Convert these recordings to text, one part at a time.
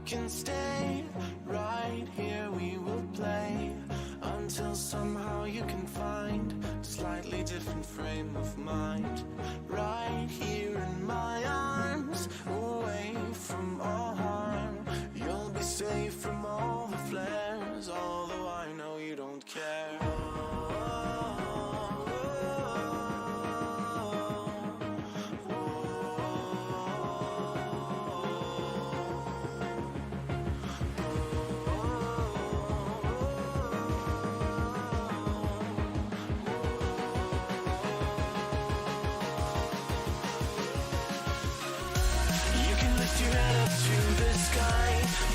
can stay right here, we will play until somehow you can find a slightly different frame of mind. Right here in my arms, away from all harm, you'll be safe from all the flares, although I know you don't care.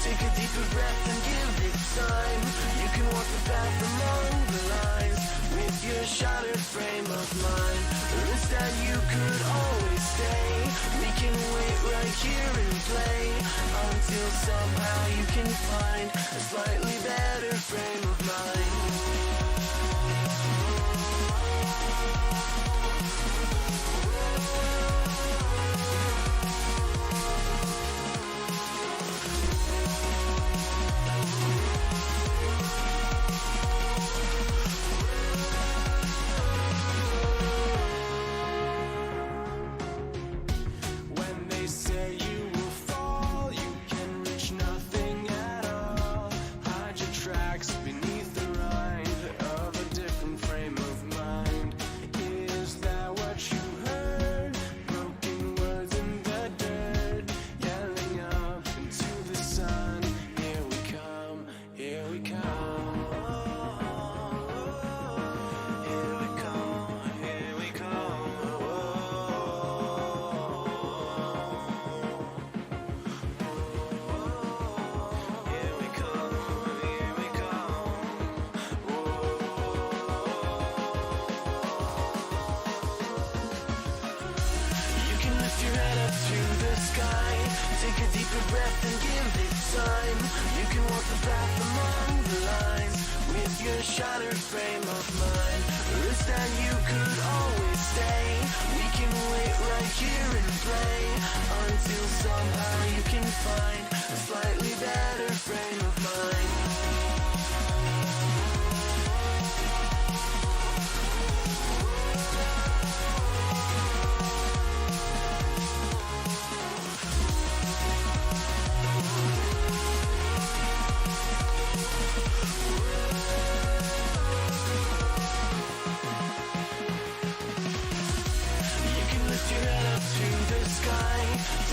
Take a deeper breath and give it time. You can walk the path among the lines with your shattered frame of mind. Risk that you could always stay. We can wait right here and play until somehow you can find a slightly better frame of mind. Take a deeper breath and give it time. You can walk the path among the lines with your shattered frame of mind. Risk that you could always stay. We can wait right here and play until somehow you can find a slightly better frame of mind.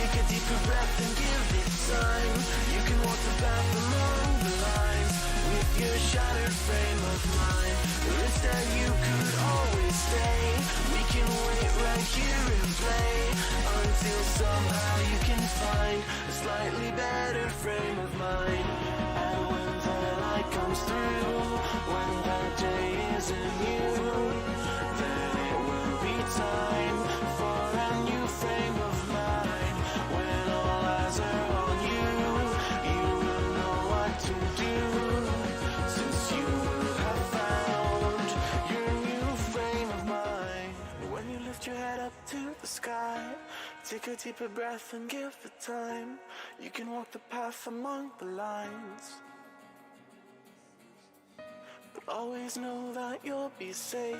Take a deeper breath and give it time. You can walk the path along the lines with your shattered frame of mind. Risk that you could always stay. We can wait right here and play until somehow you can find a slightly better frame of mind. And when the light comes through, when the day isn't new, then it will be time for a new frame of mind. When all eyes are on you, you will know what to do, since you will have found your new frame of mind. When you lift your head up to the sky, take a deeper breath and give it time. You can walk the path among the lines, but always know that you'll be safe.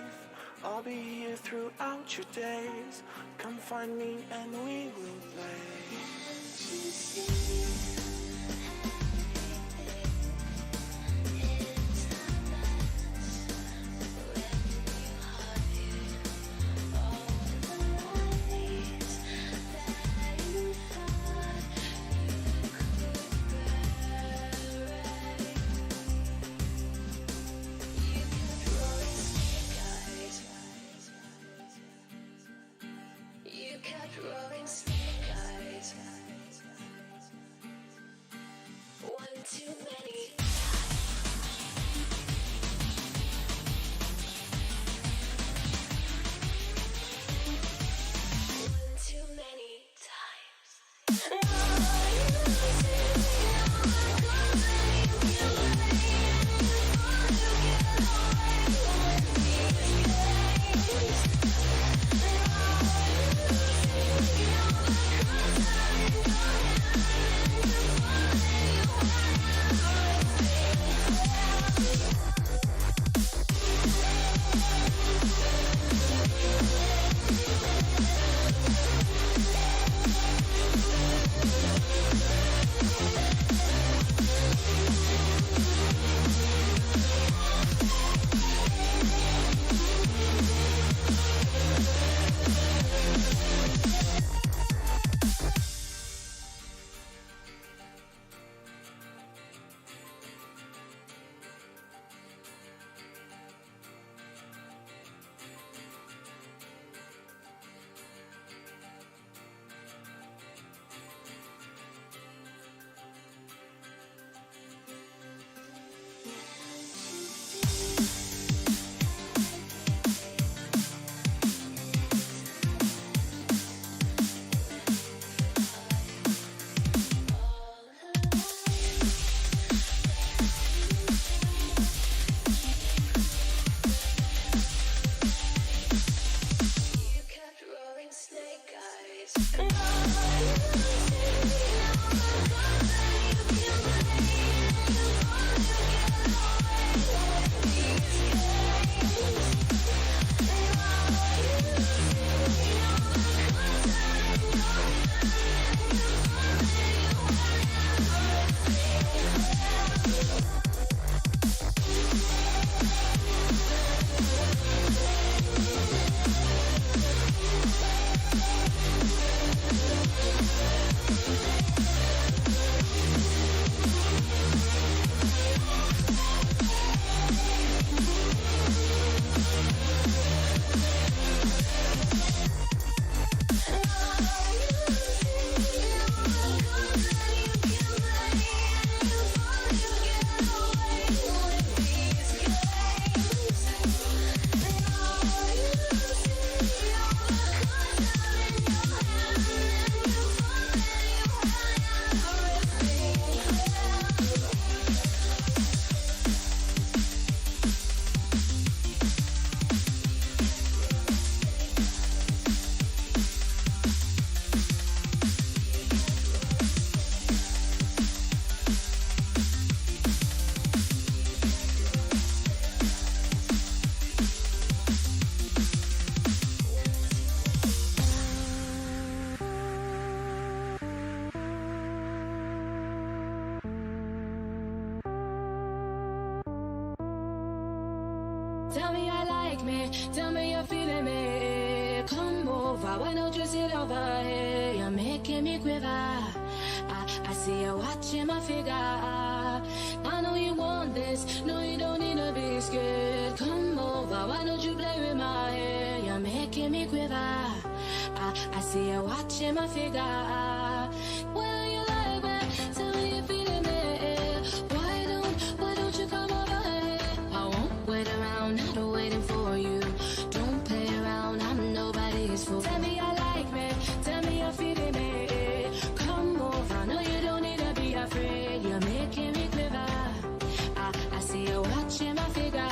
I'll be here throughout your days. Come find me and we will play. Rolling snake eyes. One too many. One too many times. You Tell me you're feeling me. Come over, why don't you sit over here? You're making me quiver. I see you watching my figure. I know you want this. No, you don't need to be scared. Come over, why don't you play with my hair? You're making me quiver. I see you watching my figure. Well, you like that. Tell me you're feeling me. Why don't you come over here? I won't wait around, I'm not waiting for you. Don't play around, I'm nobody's fool. Tell me I like me, tell me you're feeling me. Come over, no you don't need to be afraid. You're making me quiver. I see you watching my figure.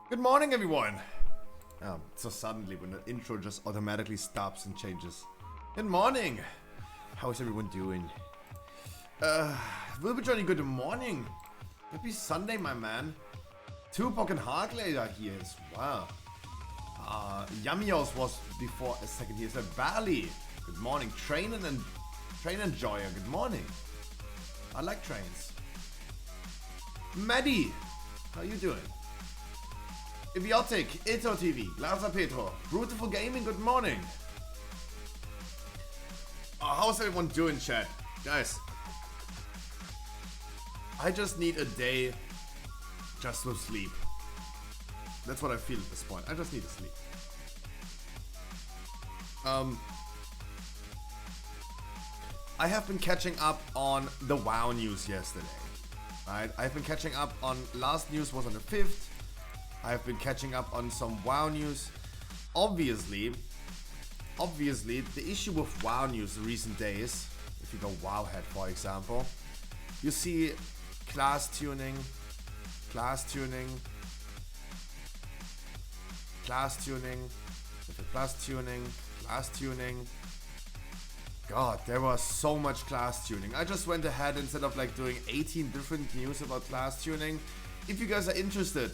Good morning, everyone. So suddenly when the intro just automatically stops and changes. Good morning. How is everyone doing? We'll be joining good morning. Happy Sunday, my man. Tupac and Harkley are here as well. Yamios was before a second here. So Bali. Good morning. Train Enjoyer. Good morning. I like trains. Maddie. How you doing? Idiotic, Ito TV, Laza Petro, Beautiful Gaming, good morning. How's everyone doing, chat? Guys, I just need a day just to sleep. That's what I feel at this point. I just need to sleep. I have been catching up on the WoW news yesterday. Right? I've been catching up on, last news was on the 5th. I've been catching up on some WoW news. Obviously, the issue with WoW news in recent days, if you go WoWhead for example, you see class tuning, God, there was so much class tuning. I just went ahead, instead of like doing 18 different news about class tuning, if you guys are interested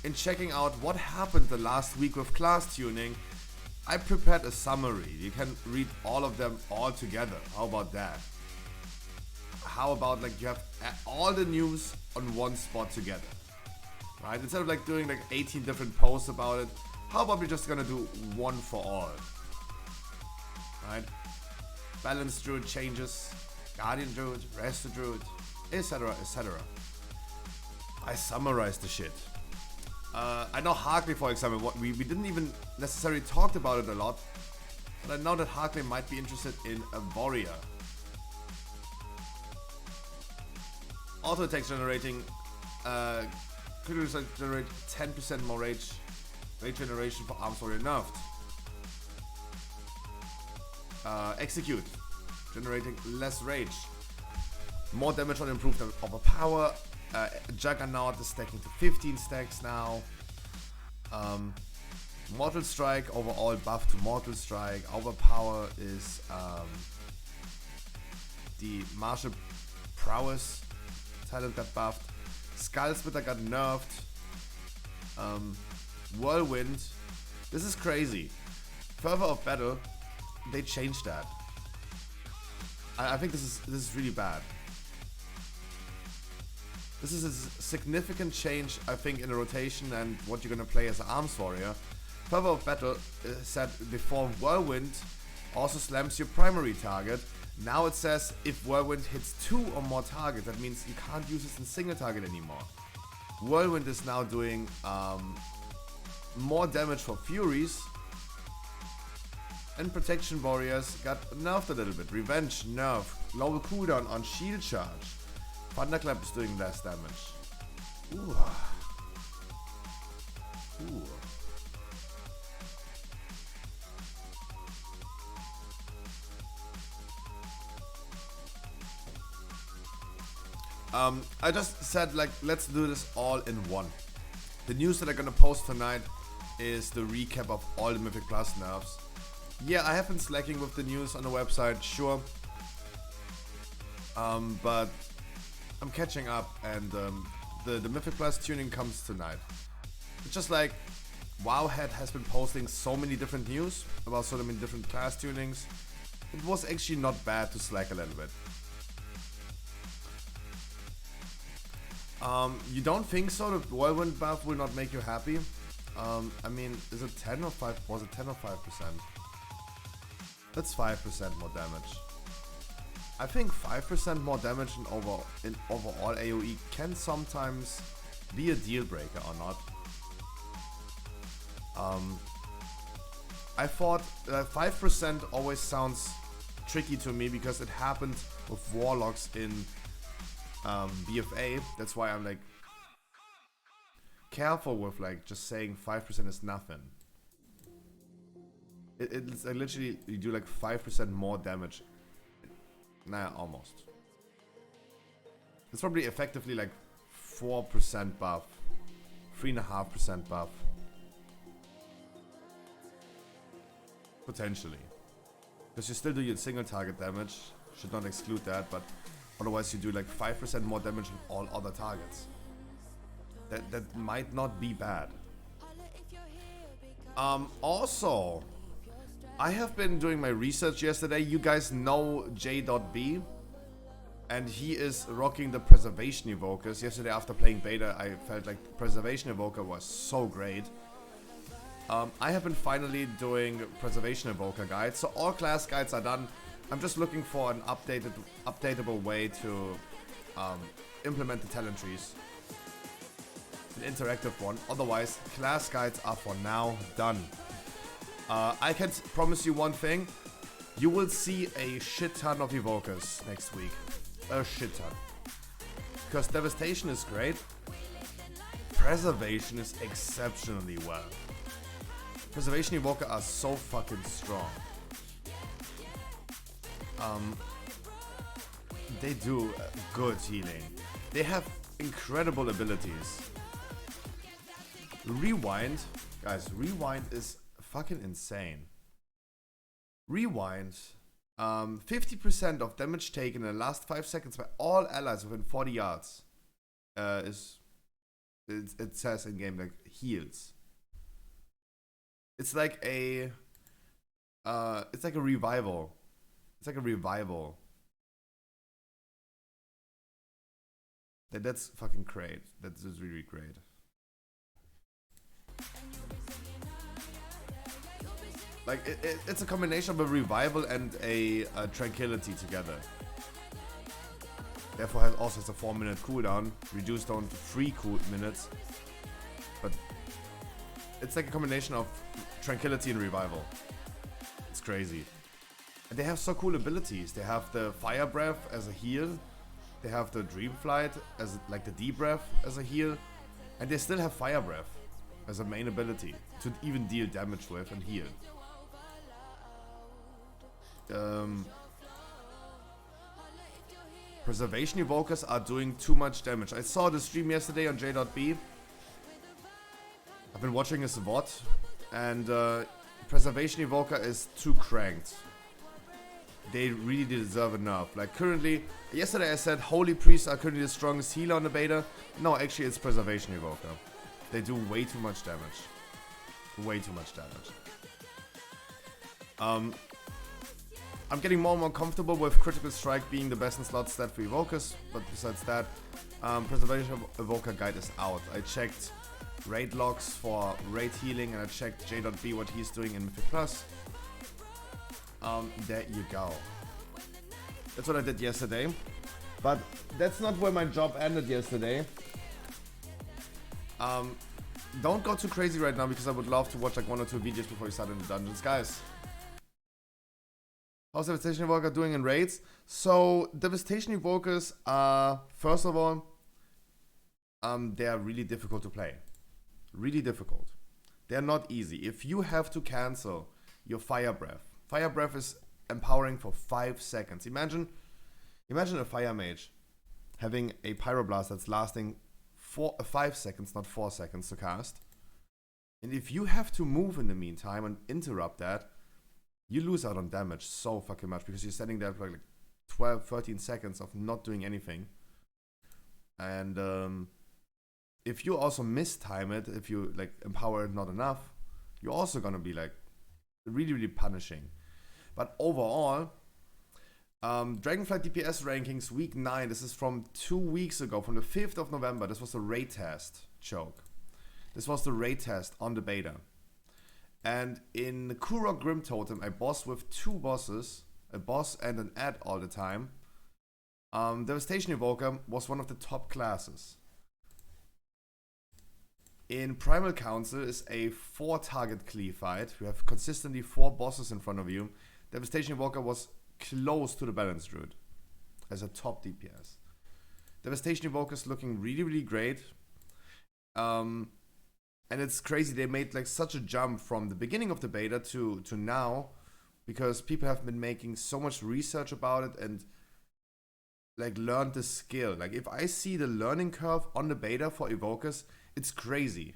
in checking out what happened the last week with class tuning, I prepared a summary. You can read all of them all together. How about that? How about like you have all the news on one spot together, right? Instead of like doing like 18 different posts about it, how about we just gonna do one for all, right? Balance Druid changes, Guardian Druid, Rest Druid, etc, etc. I summarized the shit. I know Harkley, for example, what we didn't even necessarily talked about it a lot, but I know that Harkley might be interested in a warrior. Auto text generating critical strike generate 10% more rage generation for arms warrior nerfed. Execute, generating less rage. More damage on improved overpower. Juggernaut is stacking to 15 stacks now. Mortal Strike, overall buff to Mortal Strike. Overpower is the Martial Prowess talent got buffed. Skull Splitter got nerfed. Whirlwind. This is crazy. Fervor of Battle, they changed that. I think this is really bad. This is a significant change, I think, in the rotation and what you're gonna play as an arms warrior. Fervor of Battle said before Whirlwind also slams your primary target. Now it says if Whirlwind hits 2 or more targets, that means you can't use this in single target anymore. Whirlwind is now doing more damage for Furies. And Protection Warriors got nerfed a little bit. Revenge nerf. Lower cooldown on shield charge. Thunderclap is doing less damage. Ooh. Ooh. I just said, like, let's do this all in one. The news that I'm gonna post tonight is the recap of all the Mythic Plus nerfs. Yeah, I have been slacking with the news on the website, sure. But I'm catching up, and the Mythic Plus tuning comes tonight. It's just like Wowhead has been posting so many different news about so many different class tunings. It was actually not bad to slack a little bit. You don't think so? The Whirlwind buff will not make you happy? I mean, is it 10 or 5? Was it 10 or 5%? That's 5% more damage. I think 5% more damage in overall AoE can sometimes be a deal breaker or not. I thought 5% always sounds tricky to me because it happened with Warlocks in BFA. That's why I'm like careful with like just saying 5% is nothing. It's like literally you do like 5% more damage. Nah, almost. It's probably effectively like 4% buff, 3.5% buff, potentially. Because you still do your single target damage. Should not exclude that, but otherwise you do like 5% more damage on all other targets. That might not be bad. Also, I have been doing my research yesterday. You guys know J.B, and he is rocking the Preservation Evokers. Yesterday after playing beta, I felt like Preservation Evoker was so great. I have been finally doing Preservation Evoker guides, so all class guides are done. I'm just looking for an updatable way to implement the talent trees. An interactive one. Otherwise, class guides are for now done. I can promise you one thing. You will see a shit ton of Evokers next week. A shit ton. Because Devastation is great. Preservation is exceptionally well. Preservation Evoker are so fucking strong. They do good healing. They have incredible abilities. Rewind. Guys, Rewind is fucking insane. Rewind. 50% of damage taken in the last 5 seconds by all allies within 40 yards. It says in game like heals. It's like a revival. It's like a revival. That's fucking great. That's just really great. Like it's a combination of a revival and a tranquility together. Therefore, it also has a 4-minute cooldown, reduced down to 3 minutes. But it's like a combination of tranquility and revival. It's crazy. And they have so cool abilities. They have the Fire Breath as a heal. They have the Dream Flight as like the D Breath as a heal. And they still have Fire Breath as a main ability to even deal damage with and heal. Preservation Evokers are doing too much damage. I saw the stream yesterday on J.B. I've been watching his VoD, and Preservation Evoker is too cranked. They really deserve a nerf. Like currently, yesterday I said Holy Priests are currently the strongest healer on the beta. No, actually it's Preservation Evoker. They do way too much damage. Way too much damage. I'm getting more and more comfortable with Critical Strike being the best in slot stat for Evokers, but besides that, Preservation Evoker guide is out. I checked raid logs for raid healing and I checked J.B what he's doing in Mythic Plus. There you go. That's what I did yesterday. But that's not where my job ended yesterday. Don't go too crazy right now because I would love to watch like 1 or 2 videos before we start in the dungeons. Guys, how's Devastation Evoker doing in raids? So, Devastation Evokers are, first of all, they are really difficult to play. Really difficult. They are not easy. If you have to cancel your Fire Breath is empowering for 5 seconds. Imagine a Fire Mage having a Pyroblast that's lasting 5 seconds, not 4 seconds to cast. And if you have to move in the meantime and interrupt that, you lose out on damage so fucking much because you're standing there for like 12, 13 seconds of not doing anything. And if you also mistime it, if you like empower it not enough, you're also gonna be like really, really punishing. But overall, Dragonflight DPS rankings week 9, this is from 2 weeks ago, from the 5th of November. This was the raid test, choke. This was the raid test on the beta. And in the Kurok Grim Totem, I bossed with 2 bosses, a boss and an ad all the time. Devastation Evoker was one of the top classes. In Primal Council is a 4 target cleave fight. You have consistently 4 bosses in front of you. Devastation Evoker was close to the Balance Druid as a top DPS. Devastation Evoker is looking really, really great. And it's crazy, they made like such a jump from the beginning of the beta to now, because people have been making so much research about it and like learned the skill. Like if I see the learning curve on the beta for Evokers, it's crazy.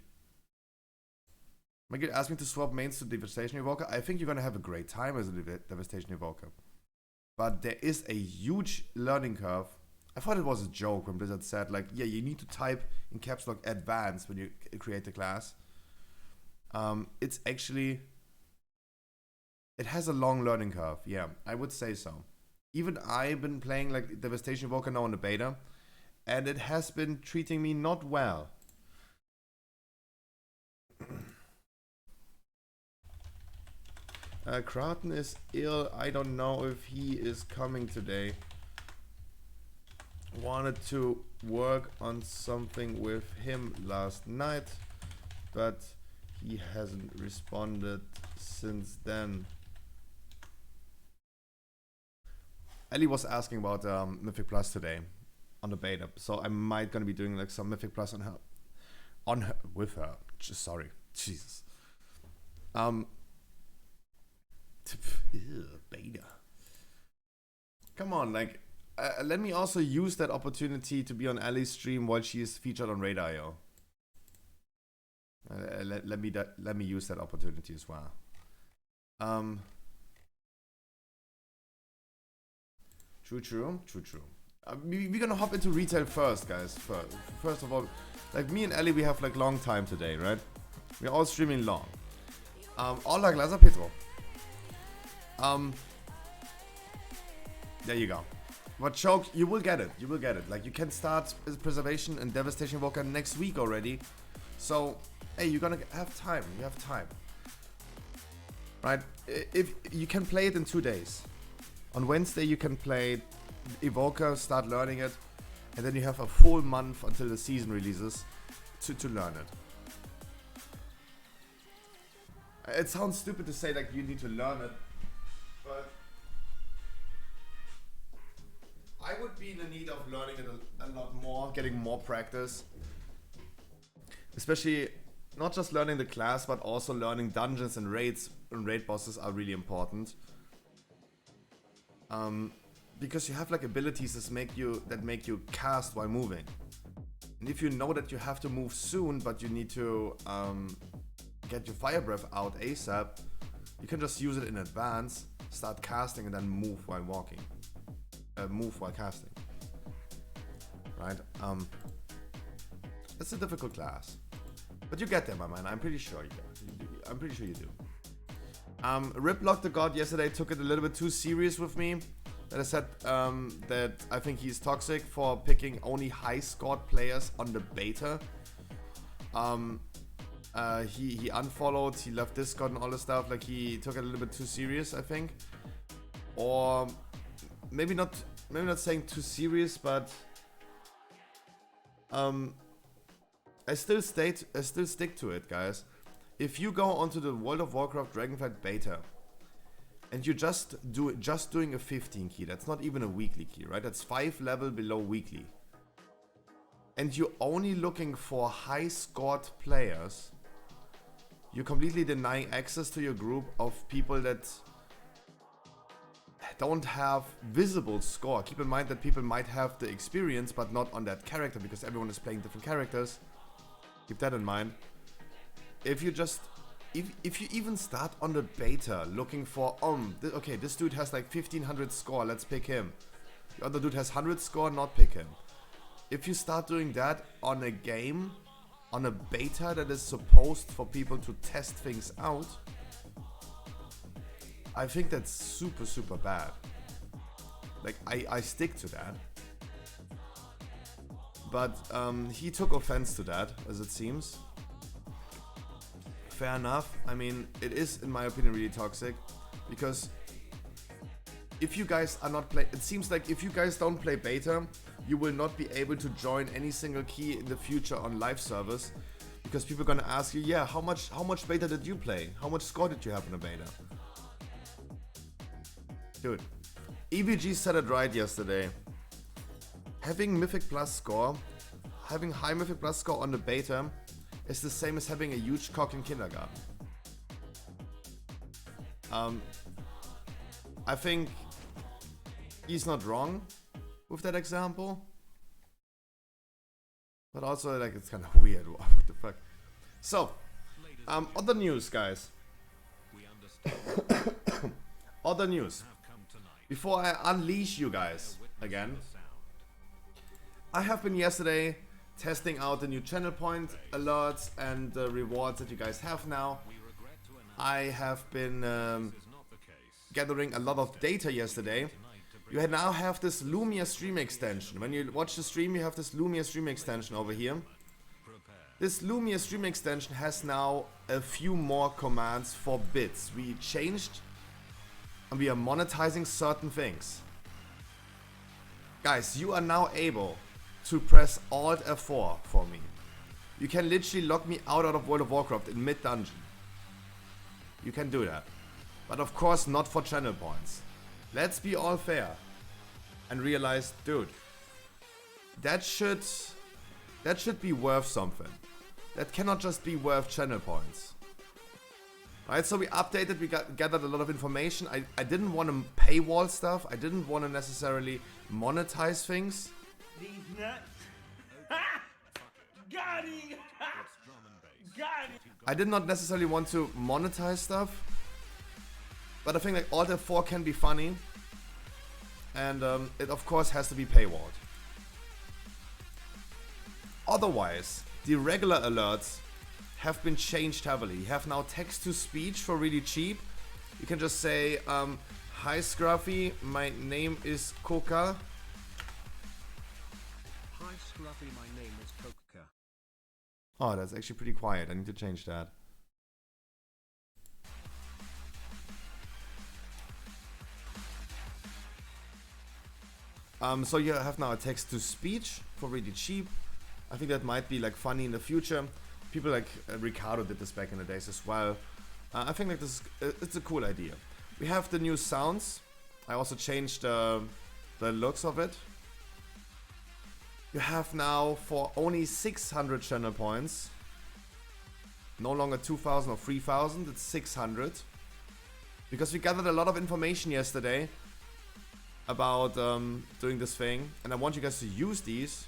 Michael asked me to swap mains to Devastation Evoker. I think you're gonna have a great time as a Devastation Evoker. But there is a huge learning curve. I thought it was a joke when Blizzard said like, yeah, you need to type in caps lock advanced when you create the class. It's actually, it has a long learning curve. Yeah, I would say so. Even I've been playing like Devastation Evoker now in the beta, and it has been treating me not well. Kraten is ill. I don't know if he is coming today. Wanted to work on something with him last night, but he hasn't responded since then. Ellie was asking about Mythic Plus today on the beta, so I might gonna be doing like some Mythic Plus on her with her. Sorry, Jesus. Beta. Come on, like. Let me also use that opportunity to be on Ellie's stream while she is featured on Raid.io. Let me use that opportunity as well. True. We're gonna hop into retail first, guys. First of all, like me and Ellie, we have like long time today, right? We're all streaming long. Hola, Glaser Petro. There you go. But choke, you will get it. You will get it. Like you can start Preservation and Devastation Evoker next week already. So, hey, you're gonna have time. You have time, right? If you can play it in 2 days. On Wednesday you can play Evoker, start learning it, and then you have a full month until the season releases to learn it. It sounds stupid to say like you need to learn it, but I would be in the need of learning it a lot more, getting more practice. Especially not just learning the class, but also learning dungeons and raids and raid bosses are really important. Because you have like abilities that make you cast while moving. And if you know that you have to move soon, but you need to get your fire breath out ASAP, you can just use it in advance, start casting, and then move while walking. Move while casting. Right? It's a difficult class. But you get there, my man. I'm pretty sure you do. I'm pretty sure you do. Riplock the God yesterday took it a little bit too serious with me. That I said that I think he's toxic for picking only high-scored players on the beta. He unfollowed, he left Discord and all this stuff. Like, he took it a little bit too serious, I think. Or maybe not saying too serious, but I still stick to it, guys. If you go onto the World of Warcraft Dragonflight beta and you're just doing a 15 key, that's not even a weekly key, right? That's 5 level below weekly. And you're only looking for high scored players, you're completely denying access to your group of people that don't have visible score. Keep in mind that people might have the experience but not on that character because everyone is playing different characters. Keep that in mind. If you even start on the beta looking for okay, this dude has like 1500 score, let's pick him. The other dude has 100 score, not pick him. If you start doing that on a game, on a beta that is supposed for people to test things out, I think that's super, super bad. Like, I stick to that. But he took offense to that, as it seems. Fair enough. I mean, it is, in my opinion, really toxic. Because if you guys are not it seems like if you guys don't play beta, you will not be able to join any single key in the future on live servers. Because people are gonna ask you, yeah, how much beta did you play? How much score did you have in a beta? Dude, EBG said it right yesterday. Having Mythic Plus score, having high Mythic Plus score on the beta is the same as having a huge cock in kindergarten. I think he's not wrong with that example. But also, like, it's kind of weird. What the fuck? So, other news, guys. Other news. Before I unleash you guys again, I have been yesterday testing out the new channel point alerts and the rewards that you guys have now. I have been gathering a lot of data yesterday. You now have this Lumia stream extension. When you watch the stream, you have this Lumia stream extension over here. This Lumia stream extension has now a few more commands for bits. We changed and we are monetizing certain things. Guys, you are now able to press Alt F4 for me. You can literally lock me out of World of Warcraft in mid-dungeon. You can do that. But of course not for channel points. Let's be all fair and realize, dude, that should be worth something. That cannot just be worth channel points. Right, so we updated, we gathered a lot of information. I didn't want to paywall stuff. I didn't want to necessarily monetize things. These nuts. Got him. Got him. I did not necessarily want to monetize stuff. But I think like Alt F4 can be funny. And it of course has to be paywalled. Otherwise, the regular alerts have been changed heavily. You have now text-to-speech for really cheap. You can just say, hi Scruffy, my name is Coca. Hi Scruffy, my name is Coca. Oh, that's actually pretty quiet. I need to change that. So you have now a text-to-speech for really cheap. I think that might be like funny in the future. People like Ricardo did this back in the days as well. I think like this, it's a cool idea. We have the new sounds. I also changed the looks of it. You have now for only 600 channel points, No longer 2,000 or 3,000, it's 600. Because we gathered a lot of information yesterday about doing this thing. And I want you guys to use these.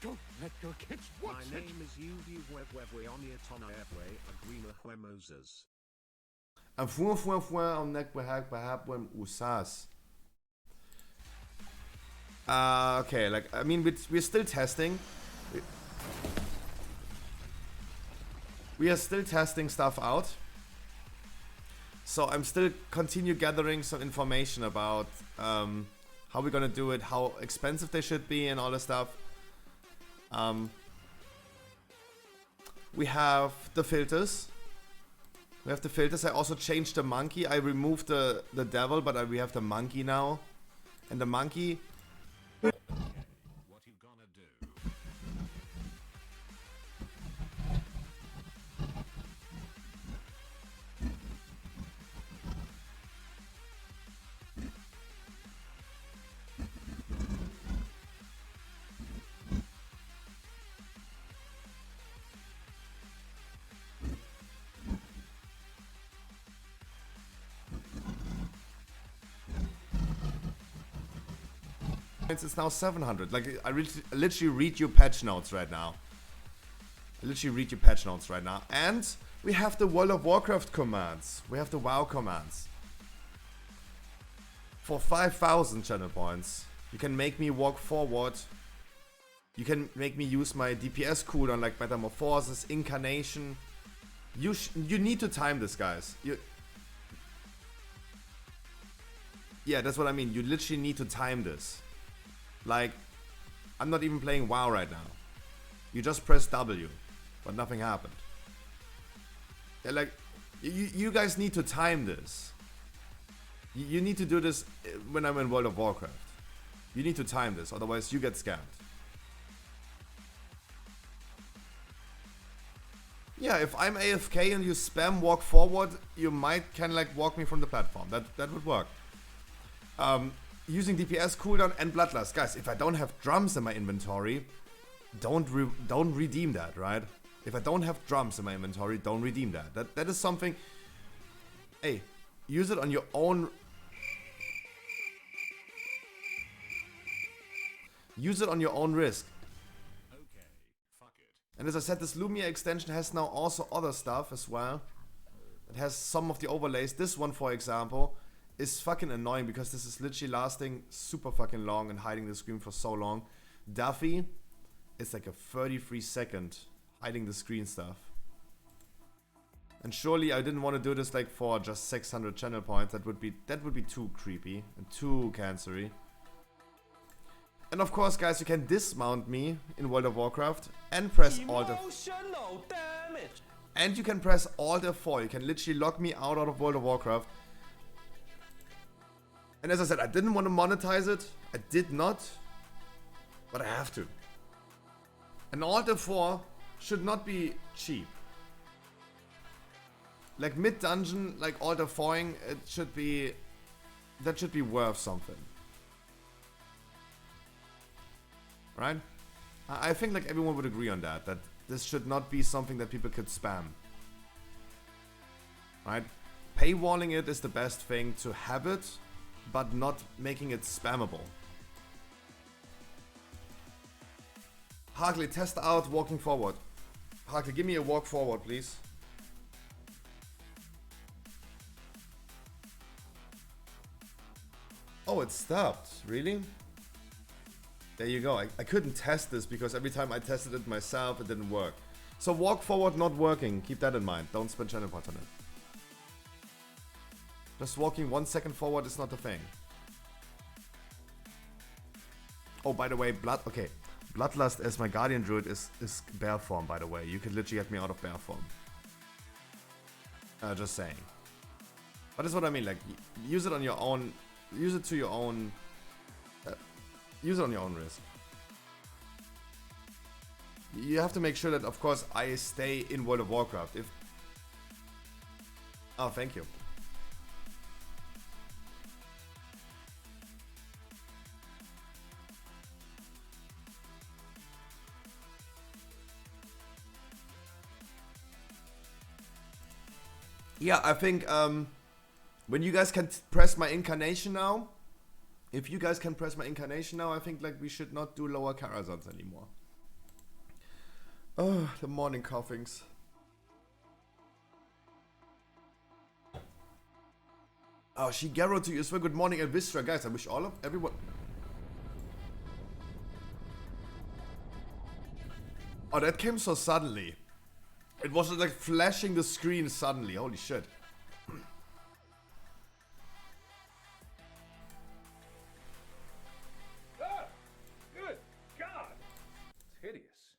Don't let your kids watch My name is Yubi Webweonia Tona Ebwe Agrima Huemoses. I'm on neck behab usas. Okay, like, I mean, we're still testing. We are still testing stuff out. So I'm still continue gathering some information about how we're gonna do it, how expensive they should be and all this stuff. We have the filters. I also changed the monkey. I removed the devil, but we have the monkey now. And the monkey... What you gonna do? It's now 700. Like, I literally read your patch notes right now. And we have the World of Warcraft commands. We have the WoW commands. For 5,000 channel points, you can make me walk forward. You can make me use my DPS cooldown like Metamorphosis, Incarnation. You need to time this, guys. Yeah, that's what I mean. You literally need to time this. Like, I'm not even playing WoW right now. You just press W, but nothing happened. Yeah, like, you guys need to time this. You need to do this when I'm in World of Warcraft. You need to time this, otherwise you get scammed. Yeah, if I'm AFK and you spam walk forward, you might can like walk me from the platform. That would work. Using DPS cooldown and Bloodlust. Guys, if I don't have drums in my inventory, don't redeem that, right? If I don't have drums in my inventory, don't redeem that. That is something... Hey, use it on your own... Use it on your own risk. Okay, fuck it. And as I said, this Lumia extension has now also other stuff as well. It has some of the overlays. This one, for example, is fucking annoying because this is literally lasting super fucking long and hiding the screen for so long. Duffy is like a 33-second hiding the screen stuff. And surely I didn't want to do this like for just 600 channel points. That would be too creepy and too cancery. And of course, guys, you can dismount me in World of Warcraft and press Alt F. Emotional damage. And you can press Alt F4. You can literally lock me out of World of Warcraft. And as I said, I didn't want to monetize it. I did not. But I have to. And Alt F4 should not be cheap. Like mid-dungeon, like Alt F4ing, it should be... That should be worth something. Right? I think like everyone would agree on that. That this should not be something that people could spam. Right? Paywalling it is the best thing to have it, but not making it spammable. Harkley, test out walking forward. Harkley, give me a walk forward, please. Oh, it stopped. Really? There you go. I couldn't test this because every time I tested it myself, it didn't work. So walk forward not working. Keep that in mind. Don't spend channel points on it. Just walking 1 second forward is not the thing. Oh, by the way, Bloodlust as my Guardian Druid is bear form, by the way. You could literally get me out of bear form. Just saying. But that's what I mean, like, use it on your own... Use it to your own... use it on your own risk. You have to make sure that, of course, I stay in World of Warcraft. If... Oh, thank you. Yeah, I think when you guys can press my incarnation now, if you guys can press my incarnation now, I think like we should not do lower Karazans anymore. Oh, the morning coughings. Oh, Shigeru to you as well. Good morning, Elvistra. Guys, I wish all of everyone. Oh, that came so suddenly. It was like flashing the screen suddenly. Holy shit. Ah! Good God! It's hideous.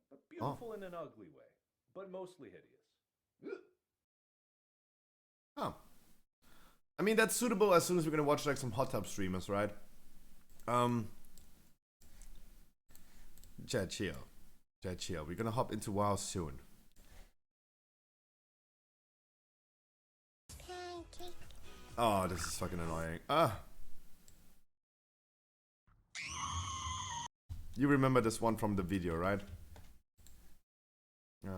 But beautiful in an ugly way. But mostly hideous. Ugh. Oh. I mean, that's suitable as soon as we're gonna watch like some hot tub streamers, right? Chad, chill. Chad, chill. We're gonna hop into WoW soon. Oh, this is fucking annoying. Ah. You remember this one from the video, right? You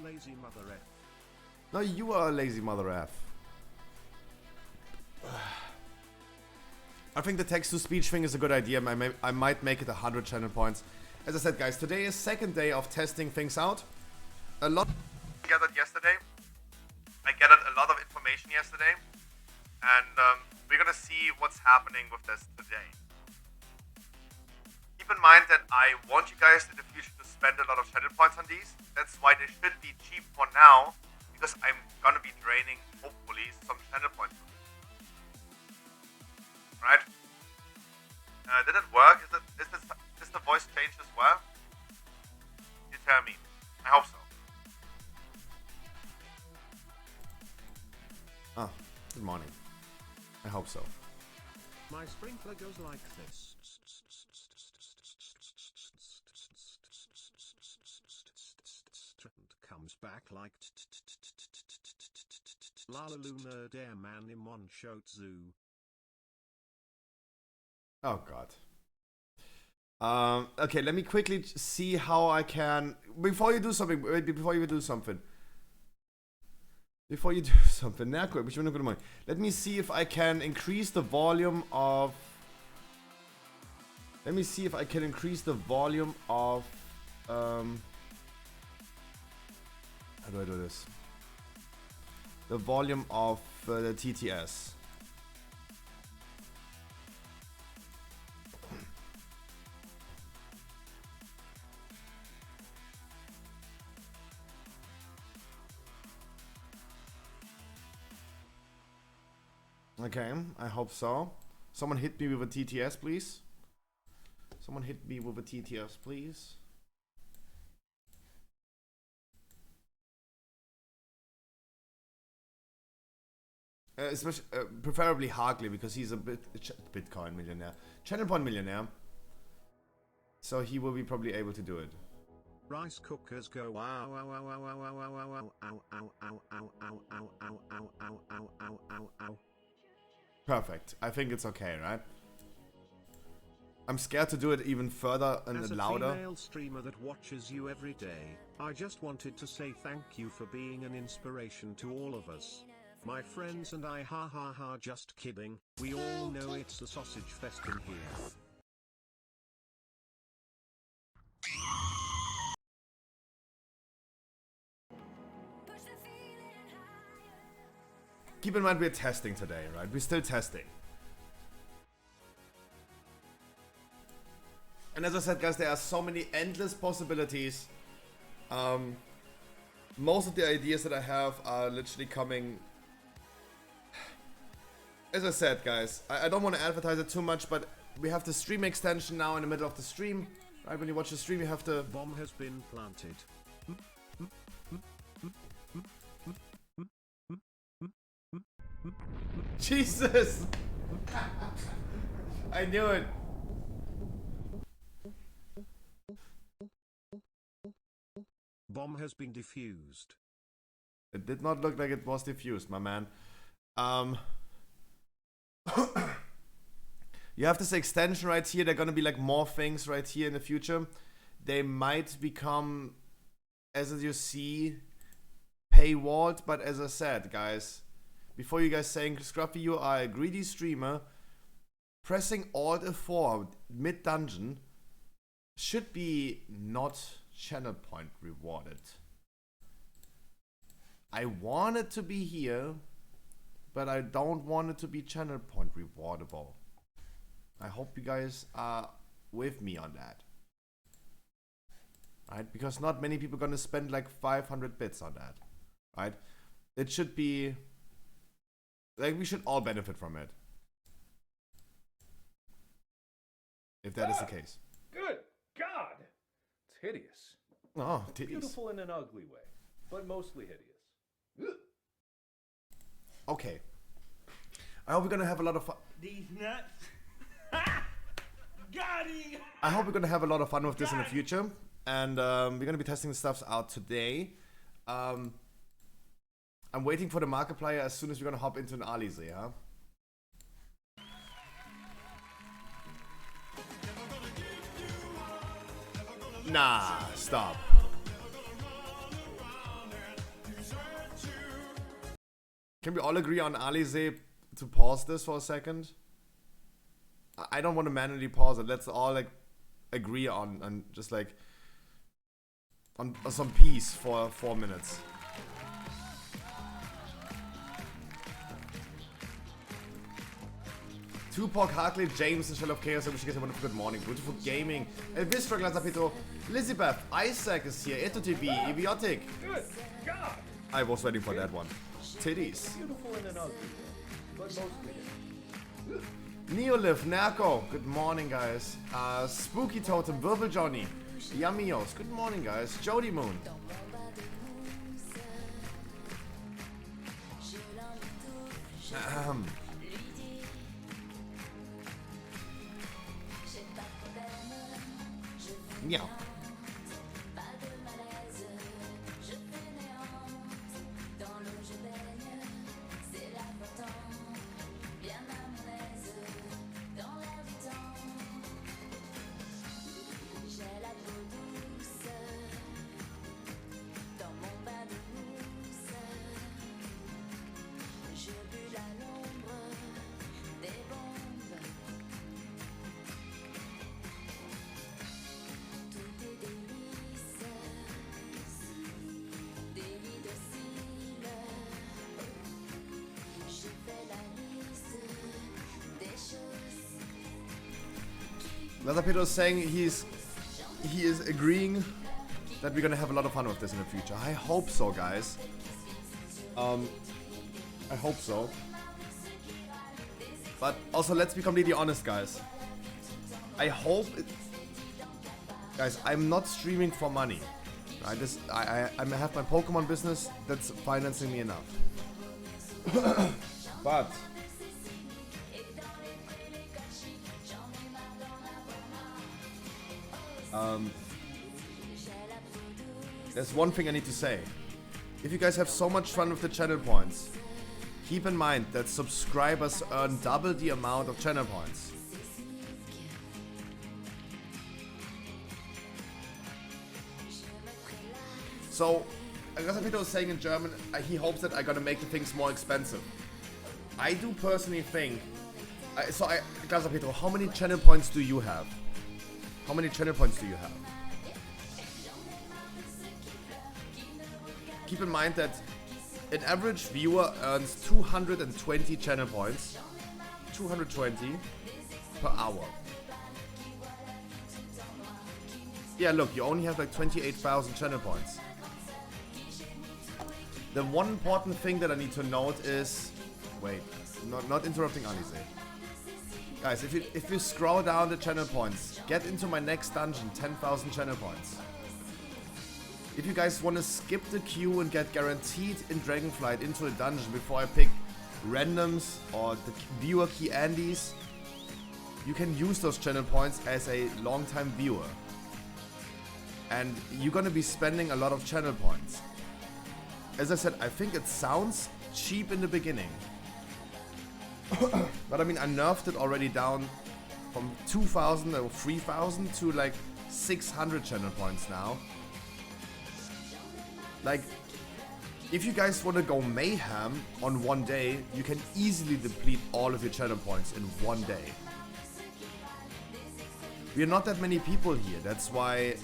lazy mother F. No, you are a lazy mother F. I think the text-to-speech thing is a good idea. I might make it 100 channel points. As I said, guys, today is second day of testing things out. A lot gathered yesterday. I gathered a lot of information yesterday. And we're gonna see what's happening with this today. Keep in mind that I want you guys in the future to spend a lot of channel points on these. That's why they should be cheap for now. Because I'm gonna be draining, hopefully, some channel points. Right? Did it work? Is the voice changed as well? You tell me. I hope so. Ah, good morning. I hope so. My sprinkler goes like this. And comes back like La La Luna Dare Man in one shot zoo. Oh god. Okay, let me quickly see how I can. Before you do something, Nerko, let me see if I can increase the volume of. Let me see if I can increase the volume of. How do I do this? The volume of the TTS. Okay, I hope so. Someone hit me with a TTS, please. Someone hit me with a TTS, please. Especially, preferably Harkley, because he's a Bitcoin millionaire. Channel point millionaire. So he will be probably able to do it. Rice cookers go wow wow wow wow wow wow wow wow ow ow ow ow ow ow ow ow ow ow ow ow. Perfect. I think it's okay, right? I'm scared to do it even further and As a louder. female streamer that watches you every day, I just wanted to say thank you for being an inspiration to all of us. My friends and I, ha ha ha, just kidding. We all know it's the sausage fest in here. Keep in mind we're testing today, right? We're still testing. And as I said, guys, there are so many endless possibilities. Most of the ideas that I have are literally coming. As I said, guys, I don't want to advertise it too much, but we have the stream extension now in the middle of the stream. Right, when you watch the stream, you have to. Bomb has been planted. Jesus! I knew it. Bomb has been defused. It did not look like it was diffused, my man. You have this extension right here. There are gonna be like more things right here in the future. They might become, as you see, paywalled, but as I said, guys, before you guys saying, Scruffy, you are a greedy streamer, pressing Alt F4 mid-dungeon should be not channel point rewarded. I want it to be here, but I don't want it to be channel point rewardable. I hope you guys are with me on that. Right? Because not many people are gonna spend like 500 bits on that. Right? It should be like we should all benefit from it. If that is the case. Good God! It's hideous. Oh, titties. Beautiful in an ugly way, but mostly hideous. Okay. I hope we're gonna have a lot of fun. These nuts. Got him. I hope we're gonna have a lot of fun with this in the future, and we're gonna be testing stuff out today. I'm waiting for the Markiplier as soon as we're gonna hop into an Alize, huh? Nah, stop. Can we all agree on Alize to pause this for a second? I don't want to manually pause it. Let's all like agree on just like on some peace for 4 minutes. Tupac, Harkley, James, and Shell of Chaos. I wish you guys a wonderful good morning. Beautiful gaming. Elvis, Glansapito, Elizabeth, Isaac is here. Eto TV, Ebiotic. Good God! I was waiting for that one. Titties. Beautiful in an ugly way, but mostly hideous. Neoliv, Nerko, good morning guys. Spooky Totem, Wirbel Johnny, Yamios, good morning guys. Jody Moon. Yeah. Lazapito is saying he is agreeing that we're gonna have a lot of fun with this in the future. I hope so, guys. I hope so. But also, let's be completely honest, guys. I hope guys, I'm not streaming for money. Right? I have my Pokemon business that's financing me enough. But there's one thing I need to say. If you guys have so much fun with the channel points, keep in mind that subscribers earn double the amount of channel points. So, Gasapito is saying in German, he hopes that I'm gonna make the things more expensive. I do personally think... Gasapito, how many channel points do you have? How many channel points do you have? Keep in mind that an average viewer earns 220 channel points. 220 per hour. Yeah, look, you only have like 28,000 channel points. The one important thing that I need to note is... Wait, not interrupting Alize. Guys, if you scroll down the channel points, get into my next dungeon, 10,000 channel points. If you guys want to skip the queue and get guaranteed in Dragonflight into a dungeon before I pick randoms or the viewer key Andes, you can use those channel points as a long-time viewer. And you're gonna be spending a lot of channel points. As I said, I think it sounds cheap in the beginning. But I mean, I nerfed it already down from 2,000 or 3,000 to like 600 channel points now. Like, if you guys want to go mayhem on one day, you can easily deplete all of your channel points in one day. We are not that many people here. That's why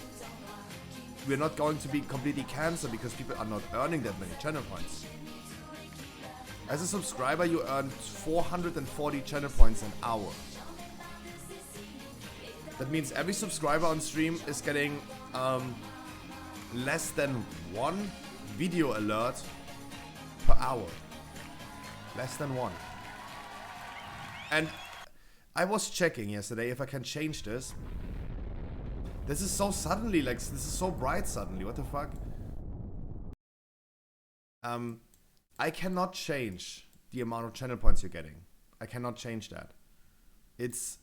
we're not going to be completely cancer, because people are not earning that many channel points. As a subscriber, you earn 440 channel points an hour. That means every subscriber on stream is getting less than one video alert per hour. Less than one. And I was checking yesterday if I can change this. This is so suddenly, like, this is so bright suddenly. What the fuck? I cannot change the amount of channel points you're getting. I cannot change that. It's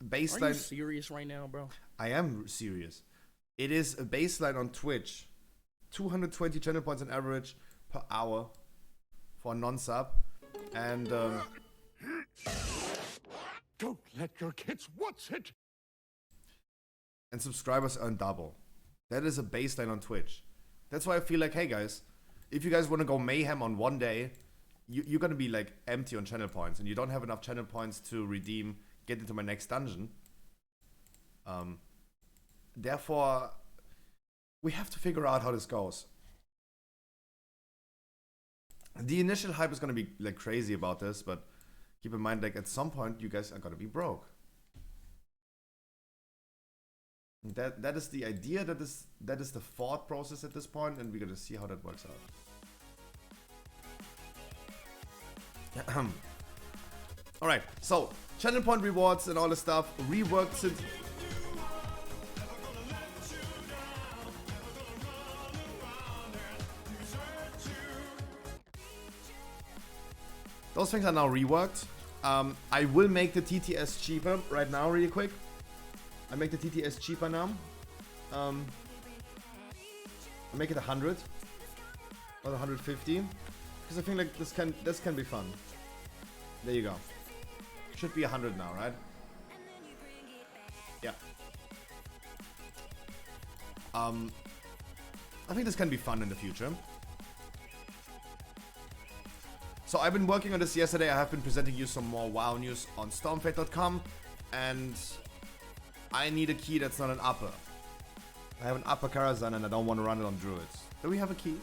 baseline. Are you serious right now, bro? I am serious. It is a baseline on Twitch. 220 channel points on average per hour for a non-sub. And Don't let your kids watch it. and subscribers earn double. That is a baseline on Twitch. That's why I feel like, hey guys, if you guys want to go mayhem on one day, you're gonna be like empty on channel points, and you don't have enough channel points to redeem, get into my next dungeon. Therefore, we have to figure out how this goes. The initial hype is gonna be like crazy about this, but keep in mind, like at some point, you guys are gonna be broke. That is the idea. That is the thought process at this point, and we're gonna see how that works out. All right, so channel point rewards and all this stuff reworked since. Those things are now reworked. I will make the TTS cheaper right now, really quick. I make the TTS cheaper now. I make it 100 or 150 because I think like this can be fun. There you go. Should be 100 now, right? Yeah. I think this can be fun in the future. So I've been working on this yesterday. I have been presenting you some more WoW news on stormfate.com, and I need a key that's not an upper. I have an upper Karazhan and I don't want to run it on druids. Do we have a key?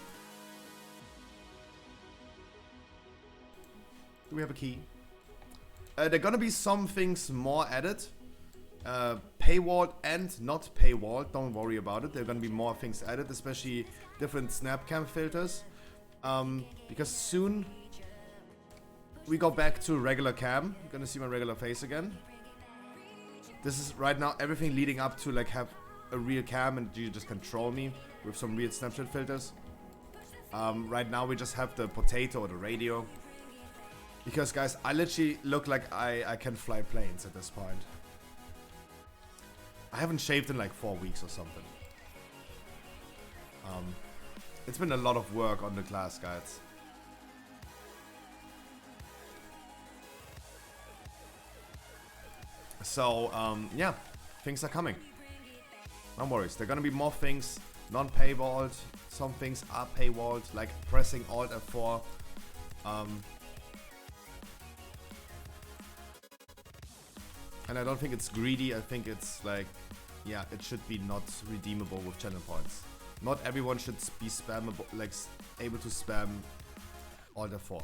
Do we have a key? There are gonna be some things more added. Paywalled and not paywalled. Don't worry about it. There are gonna be more things added, especially different snap cam filters. Because soon we go back to regular cam. You're gonna see my regular face again. This is right now everything leading up to like have a real cam and you just control me with some weird snapshot filters. Right now we just have the potato or the radio. Because guys, I literally look like I can fly planes at this point. I haven't shaved in like 4 weeks or something. It's been a lot of work on the class guides. So, yeah, things are coming. No worries, there are gonna be more things non-paywalled. Some things are paywalled, like pressing Alt F4. And I don't think it's greedy, I think it's like, yeah, it should be not redeemable with channel points. Not everyone should be spammable, like able to spam Alt F4.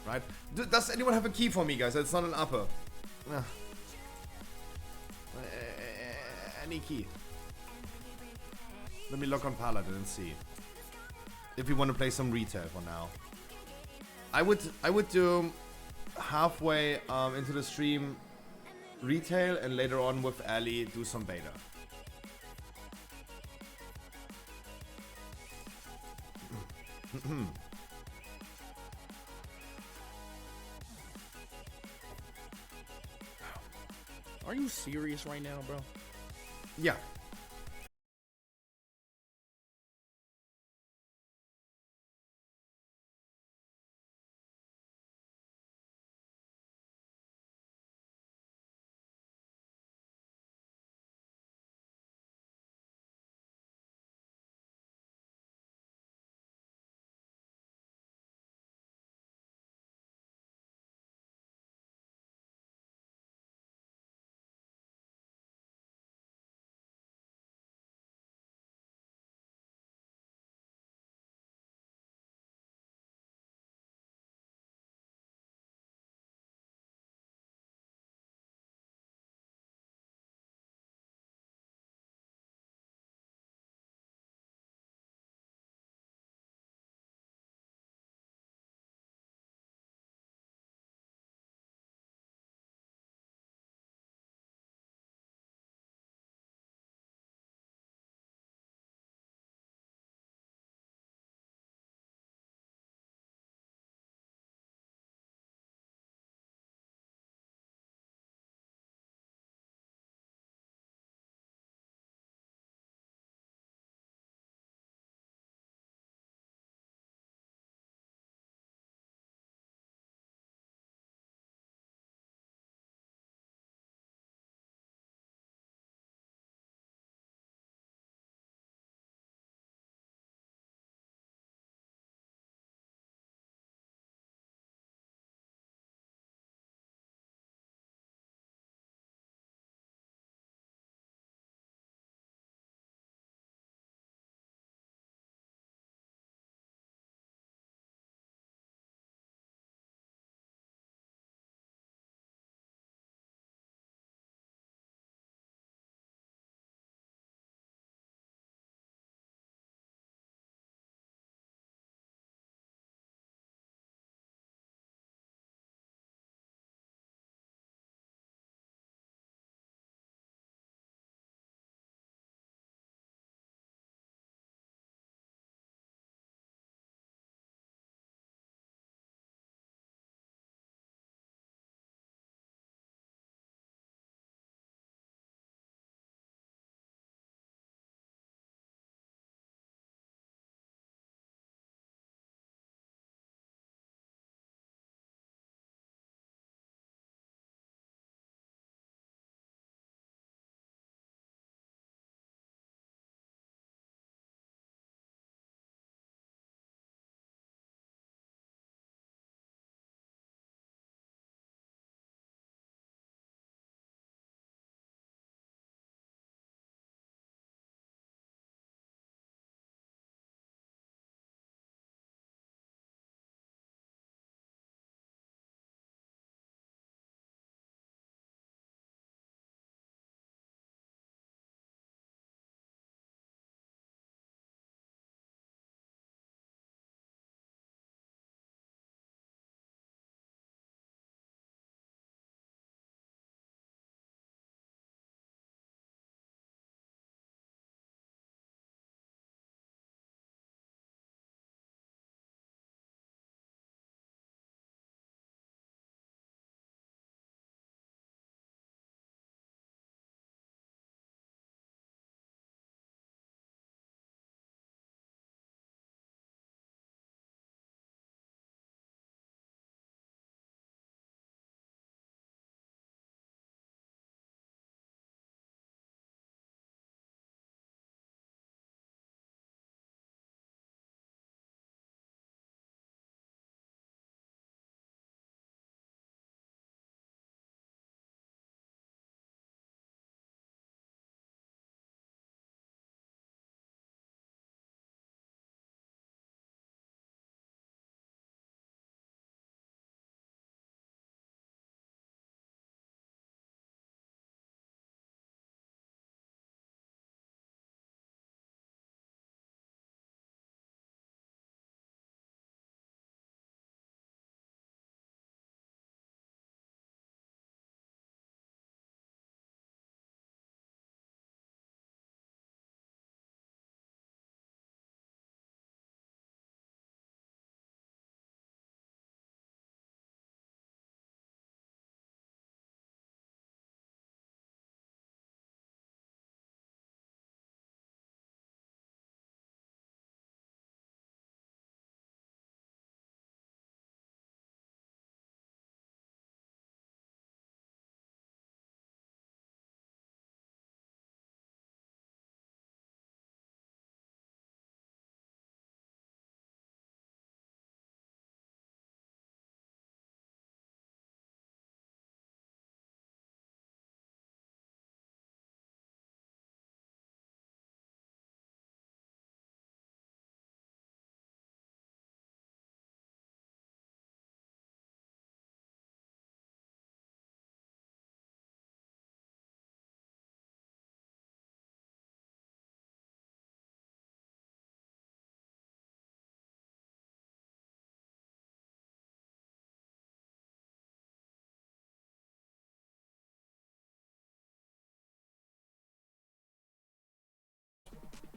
Right? Does anyone have a key for me, guys? It's not an upper. Any key. Let me look on Paladin and see. If we want to play some retail for now. I would do halfway into the stream retail, and later on with Ali do some beta. Are you serious right now, bro? Yeah.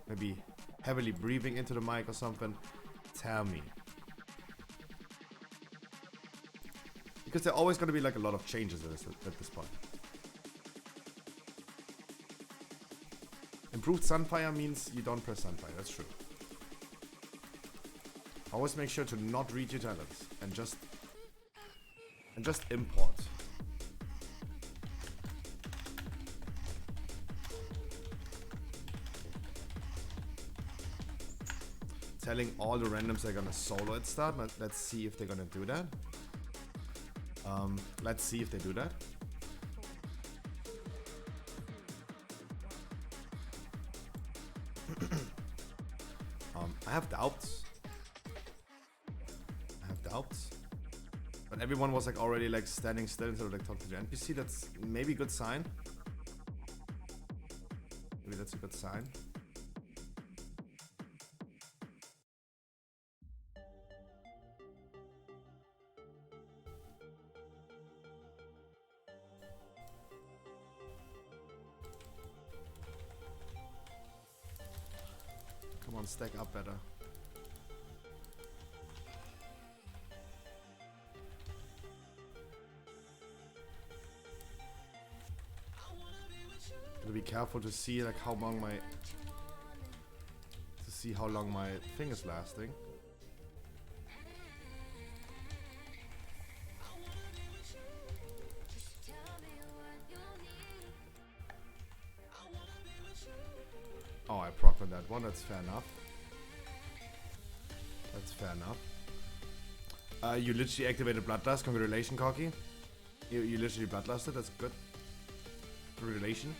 maybe heavily breathing into the mic or something, tell me. Because there are always going to be like a lot of changes at this point. Improved Sunfire means you don't press Sunfire, that's true. Always make sure to not read utilities and just import. Telling all the randoms they're gonna solo at start. Let's see if they're gonna do that. Let's see if they do that. I have doubts. But everyone was like already like standing still instead of like talking to the NPC. That's maybe a good sign. Maybe that's a good sign. Come on, stack up better. Gotta be careful to see like how long my thing is lasting. Oh, I proc on that one. That's fair enough. That's fair enough. You literally activated Bloodlust. Congratulations, Corky. You literally Bloodlusted. That's good. Congratulations.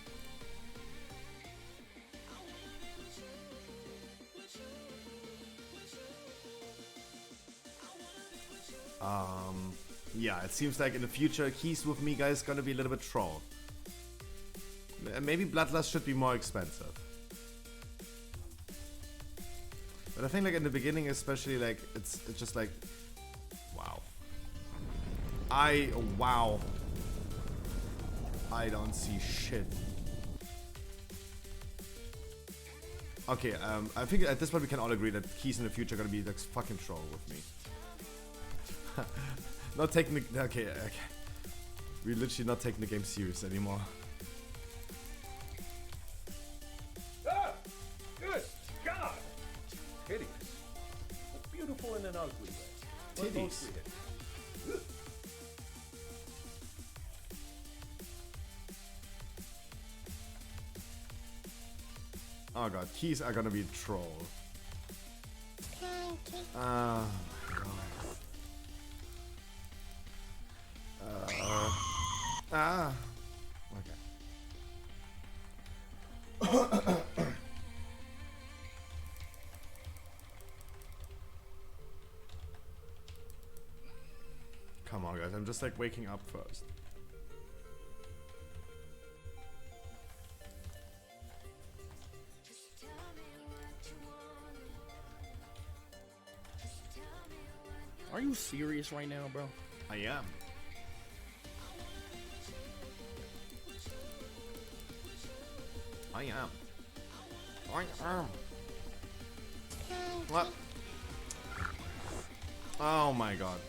Yeah, it seems like in the future, keys with me guys gonna be a little bit troll. Maybe Bloodlust should be more expensive. But I think like in the beginning, especially like it's just like, wow. Wow. I don't see shit. Okay, I think at this point we can all agree that keys in the future are gonna be like fucking troll with me. Not taking the okay. We're literally not taking the game serious anymore. Ah! Good God! Hideous. But beautiful in an ugly way. But Titties. mostly hideous. Oh god, keys are gonna be troll. Ah, okay. Come on, guys. I'm just like waking up first. Are you serious right now, bro? I am. I am. What? Oh my god.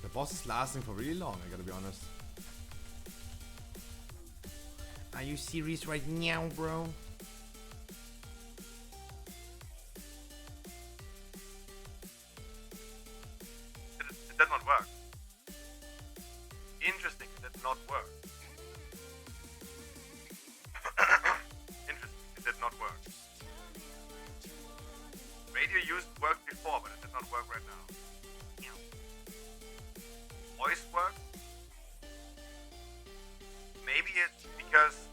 The boss is lasting for really long, I gotta be honest. Are you serious right now, bro? It did not work. Interesting, it did not work. Interesting, it did not work. Radio worked before, but it did not work right now. Voice work? Maybe it's because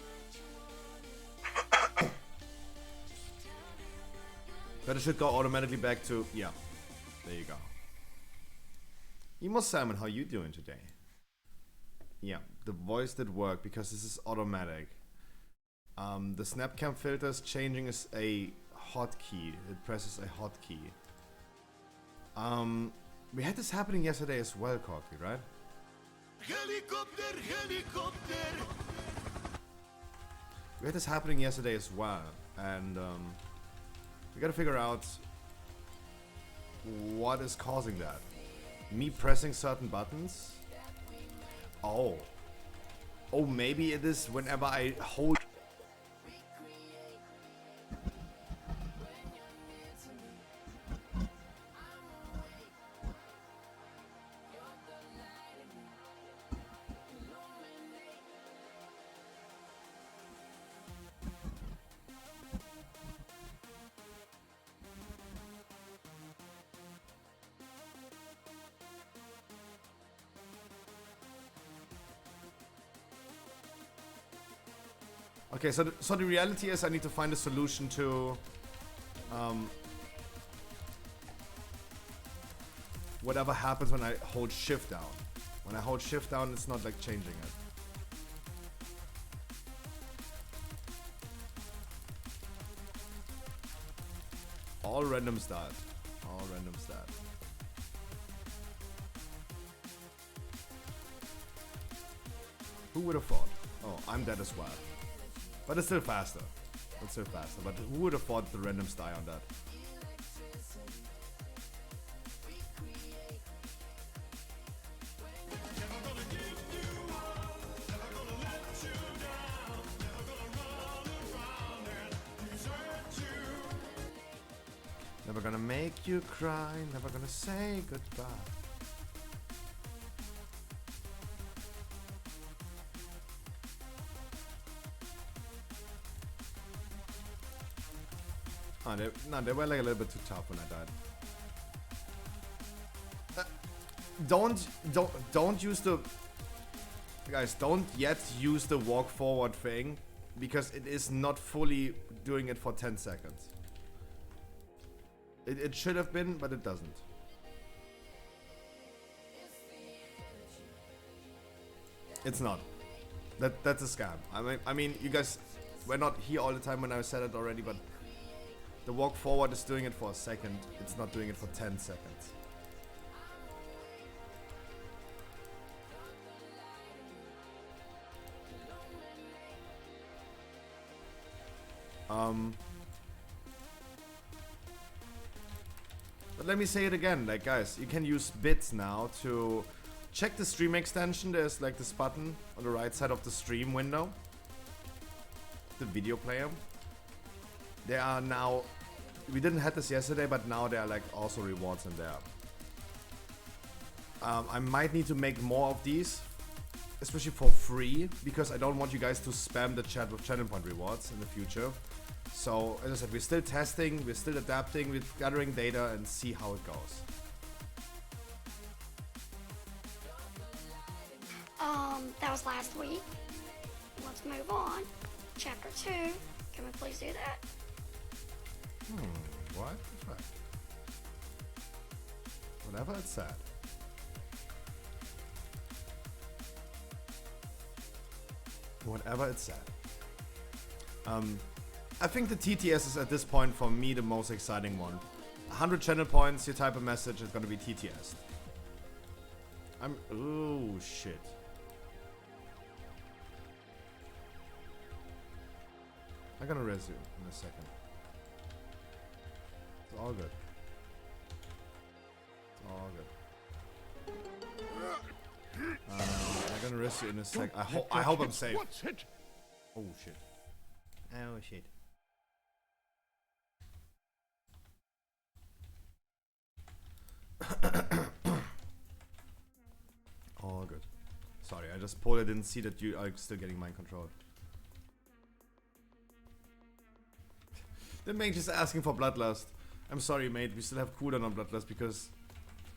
but it should go automatically back to, yeah, there you go. Emo Simon, how you doing today? Yeah, the voice did work because this is automatic. The snap cam filters changing is a hotkey. It presses a hotkey. We had this happening yesterday as well, Corky, right? Helicopter, helicopter. We had this happening yesterday as well, and we gotta figure out what is causing that. Me pressing certain buttons? Oh. Oh, maybe it is whenever I hold... Okay, so the reality is I need to find a solution to whatever happens when I hold shift down. When I hold shift down, it's not like changing it. All random start. All random start. Who would have thought? Oh, I'm dead as well. But it's still faster. It's still faster. But who would have thought the randoms die on that? Never gonna make you cry, never gonna say goodbye. Oh, they were like a little bit too tough when I died. Don't use the... Guys, don't yet use the walk forward thing, because it is not fully doing it for 10 seconds. It should have been, but it doesn't. It's not. That's a scam. I mean, you guys were not here all the time when I said it already, but the walk forward is doing it for a second. It's not doing it for 10 seconds. But let me say it again, like guys, you can use bits now to check the stream extension. There's like this button on the right side of the stream window, the video player. There are now, we didn't have this yesterday, but now there are like also rewards in there. I might need to make more of these, especially for free, because I don't want you guys to spam the chat with channel point rewards in the future. So, as I said, we're still testing, we're still adapting, we're gathering data and see how it goes. That was last week. Let's move on. Chapter 2. Can we please do that? What? That's right. Whatever it said. Whatever it said. I think the TTS is at this point for me the most exciting one. 100 channel points, you type a message, it's gonna be TTS. Oh shit. I'm gonna res you in a second. It's all good. It's all good. I'm gonna res you in a sec. I hope I'm safe. What's it? Oh shit. Oh shit. All good. Sorry, I just pulled it, didn't see that you are still getting mind control. The mage is asking for Bloodlust. I'm sorry, mate, we still have cooldown on Bloodlust because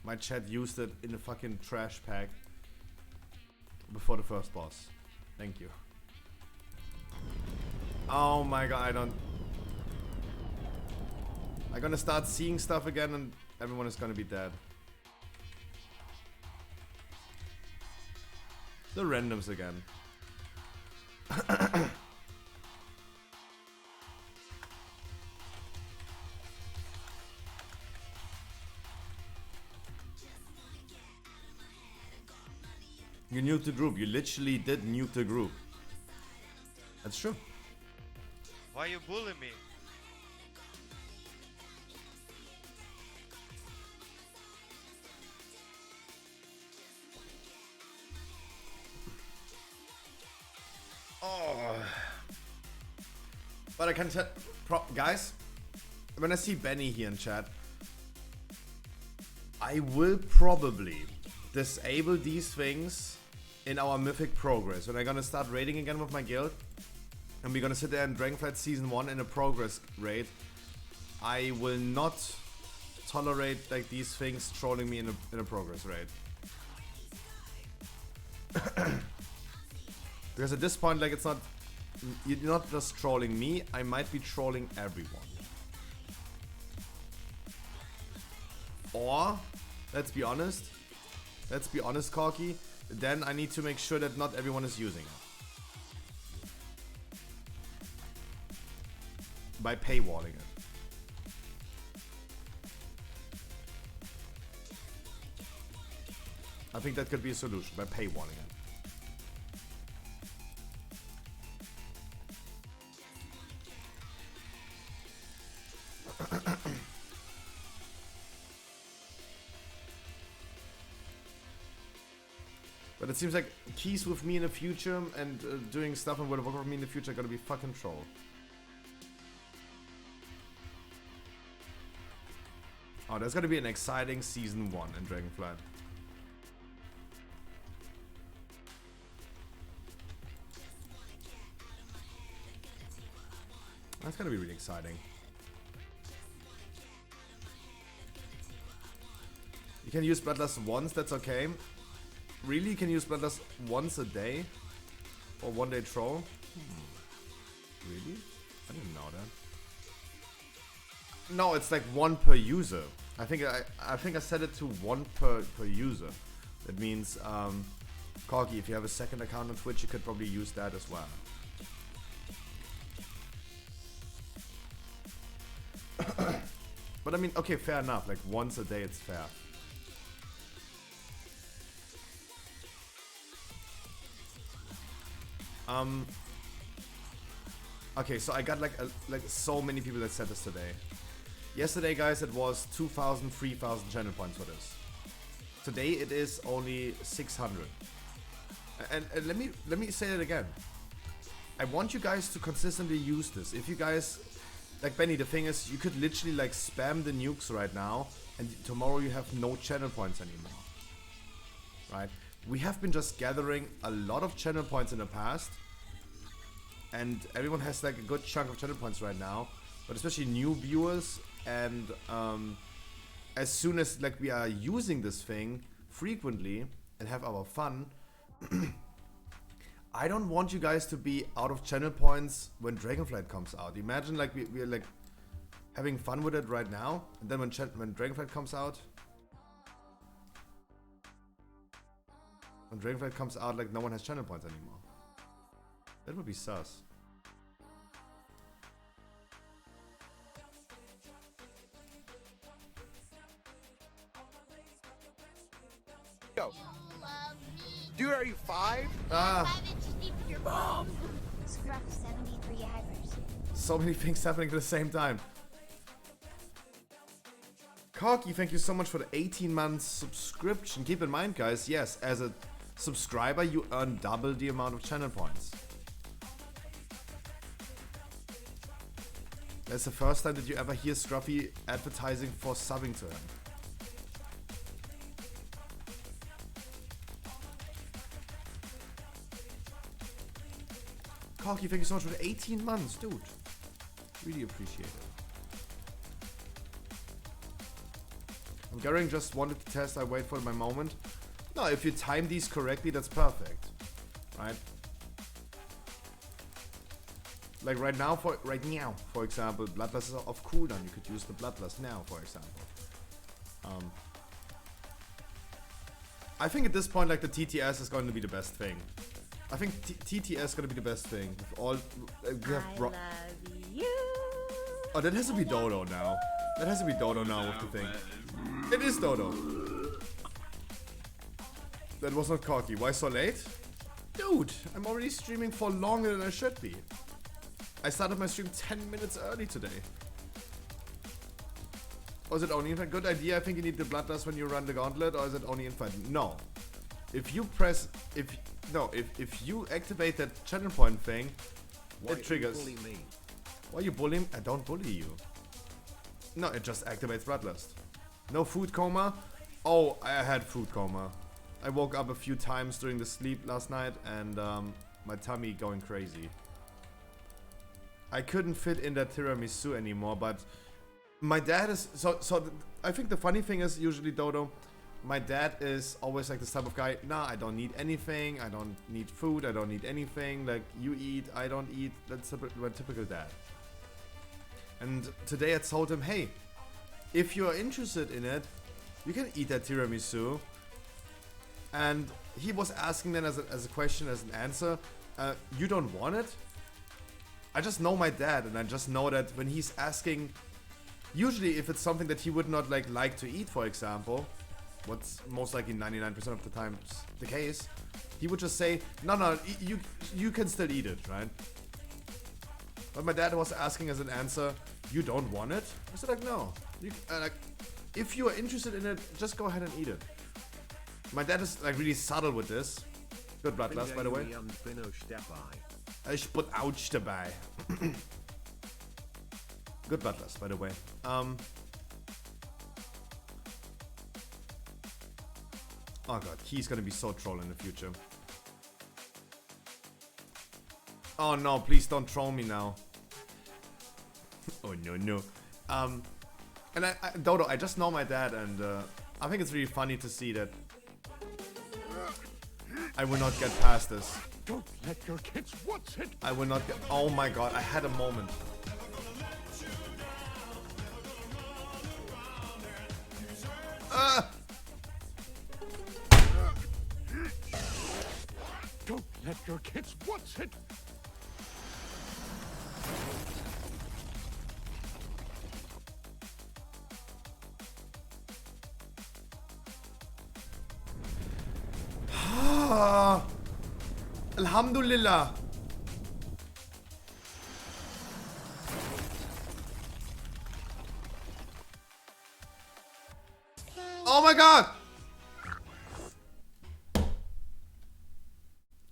my chat used it in the fucking trash pack before the first boss. Thank you. Oh my god, I'm gonna start seeing stuff again and everyone is gonna be dead. The randoms again. You nuked the group. You literally did nuke the group. That's true. Why you bullying me? Oh. But I can tell, guys, when I see Benny here in chat, I will probably disable these things in our mythic progress. When I'm gonna start raiding again with my guild, and we're gonna sit there in Dragonflight Season 1 in a progress raid, I will not tolerate like these things trolling me in a progress raid. Because at this point, like, it's not, you're not just trolling me, I might be trolling everyone. Or, let's be honest, Corky, then I need to make sure that not everyone is using it. By paywalling it. I think that could be a solution, by paywalling it. But it seems like keys with me in the future and doing stuff on World of Warcraft with me in the future are gonna be fucking troll. Oh, there's gonna be an exciting Season 1 in Dragonflight. That's gonna be really exciting. You can use Bloodlust once, that's okay. Really? You can use Bloodlust once a day? Or one day troll? Really? I didn't know that. No, it's like one per user. I think I set it to one per user. That means, Corky, if you have a second account on Twitch, you could probably use that as well. But I mean, okay, fair enough. Like once a day, it's fair. Okay, so I got like so many people that said this today. Yesterday, guys, it was 2,000, 3,000 channel points for this. Today it is only 600. And let me say it again. I want you guys to consistently use this. If you guys, like Benny, the thing is, you could literally like spam the nukes right now, and tomorrow you have no channel points anymore. Right? We have been just gathering a lot of channel points in the past, and everyone has like a good chunk of channel points right now, but especially new viewers. And as soon as like we are using this thing frequently and have our fun, I don't want you guys to be out of channel points when Dragonflight comes out. Imagine like we're like having fun with it right now, and then when Dragonflight comes out, like no one has channel points anymore. That would be sus. Yo. Dude, are you 5? Scruff 73 hybrids. So many things happening at the same time. Corky, thank you so much for the 18 months subscription. Keep in mind, guys, yes, as a subscriber, you earn double the amount of channel points. That's the first time that you ever hear Scruffy advertising for subbing to him. Corky, thank you so much for the 18 months, dude. Really appreciate it. Garing just wanted to test, I wait for my moment. No, if you time these correctly, that's perfect. Right? Like right now, for example, Bloodlust is off cooldown. You could use the Bloodlust now, for example. I think at this point, like the TTS is going to be the best thing. I think TTS is going to be the best thing. With all, we have I love you. Oh, that has to be Dodo now. That has to be Dodo now with the thing. It is Dodo. That was not cocky. Why so late? Dude, I'm already streaming for longer than I should be. I started my stream 10 minutes early today. Or is it only infinite? Good idea. I think you need the bloodlust when you run the gauntlet, or is it only infinite? No. If you press, if you activate that channel point thing, it triggers. Why you bully me? Why you bullying? I don't bully you. No, it just activates bloodlust. No food coma. Oh, I had food coma. I woke up a few times during the sleep last night, and my tummy going crazy. I couldn't fit in that tiramisu anymore, but my dad is I think the funny thing is usually, Dodo, my dad is always like this type of guy. Nah, I don't need anything. I don't need food. I don't need anything. Like, you eat, I don't eat. That's my typical dad. And today I told him, hey, if you're interested in it, you can eat that tiramisu. And he was asking then as a question, as an answer, you don't want it? I just know my dad, and I just know that when he's asking, usually if it's something that he would not like to eat, for example, what's most likely 99% of the times the case, he would just say, no, you can still eat it, right? But my dad was asking as an answer, you don't want it? I said like, no. If you are interested in it, just go ahead and eat it. My dad is like really subtle with this. Good bloodlust, by the way. Ich bin auch dabei. Good bloodlust, by the way. Oh god, he's gonna be so troll in the future. Oh no, please don't troll me now. Oh no. And Dodo, I just know my dad, and I think it's really funny to see that I will not get past this. Don't let your kids watch it. I will not get. Oh my god, I had a moment. Don't let your kids watch it. Alhamdulillah. Oh my god!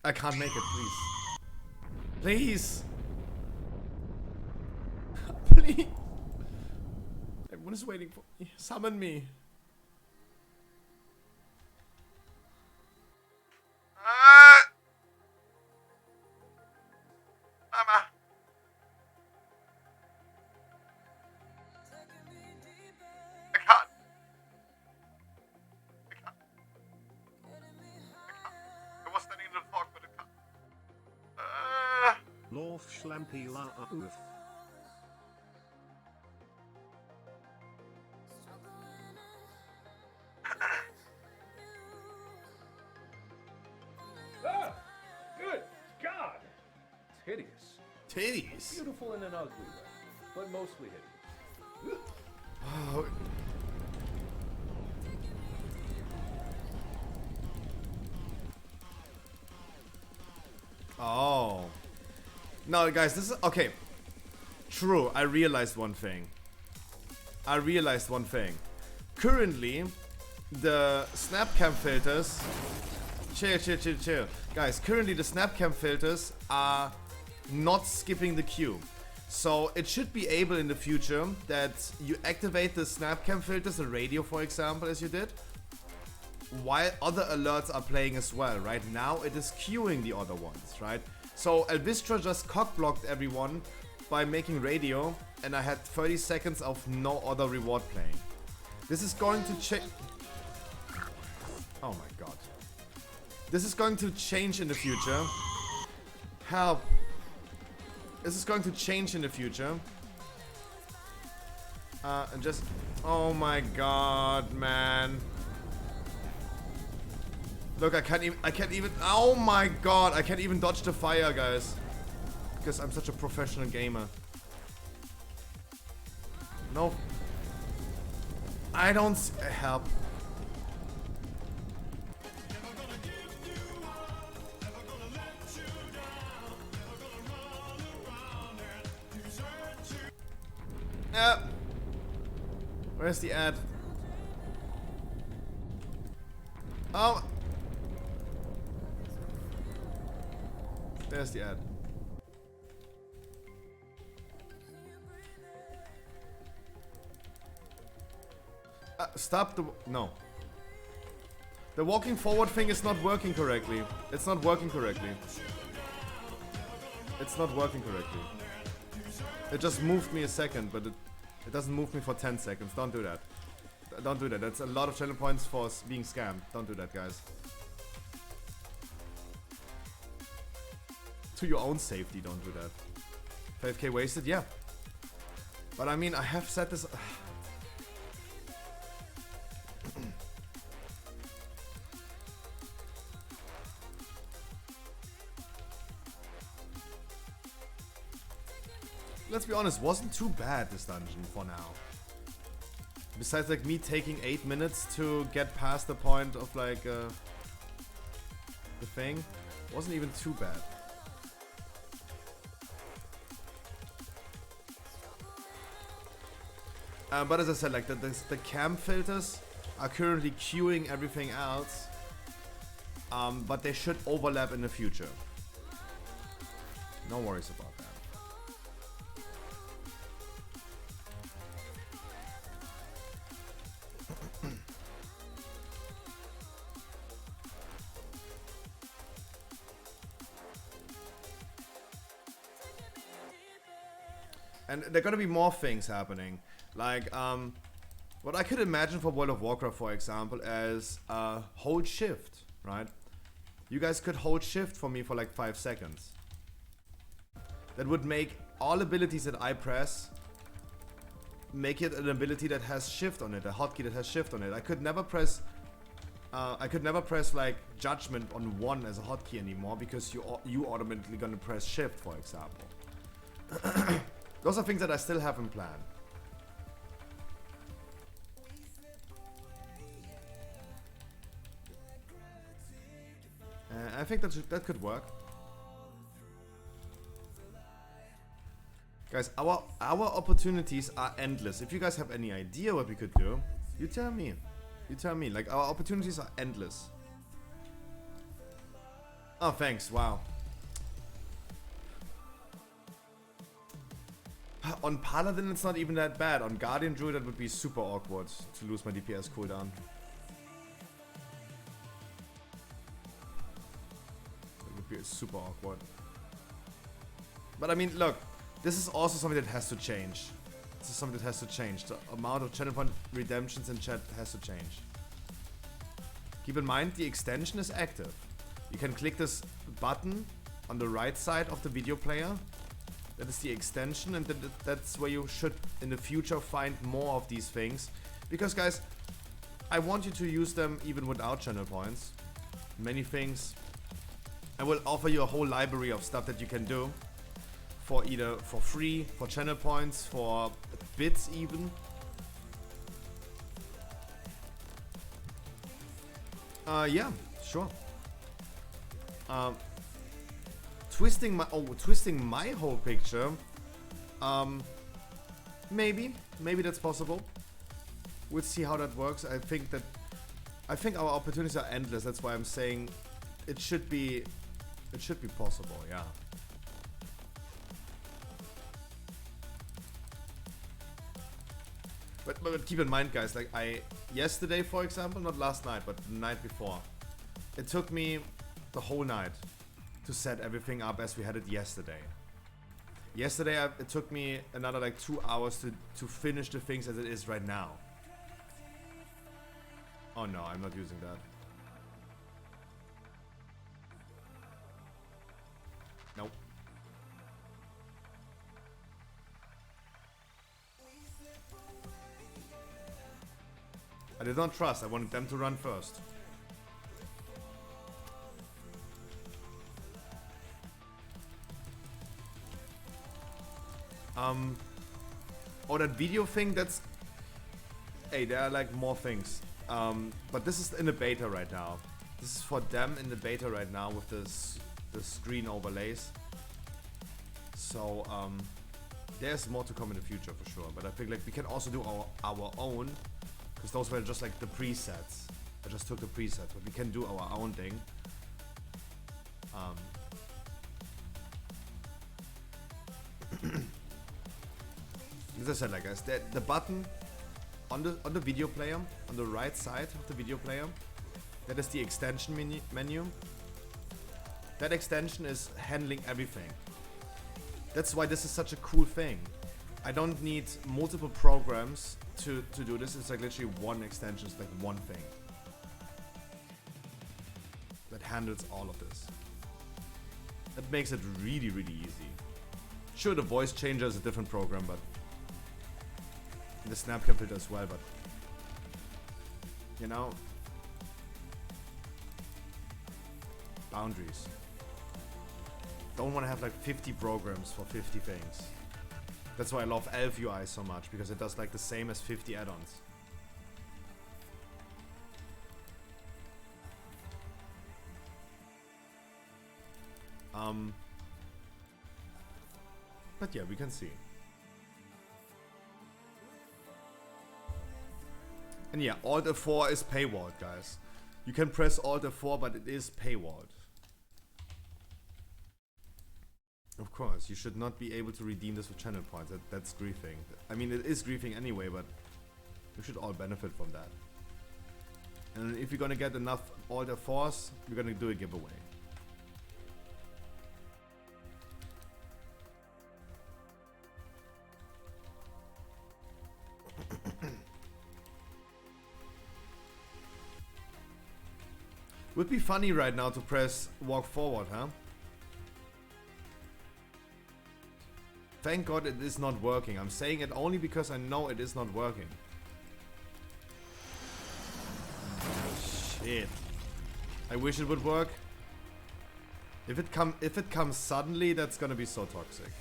I can't make it, please. Please. Please. Everyone is waiting for me. Summon me. Mama. I can't. I was standing in the fog, but I can't. Lorf Schlampy La Oof. Good God! It's hideous. Titties. Beautiful in an ugly way, but mostly hideous. Oh. Oh. No, guys, this is okay. True, I realized one thing. Currently, the snapcam filters. Chill. Guys, currently the snapcam filters are not skipping the queue. So it should be able in the future that you activate the snapcam filters, the radio for example, as you did, while other alerts are playing as well. Right now it is queuing the other ones, right? So Elvistra just cockblocked everyone by making radio, and I had 30 seconds of no other reward playing. This is going to change. Oh my god. This is going to change in the future. Help. This is going to change in the future. And just... Oh my god, man. Look, I can't even... Oh my god, I can't even dodge the fire, guys. Because I'm such a professional gamer. No. I don't... Help. Where's the ad? Oh! There's the ad. Stop the... No. The walking forward thing is not working correctly. It's not working correctly. It's not working correctly. It just moved me a second, but it doesn't move me for 10 seconds. Don't do that. Don't do that. That's a lot of channel points for being scammed. Don't do that, guys. To your own safety, don't do that. 5k wasted? Yeah. But I mean, I have said this... Let's be honest, wasn't too bad this dungeon for now. Besides like me taking 8 minutes to get past the point of like the thing, wasn't even too bad. But as I said, like the camp filters are currently queuing everything else, but they should overlap in the future. No worries about that. And there are gonna be more things happening. Like, what I could imagine for World of Warcraft, for example, is hold shift, right? You guys could hold shift for me for like 5 seconds. That would make all abilities that I press, make it an ability that has shift on it, a hotkey that has shift on it. I could never press like judgment on 1 as a hotkey anymore because you automatically gonna press shift, for example. Those are things that I still haven't planned. I think that could work. Guys, our opportunities are endless. If you guys have any idea what we could do, you tell me. You tell me. Like, our opportunities are endless. Oh, thanks. Wow. On Paladin, it's not even that bad. On Guardian Druid, that would be super awkward to lose my DPS cooldown. It would be super awkward. But I mean, look, this is also something that has to change. This is something that has to change. The amount of channel point redemptions in chat has to change. Keep in mind, the extension is active. You can click this button on the right side of the video player. That is the extension, and that's where you should in the future find more of these things. Because guys, I want you to use them even without channel points. Many things. I will offer you a whole library of stuff that you can do. For either for free, for channel points, for bits even. Yeah, sure. Twisting my whole picture. Maybe that's possible. We'll see how that works. I think our opportunities are endless. That's why I'm saying it should be possible. Yeah. But keep in mind, guys, like yesterday, for example, not last night, but the night before, it took me the whole night to set everything up as we had it yesterday. Yesterday, it took me another like 2 hours to finish the things as it is right now. Oh no, I'm not using that. Nope. I did not trust. I wanted them to run first. Oh, that video thing, that's... Hey, there are like more things. But this is in the beta right now. This is for them in the beta right now with the screen overlays. So, there's more to come in the future for sure. But I think like we can also do our own, because those were just like the presets. I just took the presets, but we can do our own thing. As I said, like guys, the button on the video player, on the right side of the video player, that is the extension menu. That extension is handling everything. That's why this is such a cool thing. I don't need multiple programs to do this. It's like literally one extension, it's like one thing that handles all of this. That makes it really, really easy. Sure, the voice changer is a different program, but the snapcam filter as well, but you know, boundaries. Don't want to have like 50 programs for 50 things. That's why I love Elf UI so much, because it does like the same as 50 add-ons. But yeah, we can see. And yeah, Alt F4 is paywalled, guys. You can press Alt F4, but it is paywalled. Of course, you should not be able to redeem this with channel points. That's griefing. I mean, it is griefing anyway, but we should all benefit from that. And if you're gonna get enough Alt F4s, we're gonna do a giveaway. Would be funny right now to press walk forward, huh? Thank God it is not working. I'm saying it only because I know it is not working. Shit. I wish it would work. If it comes suddenly, that's gonna be so toxic.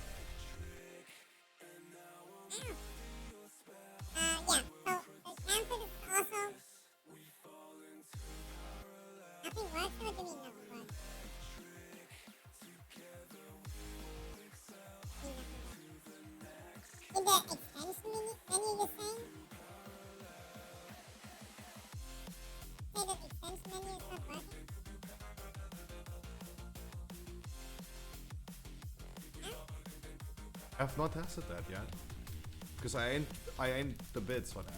I have not tested that yet, because I ain't the bits for that.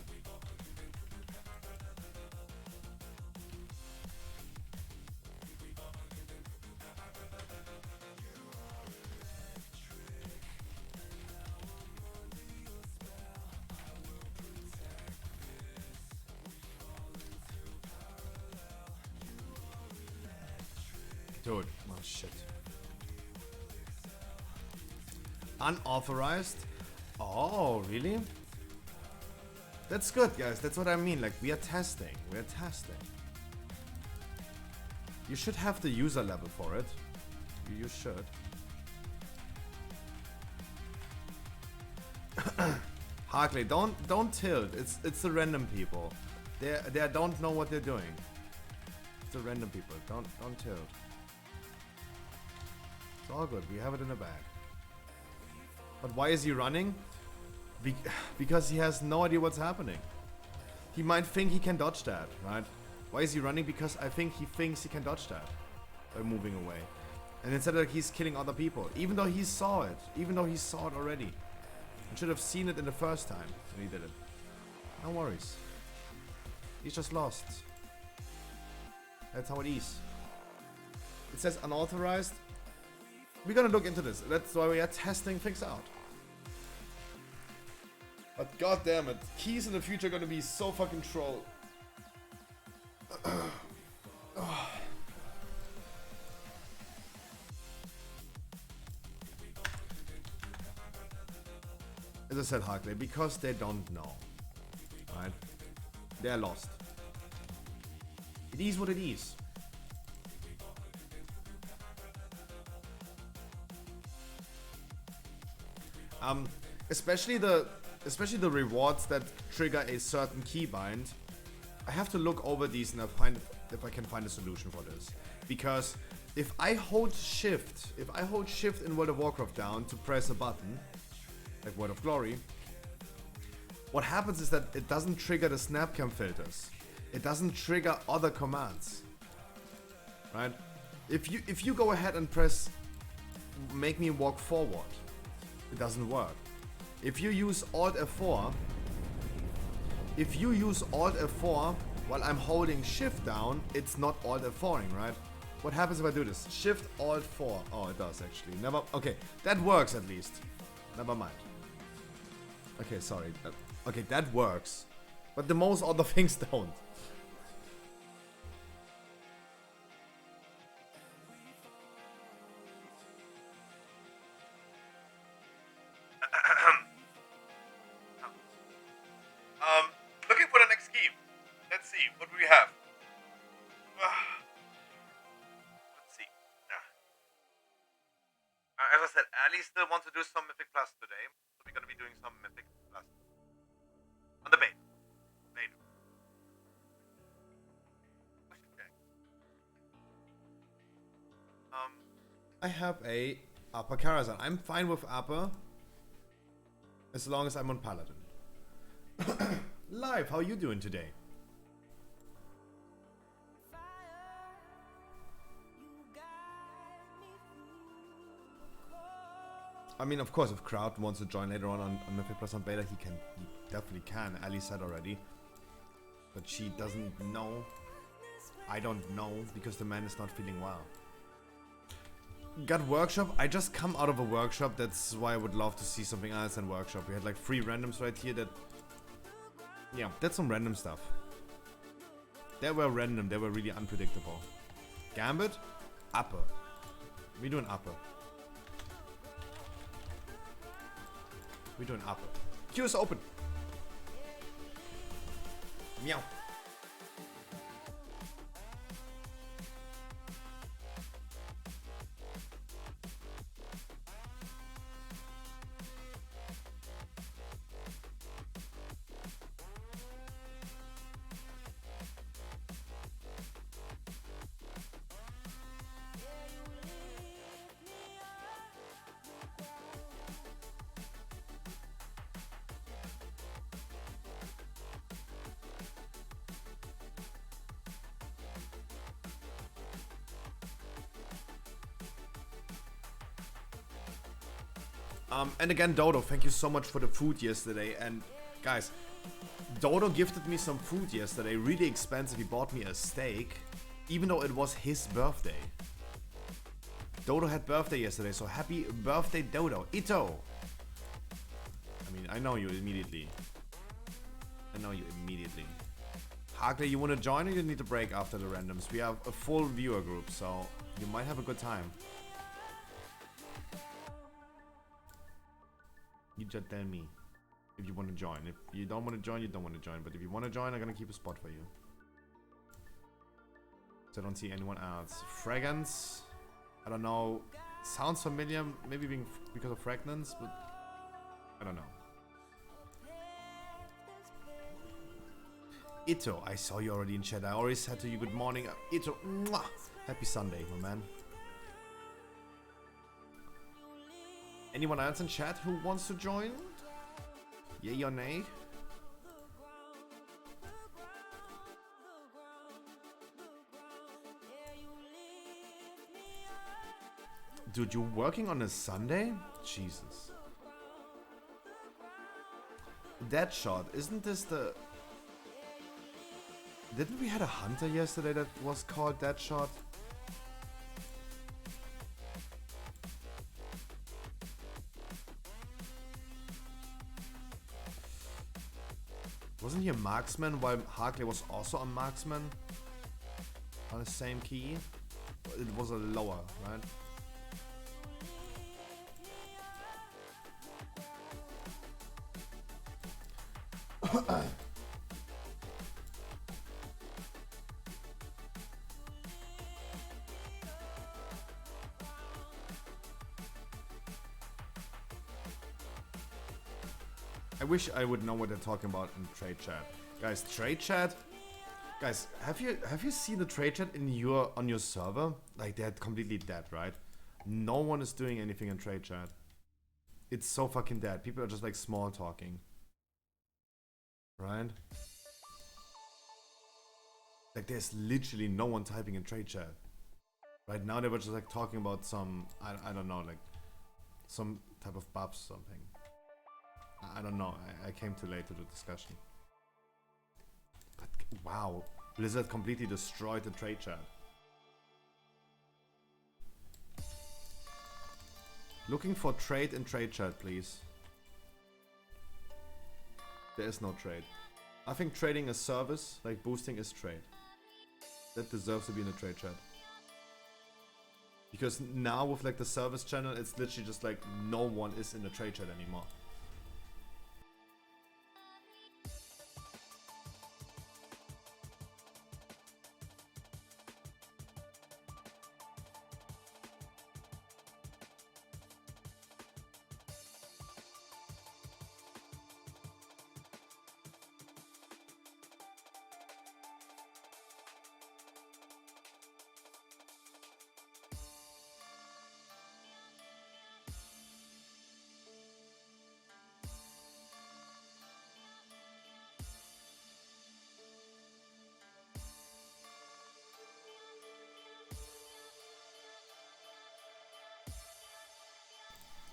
Dude, oh shit. Unauthorized? Oh, really? That's good, guys. That's what I mean. Like, we are testing. We are testing. You should have the user level for it. You should. Harkley, don't tilt. It's the random people. They don't know what they're doing. It's the random people. Don't tilt. It's all good. We have it in the bag. But why is he running? Because he has no idea what's happening. He might think he can dodge that, right? Why is he running? Because I think he thinks he can dodge that by moving away. And instead of he's killing other people, even though he saw it, already. He should have seen it in the first time when he did it. No worries. He's just lost. That's how it is. It says unauthorized. We're gonna look into this. That's why we are testing things out. But god damn it, keys in the future are gonna be so fucking troll. As I said, Harkley, because they don't know, right? They're lost. It is what it is. Especially the rewards that trigger a certain keybind. I have to look over these and find if I can find a solution for this. Because if I hold shift in World of Warcraft down to press a button, like Word of Glory, what happens is that it doesn't trigger the snapcam filters. It doesn't trigger other commands. Right? If you go ahead and press make me walk forward, it doesn't work. If you use Alt F4, while I'm holding Shift down, it's not Alt F4ing, right? What happens if I do this? Shift Alt 4. Oh, it does actually. Never. Okay, that works at least. Never mind. Okay, sorry. Okay, that works, but the most other things don't. Looking for the next scheme. Let's see, what do we have? Let's see. As I said, Ali still wants to do some Mythic Plus today, so we're gonna be doing some Mythic Plus on the bait. Later. I have a upper Karazhan. I'm fine with upper as long as I'm on Paladin. Live, how are you doing today? I mean, of course, if Crowd wants to join later on Mythic Plus on Beta, he definitely can. Ali said already. But she doesn't know. I don't know, because the man is not feeling well. Got workshop. I just come out of a workshop. That's why I would love to see something else than workshop. We had like 3 randoms right here that... Yeah, that's some random stuff. They were random. They were really unpredictable. Gambit? Upper. We doing upper. We doing upper. Queue is open. Meow. And again, Dodo, thank you so much for the food yesterday. And guys, Dodo gifted me some food yesterday, really expensive. He bought me a steak, even though it was his birthday. Dodo had birthday yesterday, so happy birthday, Dodo. Ito! I mean, I know you immediately. Harkley, you want to join or you need a break after the randoms? We have a full viewer group, so you might have a good time. You just tell me if you want to join. If you don't want to join, you don't want to join. But if you want to join, I'm gonna keep a spot for you. So I don't see anyone else. Fragrance, I don't know. Sounds familiar, maybe because of fragrance, but I don't know. Ito, I saw you already in chat. I already said to you good morning. Ito, mwah! Happy Sunday, my man. Anyone else in chat who wants to join? Yay or nay? Dude, you're working on a Sunday? Jesus. Deadshot, isn't this the... Didn't we had a hunter yesterday that was called Deadshot? Wasn't he a marksman while Harkley was also a marksman? On the same key? It was a lower, right? I wish I would know what they're talking about in trade chat. Guys, trade chat? Guys, have you seen the trade chat on your server? Like, they're completely dead, right? No one is doing anything in trade chat. It's so fucking dead. People are just like small talking. Right? Like there's literally no one typing in trade chat. Right now they were just like talking about some, I don't know, like some type of buffs, something. I don't know. I came too late to the discussion. But wow, Blizzard completely destroyed the trade chat. Looking for trade in trade chat, please. There is no trade. I think trading a service, like boosting, is trade. That deserves to be in the trade chat. Because now with like the service channel, it's literally just like no one is in the trade chat anymore.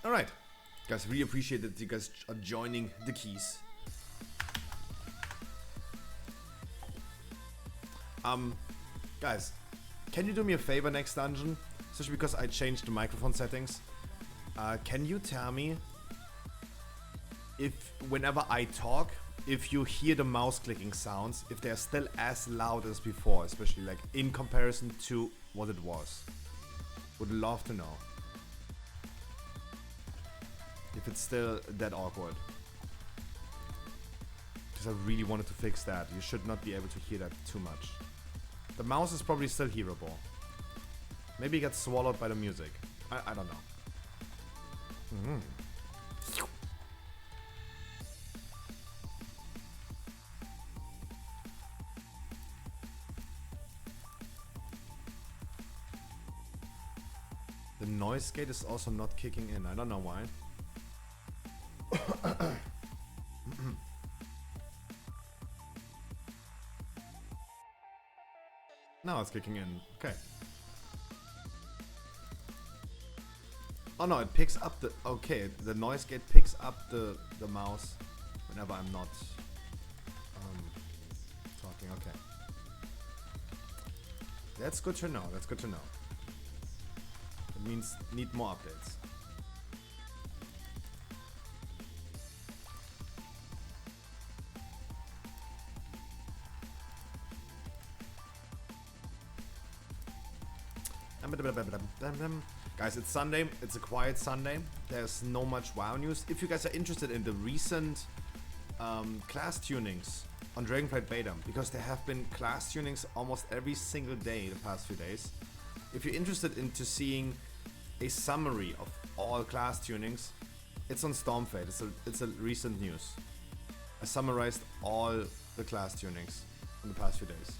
Alright, guys, really appreciate that you guys are joining the keys. Guys, can you do me a favor next dungeon? Especially because I changed the microphone settings. Can you tell me if whenever I talk, if you hear the mouse clicking sounds, if they're still as loud as before, especially like in comparison to what it was? Would love to know. If it's still that awkward. Because I really wanted to fix that. You should not be able to hear that too much. The mouse is probably still hearable. Maybe it gets swallowed by the music. I don't know. The noise gate is also not kicking in. I don't know why. Now it's kicking in. Okay. Oh no, it picks up the... Okay, the noise gate picks up the mouse whenever I'm not talking. Okay. That's good to know. That's good to know. It means need more updates. Guys, it's Sunday. It's a quiet Sunday. There's no much WoW news. If you guys are interested in the recent class tunings on Dragonflight Beta, because there have been class tunings almost every single day the past few days. If you're interested into seeing a summary of all class tunings, it's on Stormfade. It's a recent news. I summarized all the class tunings in the past few days.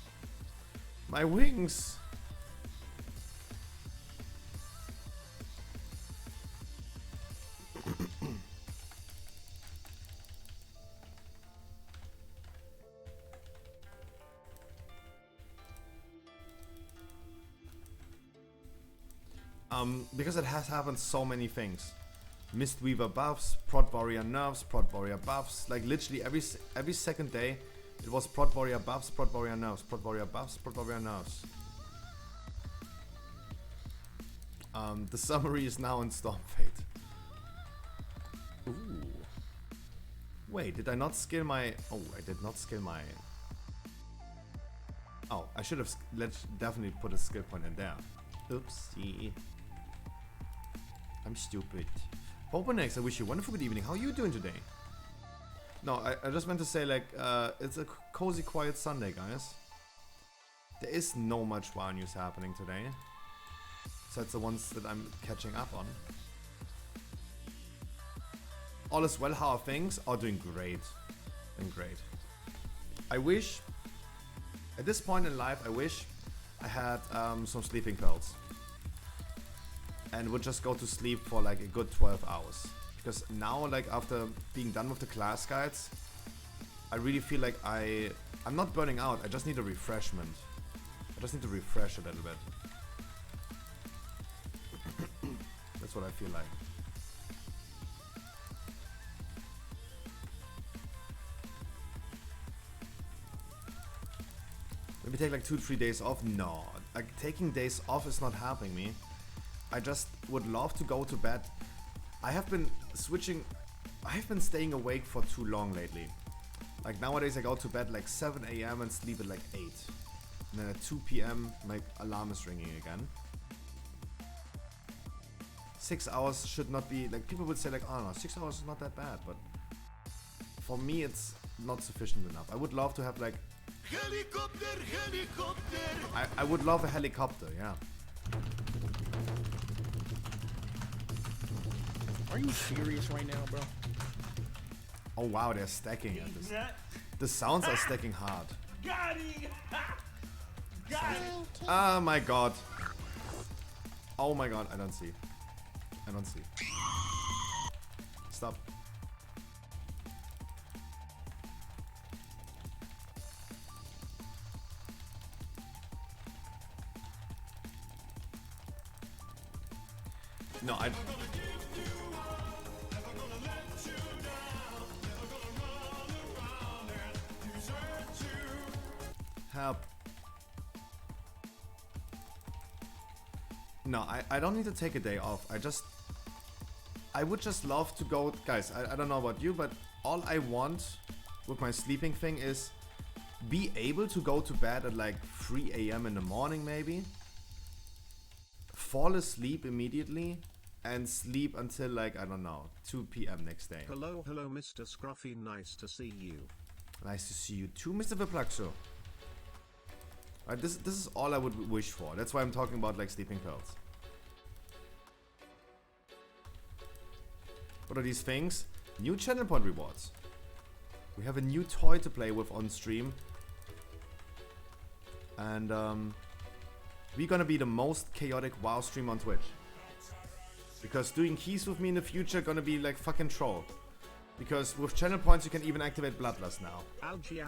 My wings! Because it has happened so many things. Mistweaver buffs, Prot Warrior nerfs, Prot Warrior buffs. Like literally every second day it was Prot Warrior buffs, Prot Warrior nerfs, Prot Warrior buffs, Prot Warrior nerfs. The summary is now in Stormfade. Ooh. Wait, did I not skill my... Oh, I did not skill my... Oh, I should have definitely put a skill point in there. Oopsie. I'm stupid. Bobonex, I wish you a wonderful good evening. How are you doing today? No, I just meant to say, like, it's a cozy, quiet Sunday, guys. There is no much WoW news happening today. Besides the ones that I'm catching up on. All is well, how are things? Oh, doing great. Doing great. I wish, at this point in life, I wish I had some sleeping pills. And would just go to sleep for like a good 12 hours. Because now, like, after being done with the class guides, I really feel like I'm not burning out. I just need a refreshment. I just need to refresh a little bit. That's what I feel like. Maybe take like 2-3 days off. No, like taking days off is not helping me. I just would love to go to bed. I have been staying awake for too long lately. Like nowadays I go to bed like 7 AM and sleep at like 8. And then at 2 PM my alarm is ringing again. 6 hours should not be, like people would say like, oh no, 6 hours is not that bad, but for me it's not sufficient enough. I would love to have like helicopter. I would love a helicopter, yeah. Are you serious right now, bro? Oh wow, they're stacking at this. The sounds are stacking hard. Oh my god. Oh my god, I don't see. I don't see. Stop. No, I... Help. No, I don't need to take a day off. I would just love to go... Guys, I don't know about you, but all I want with my sleeping thing is be able to go to bed at like 3 AM in the morning maybe. Fall asleep immediately and sleep until like, I don't know, 2 PM next day. Hello, Mr. Scruffy, nice to see you. Nice to see you too, Mr. Viplaxo. Right, this is all I would wish for. That's why I'm talking about like sleeping pills. What are these things? New channel point rewards. We have a new toy to play with on stream. And we're gonna be the most chaotic WoW stream on Twitch. Because doing keys with me in the future gonna be like fucking troll. Because with channel points you can even activate Bloodlust now. Algae.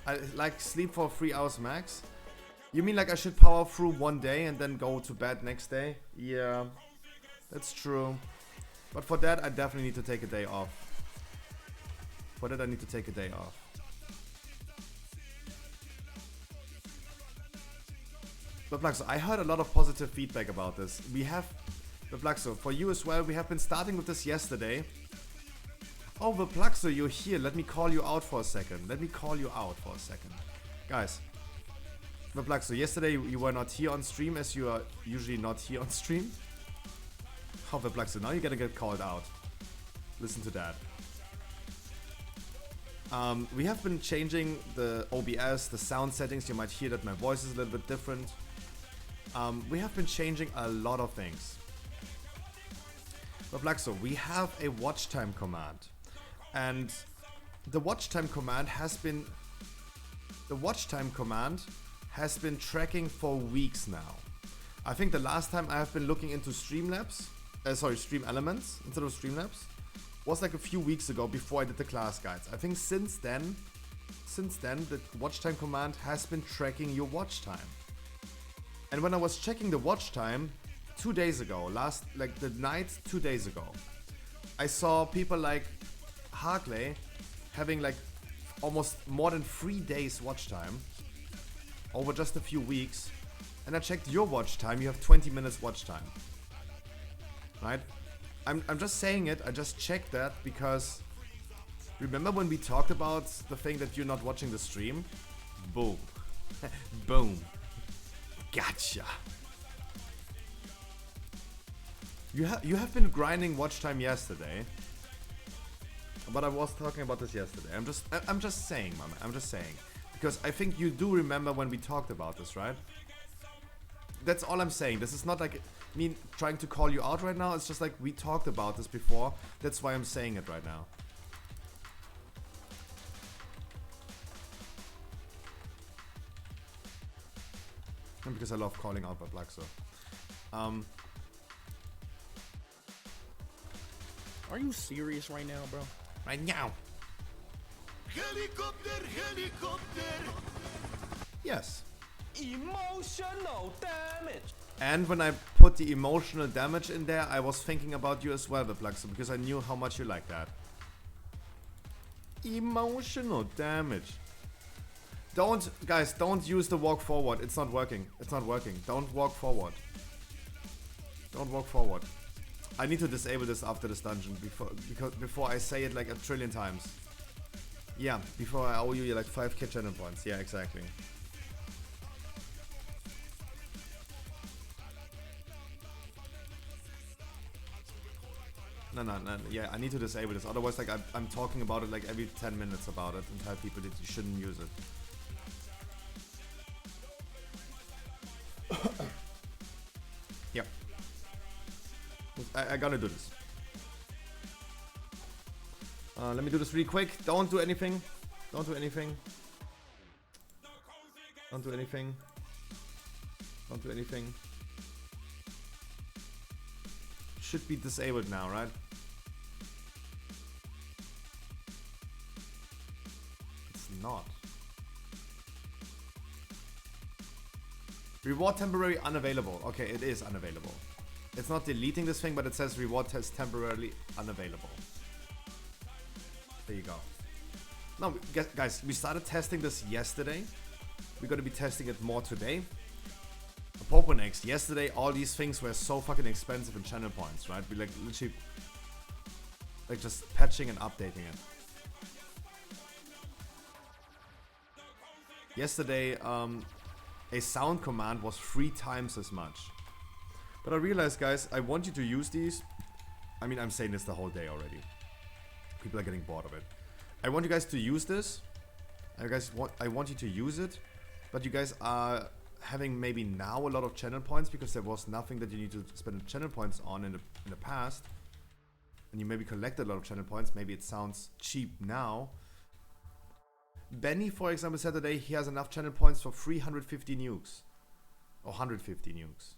I like sleep for 3 hours max. You mean like I should power through one day and then go to bed next day? Yeah, that's true. But for that I definitely need to take a day off. For that I need to take a day off. But Blaxo, I heard a lot of positive feedback about this. We have, but Blaxo, for you as well, we have been starting with this yesterday. Oh, Blaxo, you're here. Let me call you out for a second. Guys, Blaxo, yesterday you were not here on stream as you are usually not here on stream. Oh, Blaxo, now you're gonna get called out. Listen to that. We have been changing the OBS, the sound settings. You might hear that my voice is a little bit different. We have been changing a lot of things. But Blaxo, we have a watch time command. And the watch time command has been tracking for weeks now. I think the last time I have been looking into Stream Elements instead of Streamlabs was like a few weeks ago before I did the class guides. I think since then the watch time command has been tracking your watch time. And when I was checking the watch time 2 days ago, the night 2 days ago, I saw people like Harkley having like almost more than 3 days watch time over just a few weeks. And I checked your watch time, you have 20 minutes watch time. Right? I'm just saying it, I just checked that because remember when we talked about the thing that you're not watching the stream? Boom. Boom. Gotcha. You have been grinding watch time yesterday. But I was talking about this yesterday. I'm just saying, mama. I'm just saying. Because I think you do remember when we talked about this, right? That's all I'm saying. This is not like me trying to call you out right now. It's just like we talked about this before. That's why I'm saying it right now. And because I love calling out by Blaxo. Are you serious right now, bro? Right now. Helicopter, helicopter. Yes. Emotional damage. And when I put the emotional damage in there, I was thinking about you as well, Blaxo, because I knew how much you like that. Emotional damage. Guys, don't use the walk forward. It's not working. It's not working. Don't walk forward. Don't walk forward. I need to disable this after this dungeon before I say it like a trillion times. Yeah, before I owe you like 5k channel points. Yeah, exactly. No, yeah, I need to disable this. Otherwise, like, I'm talking about it like every 10 minutes about it and tell people that you shouldn't use it. Yep. I gotta do this. Let me do this really quick. Don't do anything. Don't do anything. Don't do anything. Don't do anything. Should be disabled now, right? It's not. Reward temporary unavailable. Okay, it is unavailable. It's not deleting this thing, but it says reward test temporarily unavailable. There you go. Now, guys, we started testing this yesterday. We're gonna be testing it more today. Poponex, yesterday all these things were so fucking expensive in channel points, right? We like literally like just patching and updating it. Yesterday, a sound command was 3 times as much. But I realized, guys, I want you to use these. I mean, I'm saying this the whole day already. People are getting bored of it. I want you guys to use this. I want you to use it. But you guys are having maybe now a lot of channel points because there was nothing that you need to spend channel points on in the past. And you maybe collected a lot of channel points. Maybe it sounds cheap now. Benny, for example, said today he has enough channel points for 350 nukes. Or 150 nukes.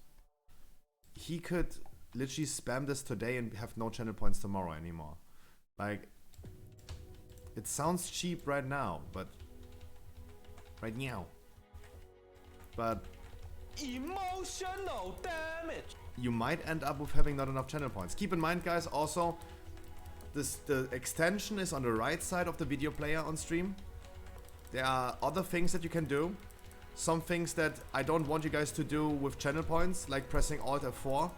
He could literally spam this today and have no channel points tomorrow anymore. Like, it sounds cheap right now, but right now. But emotional damage. You might end up with having not enough channel points. Keep in mind, guys, also the extension is on the right side of the video player on stream. There are other things that you can do. Some things that I don't want you guys to do with channel points, like pressing Alt F4.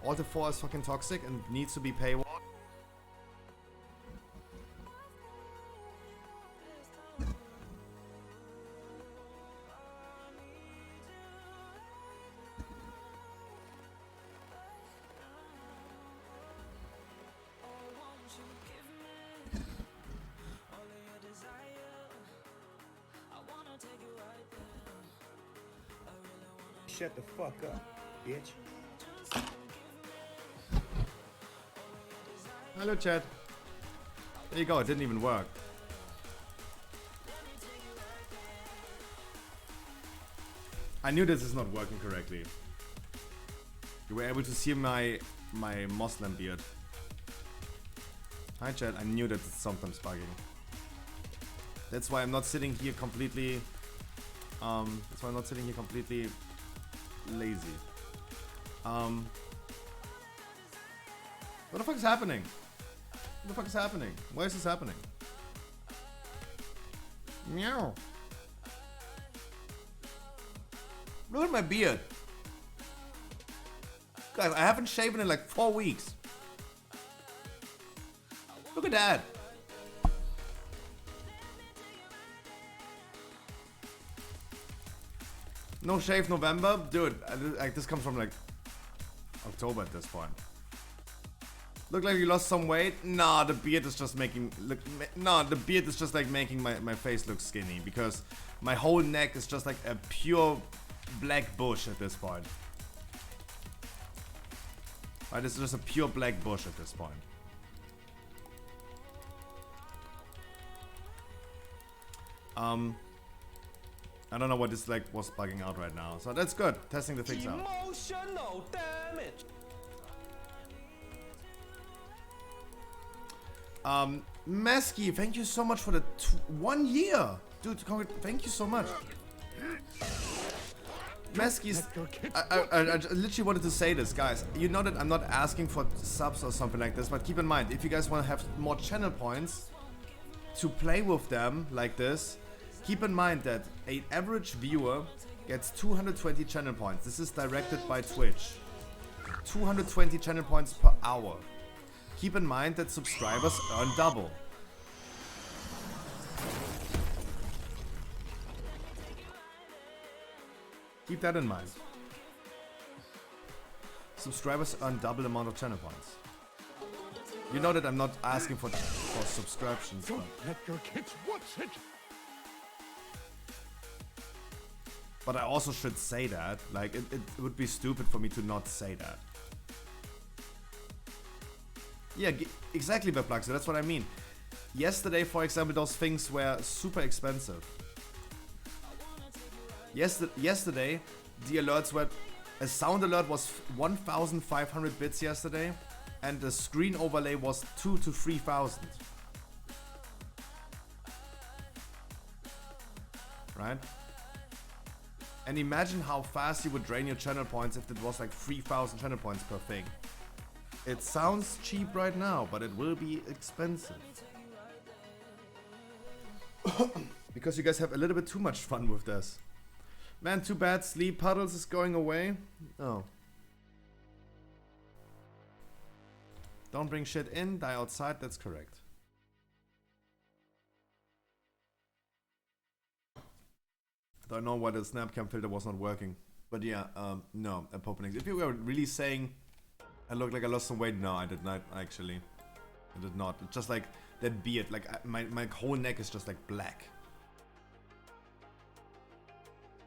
Alt F4 is fucking toxic and needs to be paywall. Shut the fuck up, bitch. Hello, chat. There you go, it didn't even work. I knew this is not working correctly. You were able to see my Muslim beard. Hi, chat. I knew that it's sometimes bugging. That's why I'm not sitting here completely. That's why I'm not sitting here completely lazy. What the fuck is happening? What the fuck is happening? Why is this happening? Meow. Look at my beard. Guys, I haven't shaven in like 4 weeks. Look at that. No shave November? Dude, like this comes from like October at this point. Look like you lost some weight? Nah, the beard is just making the beard is just like making my face look skinny because my whole neck is just like a pure black bush at this point. Right, it's just a pure black bush at this point. I don't know what this like was bugging out right now. So that's good. Testing the things out. Emotional damage. Mesky, thank you so much for the 1 year. Dude, thank you so much. Mesky, I literally wanted to say this, guys. You know that I'm not asking for subs or something like this, but keep in mind, if you guys want to have more channel points to play with them like this, keep in mind that an average viewer gets 220 channel points. This is directed by Twitch. 220 channel points per hour. Keep in mind that subscribers earn double. Keep that in mind. Subscribers earn double amount of channel points. You know that I'm not asking for subscriptions. Don't let your kids watch it. But I also should say that. Like, it would be stupid for me to not say that. Yeah, exactly, Beplug. So that's what I mean. Yesterday, for example, those things were super expensive. Yesterday, the alerts were... A sound alert was 1,500 bits yesterday, and the screen overlay was 2,000 to 3,000. Right? And imagine how fast you would drain your channel points if it was like 3,000 channel points per thing. It sounds cheap right now, but it will be expensive. Because you guys have a little bit too much fun with this. Man, too bad Sleep Puddles is going away. Oh. Don't bring shit in, die outside, that's correct. Don't know why the snapcam filter was not working. But yeah, no, Apopenix. If you were really saying I look like I lost some weight, no, I did not actually. I did not. It's just like that beard, like my whole neck is just like black.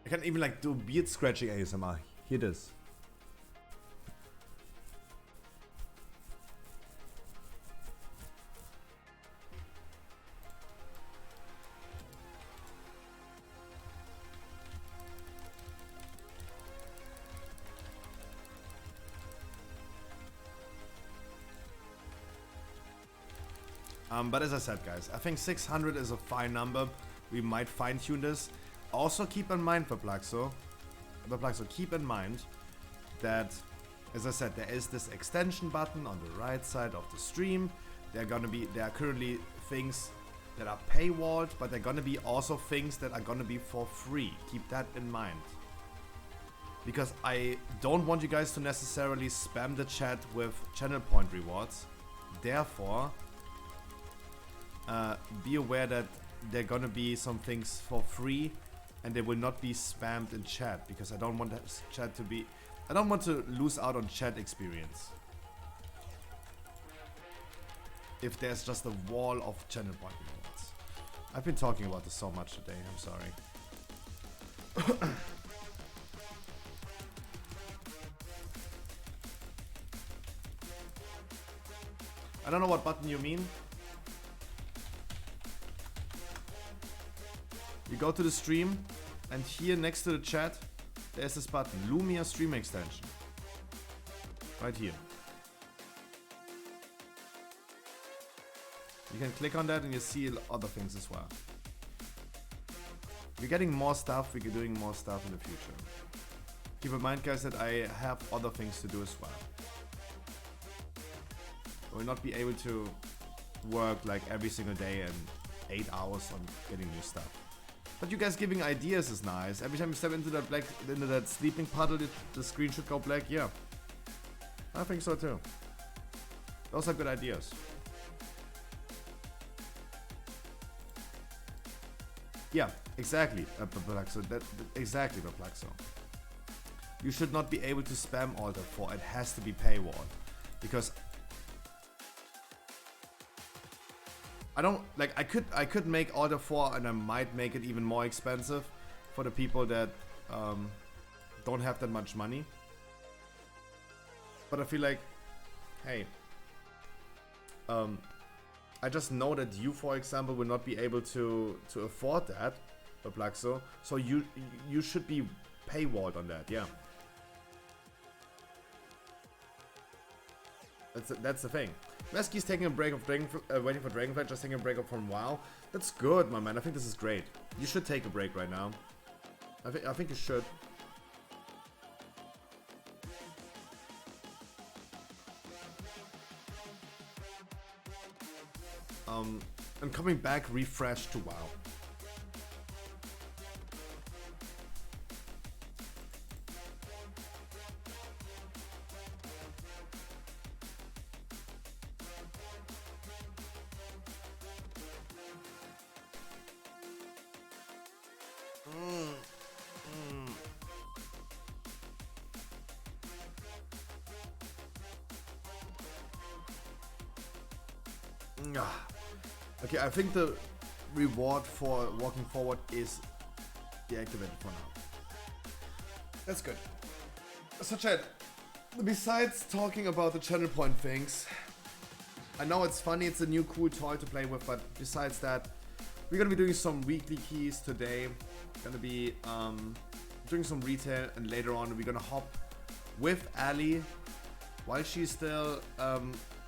I can't even like do beard scratching ASMR. Here it is. But as I said, guys, I think 600 is a fine number. We might fine-tune this. Also, keep in mind, Perplexo, keep in mind that, as I said, there is this extension button on the right side of the stream. There are currently things that are paywalled, but there are gonna be also things that are gonna be for free. Keep that in mind. Because I don't want you guys to necessarily spam the chat with channel point rewards. Therefore, be aware that there are gonna be some things for free and they will not be spammed in chat, because I don't want chat to be... I don't want to lose out on chat experience. If there's just a wall of channel point rewards. I've been talking about this so much today, I'm sorry. I don't know what button you mean. You go to the stream, and here next to the chat, there's this button, Lumia Stream Extension. Right here. You can click on that and you see other things as well. We're getting more stuff, we're doing more stuff in the future. Keep in mind, guys, that I have other things to do as well. I will not be able to work like every single day and 8 hours on getting new stuff. But you guys giving ideas is nice. Every time you step into that sleeping puddle, the screen should go black. Yeah, I think so too. Those are good ideas. Yeah, exactly, Perplexo. Exactly, Perplexo. You should not be able to spam Alter 4. It has to be paywall, because I don't like. I could make Alter 4, and I might make it even more expensive for the people that don't have that much money. But I feel like, hey, I just know that you, for example, will not be able to afford that. Plaxo. So you should be paywalled on that, yeah. That's the thing. Mesky's taking a break of waiting for Dragonflight, just taking a break up from WoW. That's good, my man. I think this is great. You should take a break right now. I think you should. And coming back refreshed to WoW. Okay, I think the reward for walking forward is deactivated for now. That's good. So chat, besides talking about the channel point things, I know it's funny, it's a new cool toy to play with, but besides that, we're gonna be doing some weekly keys today. Gonna be doing some retail, and later on we're gonna hop with Ali while she's still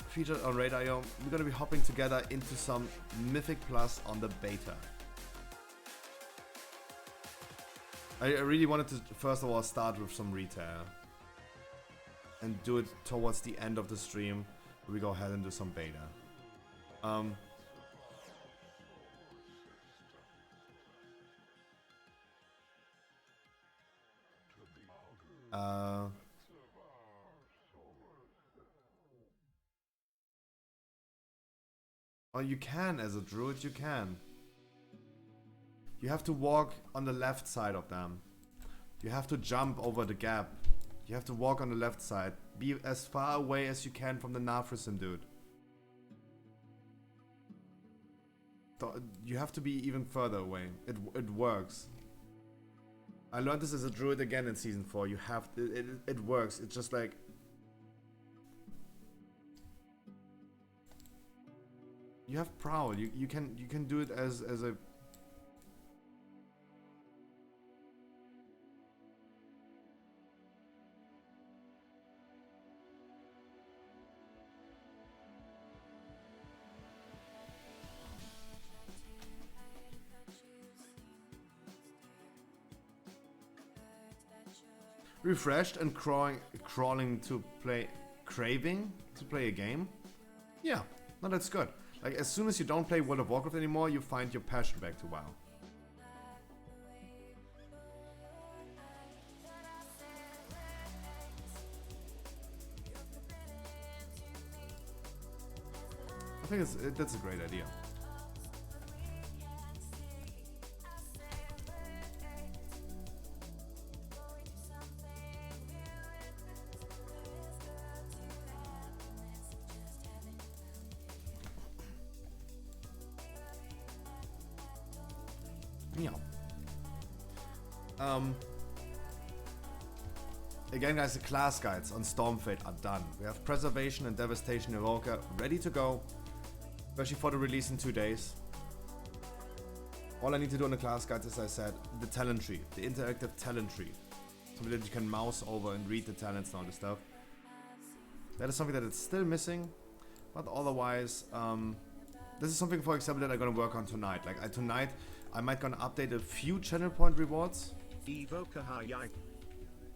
featured on Raid.io. We're gonna be hopping together into some Mythic Plus on the beta. I really wanted to first of all start with some retail and do it towards the end of the stream. We go ahead and do some beta. Oh, you can as a druid, you can. You have to walk on the left side of them. You have to jump over the gap. You have to walk on the left side. Be as far away as you can from the Nafrisim dude. You have to be even further away. It works. I learned this as a druid again in season 4. You have to, it works. It's just like you have prowl. You can do it as a refreshed and crawling to play, craving to play a game. Yeah, no, that's good. Like as soon as you don't play World of Warcraft anymore, you find your passion back to WoW. I think that's a great idea. Again guys, the class guides on Stormfade are done. We have Preservation and Devastation Evoker ready to go, especially for the release in 2 days. All I need to do on the class guides, as I said, the talent tree, the interactive talent tree. Something that you can mouse over and read the talents and all this stuff. That is something that is still missing, but otherwise, this is something, for example, that I'm gonna work on tonight. Like tonight, I might gonna update a few channel point rewards. Evoker hi-yi.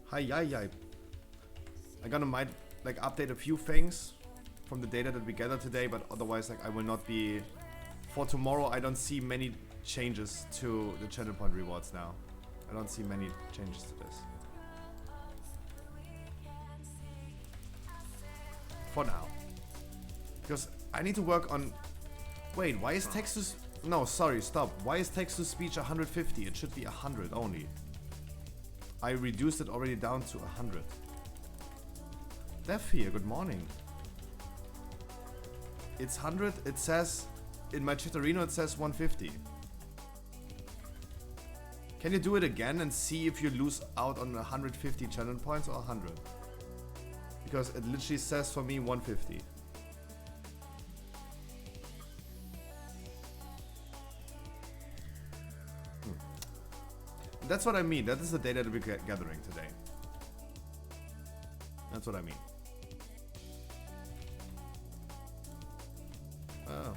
Hi-yi-yi. I'm might like update a few things from the data that we gathered today, but otherwise, like I will not be. For tomorrow, I don't see many changes to the channel point rewards now. I don't see many changes to this. For now. Because I need to work on... Wait, why is text to... No, sorry, stop. Why is text to speech 150? It should be 100 only. I reduced it already down to 100. Def here, good morning. It's 100, it says... In my Chitterino it says 150. Can you do it again and see if you lose out on 150 channel points or 100? Because it literally says for me 150. That's what I mean. That is the data that we're gathering today. That's what I mean. Oh.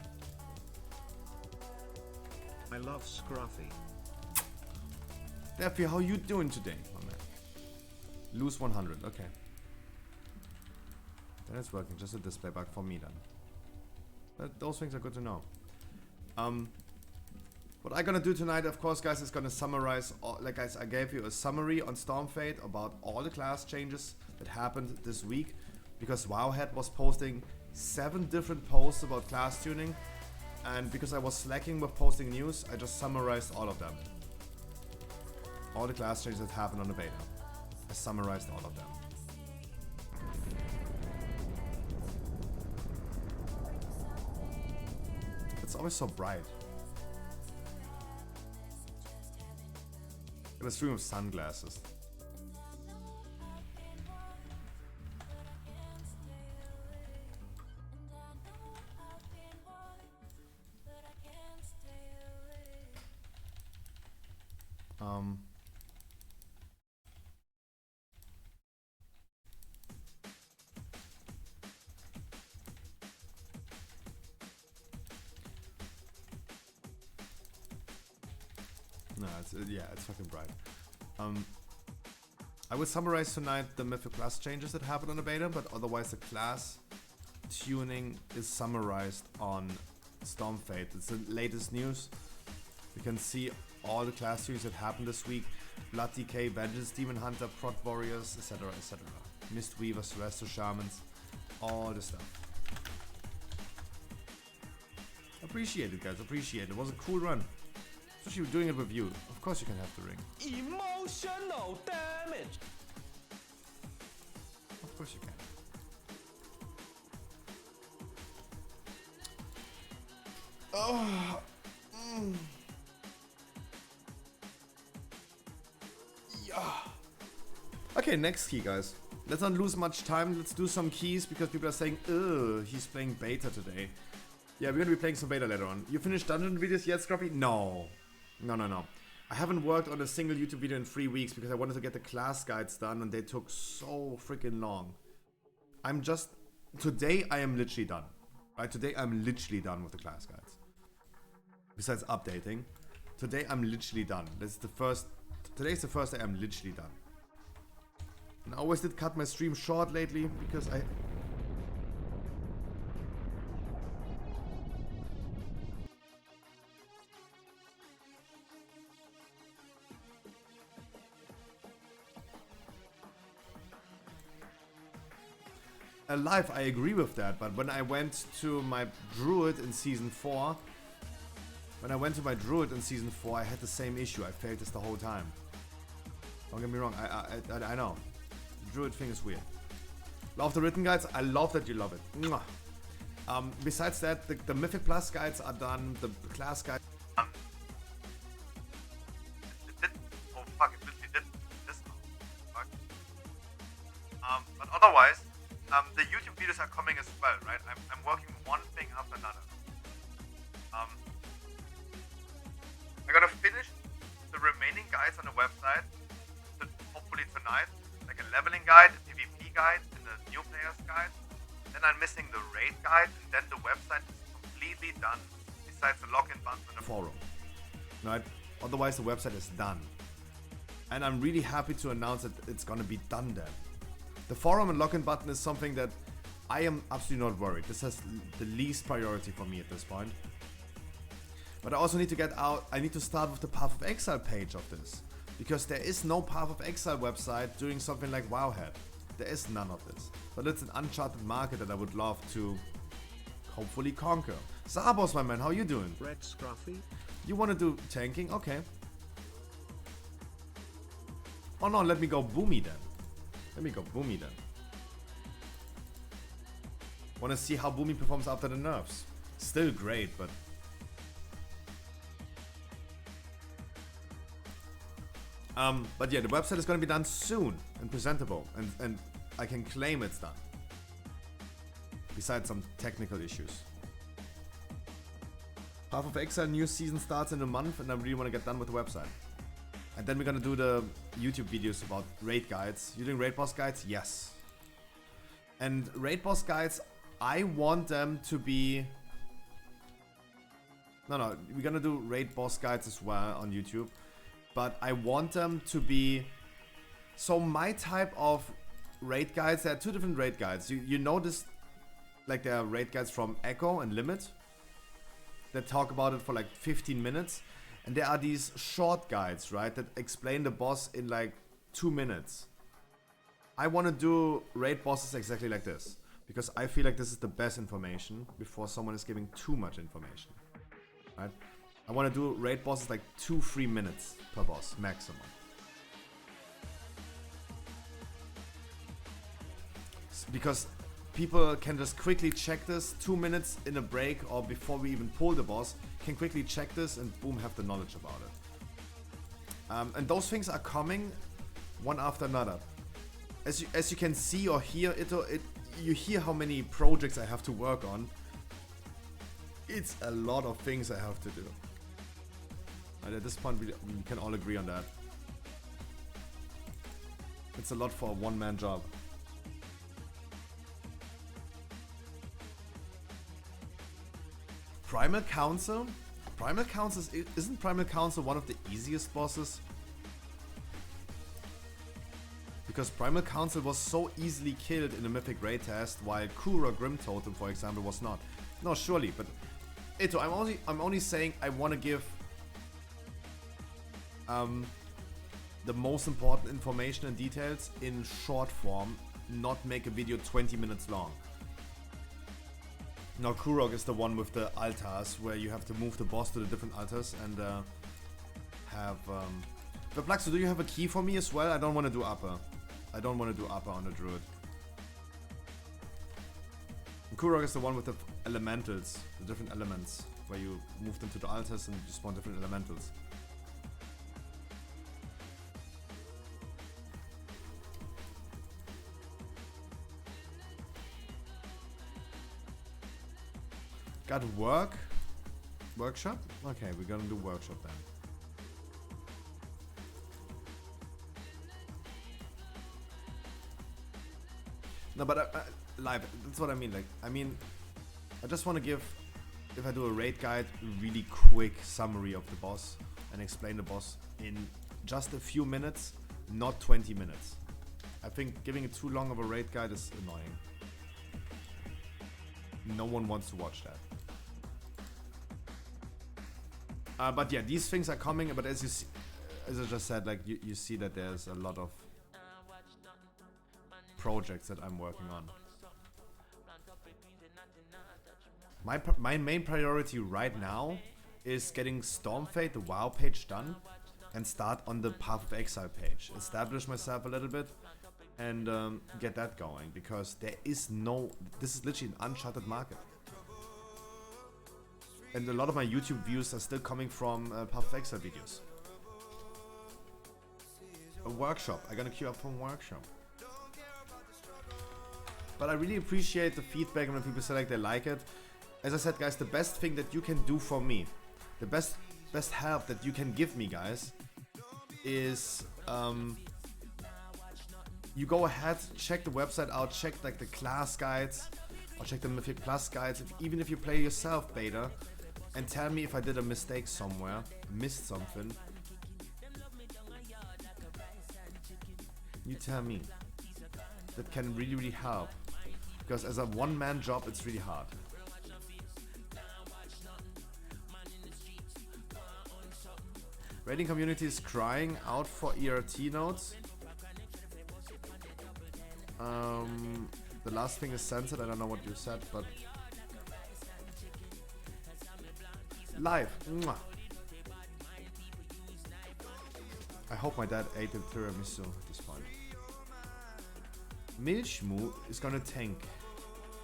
I love Scruffy. Daffy, how you doing today, my man? Lose 100, okay. Then it's working, just a display bug for me then. Those things are good to know. What I'm gonna do tonight, of course, guys, is gonna summarize, like guys, I gave you a summary on Stormfade about all the class changes that happened this week, because Wowhead was posting 7 different posts about class tuning, and because I was slacking with posting news, I just summarized all of them. All the class changes that happened on the beta. I summarized all of them. It's always so bright. In a stream of sunglasses. No, it's fucking bright. I would summarize tonight the Mythic Plus changes that happened on the beta, but otherwise the class tuning is summarized on Stormfade. It's the latest news. You can see all the class tunings that happened this week. Blood DK, Vengeance, Demon Hunter, Prot Warriors, etc, etc. Mist Weavers, Resto Shamans, all the stuff. Appreciate it, guys, appreciate it. It was a cool run. Especially doing it with you. Of course you can have the ring. Emotional damage. Of course you can. Oh. Yeah. Okay, next key, guys. Let's not lose much time. Let's do some keys because people are saying, ugh, he's playing beta today. Yeah, we're gonna be playing some beta later on. You finished dungeon videos yet, Scruffy? No. No. I haven't worked on a single YouTube video in 3 weeks because I wanted to get the class guides done and they took so freaking long. Today I am literally done. Right, today I'm literally done with the class guides. Besides updating, today I'm literally done. Today's the first day I'm literally done. And I always did cut my stream short lately because Alive, I agree with that, but when I went to my druid in season 4, I had the same issue. I failed this the whole time. Don't get me wrong, I know. The druid thing is weird. Love the written guides. I love that you love it. Mwah. Besides that, the Mythic Plus guides are done. The class guides. Oh fuck! It literally did this. Fuck. But otherwise, the YouTube videos are coming as well, right? I'm working one thing after another. I gotta finish the remaining guides on the website. Hopefully tonight, like a leveling guide, a PvP guide, and a new players guide. Then I'm missing the raid guide, and then the website is completely done. Besides the login button and the forum, right? Otherwise, the website is done. And I'm really happy to announce that it's gonna be done then. The forum and login button is something that I am absolutely not worried. This has the least priority for me at this point. But I also need to get out, I need to start with the Path of Exile page of this. Because there is no Path of Exile website doing something like Wowhead. There is none of this. But it's an uncharted market that I would love to hopefully conquer. Zabos, my man, how you doing? Red Scruffy? You want to do tanking? Okay. Oh no, let me go Boomy then. Wanna see how Boomy performs after the nerfs. Still great, but... But yeah, the website is gonna be done soon and presentable, and I can claim it's done. Besides some technical issues. Path of Exile new season starts in a month, and I really want to get done with the website. And then we're gonna do the YouTube videos about raid guides. You doing raid boss guides? Yes. And raid boss guides, I want them to be... No, we're gonna do raid boss guides as well on YouTube. But I want them to be... So my type of raid guides, there are two different raid guides. You notice, like, there are raid guides from Echo and Limit that talk about it for like 15 minutes. And there are these short guides, right, that explain the boss in like 2 minutes. I want to do raid bosses exactly like this, because I feel like this is the best information before someone is giving too much information, right? I want to do raid bosses like 2-3 minutes per boss maximum. Because people can just quickly check this 2 minutes in a break, or before we even pull the boss, can quickly check this and boom, have the knowledge about it. And those things are coming one after another. As you can see or hear, you hear how many projects I have to work on. It's a lot of things I have to do. And at this point, we can all agree on that. It's a lot for a one-man job. Primal Council? Primal Council isn't Primal Council one of the easiest bosses? Because Primal Council was so easily killed in the Mythic Raid test, while Kura Grim Totem, for example, was not. No, surely, but Ito, I'm only saying I want to give the most important information and details in short form, not make a video 20 minutes long. Now Kurok is the one with the altars, where you have to move the boss to the different altars and have... But Plaxo, do you have a key for me as well? I don't want to do upper. I don't want to do upper on the druid. And Kurok is the one with the elementals, the different elements, where you move them to the altars and you spawn different elementals. Got work? Workshop? Okay, we're gonna do workshop then. No, but live, that's what I mean. Like, I just want to give, if I do a raid guide, a really quick summary of the boss and explain the boss in just a few minutes, not 20 minutes. I think giving it too long of a raid guide is annoying. No one wants to watch that. But yeah, these things are coming, but as you see, as I just said, like you see that there's a lot of projects that I'm working on. My main priority right now is getting Stormfade, the WoW page, done, and start on the Path of Exile page. Establish myself a little bit and get that going, because there is no... This is literally an uncharted market. And a lot of my YouTube views are still coming from Path of Exile videos. A workshop. I'm gonna queue up for a workshop. But I really appreciate the feedback and when people say like they like it. As I said, guys, the best thing that you can do for me, the best help that you can give me, guys, is you go ahead, check the website out, check like the class guides, or check the Mythic Plus guides, even if you play yourself beta, and tell me if I did a mistake somewhere, missed something. You tell me. That can really, really help. Because as a one-man job, it's really hard. Raiding community is crying out for ERT nodes. The last thing is censored. I don't know what you said, but live. Mwah. I hope my dad ate the tiramisu at this point. Milchmu is gonna tank.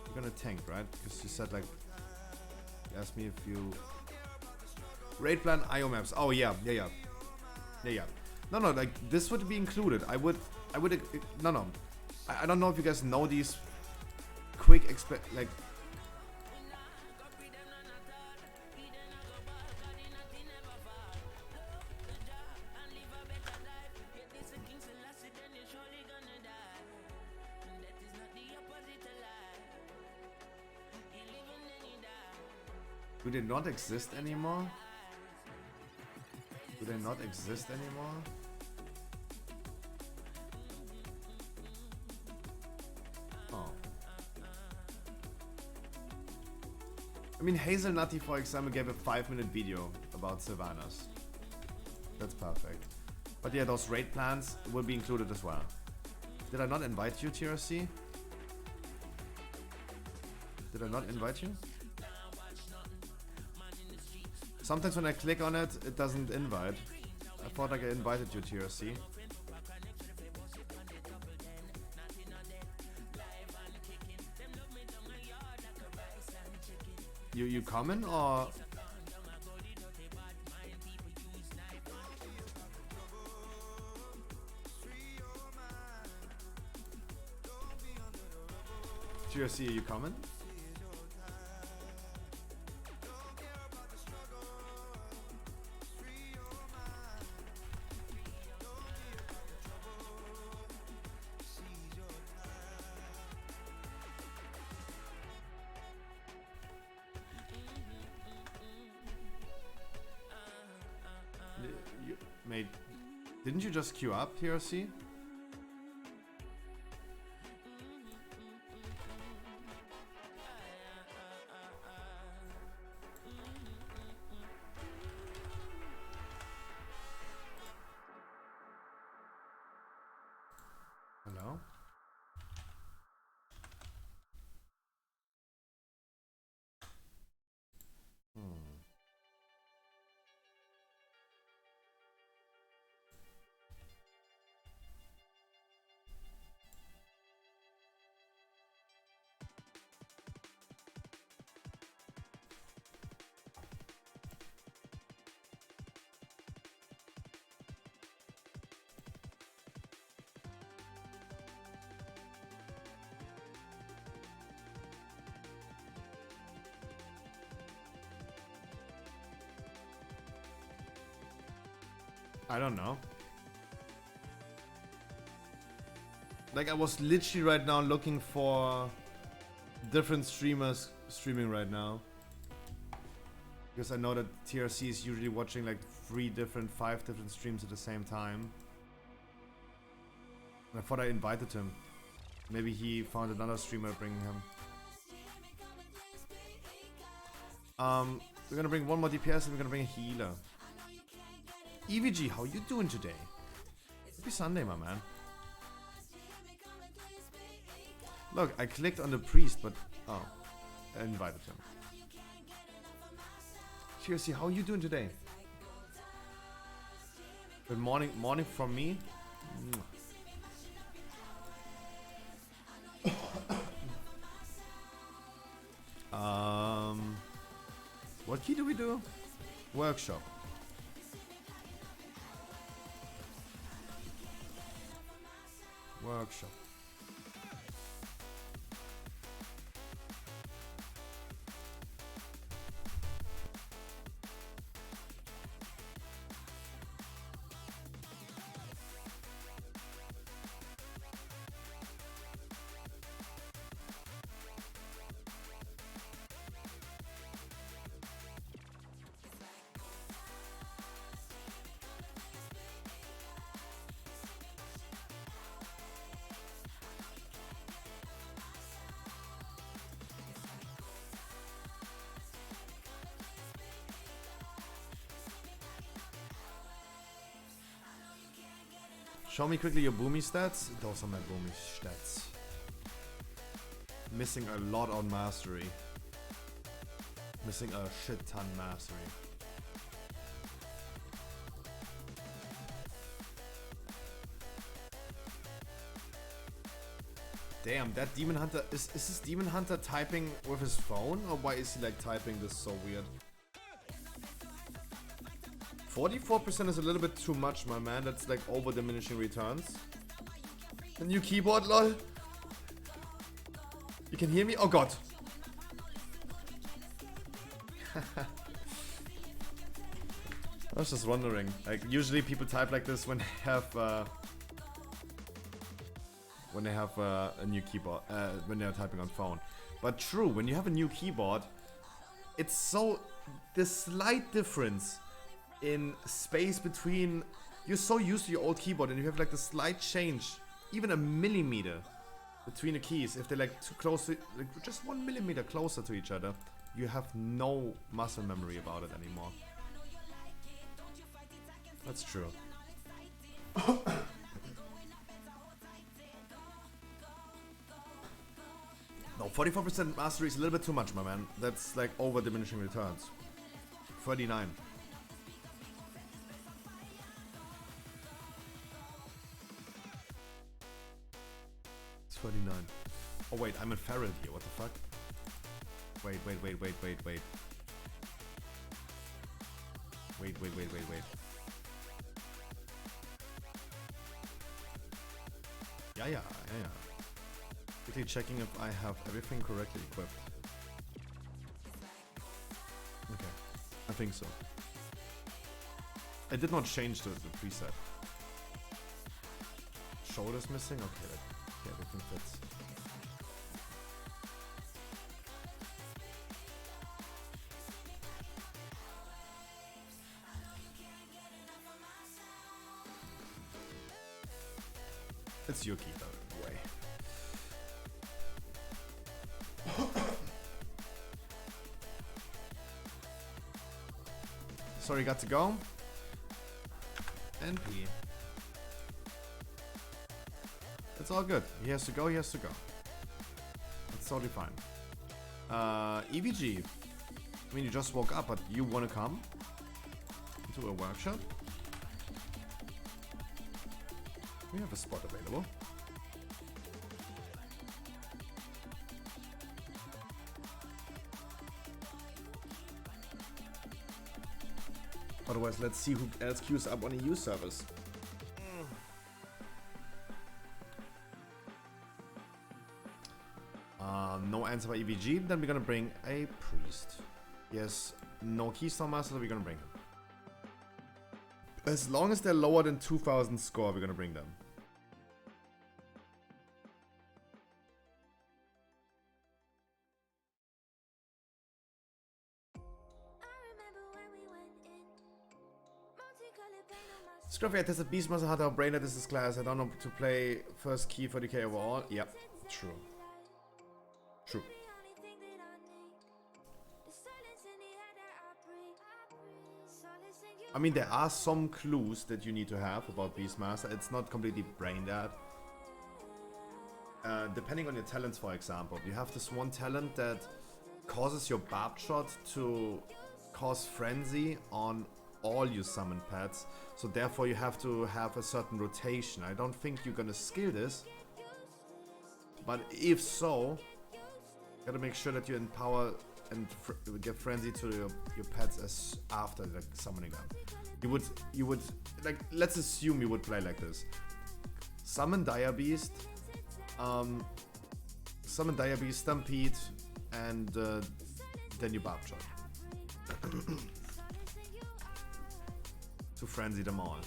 You're gonna tank, right? Because you said like, you asked me if you raid plan IO maps. Oh yeah. No, like this would be included. I would. No. I don't know if you guys know these quick like. Do they not exist anymore? Do they not exist anymore? Oh. I mean, Hazelnutty, for example, gave a 5-minute video about Sylvanas. That's perfect. But yeah, those raid plans will be included as well. Did I not invite you, TRC? Did I not invite you? Sometimes when I click on it, it doesn't invite. I thought I invited you, TRC. You coming or? TRC, are you coming? Mate, didn't you just queue up, TRC? Hello? I don't know. Like, I was literally right now looking for different streamers streaming right now. Because I know that TRC is usually watching like 5 different streams at the same time. And I thought I invited him. Maybe he found another streamer bringing him. We're gonna bring one more DPS and we're gonna bring a healer. EVG, how you doing today? Happy Sunday, my man. Look, I clicked on the priest, but oh, I invited him. Seriously, how you doing today? Good morning from me. What key do we do? Workshop. Workshop. Show me quickly your boomy stats. Those are my boomy stats. Missing a lot on mastery. Missing a shit ton mastery. Damn, that demon hunter is this demon hunter typing with his phone, or why is he like typing this so weird? 44% is a little bit too much, my man. That's like over diminishing returns. A new keyboard, lol. You can hear me? Oh god. I was just wondering. Like, usually people type like this when they have a new keyboard, when they're typing on phone. But true, when you have a new keyboard, it's so, the slight difference in space between, you're so used to your old keyboard and you have like the slight change, even a millimeter between the keys, if they're like too close to, like just 1 millimeter closer to each other, you have no muscle memory about it anymore. That's true. No, 44% mastery is a little bit too much, my man. That's like over diminishing returns. 39. It's 39. Oh wait, I'm in Feral here, what the fuck? Wait. Wait. Yeah. Quickly checking if I have everything correctly equipped. Okay, I think so. I did not change the preset. Shoulders missing? Okay, everything fits. It's your key, by the way. Sorry, got to go. And pee. It's all good. He has to go, It's totally fine. EVG. I mean, you just woke up, but you want to come into a workshop? We have a spot available. Otherwise, let's see who else queues up on EU servers. No answer by EVG, then we're gonna bring a priest. Yes, no Keystone Master, we're gonna bring him. As long as they're lower than 2000 score, we're gonna bring them. Scruffy, I tested Beastmaster, had our brain at this class. I don't know to play first key 40k overall. Yep, true. I mean, there are some clues that you need to have about Beastmaster. It's not completely brain dead. Depending on your talents, for example, you have this one talent that causes your barb shot to cause frenzy on all your summon pets, so therefore you have to have a certain rotation. I don't think you're gonna skill this, but if so, you gotta make sure that you empower and give frenzy to your pets as after like summoning them. You would like, let's assume you would play like this: summon Dire Beast, Stampede, and then you barb shot. To frenzy them all.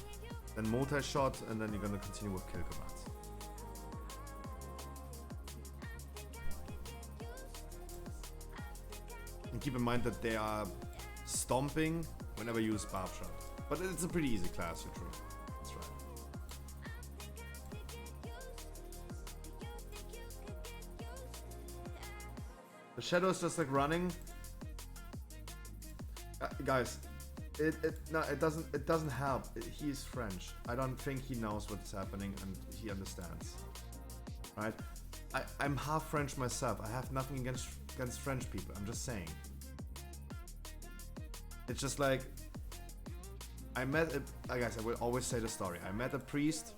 Then multi-shot, and then you're gonna continue with kill commands. And keep in mind that they are stomping whenever you use barb shot. But it's a pretty easy class, you're true. That's right. The shadow is just like running. Guys, it doesn't help. He's French. I don't think he knows what's happening and he understands. Right? I'm half French myself. I have nothing against French people. I'm just saying. It's just like, guys, I will always say the story. I met a priest.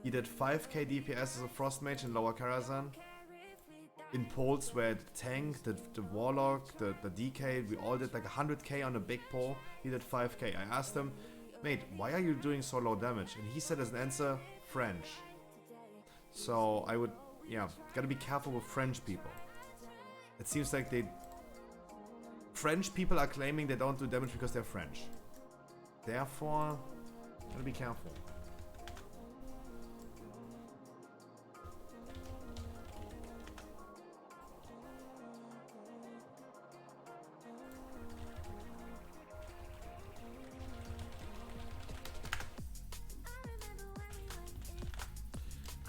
He did 5k DPS as a frost mage in Lower Karazhan. In polls where the tank, the warlock, the DK, we all did like 100k on a big pole. He did 5k. I asked him, mate, why are you doing so low damage? And he said as an answer, French. So I would, gotta be careful with French people. It seems like French people are claiming they don't do damage because they're French. Therefore, gotta be careful.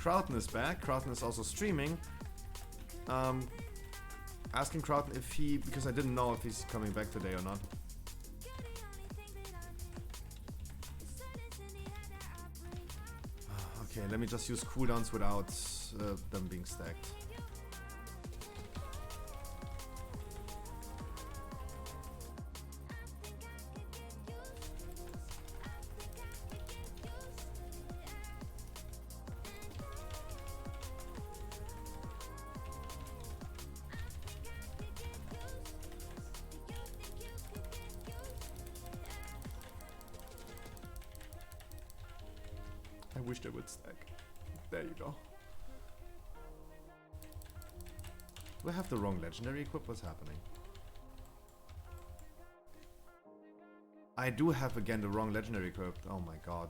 Crowton is back. Crowton is also streaming. Asking Crowton if he, because I didn't know if he's coming back today or not. Okay, let me just use cooldowns without them being stacked. I wish they would stack. There you go. Do I have the wrong legendary equip? What's happening? I do have again the wrong legendary equipped. Oh my god.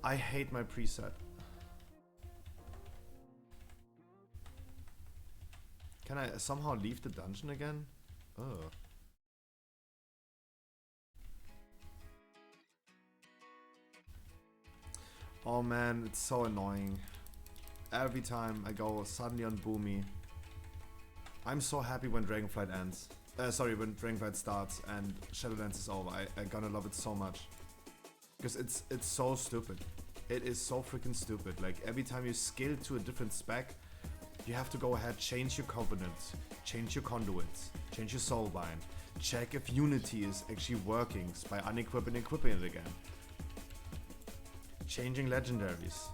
I hate my preset. Can I somehow leave the dungeon again? Ugh. Oh man, it's so annoying. Every time I go suddenly on Boomy. I'm so happy when Dragonflight ends. Sorry, when Dragonflight starts and Shadowlands is over. I'm gonna love it so much. Because it's so stupid. It is so freaking stupid. Like every time you skill to a different spec, you have to go ahead, change your covenants, change your conduits, change your soulbind, check if Unity is actually working by unequipping and equipping it again. Changing legendaries.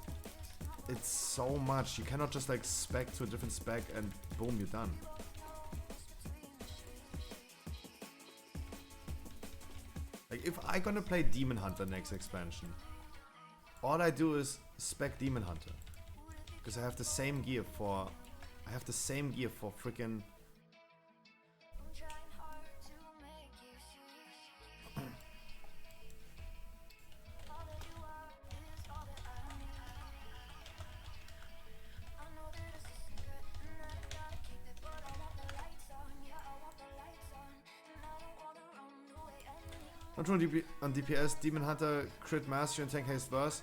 It's so much. You cannot just like spec to a different spec and boom, you're done. Like if I'm gonna play Demon Hunter next expansion, all I do is spec Demon Hunter. Because I have the same gear for freaking Not on DPS, Demon Hunter, Crit Mastery and Tank Haste Burst.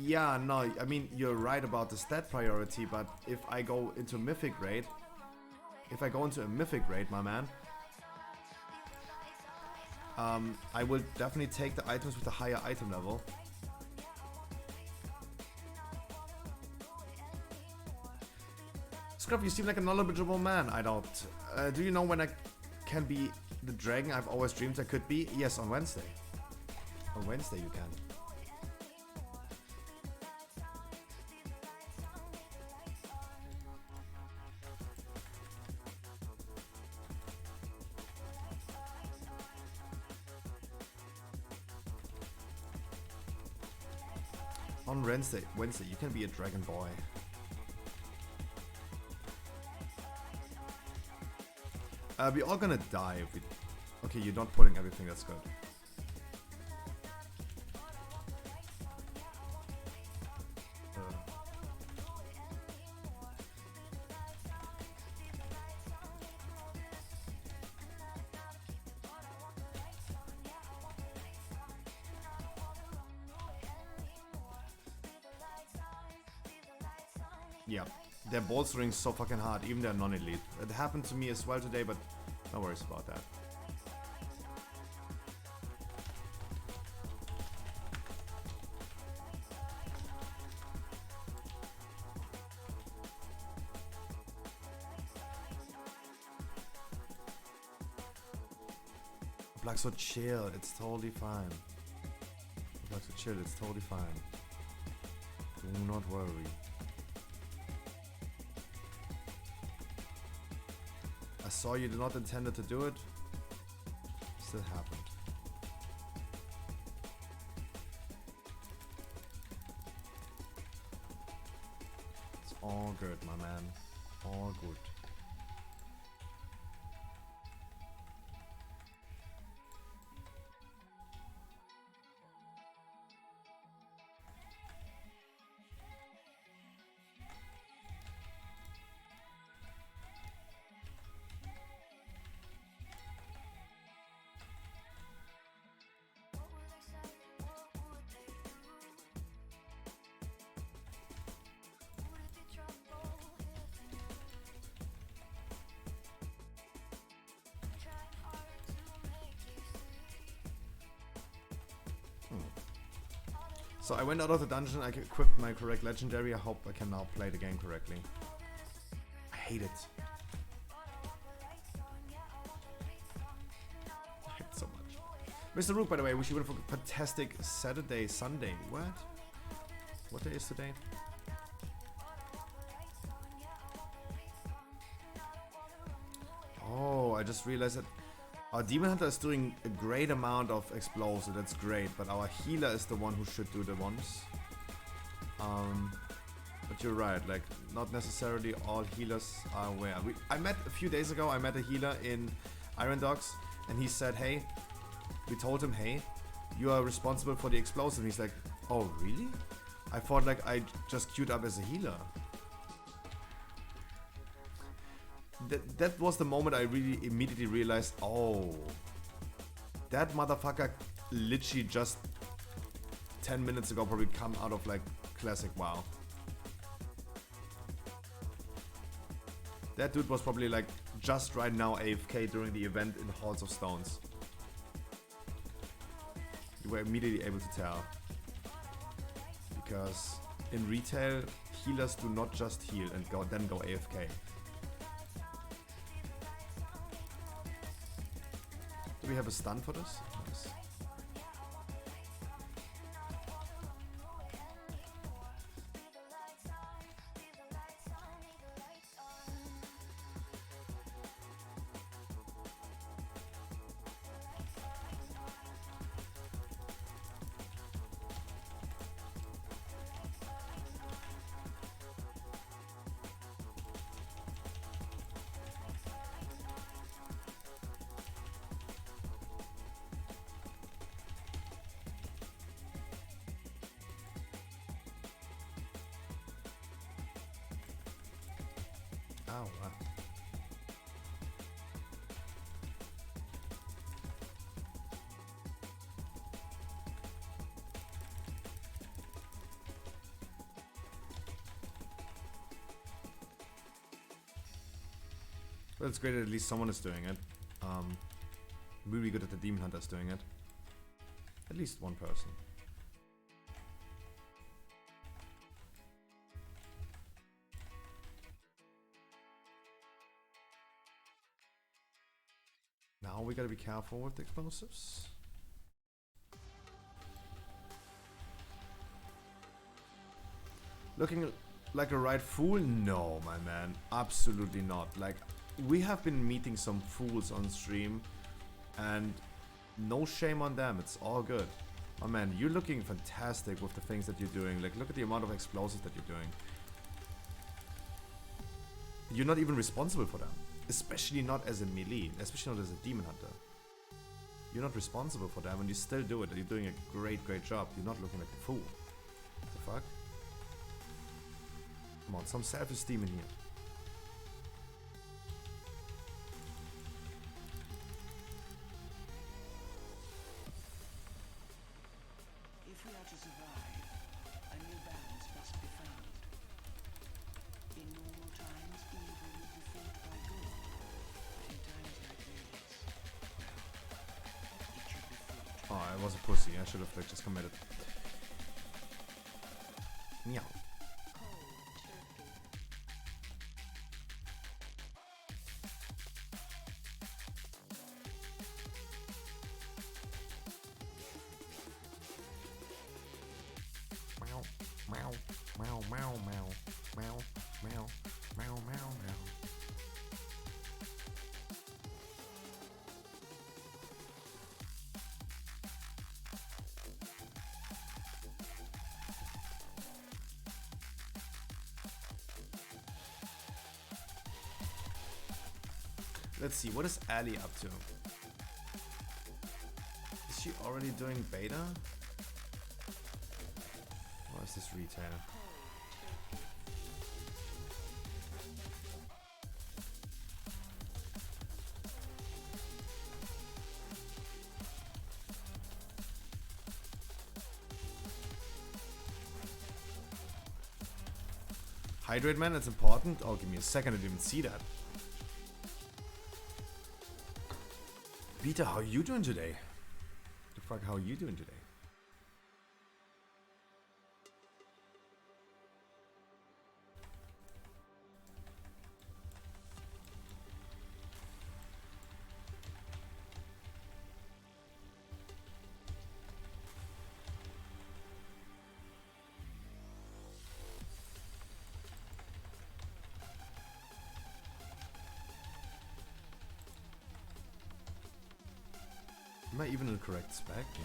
Yeah, no, I mean, you're right about the stat priority, but if I go into Mythic Raid, my man, I will definitely take the items with a higher item level. Scruff, you seem like a knowledgeable man. I don't. Do you know when I can be the dragon I've always dreamed I could be? Yes, on Wednesday. On Wednesday you can. On Wednesday you can be a dragon boy. We're all gonna die if we... Okay, you're not pulling everything, that's good. Yeah, they're bolstering so fucking hard, even they're non-elite. It happened to me as well today, but no worries about that. Black so chill, it's totally fine. Black so chill, it's totally fine. Do not worry. I saw you did not intended to do it. Still happened. It's all good, my man. All good. So I went out of the dungeon, I equipped my correct legendary, I hope I can now play the game correctly. I hate it. I hate it so much. Mr. Rook, by the way, wish you would have a fantastic Saturday, Sunday. What? What day is today? Oh, I just realized that our Demon Hunter is doing a great amount of explosive, that's great, but our healer is the one who should do the ones. But you're right, like, not necessarily all healers are aware. I met a few days ago, I met a healer in Iron Dogs, and he said, hey, we told him, hey, you are responsible for the explosive. And he's like, oh, really? I thought like I just queued up as a healer. That was the moment I really immediately realized, oh, that motherfucker literally just 10 minutes ago probably come out of like classic WoW. That dude was probably like just right now AFK during the event in Halls of Stones. You were immediately able to tell. Because in retail, healers do not just heal and then go AFK. Do we have a stun for this? Nice. Oh, wow. Well, it's great that at least someone is doing it. Really good that the Demon Hunter is doing it. At least one person. Now we gotta be careful with the explosives. Looking like a right fool? No, my man. Absolutely not. Like, we have been meeting some fools on stream, and no shame on them. It's all good. My man, you're looking fantastic with the things that you're doing. Like, look at the amount of explosives that you're doing. You're not even responsible for them. Especially not as a melee, especially not as a Demon Hunter. You're not responsible for them and you still do it. You're doing a great, great job. You're not looking like a fool. What the fuck? Come on, some self-esteem in here. If we are to survive, a new balance must be found. In normal times, evil would be fought by good. But in times like these, it should be fought. Oh, I was a pussy. I should have like just committed. Meow. Meow, meow, meow, meow, meow, meow, meow, meow, meow. Let's see, what is Ali up to? Is she already doing beta? Or is this retail? Hydrate, man, that's important. Oh, give me a second, I didn't even see that. Peter, how are you doing today? The fuck, how are you doing today? Am I even in the correct spec? Yeah.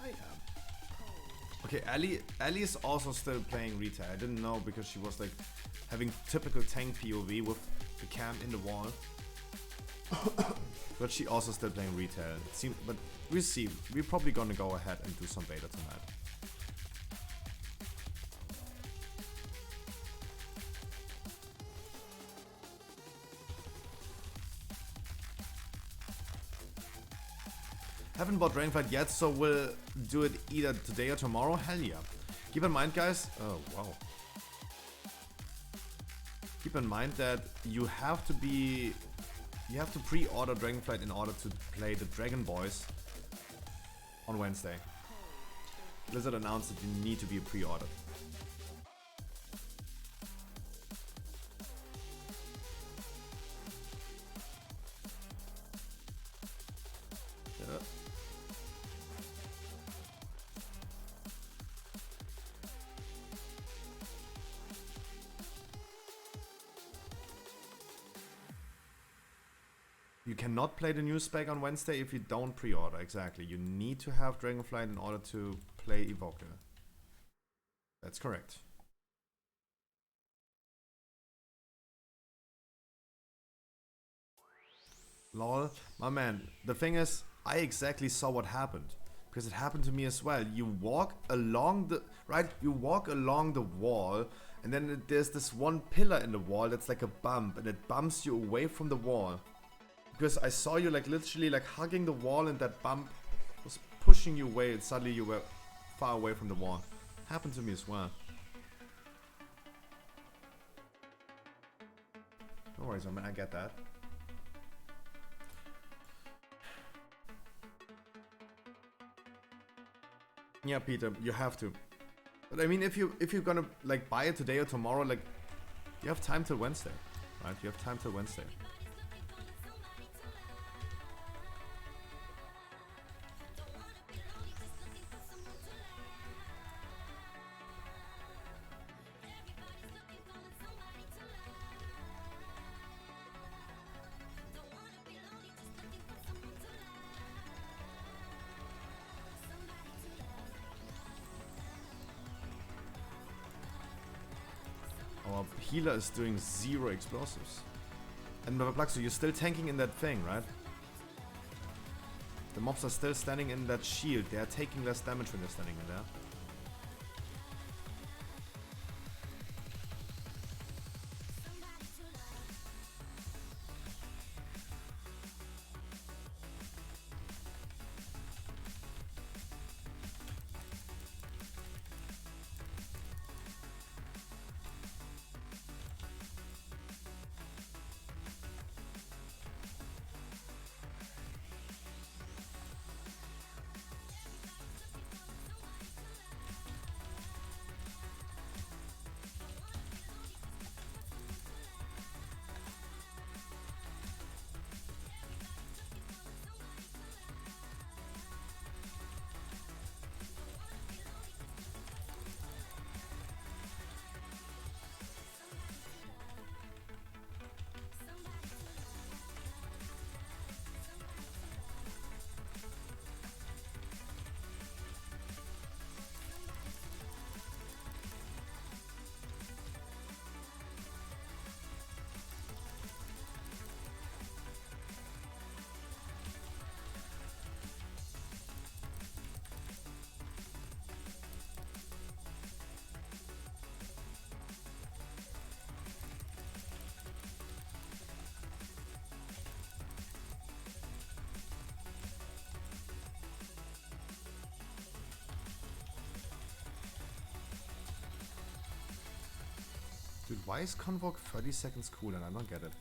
I am. Okay, Ali is also still playing retail. I didn't know because she was like having typical tank POV with the cam in the wall. But she also still playing retail. It seems, but we'll see. We're probably gonna go ahead and do some beta tonight. Haven't bought Dragonflight yet, so we'll do it either today or tomorrow. Hell yeah. Keep in mind, guys. Oh, wow. Keep in mind that you have to pre-order Dragonflight in order to play the Dragon Boys on Wednesday. Blizzard announced that you need to be pre-ordered. Yeah. You cannot play the new spec on Wednesday if you don't pre-order, exactly. You need to have Dragonflight in order to play Evoker. That's correct. Lol, my man, the thing is, I exactly saw what happened. Because it happened to me as well. You walk along the, you walk along the wall, and then there's this one pillar in the wall that's like a bump, and it bumps you away from the wall. Because I saw you like literally like hugging the wall, and that bump was pushing you away, and suddenly you were far away from the wall. Happened to me as well. No worries, man, I get that. Yeah, Peter, you have to. But I mean, if you're gonna like buy it today or tomorrow, like you have time till Wednesday, right? You have time till Wednesday. Our healer is doing 0 explosives. And Plaxo, you're still tanking in that thing, right? The mobs are still standing in that shield. They are taking less damage when they're standing in there. Dude, why is Convoke 30 seconds cool and I don't get it?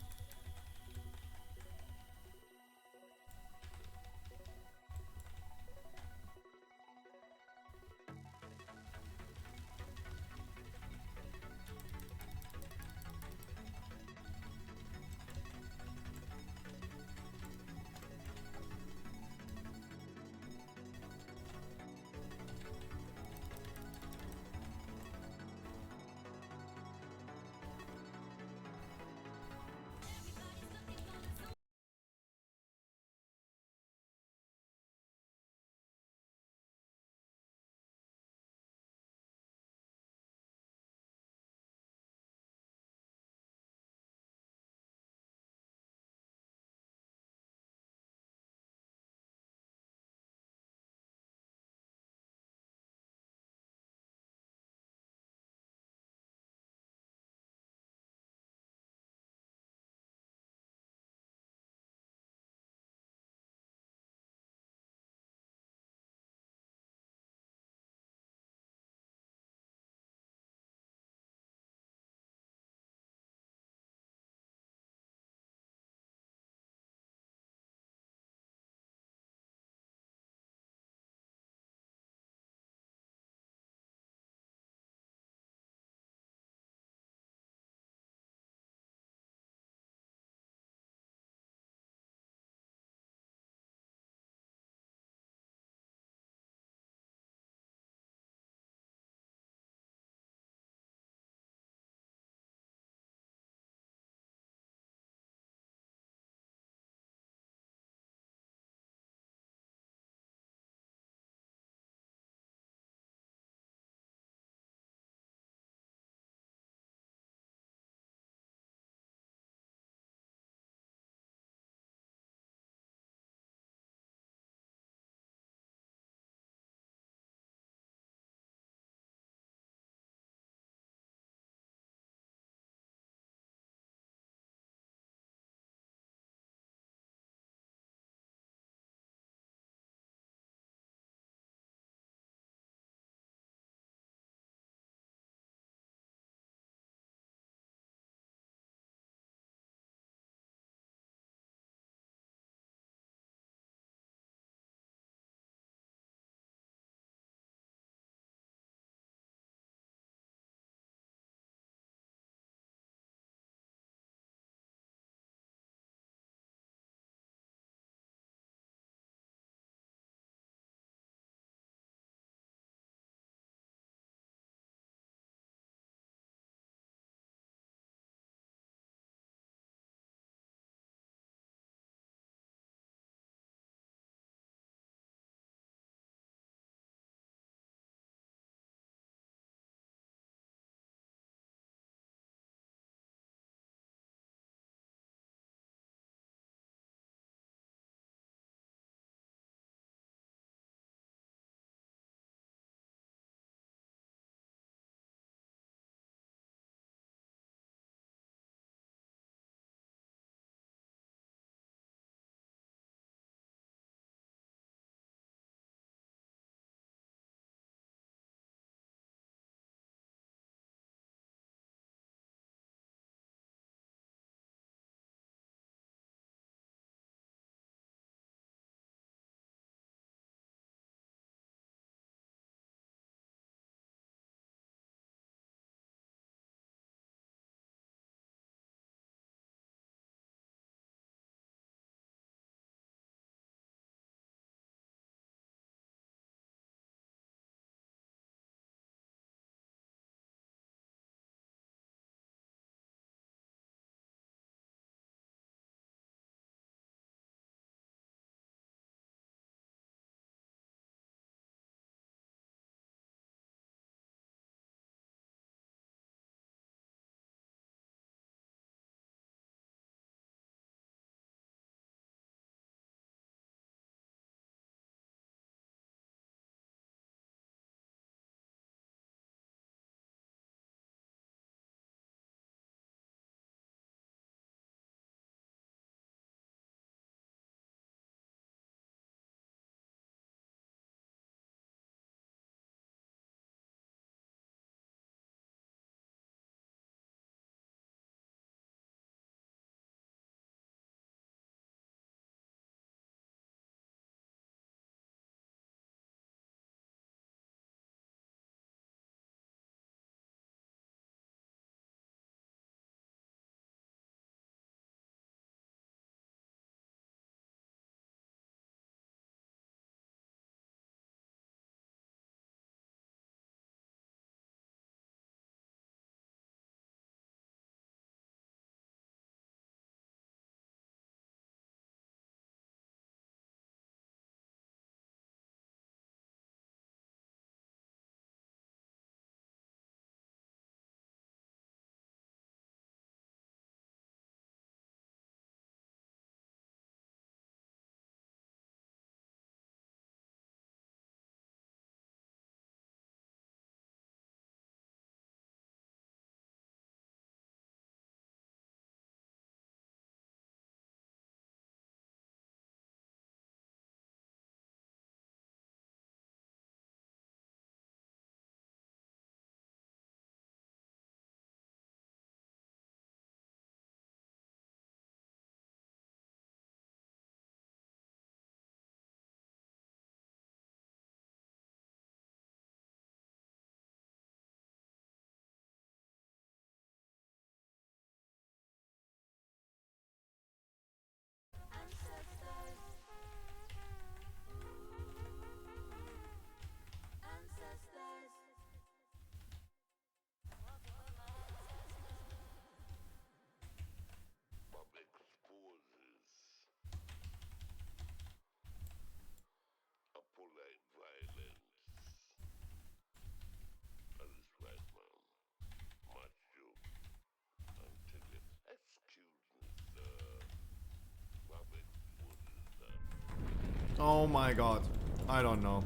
Oh my god. I don't know.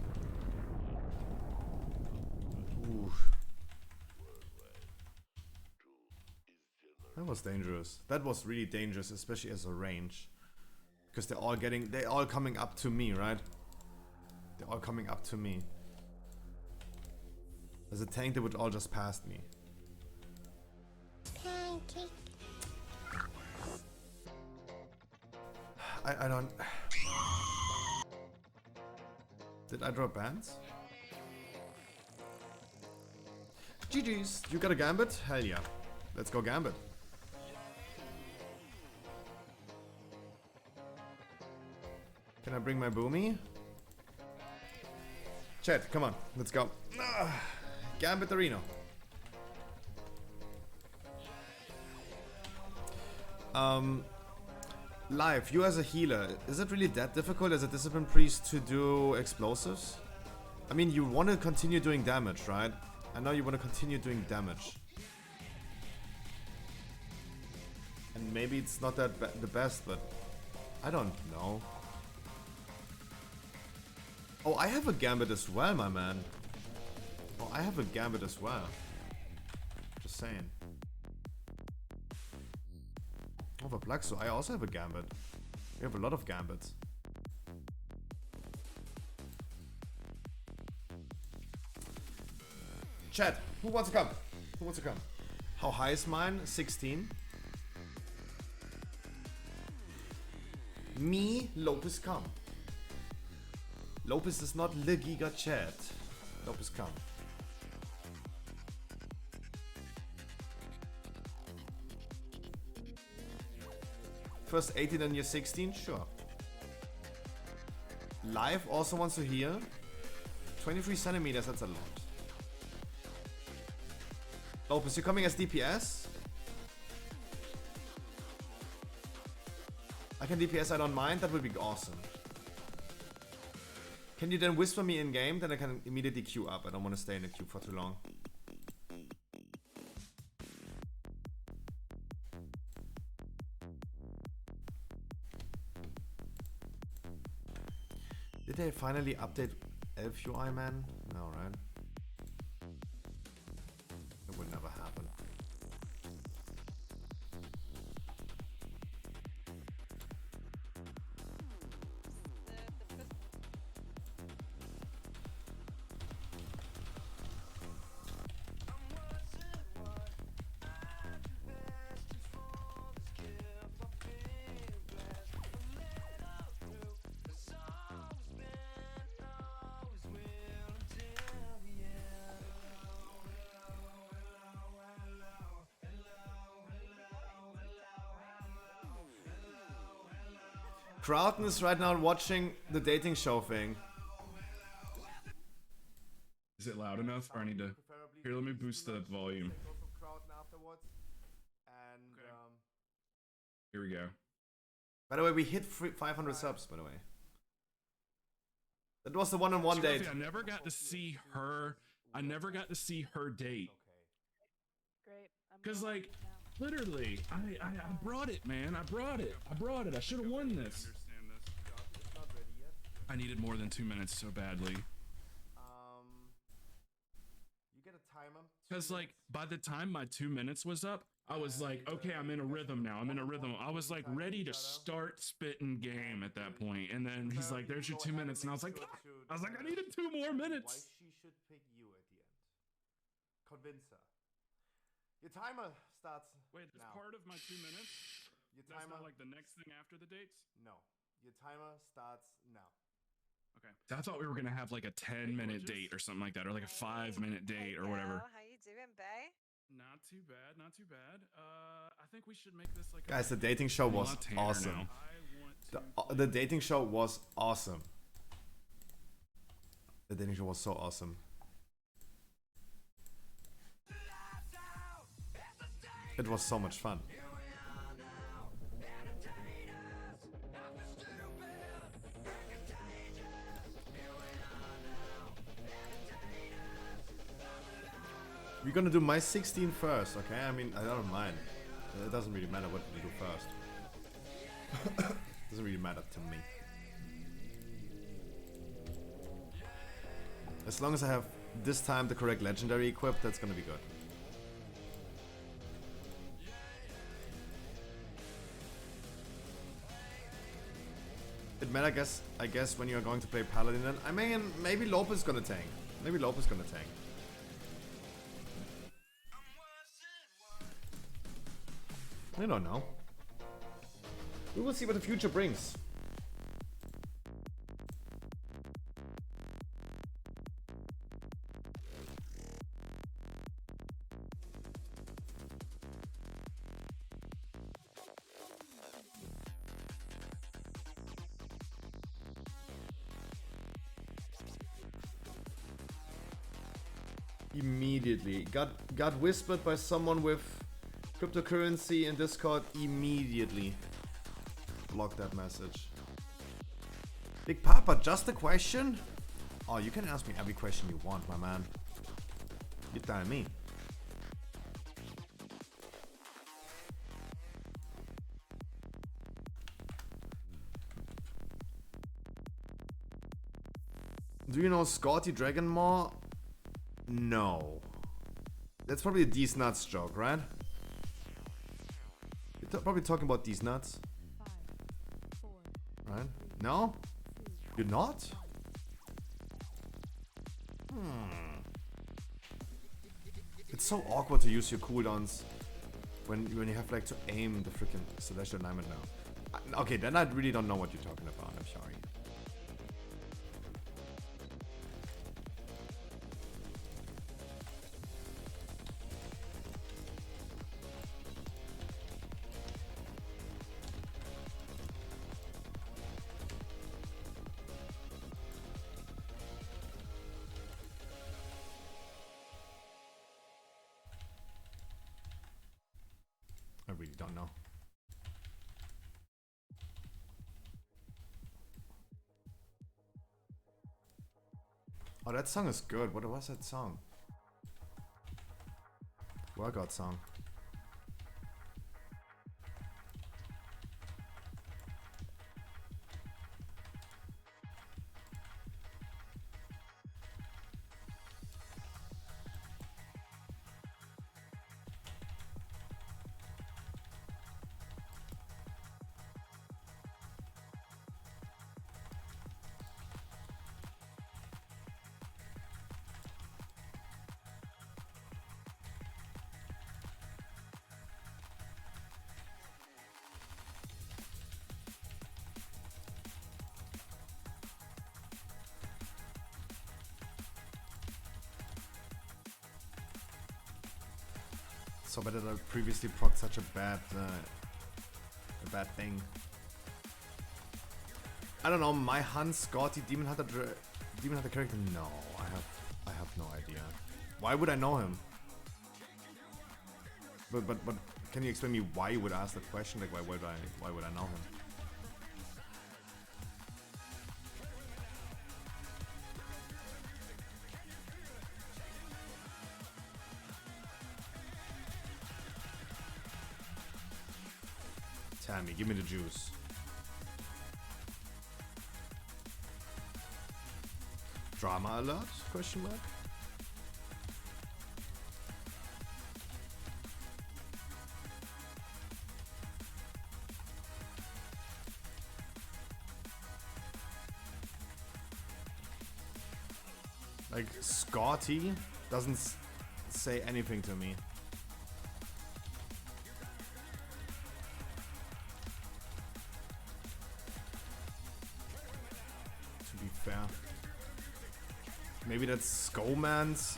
Oof. That was dangerous. That was really dangerous, especially as a range. Because they're all coming up to me, right? They're all coming up to me. As a tank, they would all just pass me. Pancake. I don't... Did I drop bands? GG's. You got a gambit? Hell yeah. Let's go gambit. Can I bring my boomy? Chat, come on. Let's go. Gambit Arena. Live, you as a healer, is it really that difficult as a discipline priest to do explosives? I mean, you want to continue doing damage, right? I know you want to continue doing damage. And maybe it's not that the best, but I don't know. Oh, I have a gambit as well, my man. Oh, I have a gambit as well. Just saying. Oh, for Plaxo, I also have a gambit. We have a lot of gambits. Chat, who wants to come? Who wants to come? How high is mine? 16. Me, Lopez, come. Lopez is not Le Giga Chat. Lopez, come. First 18 and you're 16? Sure. Live also wants to hear. 23 centimeters, that's a lot. Lopez, you're coming as DPS? I can DPS, I don't mind, that would be awesome. Can you then whisper me in game? Then I can immediately queue up. I don't want to stay in the queue for too long. Did they finally update Elf UI, man? No, right? It would never happen. Troughton is right now watching the dating show thing. Is it loud enough, or I need to... Here, let me boost the volume. Here we go. By the way, we hit 500 subs, by the way. That was the one-on-one date. I never got to see her. I never got to see her date. Great. Because, like, literally, I brought it, man. I brought it. I should have won this. I needed more than 2 minutes so badly. You get a timer. Because, like, by the time my 2 minutes was up, I was like, okay, I'm in a rhythm now. I'm in a rhythm. I was, like, ready to start spitting game at that point. And then he's like, there's your 2 minutes. And I was like, I needed 2 more minutes. Why she should pick you at the end. Convince her. Your timer starts Wait, that's now. part of my 2 minutes? Your That's timer, not like the next thing after the dates? no. Your timer starts now. Okay. I thought we were going to have like a 10-minute date or something like that, or like a 5-minute date or whatever. How you doing, bae? Not too bad, not too bad. I think we should make this like Guys, the dating show was awesome. The dating show was awesome. The dating show was so awesome. It was so much fun. We're gonna do my 16 first, okay? I mean, I don't mind. It doesn't really matter what you do first. Doesn't really matter to me. As long as I have this time the correct legendary equipped, that's gonna be good. It matters, I guess, when you're going to play Paladin. And I mean, maybe Lopez gonna tank. Maybe Lopez gonna tank. I don't know. We will see what the future brings. Immediately. Got whispered by someone with cryptocurrency in Discord. Immediately. Block that message. Big Papa, just a question? Oh, you can ask me every question you want, my man. You tell me. Do you know Scotty Dragonmaw? No. That's probably a D's Nuts joke, right? You're probably talking about these nuts. Right? No? You're not? It's so awkward to use your cooldowns when you have like to aim the freaking Celestial Diamond now. Okay, then I really don't know what you're talking about. I'm sorry. I really don't know. Oh, that song is good. What was that song? Workout song. So bad that I previously procced such a bad thing. I don't know. My Hans Scotty Demon Hunter character. No, I have no idea. Why would I know him? But can you explain me why you would ask that question? Like why would I know him? Tammy, give me the juice. Drama alert? Question mark. Like Scotty doesn't say anything to me. Fair. Maybe that's Skullman's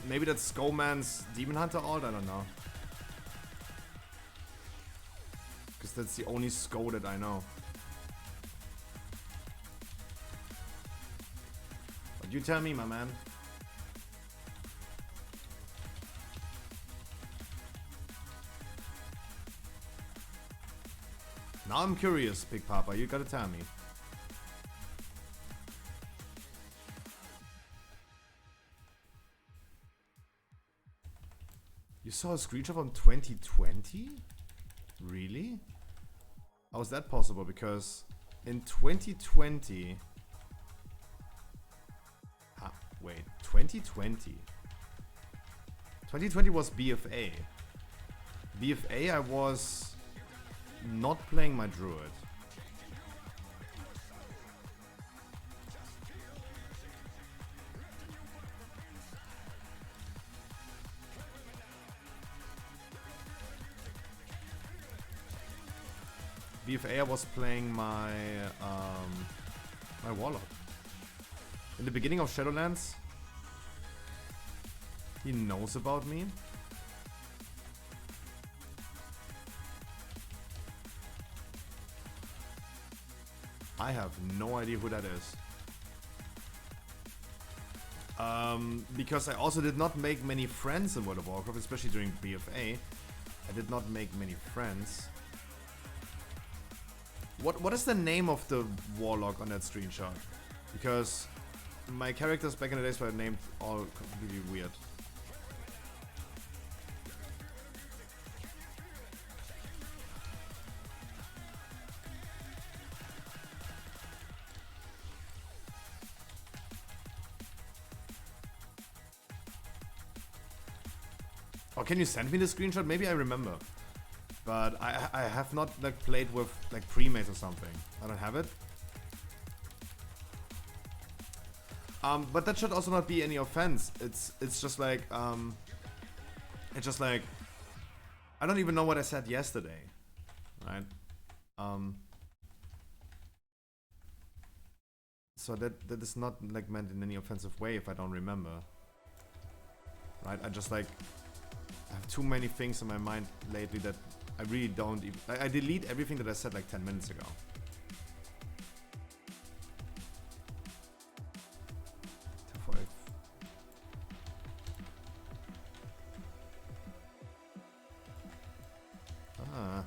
Demon Hunter alt, I don't know. Because that's the only Skull that I know. But you tell me, my man. Now I'm curious, Big Papa, you gotta tell me. You saw a screenshot from 2020? Really? How is that possible? Because in 2020... Wait, 2020. 2020 was BFA. BFA, I was not playing my druid. BFA, I was playing my my warlock. In the beginning of Shadowlands, he knows about me. I have no idea who that is. Because I also did not make many friends in World of Warcraft, especially during BFA. I did not make many friends. What is the name of the warlock on that screenshot? Because my characters back in the days were named all completely weird. Or can you send me the screenshot? Maybe I remember. But I have not like played with like pre-made or something. I don't have it. But that should also not be any offense. It's just like I don't even know what I said yesterday, right? So that is not like meant in any offensive way if I don't remember, right? I just like I have too many things in my mind lately that I really don't even... I delete everything that I said like 10 minutes ago. Ah.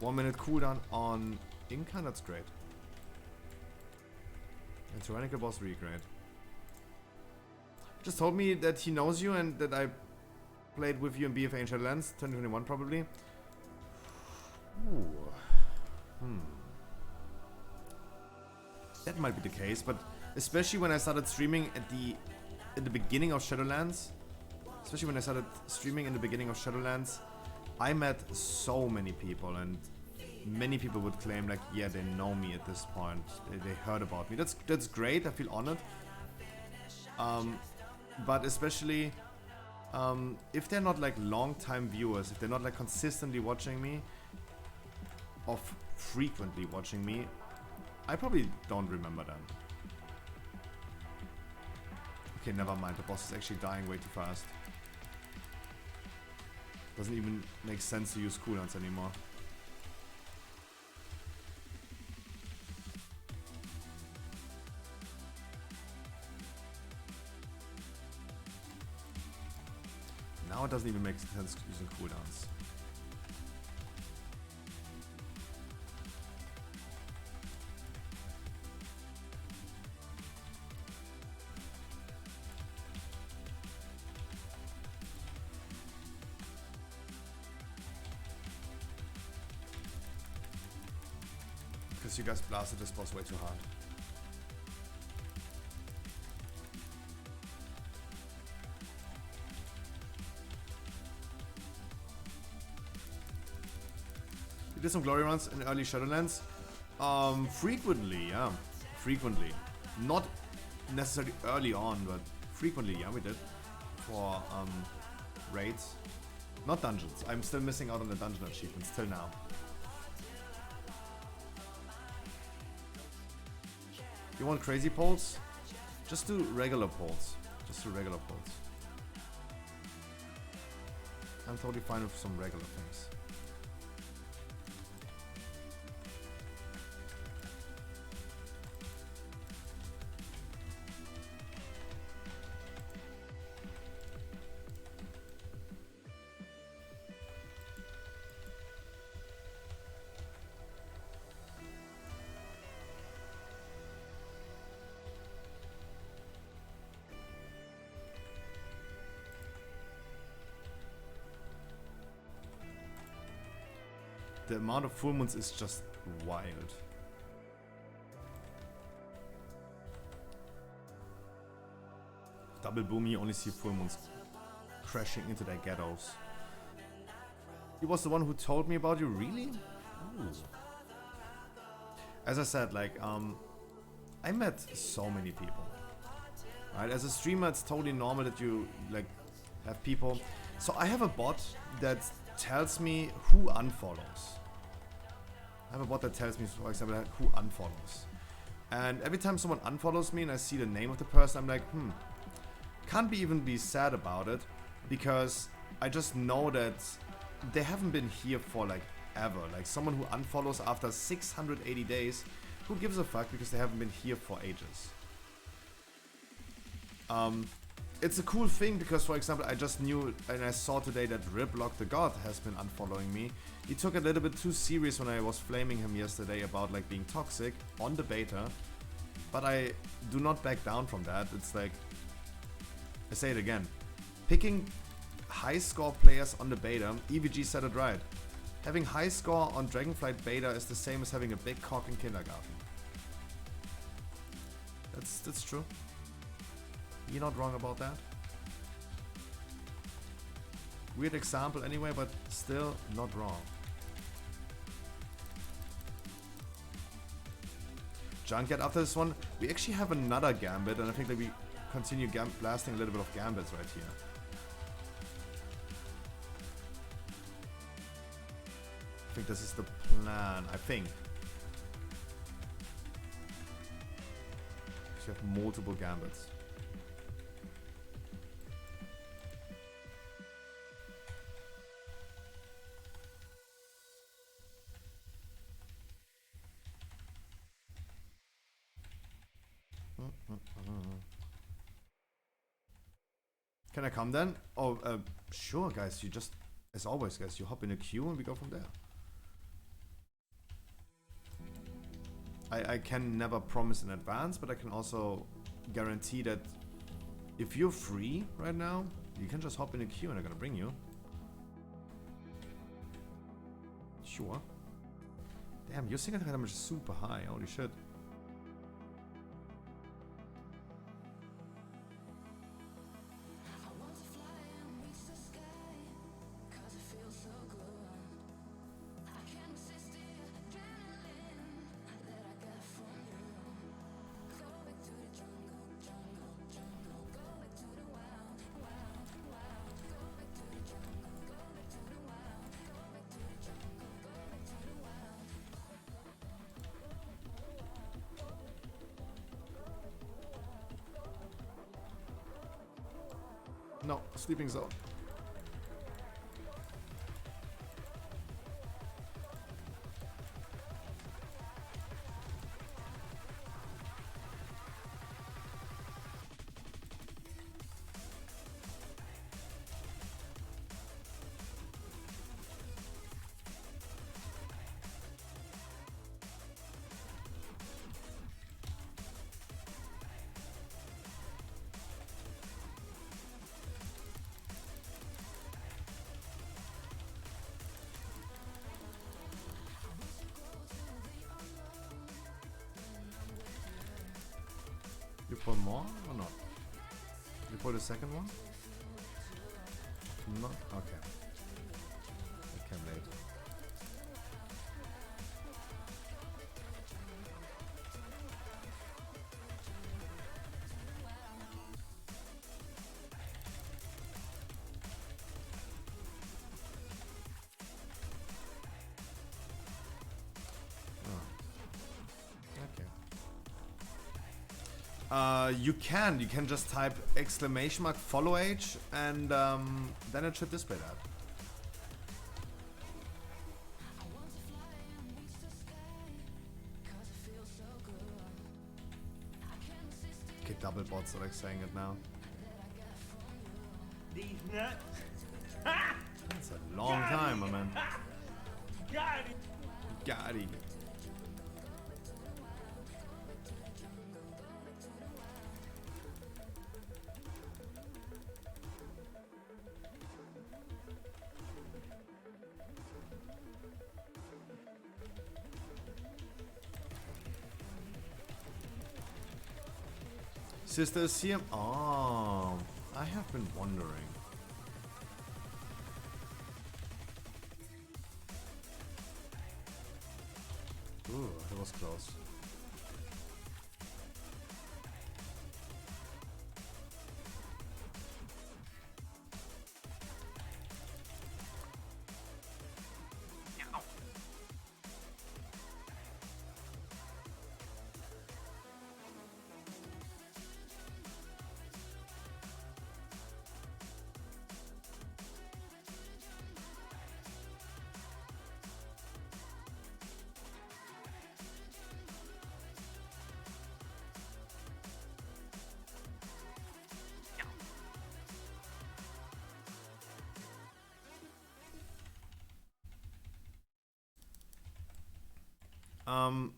One minute cooldown on Inca, that's great. And Tyrannical boss, really great. Just told me that he knows you and that I played with you in BFA in Shadowlands 2021 probably. Ooh. That might be the case, but especially when I started streaming at the beginning of Shadowlands, I met so many people, and many people would claim like, yeah, they know me at this point. They heard about me. That's great. I feel honored. But especially if they're not like long-time viewers, if they're not like consistently watching me or frequently watching me, I probably don't remember them. Okay, never mind. The boss is actually dying way too fast. Doesn't even make sense to use cooldowns anymore. Now it doesn't even make sense using cooldowns. Because you guys blasted this boss way too hard. You did some glory runs in early Shadowlands? Frequently, yeah. Frequently. Not necessarily early on, but frequently, yeah, we did. For raids. Not dungeons. I'm still missing out on the dungeon achievements till now. You want crazy polls? Just do regular polls. Just do regular polls. I'm totally fine with some regular things. The amount of full moons is just wild. double boom, you only see full moons crashing into their ghettos. He was the one who told me about you, really? Ooh. As I said, like, I met so many people. Right? As a streamer, it's totally normal that you, like, have people. So I have a bot that tells me who unfollows. I have a bot that tells me, for example, who unfollows. And every time someone unfollows me and I see the name of the person, I'm like, can't even be sad about it, because I just know that they haven't been here for like ever. Like someone who unfollows after 680 days, who gives a fuck, because they haven't been here for ages. It's a cool thing because, for example, I just knew and I saw today that Riplock the God has been unfollowing me. He took it a little bit too serious when I was flaming him yesterday about like being toxic on the beta. But I do not back down from that. It's like, I say it again, picking high score players on the beta, EVG said it right. Having high score on Dragonflight beta is the same as having a big cock in kindergarten. That's true. You're not wrong about that. Weird example anyway, but still not wrong. Junkyard after this one, we actually have another Gambit, and I think that we continue blasting a little bit of Gambits right here. I think this is the plan, I think. We have multiple Gambits. Can I come then? Oh, sure, guys. You just, as always, guys, you hop in a queue and we go from there. I can never promise in advance, but I can also guarantee that if you're free right now, you can just hop in a queue and I'm gonna bring you. Sure. Damn, your single damage is super high. Holy shit. No, sleeping zone. You pull more or not? You pull the second one? No? Okay. I came late. You can just type exclamation mark follow H and then it should display that. Okay, double bots are like saying it now. These nuts. That's a long time, my man. Got it. Got it. Sister is here. Oh, have been wondering. Ooh, that was close.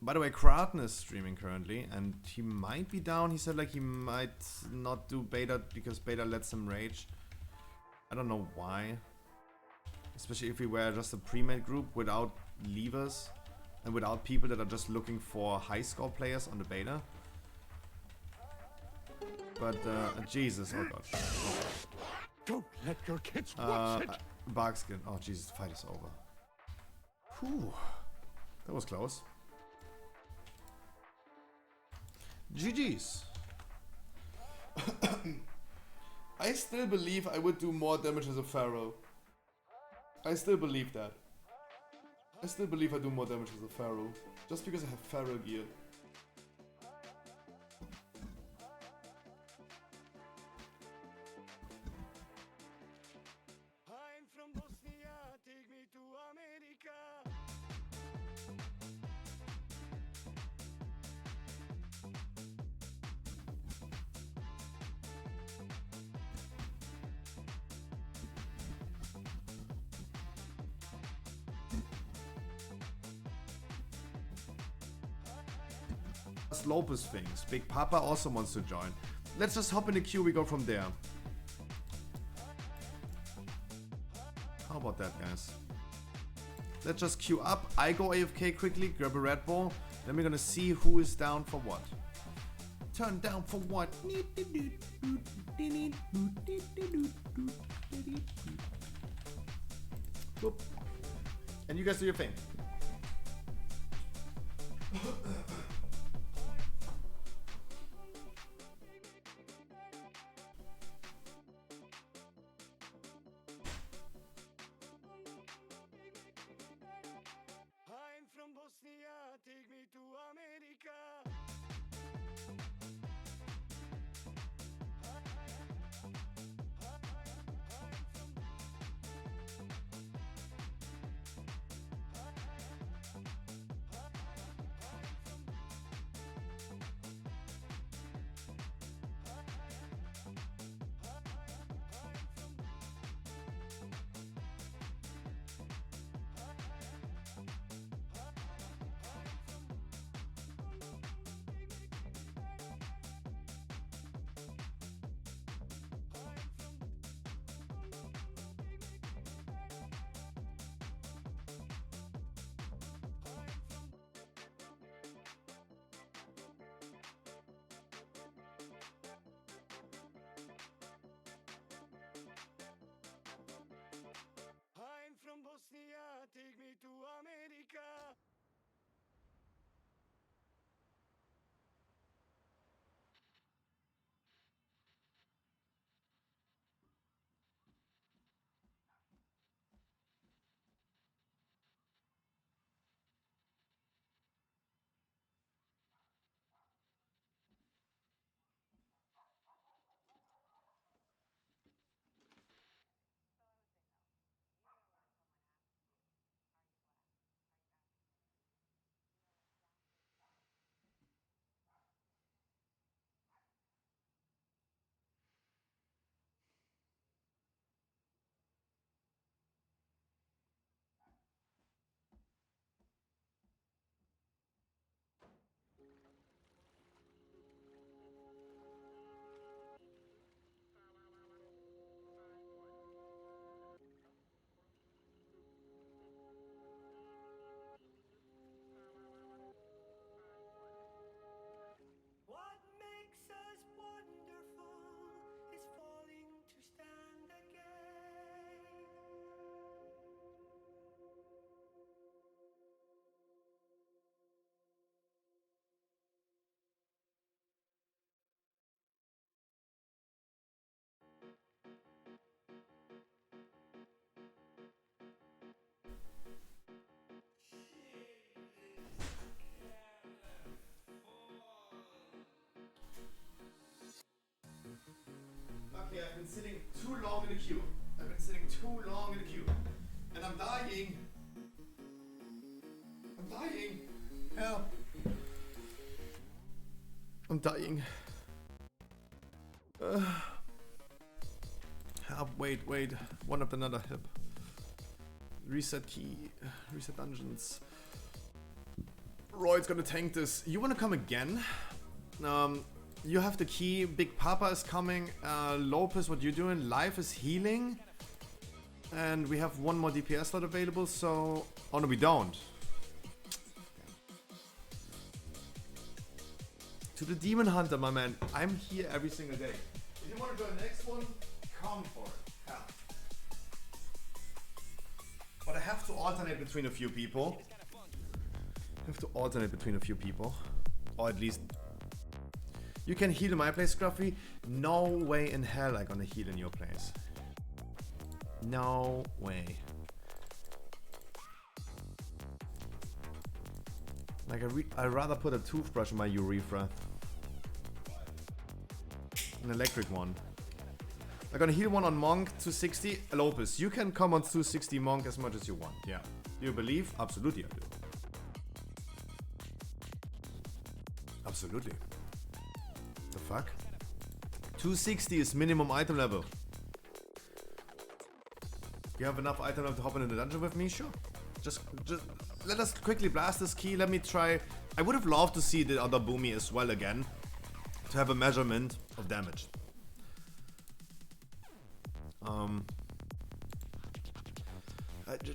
By the way, Kraten is streaming currently, and he might be down. He said like he might not do beta because beta lets him rage. I don't know why. Especially if we were just a pre-made group without levers and without people that are just looking for high score players on the beta. But Jesus, oh god. Don't let your kids watch it. Barkskin. Oh Jesus, the fight is over. Whew. That was close. GG's. I still believe I would do more damage as a Pharaoh. I still believe that. I still believe I do more damage as a Pharaoh. Just because I have Pharaoh gear. I'm from Bosnia, take me to America. Lopez things. Big Papa also wants to join. Let's just hop in the queue, we go from there. How about that, guys? Let's just queue up. I go AFK quickly, grab a Red Bull. Then we're gonna see who is down for what. Turn down for what? Boop. And you guys do your thing. I'm from Bosnia, take me to America. been sitting too long in the queue. I've been sitting too long in the queue. And I'm dying. I'm dying. Help. I'm dying. Help, wait. One up another hip. Reset key. Reset dungeons. Roy's gonna tank this. You wanna come again? You have the key. Big Papa is coming. Lopez, what you doing? Life is healing. And we have one more DPS slot available, so... Oh no, we don't. To the Demon Hunter, my man. I'm here every single day. If you want to join the next one, come for it. Hell. But I have to alternate between a few people. Or at least... You can heal in my place, Scruffy. No way in hell I'm gonna heal in your place. No way. Like I'd rather put a toothbrush in my urethra. An electric one. I'm gonna heal one on Monk 260. Lopez, you can come on 260 Monk as much as you want. Yeah. Do you believe? Absolutely I do. Absolutely. The fuck? 260 is minimum item level. You have enough item level to hop into the dungeon with me? Sure. Just let us quickly blast this key. Let me try. I would have loved to see the other Boomy as well again. To have a measurement of damage.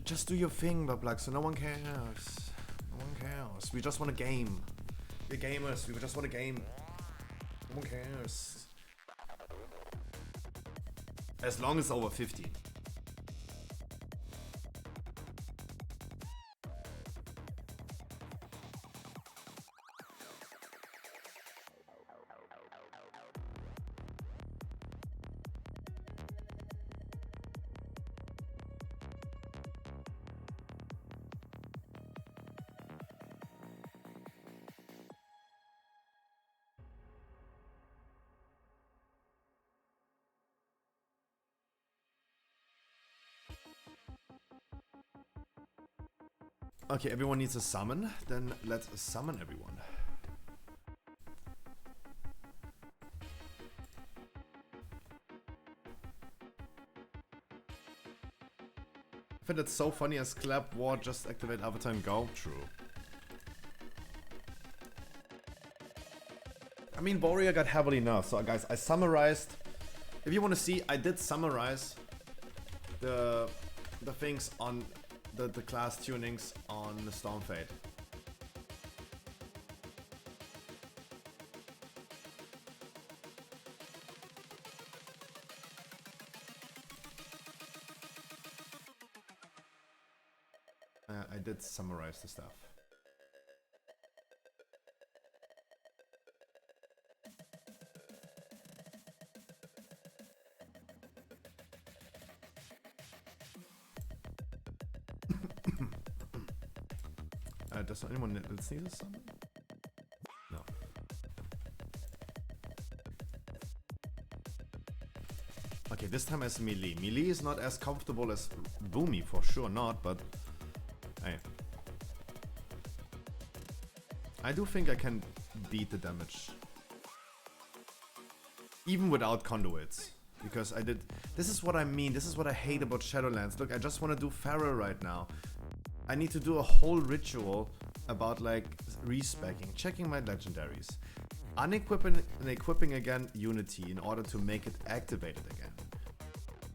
Just do your thing, Bablack, so no one cares. No one cares. We just want a game. We're gamers. We just want a game. No one cares. As long as it's over 50. Okay, everyone needs a summon. Then let's summon everyone. I find it so funny as clap war, just activate avatar and go. True. I mean, Warrior got heavily nerfed. So guys, I summarized. If you want to see, I did summarize the things on the class tunings on the Stormfade. I did summarize the stuff. Does anyone else need a summon? No. Okay, this time as melee. Melee is not as comfortable as Boomy, for sure not, but hey. I do think I can beat the damage. Even without conduits. Because I did... This is what I mean, this is what I hate about Shadowlands. Look, I just want to do Pharaoh right now. I need to do a whole ritual about like respecking, checking my legendaries, unequipping and equipping again Unity in order to make it activated again.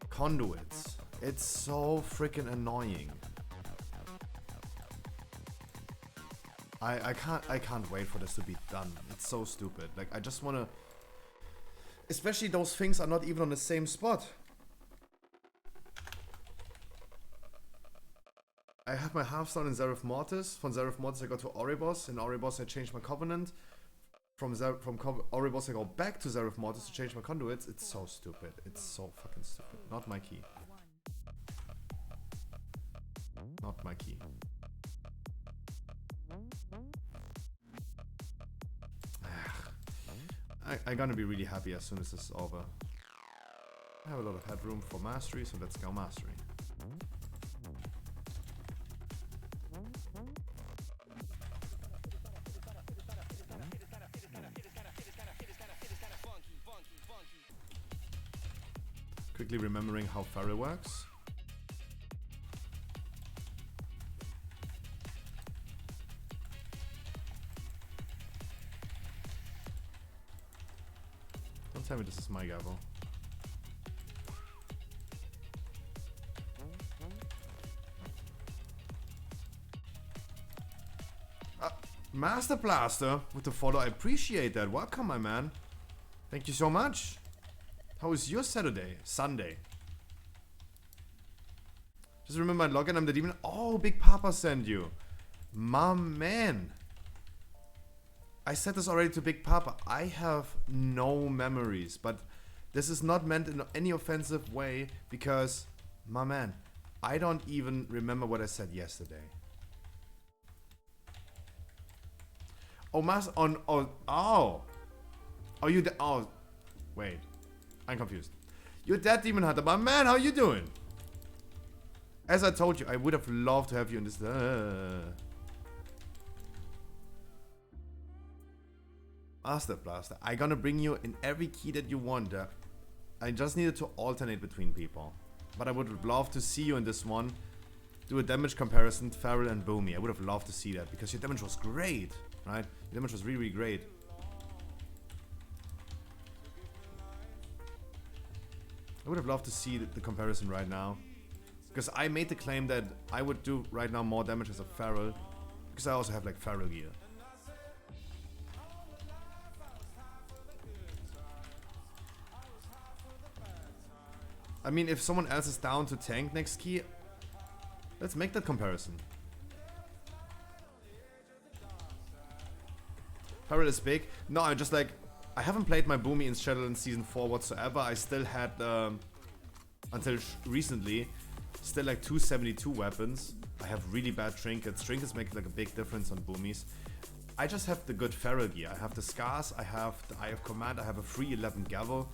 Conduits. It's so freaking annoying. I can't wait for this to be done. It's so stupid. Like I just wanna, especially those things are not even on the same spot. I have my Hearthstone in Zereth Mortis. From Zereth Mortis I go to Oribos. In Oribos I change my Covenant. From Oribos I go back to Zereth Mortis to change my conduits. It's so stupid. It's so fucking stupid. Not my key. Not my key. I'm gonna be really happy as soon as this is over. I have a lot of headroom for mastery, so let's go mastery. Quickly remembering how Feral works. Don't tell me this is my gavel. Master Blaster with the follow. I appreciate that. Welcome, my man. Thank you so much. How is your Saturday? Sunday. Just remember, login, I'm the demon. Oh, Big Papa sent you. My man. I said this already to Big Papa. I have no memories, but this is not meant in any offensive way because, my man, I don't even remember what I said yesterday. Oh, oh, you oh, wait, I'm confused. You're that demon hunter, my man. How you doing? As I told you, I would have loved to have you in this. Master Blaster, I'm gonna bring you in every key that you want. I just needed to alternate between people, but I would love to see you in this one. Do a damage comparison, Feral and Boomy. I would have loved to see that because your damage was great, right? Your damage was really, really great. I would have loved to see the comparison right now. Because I made the claim that I would do right now more damage as a Feral. Because I also have like Feral gear. I mean, if someone else is down to tank next key, let's make that comparison. Feral is big. No, I just like... I haven't played my Boomy in Shadowlands Season 4 whatsoever. I still had, until recently, still like 272 weapons. I have really bad trinkets. Trinkets make like a big difference on Boomies. I just have the good Feral gear. I have the Scars, I have the Eye of Command, I have a free 11 Gavel.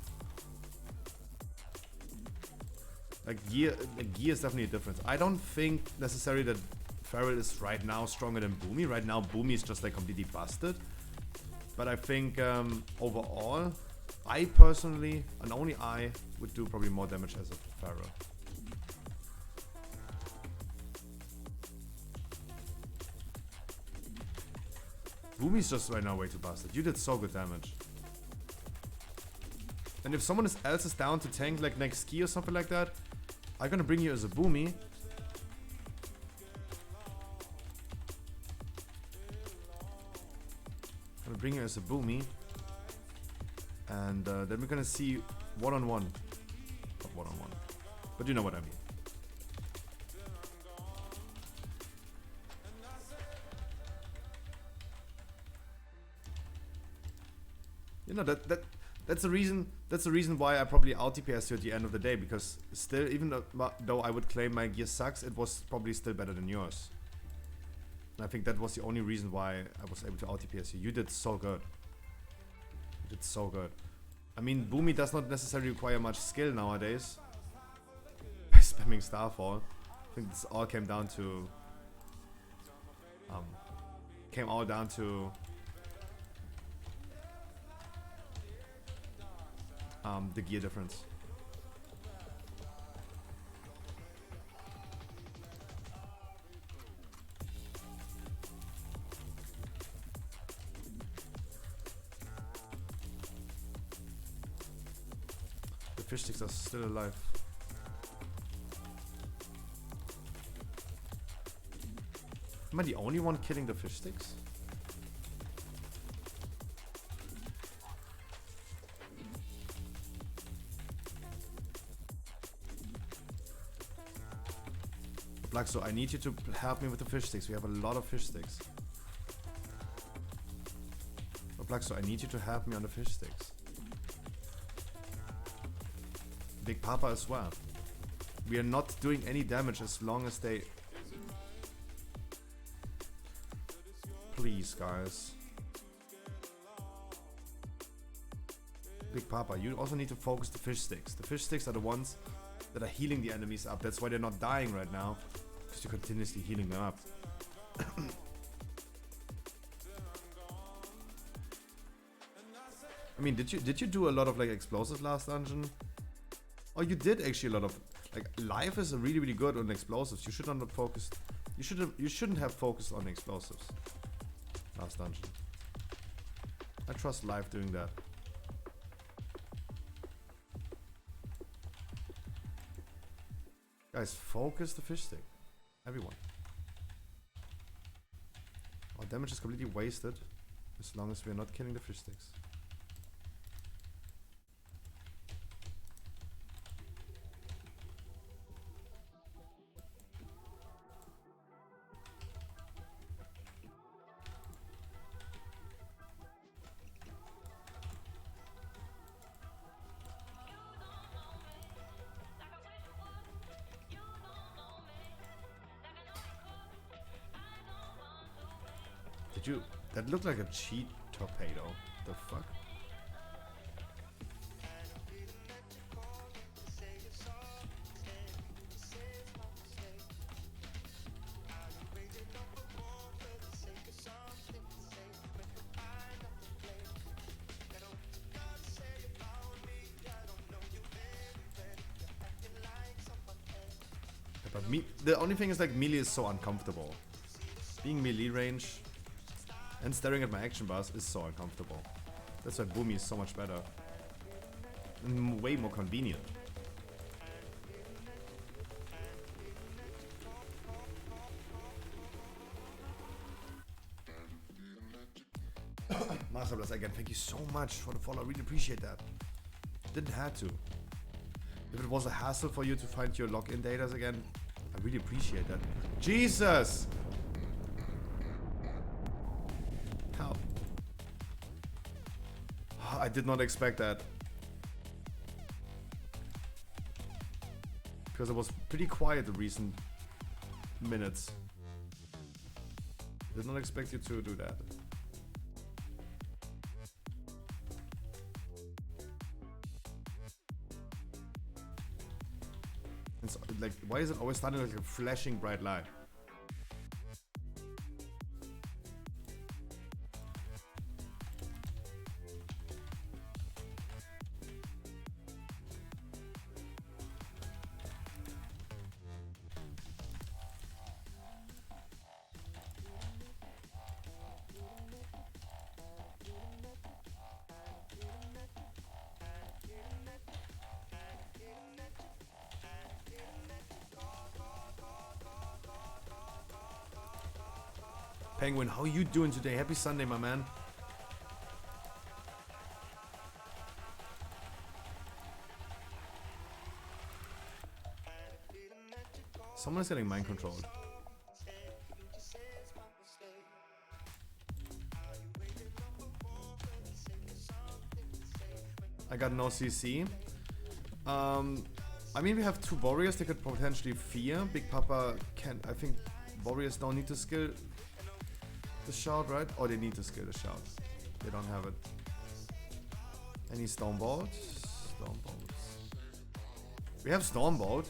Gear is definitely a difference. I don't think necessarily that Feral is right now stronger than Boomy. Right now Boomy is just like completely busted. But I think overall, I personally, and only I, would do probably more damage as a Feral. Boomy's just right now way too busted. You did so good damage. And if someone else is down to tank like next key or something like that, I'm gonna bring you as a Boomy. I'm gonna bring you as a Boomy. And then we're gonna see one-on-one. Not one-on-one. But you know what I mean. You know, that's the reason. That's the reason why I probably out DPS you at the end of the day, because still, even though I would claim my gear sucks, it was probably still better than yours. And I think that was the only reason why I was able to out DPS you. You did so good. You did so good. I mean, Boomy does not necessarily require much skill nowadays. By spamming Starfall, I think this all came down to the gear difference. The fish sticks are still alive. Am I the only one killing the fish sticks? So I need you to help me with the fish sticks. We have a lot of fish sticks. So I need you to help me on the fish sticks. Big Papa as well. We are not doing any damage as long as they... Please, guys. Big Papa, you also need to focus the fish sticks. The fish sticks are the ones that are healing the enemies up. That's why they're not dying right now, because you're continuously healing them up. I mean, did you do a lot of like explosives last dungeon? Oh, you did actually a lot of like life is really good on explosives. You should not focus. You shouldn't have focused on explosives last dungeon. I trust life doing that. Guys, focus the fish stick. Everyone. Our damage is completely wasted as long as we are not killing the fish sticks. Did you... That looked like a cheat torpedo. The fuck? But me, the only thing is like melee is so uncomfortable. Being melee range and staring at my action bars is so uncomfortable. That's why Boomy is so much better. And way more convenient. Master Blast again, thank you so much for the follow. I really appreciate that. Didn't have to. If it was a hassle for you to find your login data again, I really appreciate that. Jesus! How? I did not expect that. Because it was pretty quiet the recent minutes. Did not expect you to do that. It's like, why is it always starting like a flashing bright light? Penguin, how you doing today? Happy Sunday, my man. Someone is getting mind controlled. I got no CC. I mean, we have two warriors they could potentially fear. Big Papa can. I think warriors don't need to skill the shout, right? Or they need to skill the shout. They don't have it. Any Stormbolt? Stormbolts. We have Stormbolt.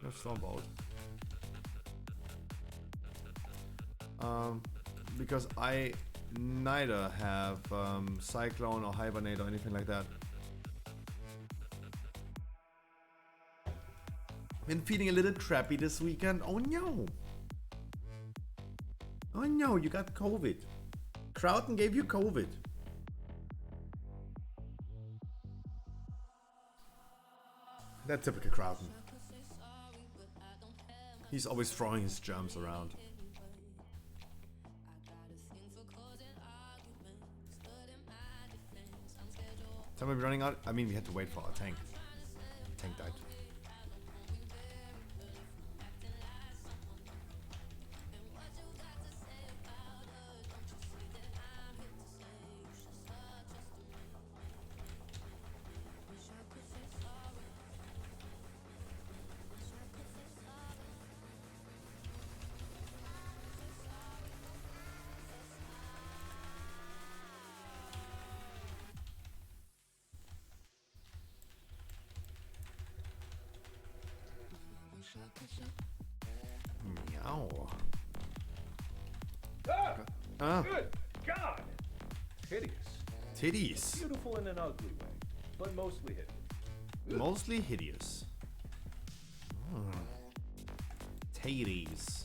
We have Stormbolt. Because I neither have Cyclone or Hibernate or anything like that. Been feeling a little crappy this weekend. Oh no! Oh no, you got COVID. Crowton gave you COVID. That typical Crowton. He's always throwing his germs around. Time we running out? I mean, we had to wait for our tank. Tank died. Meow. Good God! Hideous. Titties. Beautiful in an ugly way, but mostly hideous. Mostly hideous. Titties.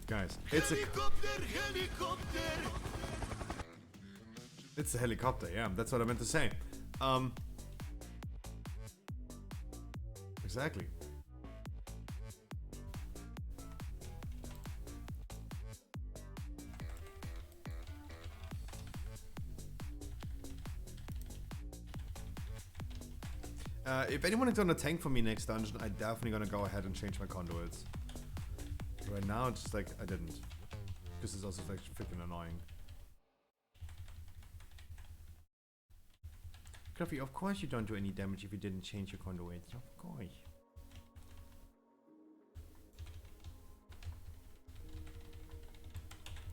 Guys, it's a helicopter, yeah, that's what I meant to say. Exactly. If anyone is gonna tank for me next dungeon, I'm definitely gonna go ahead and change my conduits. Right now, it's just like, I didn't. This is also like freaking annoying. Coffee, of course you don't do any damage if you didn't change your conduits. Of course.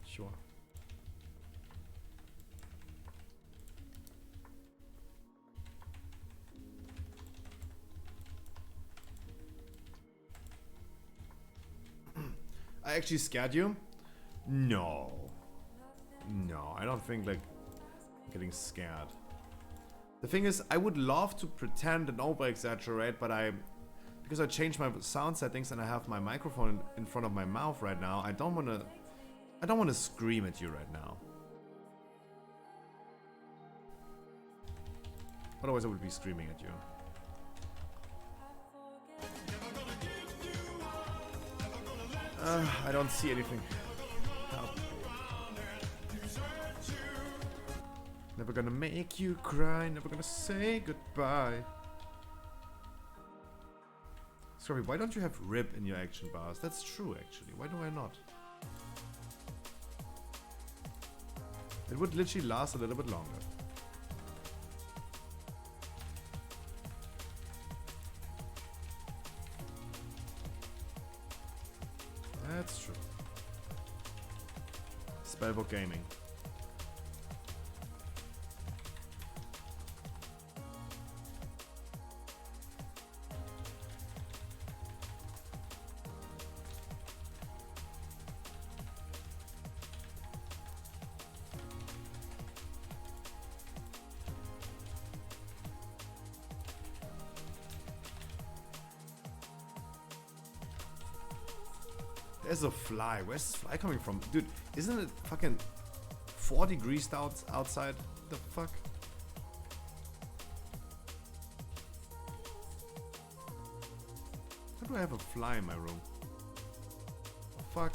Sure. I actually scared you? No. No, I don't think like getting scared. The thing is, I would love to pretend and over-exaggerate, but because I changed my sound settings and I have my microphone in front of my mouth right now, I don't wanna scream at you right now. Otherwise I would be screaming at you. I don't see anything. Help. Never gonna make you cry, never gonna say goodbye. Sorry, why don't you have rip in your action bars? That's true, actually. Why do I not? It would literally last a little bit longer. That's true. Spellbook Gaming. There's a fly. Where's this fly coming from? Dude, isn't it fucking 4 degrees outside? The fuck? How do I have a fly in my room? Oh, fuck.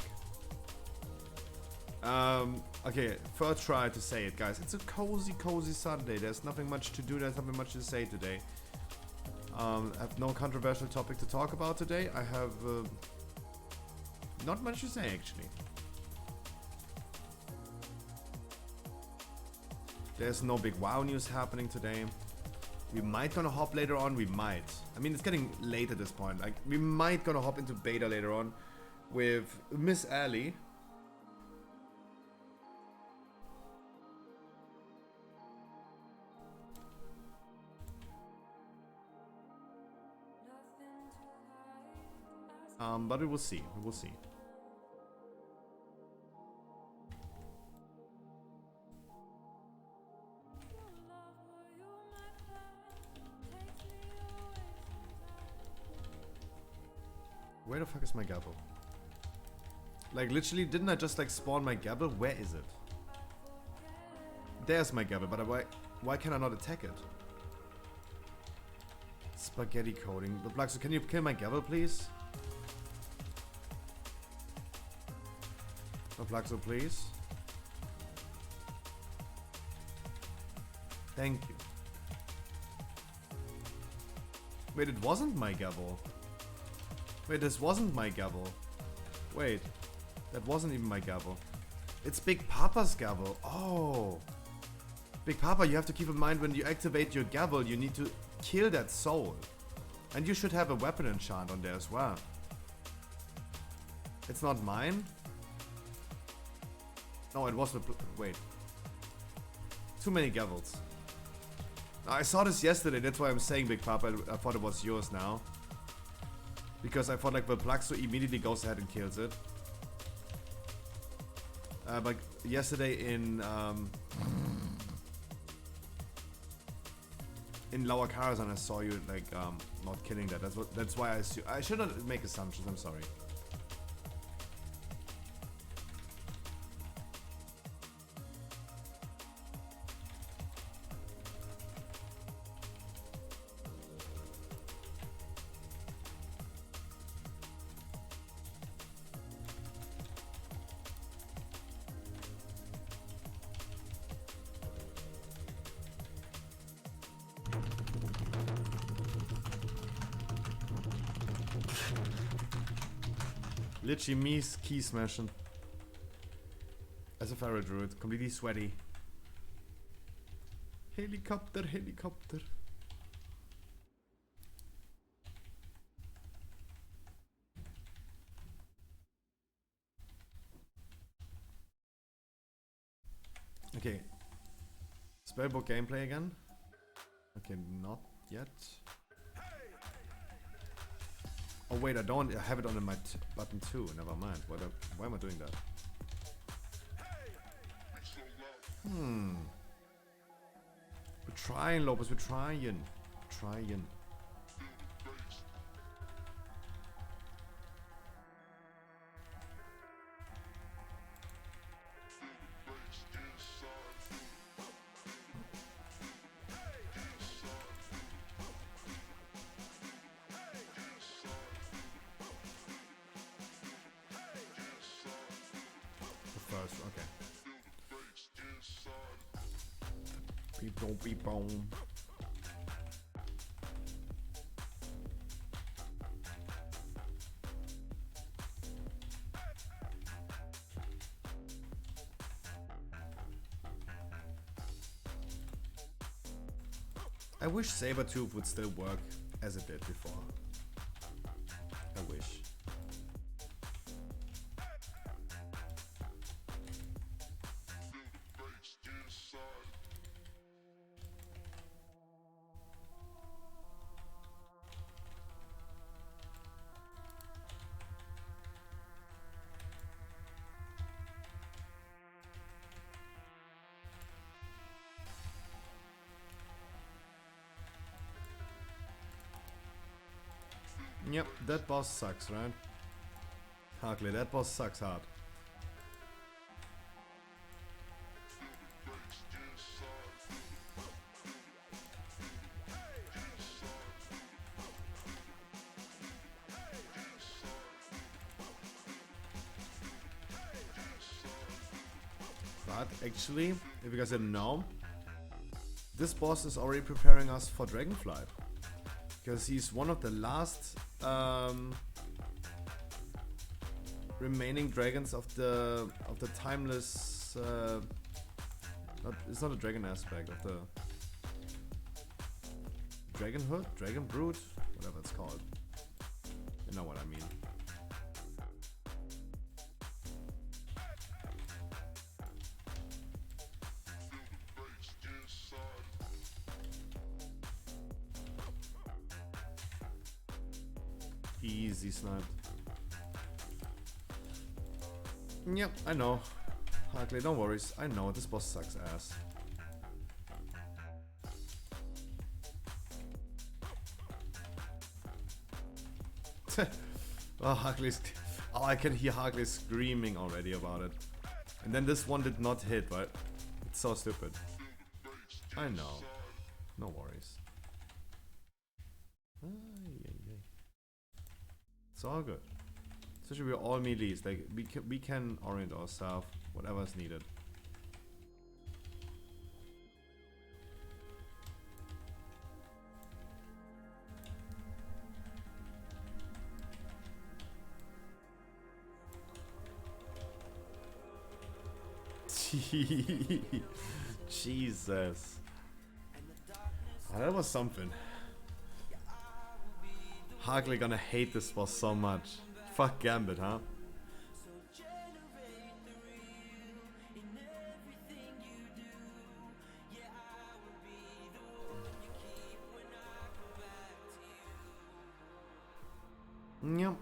Okay, first try to say it, guys. It's a cozy Sunday. There's nothing much to do. There's nothing much to say today. I have no controversial topic to talk about today. I have... not much to say, actually. There's no big WoW news happening today. We might gonna hop later on. We might. I mean, it's getting late at this point. Like, we might gonna hop into beta later on with Miss Allie. But we will see. We will see. Where the fuck is my gavel? Like, literally, didn't I just like spawn my gavel? Where is it? There's my gavel, but why can I not attack it? Spaghetti coding. The Black, so can you kill my gavel, please? Plaxo, please. Thank you. Wait, it wasn't my gavel. Wait, this wasn't my gavel. Wait, that wasn't even my gavel. It's Big Papa's gavel. Oh. Big Papa, you have to keep in mind when you activate your gavel, you need to kill that soul. And you should have a weapon enchant on there as well. It's not mine? No, it was the... Wait. Too many gavels. I saw this yesterday, that's why I'm saying Big Papa. I thought it was yours now. Because I thought like the Plaxo immediately goes ahead and kills it. But yesterday in Lower Karazhan I saw you like not killing that. That's why I should not make assumptions, I'm sorry. Literally me key smashing. As a Pharaoh Druid, completely sweaty. Helicopter, helicopter. Okay. Spellbook gameplay again. Okay, not yet. Oh wait, I don't have it on my button too. Never mind. Why am I doing that? We're trying, Lopez. We're trying. Trying. Boom. I wish Sabertooth would still work as it did before. I wish. Yep, that boss sucks, right? Harkley, that boss sucks hard. But actually, if you guys didn't know, this boss is already preparing us for Dragonflight. Because he's one of the last remaining dragons of the timeless. It's not a dragon aspect of the Dragonhood, Dragon Brood, whatever it's called. You know what I mean. Easy sniped. Yep, I know. Harkley, don't worry. I know this boss sucks ass. Oh, Harkley's. Oh, I can hear Harkley screaming already about it. And then this one did not hit, right? It's so stupid. I know. No worries. It's all good. Especially we're all melees. Like we can orient ourselves, whatever is needed. Jesus. Oh, that was something. Harkley gonna hate this boss so much. Fuck Gambit, huh? Yep.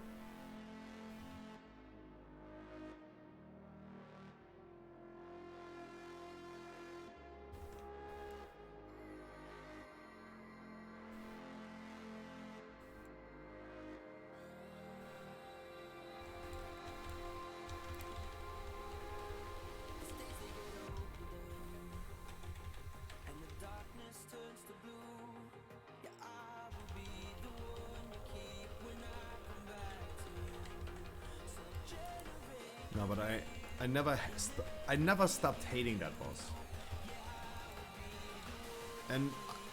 No, but I never stopped hating that boss. And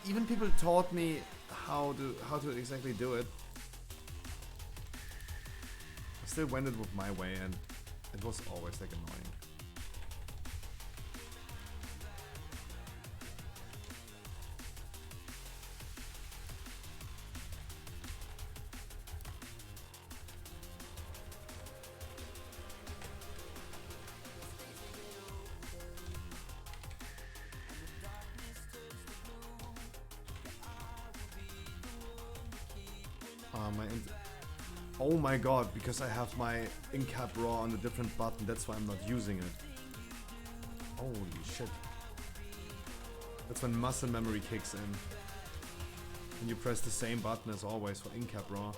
even people taught me how to exactly do it. I still went it with my way, and it was always like annoying. Oh my god, because I have my in-cap raw on a different button, that's why I'm not using it. Holy shit. That's when muscle memory kicks in. And you press the same button as always for in-cap raw,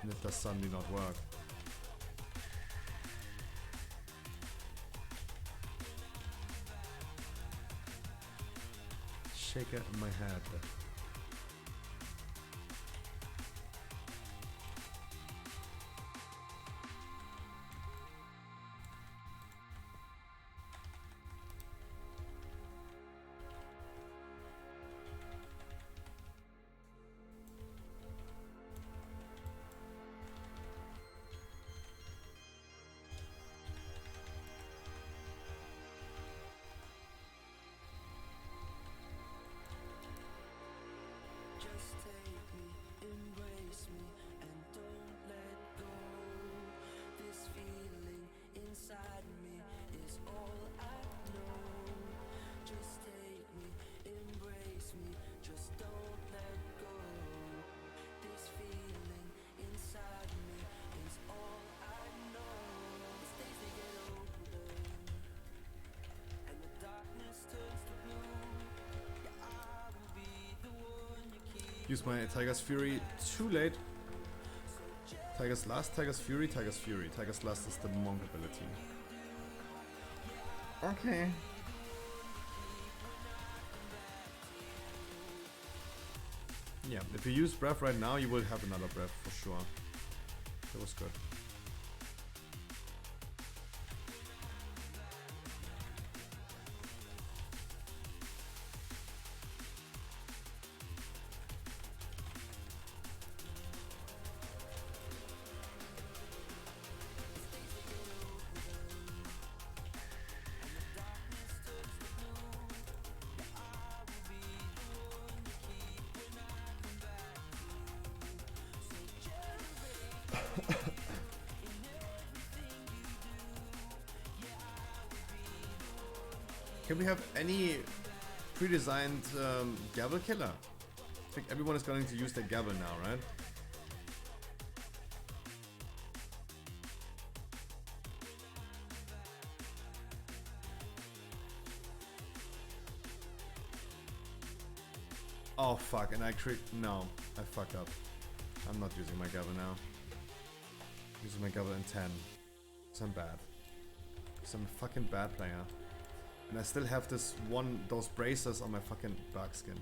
and it does suddenly not work. Shaker in my head. Use my Tiger's Fury too late. Tiger's Lust, Tiger's Fury, Tiger's Fury. Tiger's Lust is the monk ability. Okay. Yeah, if you use breath right now, you will have another breath for sure. That was good. Can we have any pre-designed gavel killer? I think everyone is going to use their gavel now, right? Oh fuck, and no, I fucked up. I'm not using my gavel now. I'm using my gavel in 10. Because I'm bad. Because I'm a fucking bad player. And I still have those braces on my fucking bug skin.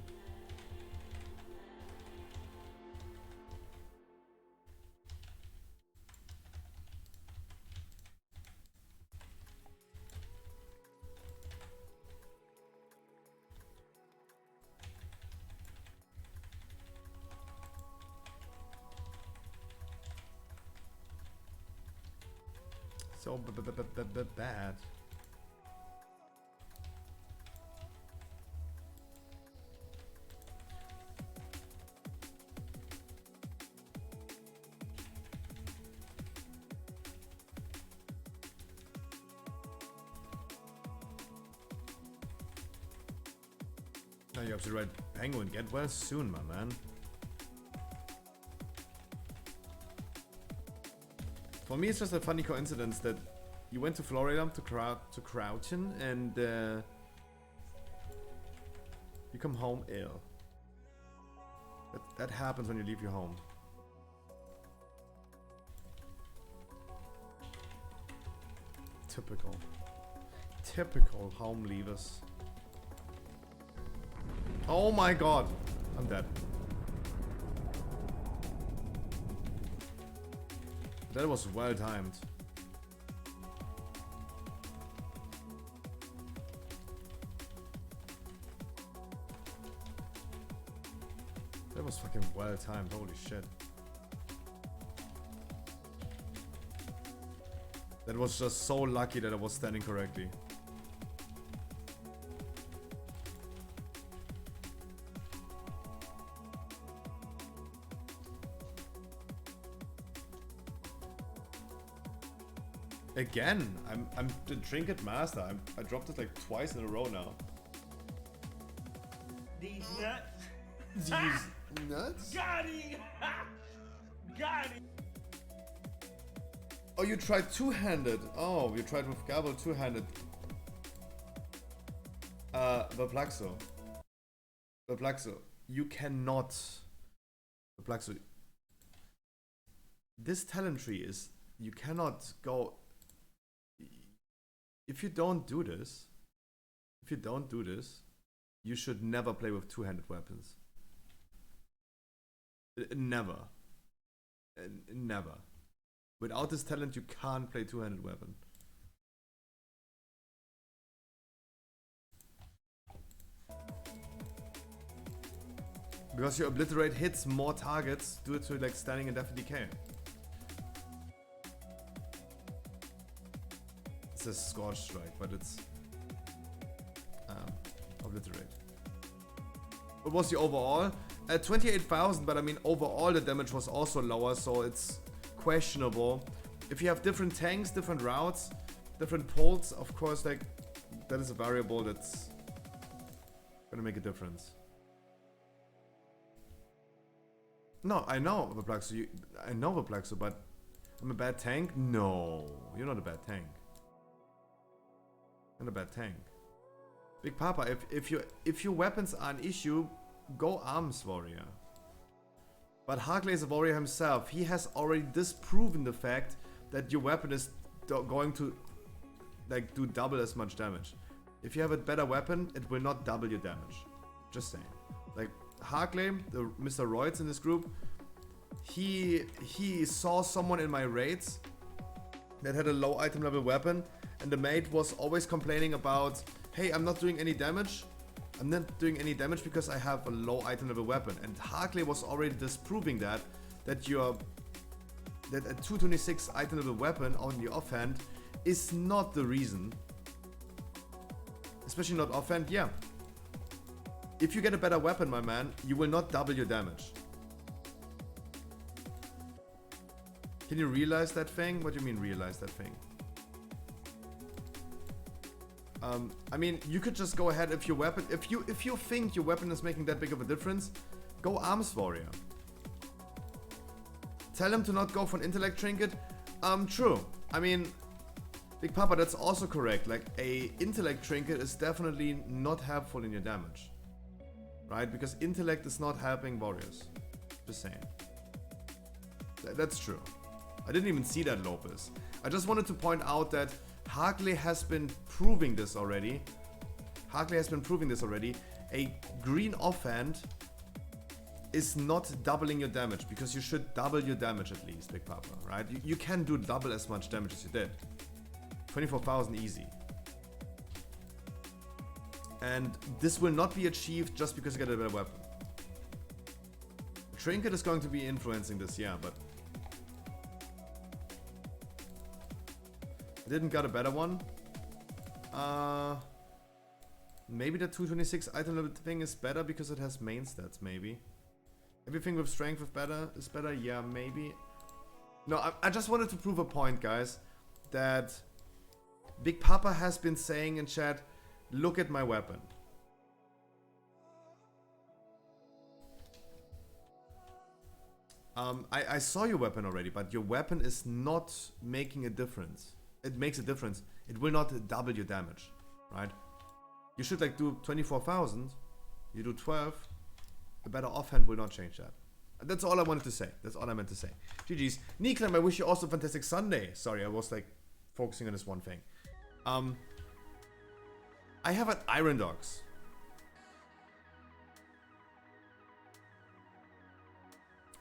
So bad. No, you're absolutely right. Penguin, get well soon, my man. For me, it's just a funny coincidence that you went to Florida to Crouchen and you come home ill. That happens when you leave your home. Typical. Typical home leavers. Oh my god. I'm dead. That was well timed. That was fucking well timed, holy shit. That was just so lucky that I was standing correctly. Again, I'm the trinket master. I dropped it like twice in a row now. These nuts. These nuts? Got him. Got him. Oh, you tried two-handed. Oh, you tried with Gabble two-handed. Verplaxo. Verplaxo. You cannot. Verplaxo. This talent tree is. You cannot go. If you don't do this, you should never play with two-handed weapons. Never. Never. Without this talent, you can't play two-handed weapon. Because your obliterate hits more targets due to like standing and death decay. It's a Scorch Strike, but it's obliterate. What was the overall? 28,000, but I mean overall the damage was also lower, so it's questionable. If you have different tanks, different routes, different pulls, of course, like that is a variable that's gonna make a difference. No, I know Verplaxo. I know Verplaxo, but I'm a bad tank? No, you're not a bad tank. Not a bad tank. Big Papa, if your weapons are an issue, go arms warrior. But Harkley is a warrior himself. He has already disproven the fact that your weapon is going to like do double as much damage. If you have a better weapon, it will not double your damage. Just saying. Like Harkley, the Mr. Roids in this group, he saw someone in my raids that had a low item level weapon, and the mate was always complaining about, hey, I'm not doing any damage. I'm not doing any damage because I have a low item level weapon. And Harkley was already disproving that a 226 item level weapon on the offhand is not the reason. Especially not offhand, yeah. If you get a better weapon, my man, you will not double your damage. Can you realize that thing? What do you mean realize that thing? I mean, you could just go ahead if your weapon, if you think your weapon is making that big of a difference, go arms warrior. Tell him to not go for an intellect trinket. True. I mean, Big Papa, that's also correct. Like a intellect trinket is definitely not helpful in your damage, right? Because intellect is not helping warriors. Just saying. That's true. I didn't even see that, Lopez. I just wanted to point out that Harkley has been proving this already. A green offhand is not doubling your damage, because you should double your damage at least, Big Papa, right? You can do double as much damage as you did. 24,000 easy. And this will not be achieved just because you get a better weapon. Trinket is going to be influencing this, yeah, but I didn't get a better one. Maybe the 226 item level thing is better because it has main stats, maybe. Everything with strength is better, yeah, maybe. No, I just wanted to prove a point, guys, that Big Papa has been saying in chat, look at my weapon. I saw your weapon already, but your weapon is not making a difference. It makes a difference. It will not double your damage, right? You should like do 24,000. You do 12. A better offhand will not change that. That's all I wanted to say. That's all I meant to say. GG's. Niklem, I wish you also a fantastic Sunday. Sorry, I was like focusing on this one thing. I have an Iron Dogs.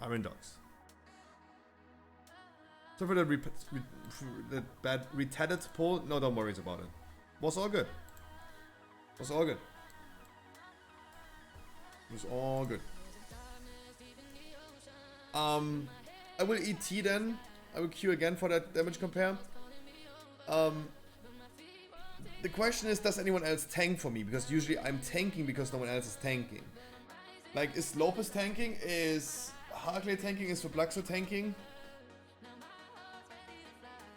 Iron Dogs. So for the bad retarded poll, no, don't worry about it. Was all good. Was all good. It was all good. I will eat tea then. I will queue again for that damage compare. The question is, does anyone else tank for me? Because usually I'm tanking because no one else is tanking. Like, is Lopez tanking? Is Harkley tanking? Is Fablaxo tanking?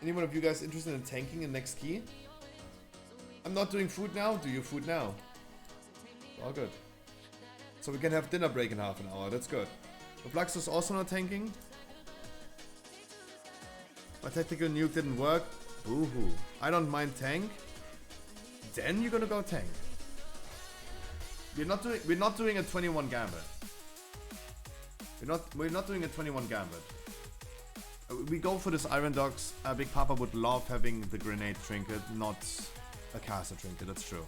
Anyone of you guys interested in tanking in next key? I'm not doing food now. Do you food now? All good. So we can have dinner break in half an hour. That's good. Fablaxo's also not tanking. My tactical nuke didn't work. Boo-hoo. I don't mind tank. Then you're gonna go tank. We're not doing a 21 gambit. We're not doing a 21 gambit. We go for this Iron Dogs. Big Papa would love having the grenade trinket, not a caster trinket. That's true.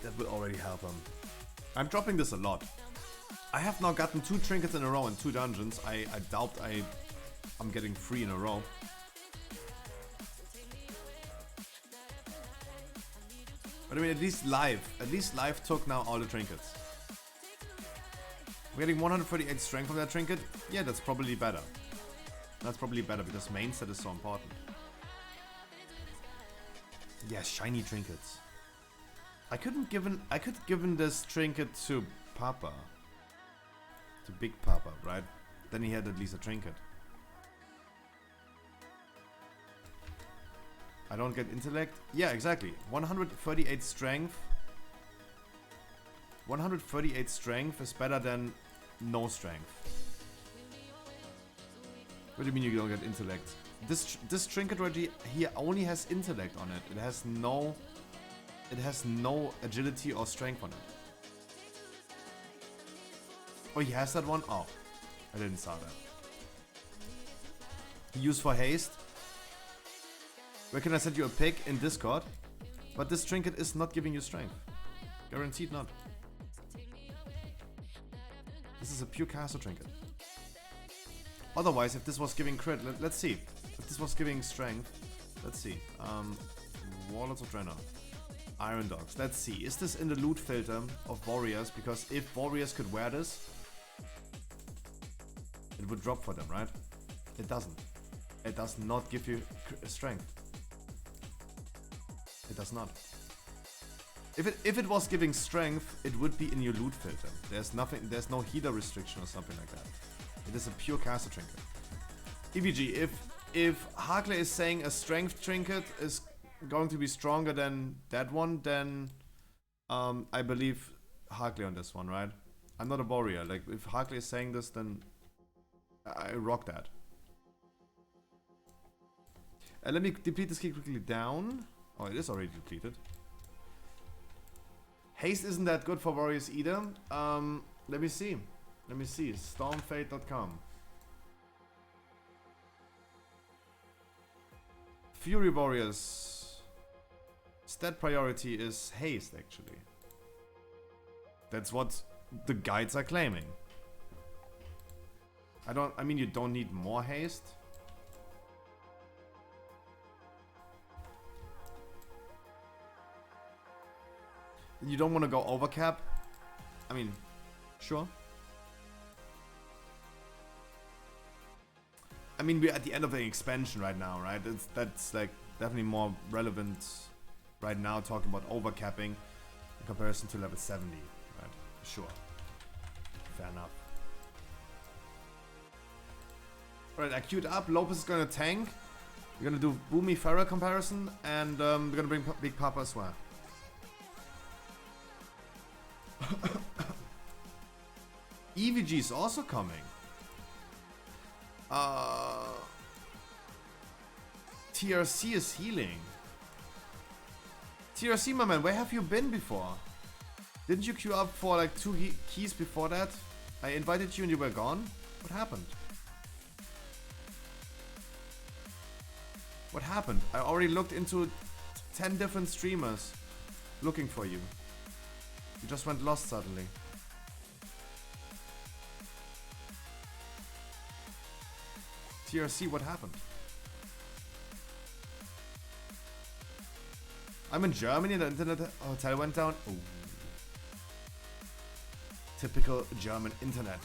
That will already help him. I'm dropping this a lot. I have now gotten 2 trinkets in a row in 2 dungeons. I doubt I'm getting 3 in a row. But I mean, at least live took now all the trinkets. We're getting 138 strength from that trinket. Yeah, that's probably better. That's probably better because main set is so important. Yeah, shiny trinkets. I could given this trinket to Papa. To Big Papa, right? Then he had at least a trinket. I don't get intellect. Yeah, exactly. 138 strength. 138 strength is better than no strength. What do you mean you don't get intellect? This trinket right here only has intellect on it. It has no agility or strength on it. Oh, he has that one? Oh, I didn't saw that. Use for haste. Where can I send you a pic? In Discord? But this trinket is not giving you strength. Guaranteed not. This is a pure caster trinket. Otherwise, if this was giving crit, let's see. If this was giving strength, let's see. Warlords of Draenor. Iron Dogs. Let's see. Is this in the loot filter of warriors? Because if warriors could wear this, it would drop for them, right? It doesn't. It does not give you strength. It does not. If it was giving strength, it would be in your loot filter. There's no healer restriction or something like that. It is a pure caster trinket. EVG, if Harkley is saying a strength trinket is going to be stronger than that one, then I believe Harkley on this one, right? I'm not a warrior. Like, if Harkley is saying this, then I rock that. Let me deplete this key quickly down. Oh, it is already depleted. Haste isn't that good for warriors either. Let me see. Let me see. Stormfate.com. Fury warriors. Stat priority is haste, actually. That's what the guides are claiming. I mean, you don't need more haste. You don't want to go overcap. I mean, sure. I mean, we're at the end of the expansion right now, right? That's like definitely more relevant right now, talking about overcapping in comparison to level 70, right? Sure. Fair enough. Alright, I queued up. Lopez is gonna tank. We're gonna do Boomy Farah comparison, and we're gonna bring Big Papa as well. EVG is also coming. TRC is healing. TRC, my man, where have you been before? Didn't you queue up for like 2 keys before that? I invited you and you were gone? What happened? What happened? I already looked into 10 different streamers looking for you. You just went lost suddenly. TRC, what happened? I'm in Germany and the internet hotel went down. Ooh. Typical German internet.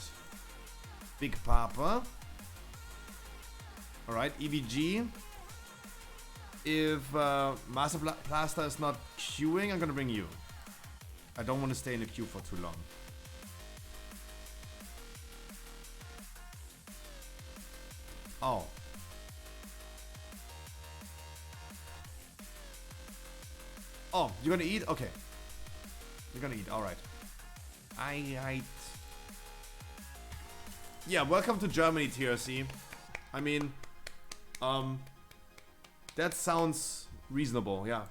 Big Papa. Alright, EVG. If Master Plaster is not queuing, I'm gonna bring you. I don't want to stay in the queue for too long. Oh. Oh, you're gonna eat? Okay. You're gonna eat, alright. Yeah, welcome to Germany, TRC. I mean, that sounds reasonable, yeah.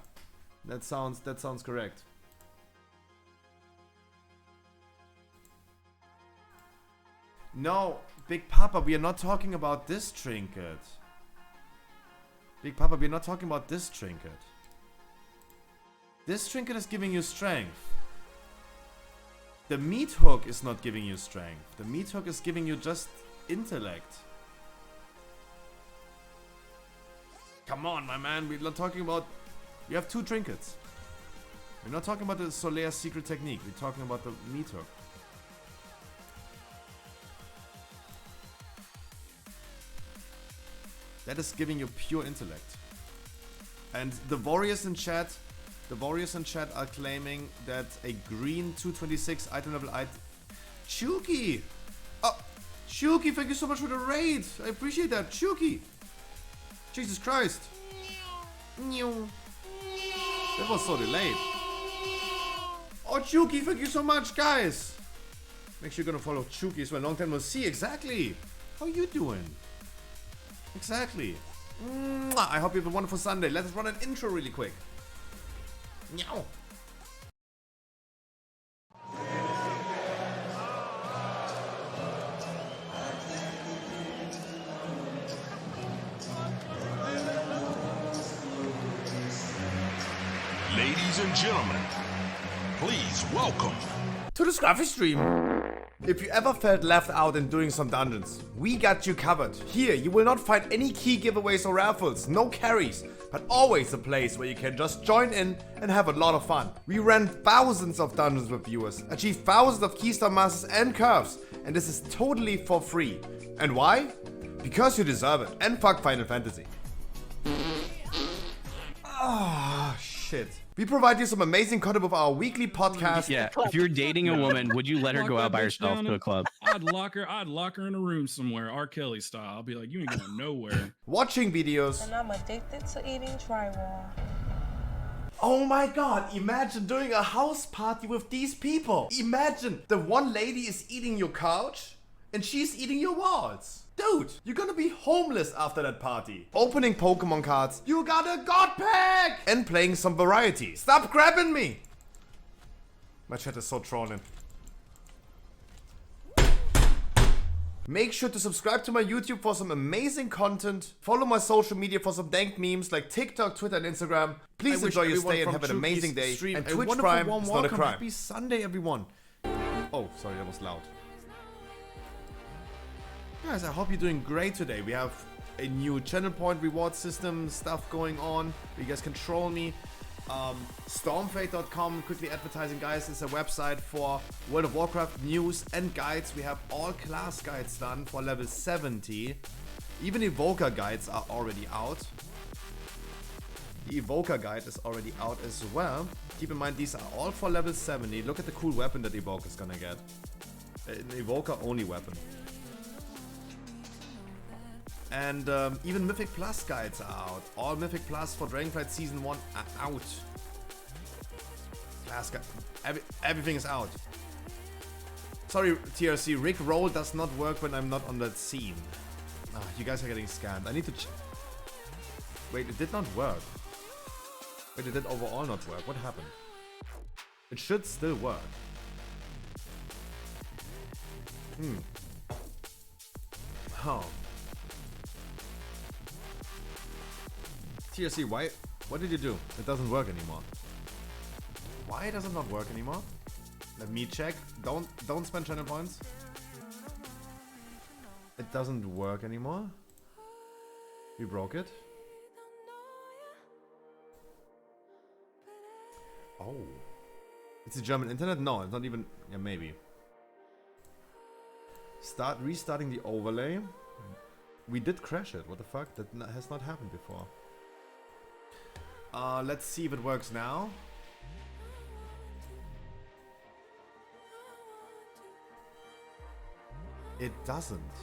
That sounds correct. No, Big Papa, we are not talking about this trinket. Big Papa, we are not talking about this trinket. This trinket is giving you strength. The meat hook is not giving you strength. The meat hook is giving you just intellect. Come on, my man. We're not talking about... You have 2 trinkets. We're not talking about the Solaire secret technique. We're talking about the meat hook. That is giving you pure intellect. And the warriors in chat... The warriors in chat are claiming that a green 226 item level item... Chuki! Oh, Chuki, thank you so much for the raid! I appreciate that, Chuki! Jesus Christ! That was so delayed. Oh, Chuki, thank you so much, guys! Make sure you're gonna follow Chuki as well. Long time no see, exactly! How you doing? Exactly. I hope you have a wonderful Sunday. Let's run an intro really quick. Meow. Ladies and gentlemen, please welcome to the Scruffy stream. If you ever felt left out in doing some dungeons, we got you covered. Here, you will not find any key giveaways or raffles, no carries, but always a place where you can just join in and have a lot of fun. We ran thousands of dungeons with viewers, achieved thousands of keystone masters and curves, and this is totally for free. And why? Because you deserve it, and fuck Final Fantasy. Ah, shit. We provide you some amazing content with our weekly podcast. Yeah, if you're dating a woman, would you let her go out by herself to a club? I'd lock her in a room somewhere, R. Kelly style. I'll be like, you ain't going nowhere. Watching videos. And I'm addicted to eating drywall. Oh my god, imagine doing a house party with these people. Imagine the one lady is eating your couch and she's eating your walls. Dude, you're gonna be homeless after that party. Opening Pokemon cards. You got a God Pack! And playing some variety. Stop grabbing me! My chat is so trolling. Make sure to subscribe to my YouTube for some amazing content. Follow my social media for some dank memes like TikTok, Twitter, and Instagram. Please enjoy your stay and have an amazing day. And Twitch Prime is not a crime. Happy Sunday, everyone. Oh, sorry, that was loud. Guys, I hope you're doing great today. We have a new channel point reward system stuff going on. You guys can troll me. Stormfate.com, quickly advertising, guys, is a website for World of Warcraft news and guides. We have all class guides done for level 70. Even Evoker guides are already out. The Evoker guide is already out as well. Keep in mind, these are all for level 70. Look at the cool weapon that Evoker is gonna get. An Evoker only weapon. And even Mythic Plus guides are out. All Mythic Plus for Dragonflight Season 1 are out. task. Everything is out. Sorry, TRC. Rick roll does not work when I'm not on that scene. Ah, you guys are getting scammed. I need to wait, it did not work. Wait, it did overall not work. What happened? It should still work. Oh. TRC, why? What did you do? It doesn't work anymore. Why does it not work anymore? Let me check. Don't spend channel points. It doesn't work anymore. We broke it. Oh. It's the German internet? No, it's not even... Yeah, maybe. Restarting the overlay. We did crash it. What the fuck? That has not happened before. Let's see if it works now. It doesn't.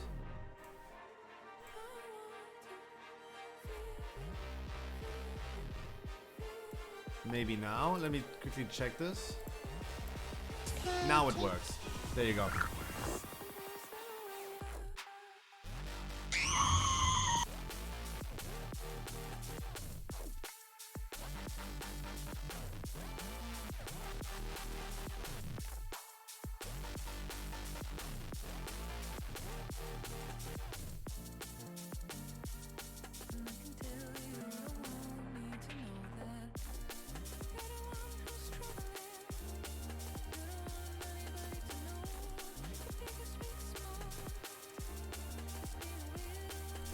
Maybe now. Let me quickly check this. Now it works. There you go.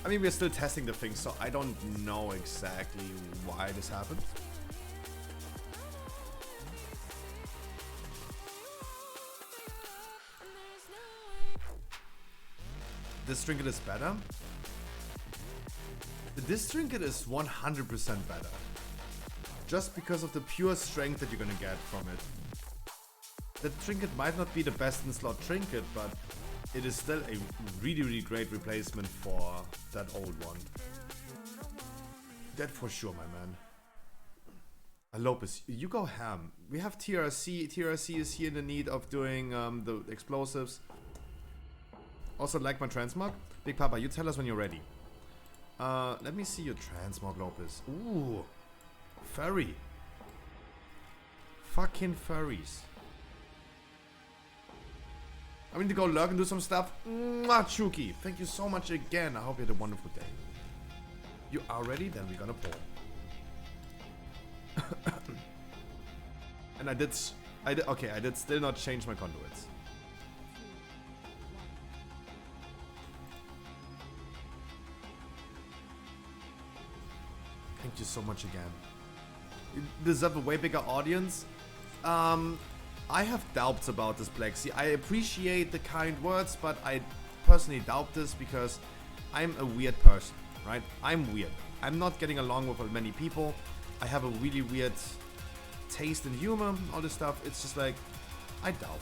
I mean, we're still testing the thing, so I don't know exactly why this happened. This trinket is better. This trinket is 100% better. Just because of the pure strength that you're gonna get from it. The trinket might not be the best in slot trinket, but it is still a really, really great replacement for that old one. That for sure, my man. Lopez, you go ham. We have TRC. TRC is here in the need of doing the explosives. Also, like my transmog. Big Papa, you tell us when you're ready. Let me see your transmog, Lopez. Ooh. Furry. Fucking furries. I need to go lurk and do some stuff. Mwah, Chuki. Thank you so much again. I hope you had a wonderful day. You are ready? Then we're gonna pour. And I did still not change my conduits. Thank you so much again. You deserve a way bigger audience. I have doubts about this, Plexi. I appreciate the kind words, but I personally doubt this because I'm a weird person, right? I'm weird. I'm not getting along with many people. I have a really weird taste in humor, all this stuff. It's just like, I doubt.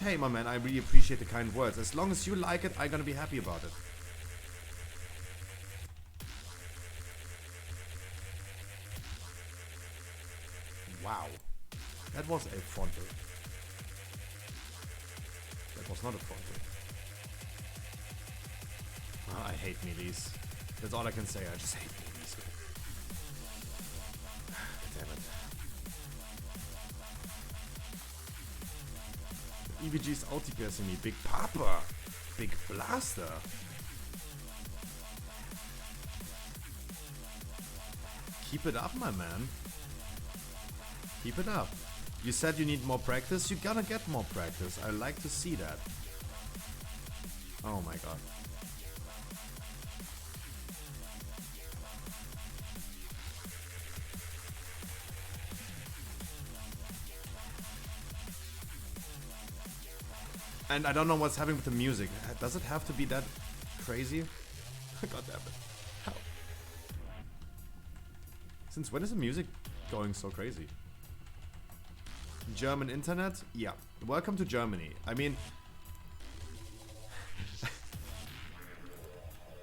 Hey, my man, I really appreciate the kind words. As long as you like it, I'm gonna be happy about it. Wow. That was a frontal. That was not a frontal. Oh, I hate meelees. That's all I can say. I just hate meelees. Damn it. EVG's out-DPSing me. Big Papa. Big Blaster. Keep it up, my man. Keep it up. You said you need more practice. You're gonna get more practice. I like to see that. Oh my god. And I don't know what's happening with the music. Does it have to be that crazy? God damn it. How? Since when is the music going so crazy? German internet? Yeah. Welcome to Germany. I mean...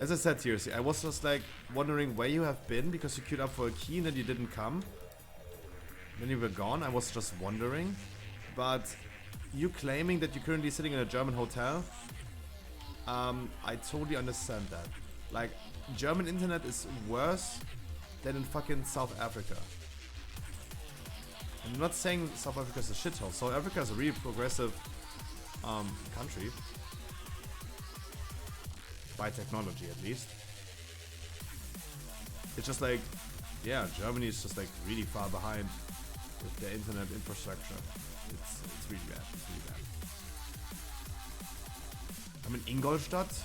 As I said, seriously, I was just like wondering where you have been because you queued up for a key and then you didn't come. Then you were gone. I was just wondering. But you claiming that you're currently sitting in a German hotel, I totally understand that. Like, German internet is worse than in fucking South Africa. I'm not saying South Africa is a shithole. South Africa is a really progressive country. By technology, at least. It's just like, yeah, Germany is just like really far behind with their internet infrastructure. It's really bad. It's really bad. I'm in Ingolstadt.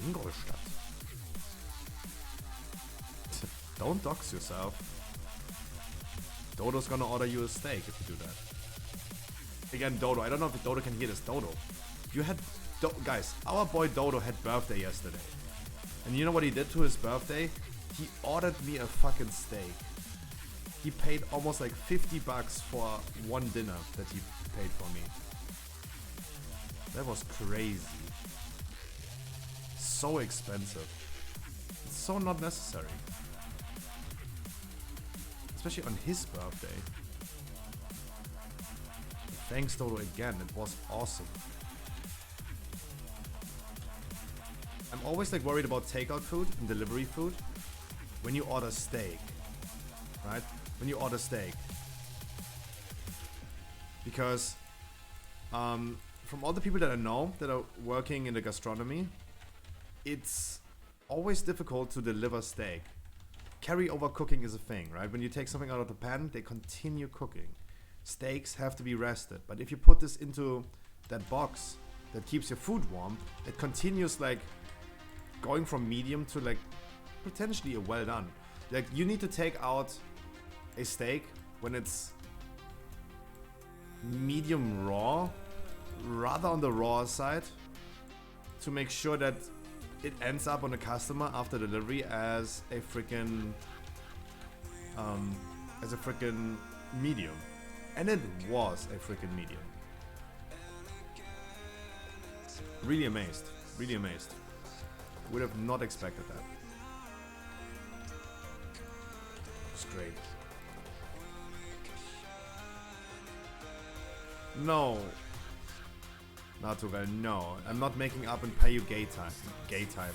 Ingolstadt. Don't dox yourself. Dodo's gonna order you a steak if you do that. Again, Dodo. I don't know if Dodo can hear this. Dodo, you had guys. Our boy Dodo had birthday yesterday, and you know what he did to his birthday? He ordered me a fucking steak. He paid almost like $50 for one dinner that he paid for me. That was crazy. So expensive. It's so not necessary. Especially on his birthday. Thanks, Dodo, again. It was awesome. I'm always like worried about takeout food and delivery food when you order steak, right? When you order steak, because from all the people that I know that are working in the gastronomy, it's always difficult to deliver steak. Carryover cooking is a thing, right? When you take something out of the pan, they continue cooking. Steaks have to be rested, but if you put this into that box that keeps your food warm, it continues like going from medium to like potentially a well done. Like, you need to take out a steak when it's medium raw, rather on the raw side, to make sure that it ends up on the customer after delivery as a freaking medium. And it was a freaking medium. Really amazed. Really amazed. Would have not expected that. It's great. No. Natural, no. I'm not making up and pay you gay time. Gay time.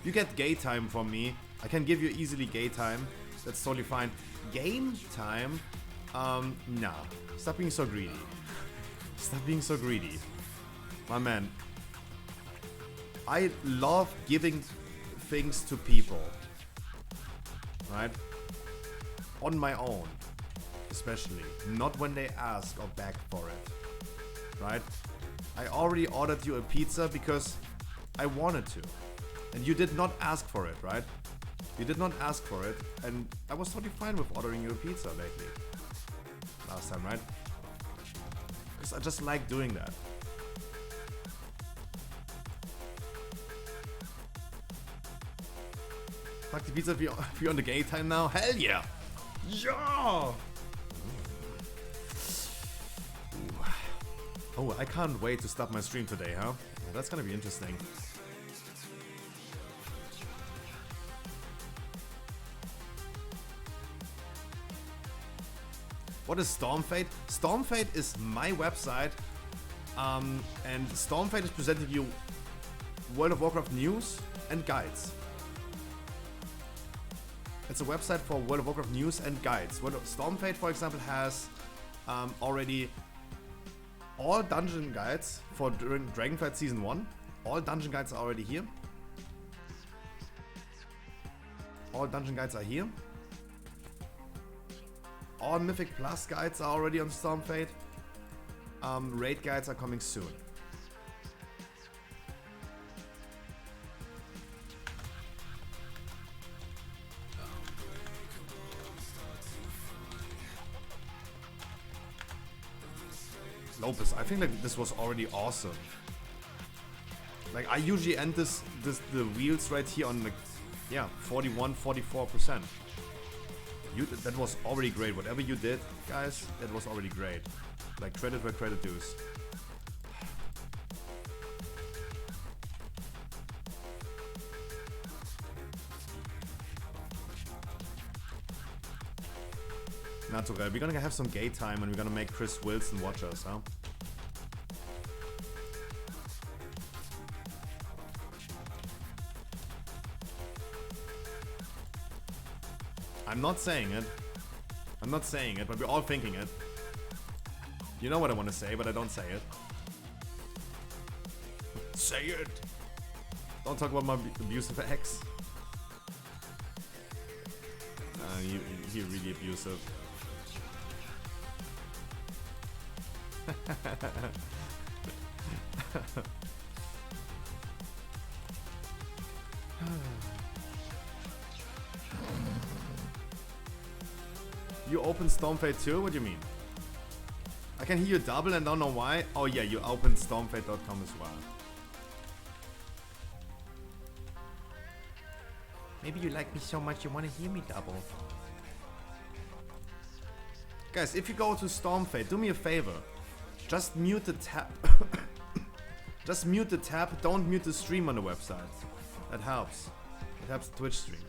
You get gay time from me. I can give you easily gay time. That's totally fine. Game time? Nah. Stop being so greedy. Stop being so greedy. My man. I love giving things to people. Right? On my own. Especially. Not when they ask or beg for it. Right? I already ordered you a pizza because I wanted to. And you did not ask for it, right? You did not ask for it. And I was totally fine with ordering you a pizza lately. Last time, right? Because I just like doing that. Fuck the pizza, if you're on the gay time now? Hell yeah! Yeah! Oh, I can't wait to start my stream today, huh? That's gonna be interesting. What is Stormfate? Stormfate is my website, and Stormfate is presenting you World of Warcraft news and guides. It's a website for World of Warcraft news and guides. Stormfate, for example, has already all dungeon guides for Dragonflight Season 1. All dungeon guides are already here. All dungeon guides are here. All Mythic Plus guides are already on Stormfate. Raid guides are coming soon. Lopez, I think like this was already awesome. Like, I usually end the wheels right here on like, yeah, 41-44%. That was already great. Whatever you did, guys, that was already great. Like, credit where credit dues. Not okay. We're gonna have some gay time and we're gonna make Chris Wilson watch us, huh? I'm not saying it. I'm not saying it, but we're all thinking it. You know what I want to say, but I don't say it. Say it! Don't talk about my abusive ex. He's really abusive. You open Stormfade too? What do you mean? I can hear you double and don't know why. Oh yeah, you opened stormfade.com as well. Maybe you like me so much you want to hear me double. Guys, if you go to Stormfade, do me a favor. Just mute the tab. Just mute the tab, don't mute the stream on the website. That helps. It helps the Twitch stream.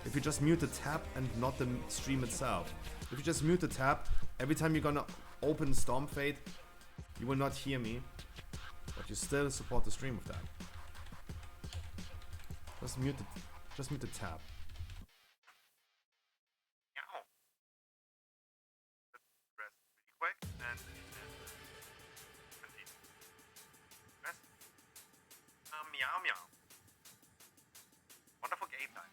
If you just mute the tab and not the stream itself. If you just mute the tab, every time you're gonna open Stormfade, you will not hear me. But you still support the stream with that. Just mute the tab. Meow meow. Wonderful gay time.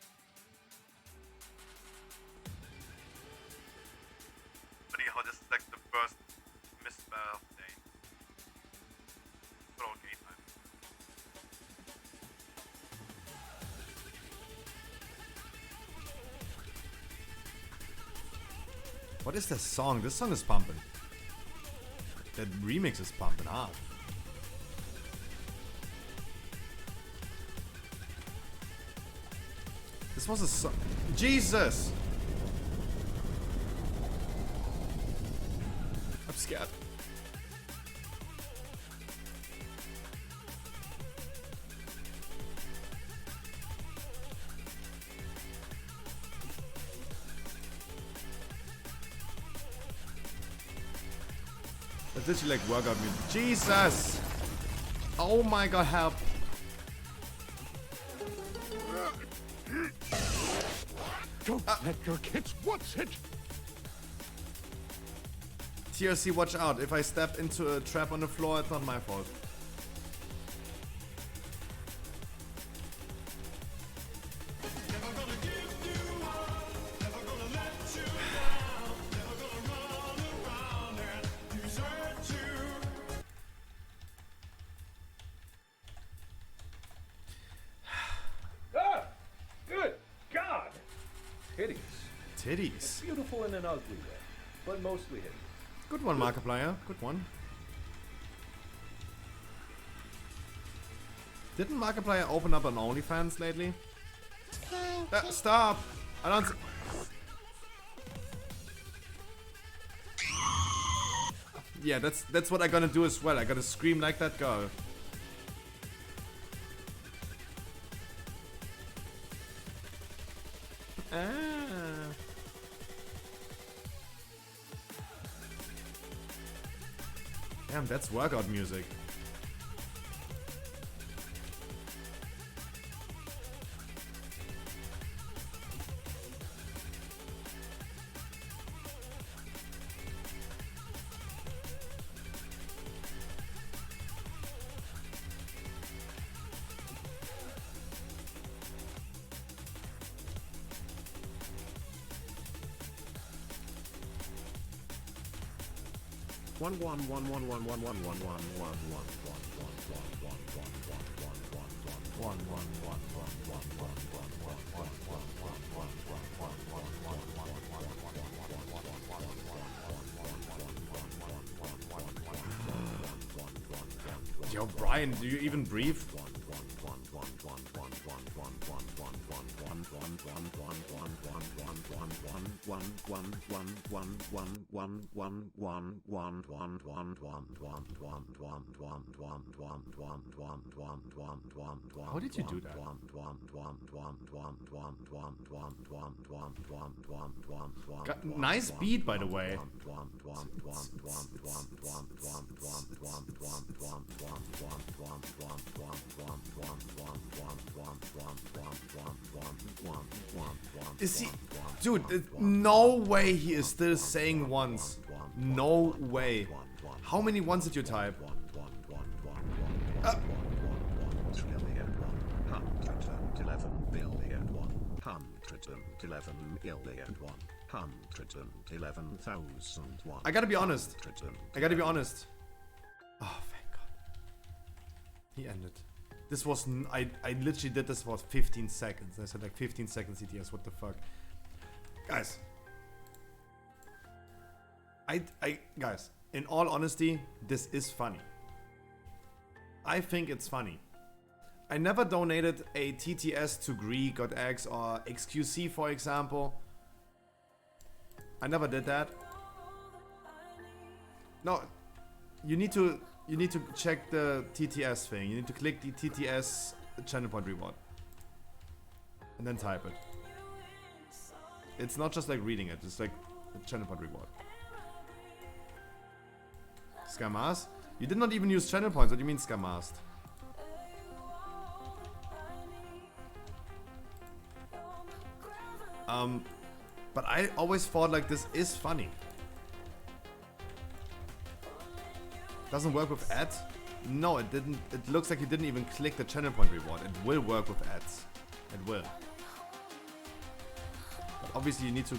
Funny how this is like the first misspell of the day. Good old gay time. What is this song? This song is pumping. That remix is pumping hard. This was a song. Jesus! I'm scared. That's literally like workout music. Jesus! Oh my god, help! Don't let your kids watch it! TRC, watch out. If I step into a trap on the floor, it's not my fault. Titties. Beautiful in an ugly way, but mostly hideous. Good one, Markiplier. Good one. Didn't Markiplier open up an OnlyFans lately? Stop! I don't. Yeah, that's what I gonna do as well. I gotta scream like that girl. Damn, that's workout music. Yo, Brian, do you even breathe? How did you do that? Nice beat, by the way. Is he... Dude, no way he is still saying once. No way. How many ones did you type? I gotta be honest. I gotta be honest. Oh, thank God. He ended. This was... I literally did this for 15 seconds. I said like 15 seconds CTS. What the fuck? Guys. Guys, in all honesty, this is funny. I think it's funny. I never donated a TTS to Greek or X or XQC, for example. I never did that. No, you need to check the TTS thing. You need to click the TTS channel point reward and then type it. It's not just like reading it. It's like a channel point reward. Scamas? You did not even use channel points. What do you mean scamast? But I always thought like this is funny. Doesn't work with ads? No, it didn't. It looks like you didn't even click the channel point reward. It will work with ads. It will. But obviously you need to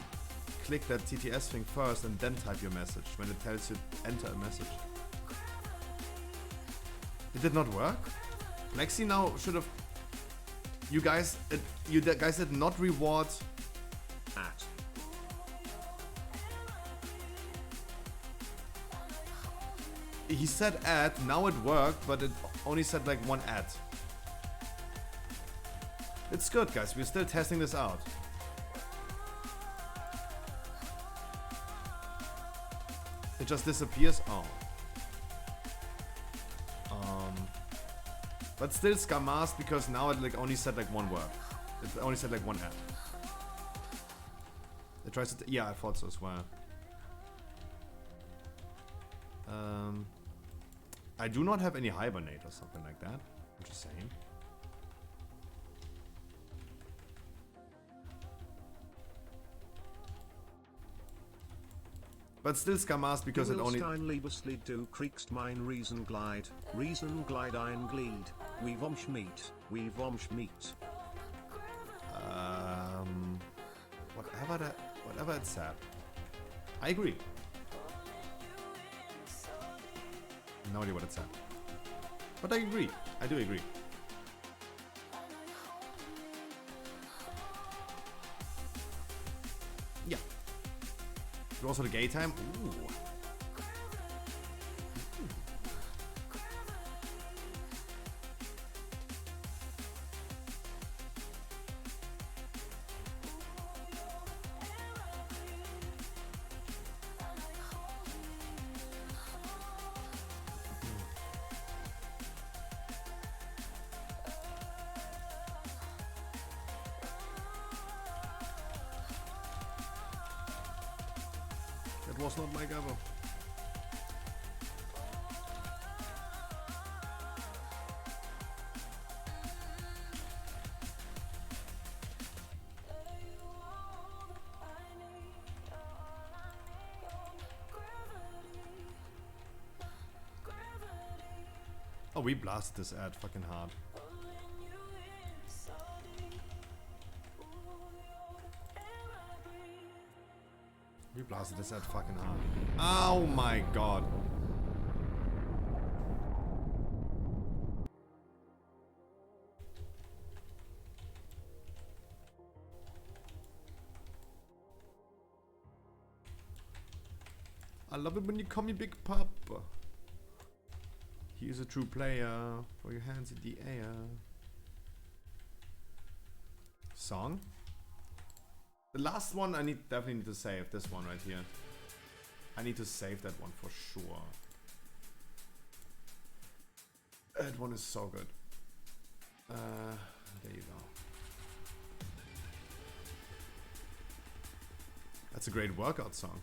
click that TTS thing first and then type your message when it tells you enter a message. It did not work? Lexi now should have... You guys did not reward... At. He said ad, now it worked, but it only said like one ad. It's good, guys. We're still testing this out. It just disappears. Oh. But still scamas because now it like only said like one word. It only said like one ad. It tries to... Yeah, I thought so as well. I do not have any hibernate or something like that. I'm just saying. But still scamas because it only... Steinliebesli du kriegst mein Riesenglide ein Glied. We vomsch meat. Whatever it said. I agree. No idea what it said. But I agree. I do agree. Yeah. Also the gay time. Ooh. That was not my cover. Oh, we blasted this ad fucking hard. We blasted this ad fucking hard. Oh my god. I love it when you call me Big Papa. He is a true player. For your hands in the air. Song? The last one I definitely need to save. This one right here. I need to save that one for sure. That one is so good. There you go. That's a great workout song.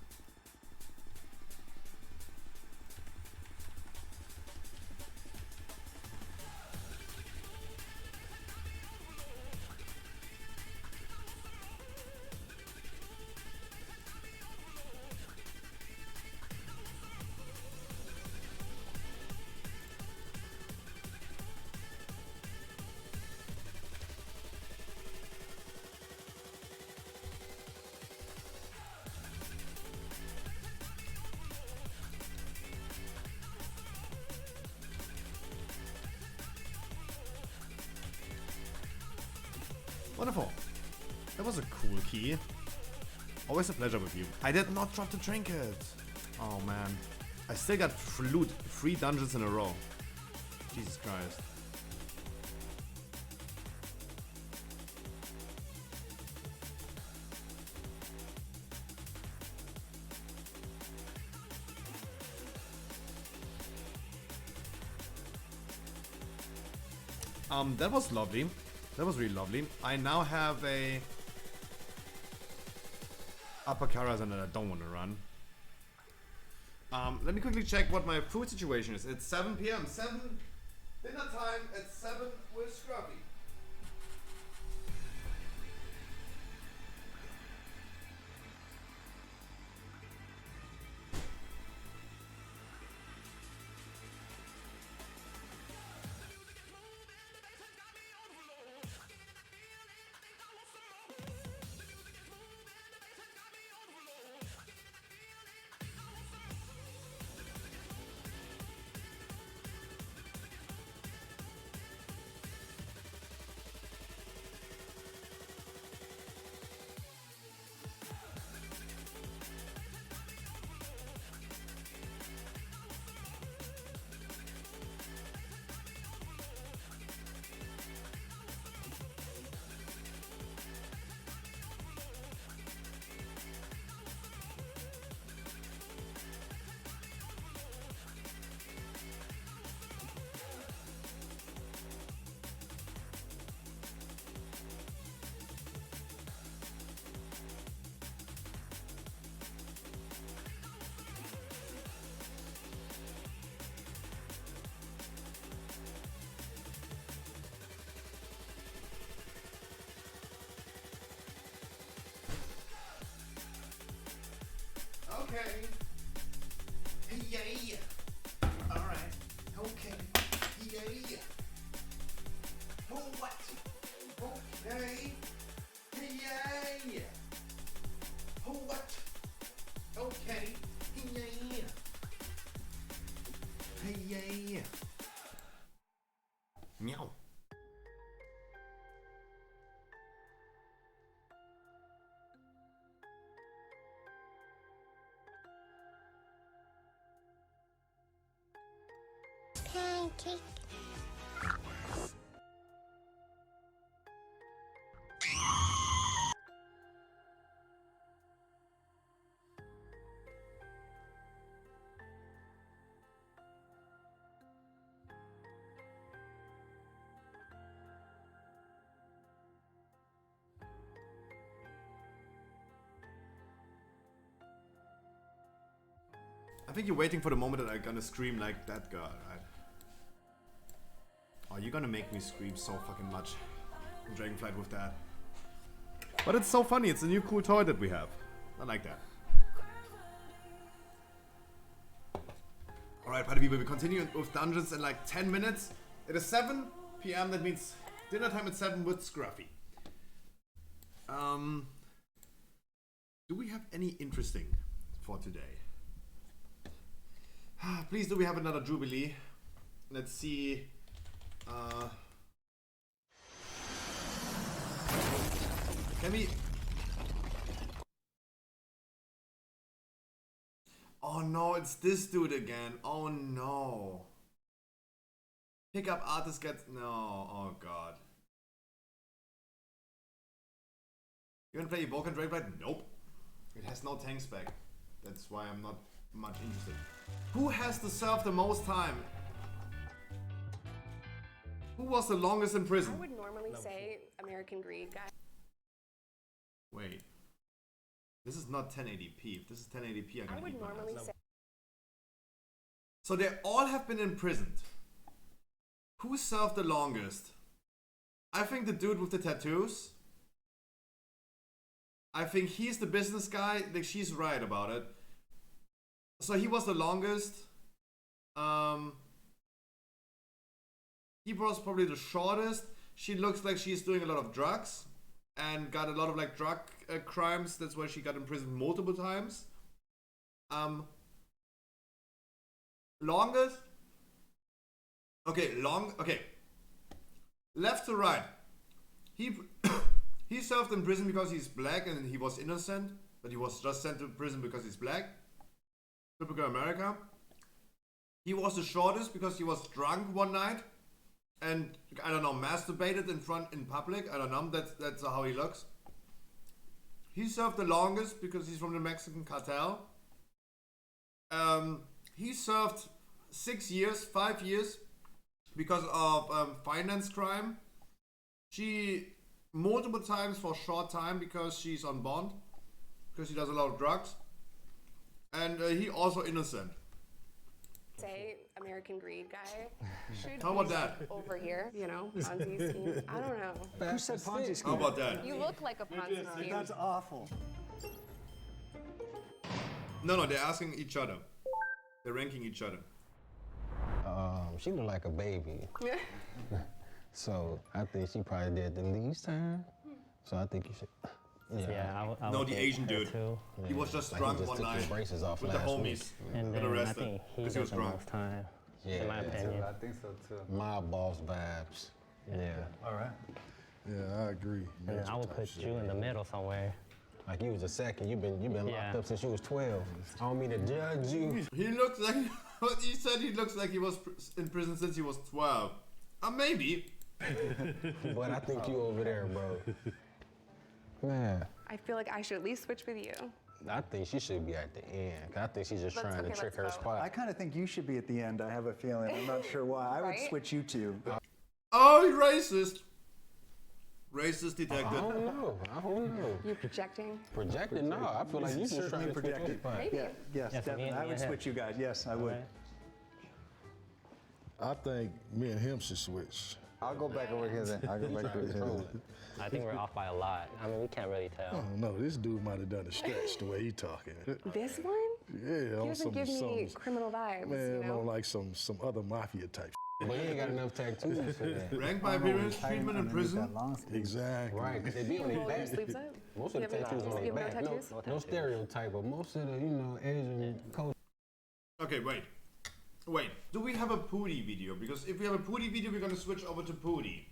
Wonderful. That was a cool key. Always a pleasure with you. I did not drop the trinket. Oh man. I still got loot 3 dungeons in a row. Jesus Christ. That was lovely. That was really lovely. I now have a upper Karazhan that I don't want to run. Let me quickly check what my food situation is. It's 7 p.m. 7 dinner time at 7 with Scruffy. Okay. Yeah. Alright. Okay. Yeah. Oh, what? Okay. Yeah. Oh, what? Okay. Yeah. Yeah. Meow. Pancake. I think you're waiting for the moment that I'm gonna scream like that girl, right? Oh, you're gonna make me scream so fucking much in Dragonflight with that. But it's so funny, it's a new cool toy that we have. I like that. Alright, party people, we continue with dungeons in like 10 minutes. It is 7 p.m, that means dinner time at 7 with Scruffy. Do we have any interesting for today? Please, do we have another Jubilee? Let's see. Can we... Oh no, it's this dude again. Oh no. Pickup artist gets... No, oh god. You want to play Evoke and Drakeblade? Nope. It has no tank spec. That's why I'm not much interested. Who has to serve the most time? Who was the longest in prison? I would normally say American Greed guy. Wait. This is not 1080p. If this is 1080p, I'm gonna I would eat my normally ass. say. So they all have been imprisoned. Who served the longest? I think the dude with the tattoos. I think he's the business guy. Like, she's right about it. So he was the longest. He was probably the shortest. She looks like she's doing a lot of drugs and got a lot of like drug crimes. That's why she got imprisoned multiple times. Longest. Okay, okay. Left to right. He served in prison because he's black and he was innocent, but he was just sent to prison because he's black. Typical America. He was the shortest because he was drunk one night and, I don't know, masturbated in public. I don't know. That's how he looks. He served the longest because he's from the Mexican cartel. He served 5 years because of finance crime. She multiple times for a short time because she's on bond, because she does a lot of drugs, and he also innocent. Say American Greed guy. Should How about be that? Over here, you know, Ponzi scheme. I don't know. Who said Ponzi scheme? How about that? You look like a Ponzi scheme. That's awful. No, they're asking each other. They're ranking each other. She looked like a baby. So I think she probably did the least time. So I think you should. Yeah, I No, would the think Asian her dude. too. He was just Like, drunk he just one took night his braces off with the last homies. week. And Got then I arrested think he because he was did the drunk. most time, Yeah, in my opinion. I think so too. My boss vibes. Yeah. All right. Yeah, I agree. And then I would put you in the middle somewhere. Like you was a second. You've been locked Yeah. up since you was 12. I don't mean to judge you. He looks like what he said. He looks like he was in prison since he was 12. Maybe. But I think you over there, bro. Man, I feel like I should at least switch with you. I think she should be at the end. 'Cause I think she's just Let's- trying okay, to trick let's her vote. spot. I kind of think you should be at the end. I have a feeling. I'm not sure why. I would Right? switch you two. Oh, he's racist. Racist detected. I don't know. You're projecting? Projected? No, I feel like you just trying to trick her projected. spot. Maybe. Yeah, yes, Yeah, for me definitely. and I me would and switch you guys. Yes, I would. I think me and him should switch. I'll go back over here then. I'll go back over here. I think we're off by a lot. I mean, we can't really I tell. don't know. This dude might have done a stretch the way he talking. This one? Yeah, He on doesn't give me criminal vibes, man, you know? on like some other mafia type. But he ain't got enough tattoos for that. Ranked by appearance, treatment in prison. Exactly. Right, because they be on You their roll your back. sleeves up? Most of You the have tattoos no- on you their have no back. tattoos? No stereotype, but most of the, Asian culture. Okay, wait. Do we have a Pootie video? Because if we have a Pootie video, we're gonna switch over to Pootie.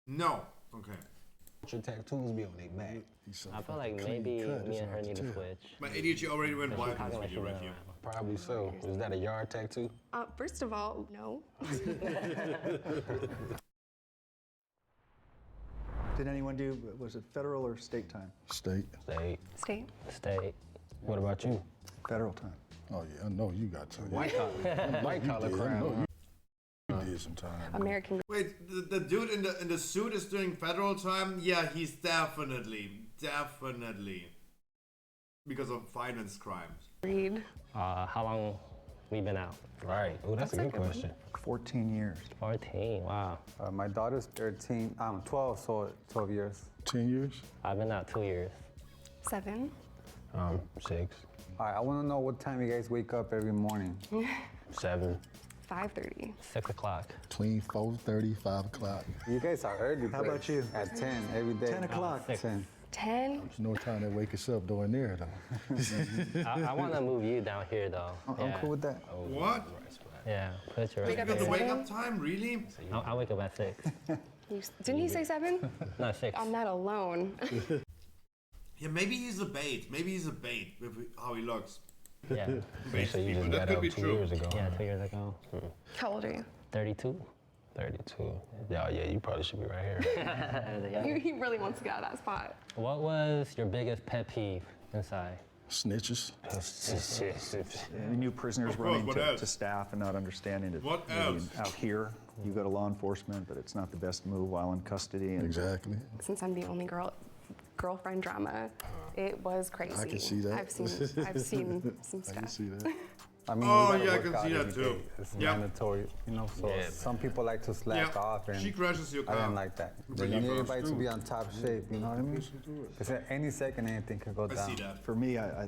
No. Okay. Your tattoos be on their back. I feel like maybe me and her need to switch. My ADHD already went But wild she's in this talking like video she right been here. around. Probably so. Is that a yard tattoo? First of all, no. Did anyone do, was it federal or state time? State. State. What about you? Federal time. Oh yeah, I know you got to. White collar You crime. did some time. American. Wait, the dude in the suit is doing federal time? Yeah, he's definitely because of finance crimes. Greed. How long we been out? Right. Oh, that's a good question. 14 years. 14. Wow. My daughter's 13. I'm 12, so 12 years. 10 years? I've been out 2 years. 7. 6. All right, I want to know what time you guys wake up every morning. 7. 5:30. 6 o'clock. Between 4:30, 5 o'clock. You guys are early. How about you? At 10 every day. 10 o'clock. 10. 10. There's no time to wake us up doing there though. I want to move you down here though. I'm cool with that. What? Yeah, put your Wake right up You got at the wake 7? up time, really? I wake up at 6. Didn't he say 7? Not 6. I'm not alone. Yeah, maybe he's a bait. Maybe he's a bait with how he looks. Yeah. So you people, just that got could out be 2 true. years ago. Yeah, 2 years ago. How old are you? 32. 32. Yeah, you probably should be right here. He really wants to get out of that spot. What was your biggest pet peeve inside? Snitches. New prisoners running to staff and not understanding that What else? Out here, you go to law enforcement, but it's not the best move while in custody. And Exactly. Since I'm the only girlfriend drama, it was crazy. I can see that. I've seen some stuff. I can see that. I mean, Oh, you gotta yeah, I work can out see that every too. day. It's mandatory, you know. So some people like to slack off, and She crashes your I car. didn't like that. Bring You it need first. everybody to be on top shape. You know what I mean? Because at any second, anything could go down. For me, I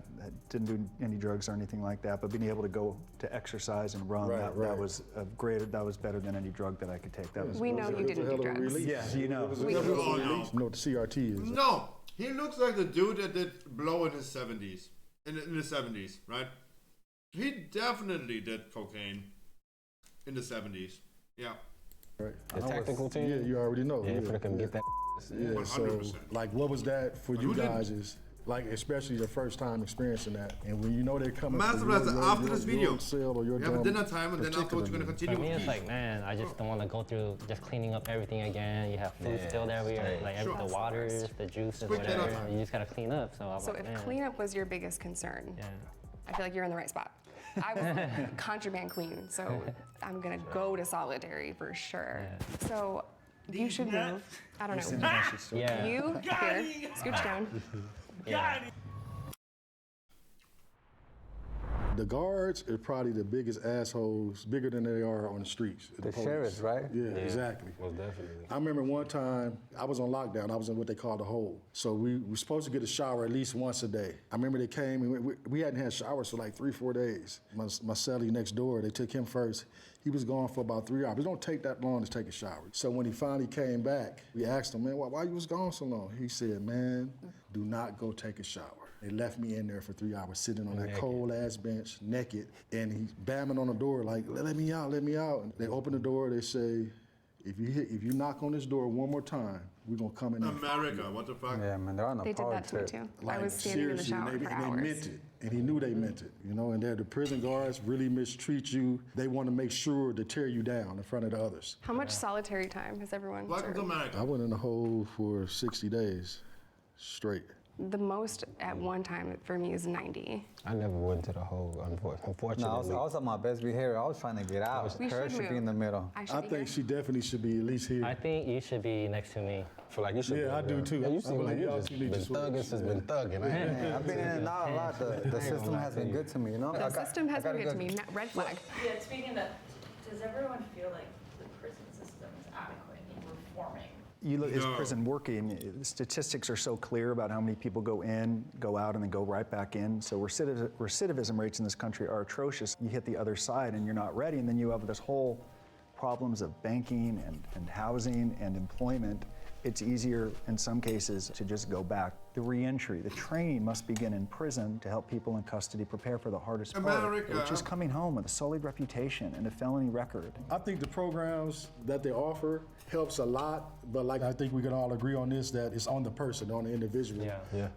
didn't do any drugs or anything like that, but being able to go to exercise and run, that was a great. That was better than any drug that I could take. That was. We know you didn't do drugs. Yeah, you know. You know what the CRT is? No, he looks like the dude that did blow in his 70s. In the 70s, right? He definitely did cocaine in the 70s. Yeah. Right. The tactical team? Yeah, you already know. Yeah, for them get that. Yeah, so 100%. like what was that for you guys is like especially your first time experiencing that and when you know they're coming Master for Blaster, your after this video, cell or your we have a dumb dinner time and then afterwards you're going to continue For me, with it's peace. like, man, I just don't want to go through just cleaning up everyththing again. You have food Yeah, still there, like Sure. the waters, the juices, Quick dinner whatever. time. You just gotta clean up. So I was So like, if man. cleanup was your biggest concern, Yeah. I feel like you're in the right spot. I was contraband queen, so I'm gonna go to solitary for sure. So you should move. I don't know. Yeah. You here, scooch down. Yeah. The guards are probably the biggest assholes, bigger than they are on the streets. The police. sheriffs, right? Yeah, exactly. Most definitely. I remember one time I was on lockdown. I was in what they call the hole. So we were supposed to get a shower at least once a day. I remember they came and we hadn't had showers for like 3-4 days. My cellie next door, they took him first. He was gone for about 3 hours. It don't take that long to take a shower. So when he finally came back, we asked him, man, why you was gone so long? He said, man, do not go take a shower. They left me in there for 3 hours, sitting on that cold ass bench, naked, and he's bamming on the door like, let me out, let me out. And they open the door, they say, if you knock on this door one more time, we're gonna come in there. America, what the fuck? Yeah, man, they're on the They did that to me too. I was standing in the shower and for they hours. meant it, and he knew they meant it, you know, and the prison guards really mistreat you. They want to make sure to tear you down in front of the others. How much solitary time has everyone Welcome to served? America. I went in the hole for 60 days straight. The most at one time for me is 90. I never went to the hole, unfortunately. No, I was on my best behavior. I was trying to get out. We Her should should be in move. the middle. I should I be think here. she definitely should be at least here. I think you should be next to me. I feel like you should. Yeah, I do too. Yeah, you I seem feel like like you y'all just two been need to switch. thugging since been thugging. Yeah, I've been in and out a lot. The system has been good to me, you know? The system has been good to me. Red flag. Yeah, speaking of that, does everyone feel like the prison system is adequate in reforming? You look as prison working, statistics are so clear about how many people go in, go out, and then go right back in. So recidivism rates in this country are atrocious. You hit the other side and you're not ready, and then you have this whole problems of banking and housing and employment. It's easier in some cases to just go back. The reentry, the training must begin in prison to help people in custody prepare for the hardest part, which is coming home with a sullied reputation and a felony record. I think the programs that they offer helps a lot, but like I think we can all agree on this, that it's on the person, on the individual,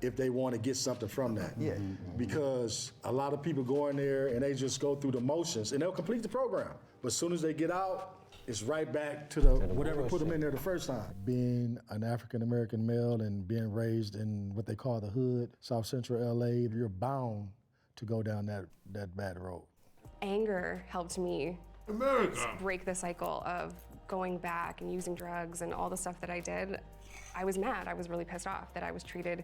if they want to get something from that. Yeah. Because a lot of people go in there and they just go through the motions and they'll complete the program. But as soon as they get out, it's right back to the whatever put them in there the first time. Being an African-American male and being raised in what they call the hood, South Central LA, you're bound to go down that bad road. Anger helped me break the cycle of going back and using drugs and all the stuff that I did. I was mad. I was really pissed off that I was treated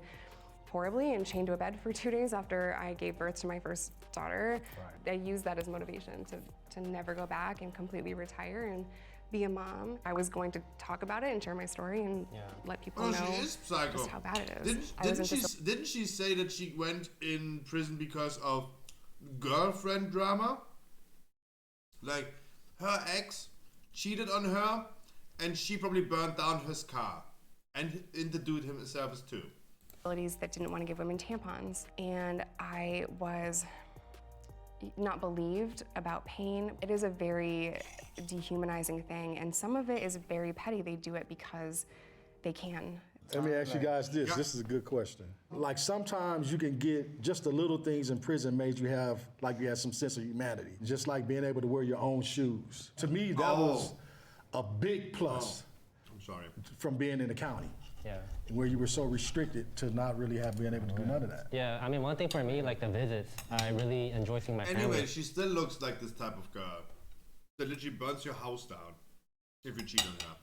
horribly and chained to a bed for 2 days after I gave birth to my first daughter. I used that as motivation to never go back and completely retire and be a mom. I was going to talk about it and share my story and let people know she is psycho. just how bad it is. Didn't she say that she went in prison because of girlfriend drama? Like, her ex cheated on her and she probably burned down his car. And the dude himself too. That didn't want to give women tampons, and I was not believed about pain. It is a very dehumanizing thing, and some of it is very petty. They do it because they can. Let me ask you guys this. This is a good question. Like sometimes you can get just the little things in prison made you have, like you had some sense of humanity. Just like being able to wear your own shoes. To me, that was a big plus. I'm sorry. From being in the county. Yeah. Where you were so restricted to not really have been able to do none of that. Yeah, I mean, one thing for me, like the visits, I really enjoy seeing my family. Anyway, she still looks like this type of girl that literally burns your house down if you cheat on her.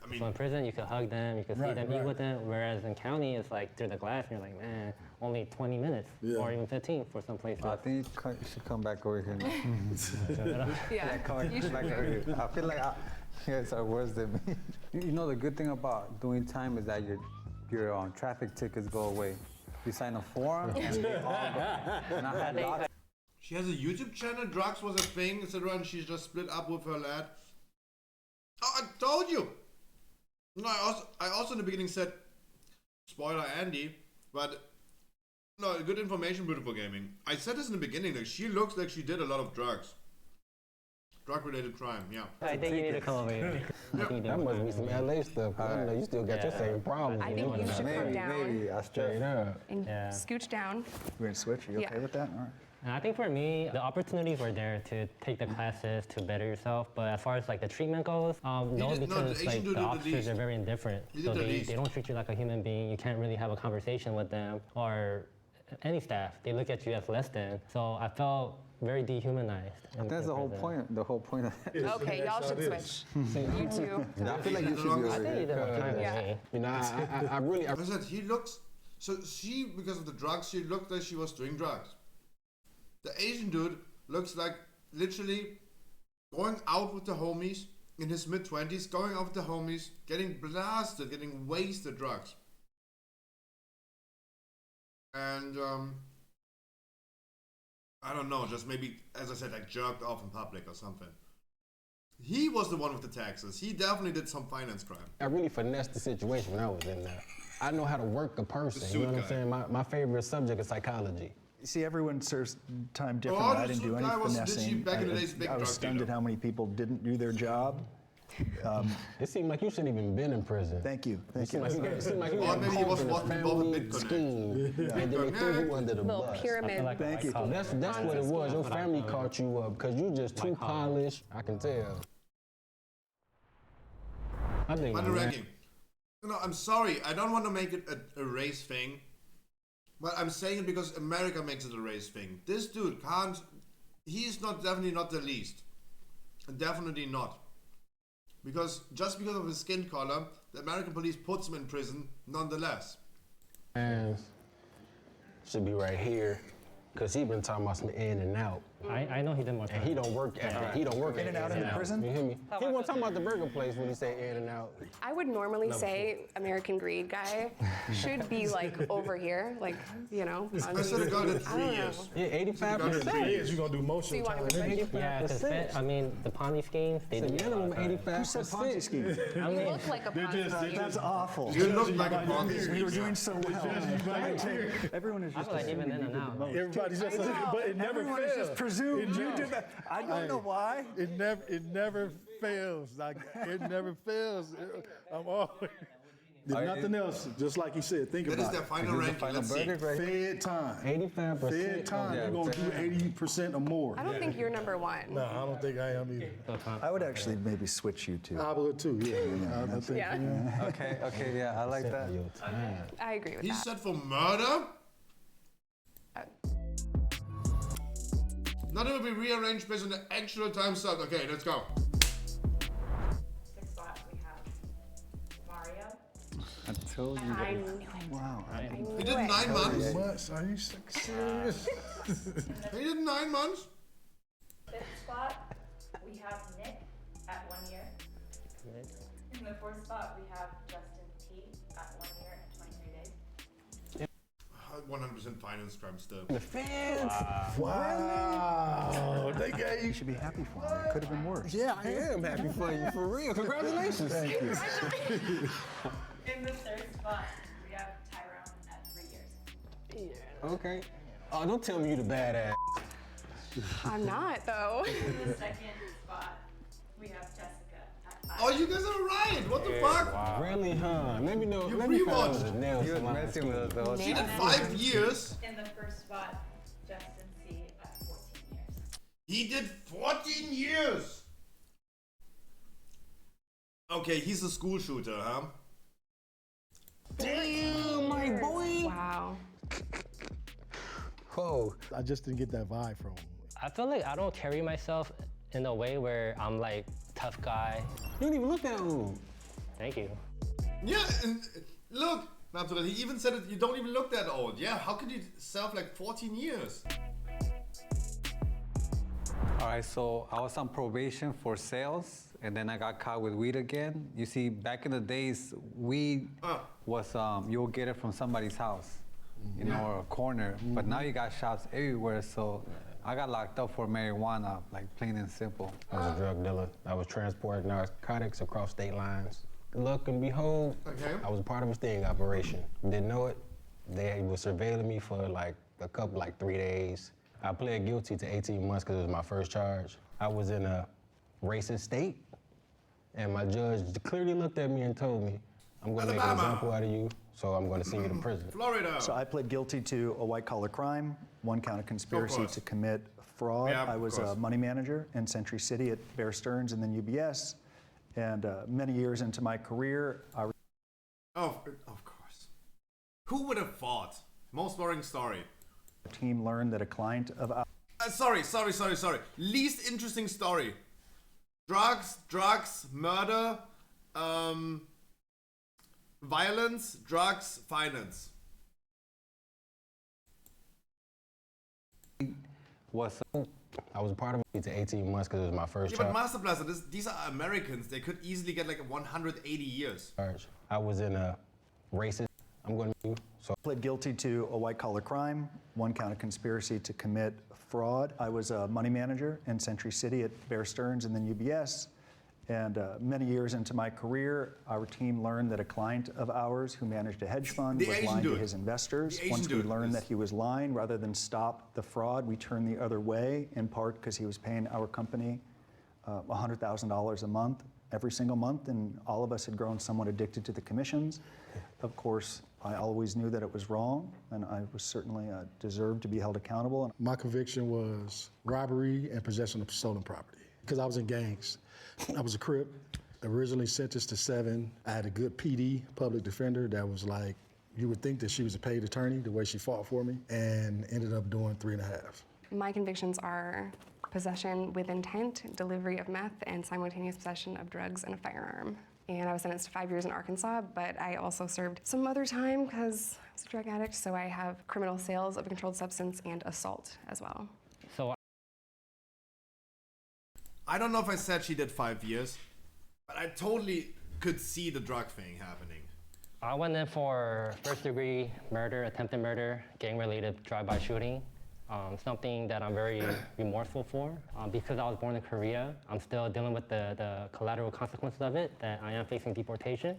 I mean, so in prison, you could hug them, you could see them, eat with them, whereas in county, it's like through the glass, and you're like, man, only 20 minutes, or even 15 for some places. I think you should come back over here. Yeah, come back over here. I feel like you guys are worse than me. You know, the good thing about doing time is that your traffic tickets go away. You sign a form, and they all go. And I had lots. She has a YouTube channel, drugs was a thing, etc., and she's just split up with her lad. Oh, I told you! No, I also in the beginning said, spoiler Andy, but no, good information, beautiful gaming. I said this in the beginning, like she looks like she did a lot of drugs. Drug-related crime, yeah. I think you need to come over here. That must be some LA stuff. I don't know, you still got your same problem. I think you should come down Maybe I straight up. and scooch down. We're gonna switch. Are you okay with that? All right. And I think for me, the opportunities were there to take the classes to better yourself. But as far as like the treatment goes, no, because like the officers are very indifferent. So they don't treat you like a human being. You can't really have a conversation with them or any staff. They look at you as less than. So I felt very dehumanized. That's the whole point. The whole point of it. Okay, y'all should switch. You two. I feel like you should be over here. You know, I really. I said he looks. So she, because of the drugs, she looked like she was doing drugs. The Asian dude looks like literally going out with the homies in his mid-20s, going out with the homies, getting blasted, getting wasted drugs. And I don't know, just maybe, as I said, like jerked off in public or something. He was the one with the taxes. He definitely did some finance crime. I really finessed the situation when I was in there. I know how to work a person, you know what I'm saying? My favorite subject is psychology. See, everyone serves time differently. I didn't do any finessing. I was stunned at how many people didn't do their job. It seemed like you shouldn't even been in prison. Thank you. Thank you. It seemed like you got caught in a family scheme. And then they threw you under the bus. Pyramid. Thank you. That's what it was. Your family caught you up because you just too polished. I can tell. I think Underranking. No, I'm sorry. I don't want to make it a race thing. But I'm saying it because America makes it a race thing. This dude can't. He's definitely not the least. Definitely not. Just because of his skin color, the American police puts him in prison nonetheless. And should be right here, cause he been talking about some in and out. I know he did more. And he don't work at he don't work in and out in the prison. You hear me? He wasn't talking about the burger place when he said in and out. I would normally say American Greed guy should be like over here, like, you know. I said it got it 3 years. Yeah, 85%. 3 years, you're gonna do most of the time. 85%. I mean, the Ponzi schemes, they do minimum 85%. Who said Ponzi scheme? I mean, Look like a Ponzi scheme. That's awful. You look like a Ponzi scheme. We were doing so well. Everyone is just like even in and out. Everybody's just, but it never Everyone is fails. just presumed. You did that. I don't know why. It never fails. Like it never fails. I'm always. There's nothing else. Just like he said, think about it. That is their final ranking. Let's see. Fed time. 85%. Fed time. You're gonna do 80% or more. I don't think you're number one. No, I don't think I am either. I would actually maybe switch you two. I would too. Yeah. I think, Yeah. Okay, yeah, I like that. I agree with He that. said for murder? Not even be rearranged based on the actual time slot. Okay, let's go. 6 spot, we have Mario. I told you. I knew it. wow. He did 9 months? Months? Are you serious? He did 9 months? 5th spot, we have Nick at 1 year. In the 4th spot, we have Justin T at 1 year and 23 days. 100% finance crime still. The fans. Wow. They gave You should be happy for him. It could have been worse. Yeah, I am happy for you. For real. Congratulations. Thank you. In the 3rd spot, we have Tyrone at 3 years. Okay. Oh, don't tell me you the badass. I'm not, though. In the 2nd spot, we have Jessica at 5 Oh, you guys are right. What the fuck? Wow. Really, huh? Let me know. You Let me find out rewatched. the nails You to was my messing skin. with us the whole She time. did 5 years. In the 1st spot, Justin C at 14 years. He did 14 years. Okay, he's a school shooter, huh? Damn, my boy. Wow. Whoa. I just didn't get that vibe from him. I feel like I don't carry myself in a way where I'm like tough guy. You don't even look that old. Thank you. Yeah, look, he even said it, you don't even look that old. Yeah, how could you serve like 14 years? All right, so I was on probation for sales, and then I got caught with weed again. You see, back in the days, weed was, you'll get it from somebody's house, you know, or a corner. But now you got shops everywhere, so I got locked up for marijuana, like plain and simple. I was a drug dealer. I was transporting narcotics across state lines. Look and behold, I was part of a sting operation. Didn't know it. They were surveilling me for like 3 days. I pled guilty to 18 months because it was my first charge. I was in a racist state, and my judge clearly looked at me and told me, I'm going to make an example out of you, so I'm going to send you to prison. Florida. So I pled guilty to a white-collar crime, 1 count of conspiracy to commit fraud. Yeah, I was a money manager in Century City at Bear Stearns and then UBS. And many years into my career, I... Oh, of course. Who would have thought? Most boring story. The team learned that a client of ours... Sorry. Least interesting story. Drugs, murder, violence, drugs, finance. I was part of it to 18 months because it was my first Yeah, but charge. Master Blaster, these are Americans. They could easily get like 180 years. I was in a racist... I'm going to... So pled guilty to a white-collar crime, 1 count of conspiracy to commit fraud. I was a money manager in Century City at Bear Stearns and then UBS. And many years into my career, our team learned that a client of ours who managed a hedge fund was lying to his investors. Once we learned that he was lying, rather than stop the fraud, we turned the other way, in part because he was paying our company $100,000 a month, every single month, and all of us had grown somewhat addicted to the commissions. Of course, I always knew that it was wrong, and I was certainly deserved to be held accountable. My conviction was robbery and possession of stolen property, because I was in gangs. I was a Crip, originally sentenced to 7. I had a good PD, public defender, that was like, you would think that she was a paid attorney, the way she fought for me, and ended up doing 3.5. My convictions are possession with intent, delivery of meth, and simultaneous possession of drugs and a firearm. And I was sentenced to 5 years in Arkansas, but I also served some other time because I was a drug addict, so I have criminal sales of a controlled substance and assault as well. So I don't know if I said she did 5 years, but I totally could see the drug thing happening. I went in for first-degree murder, attempted murder, gang-related drive-by shooting. Something that I'm very remorseful for. Because I was born in Korea, I'm still dealing with the collateral consequences of it, that I am facing deportation,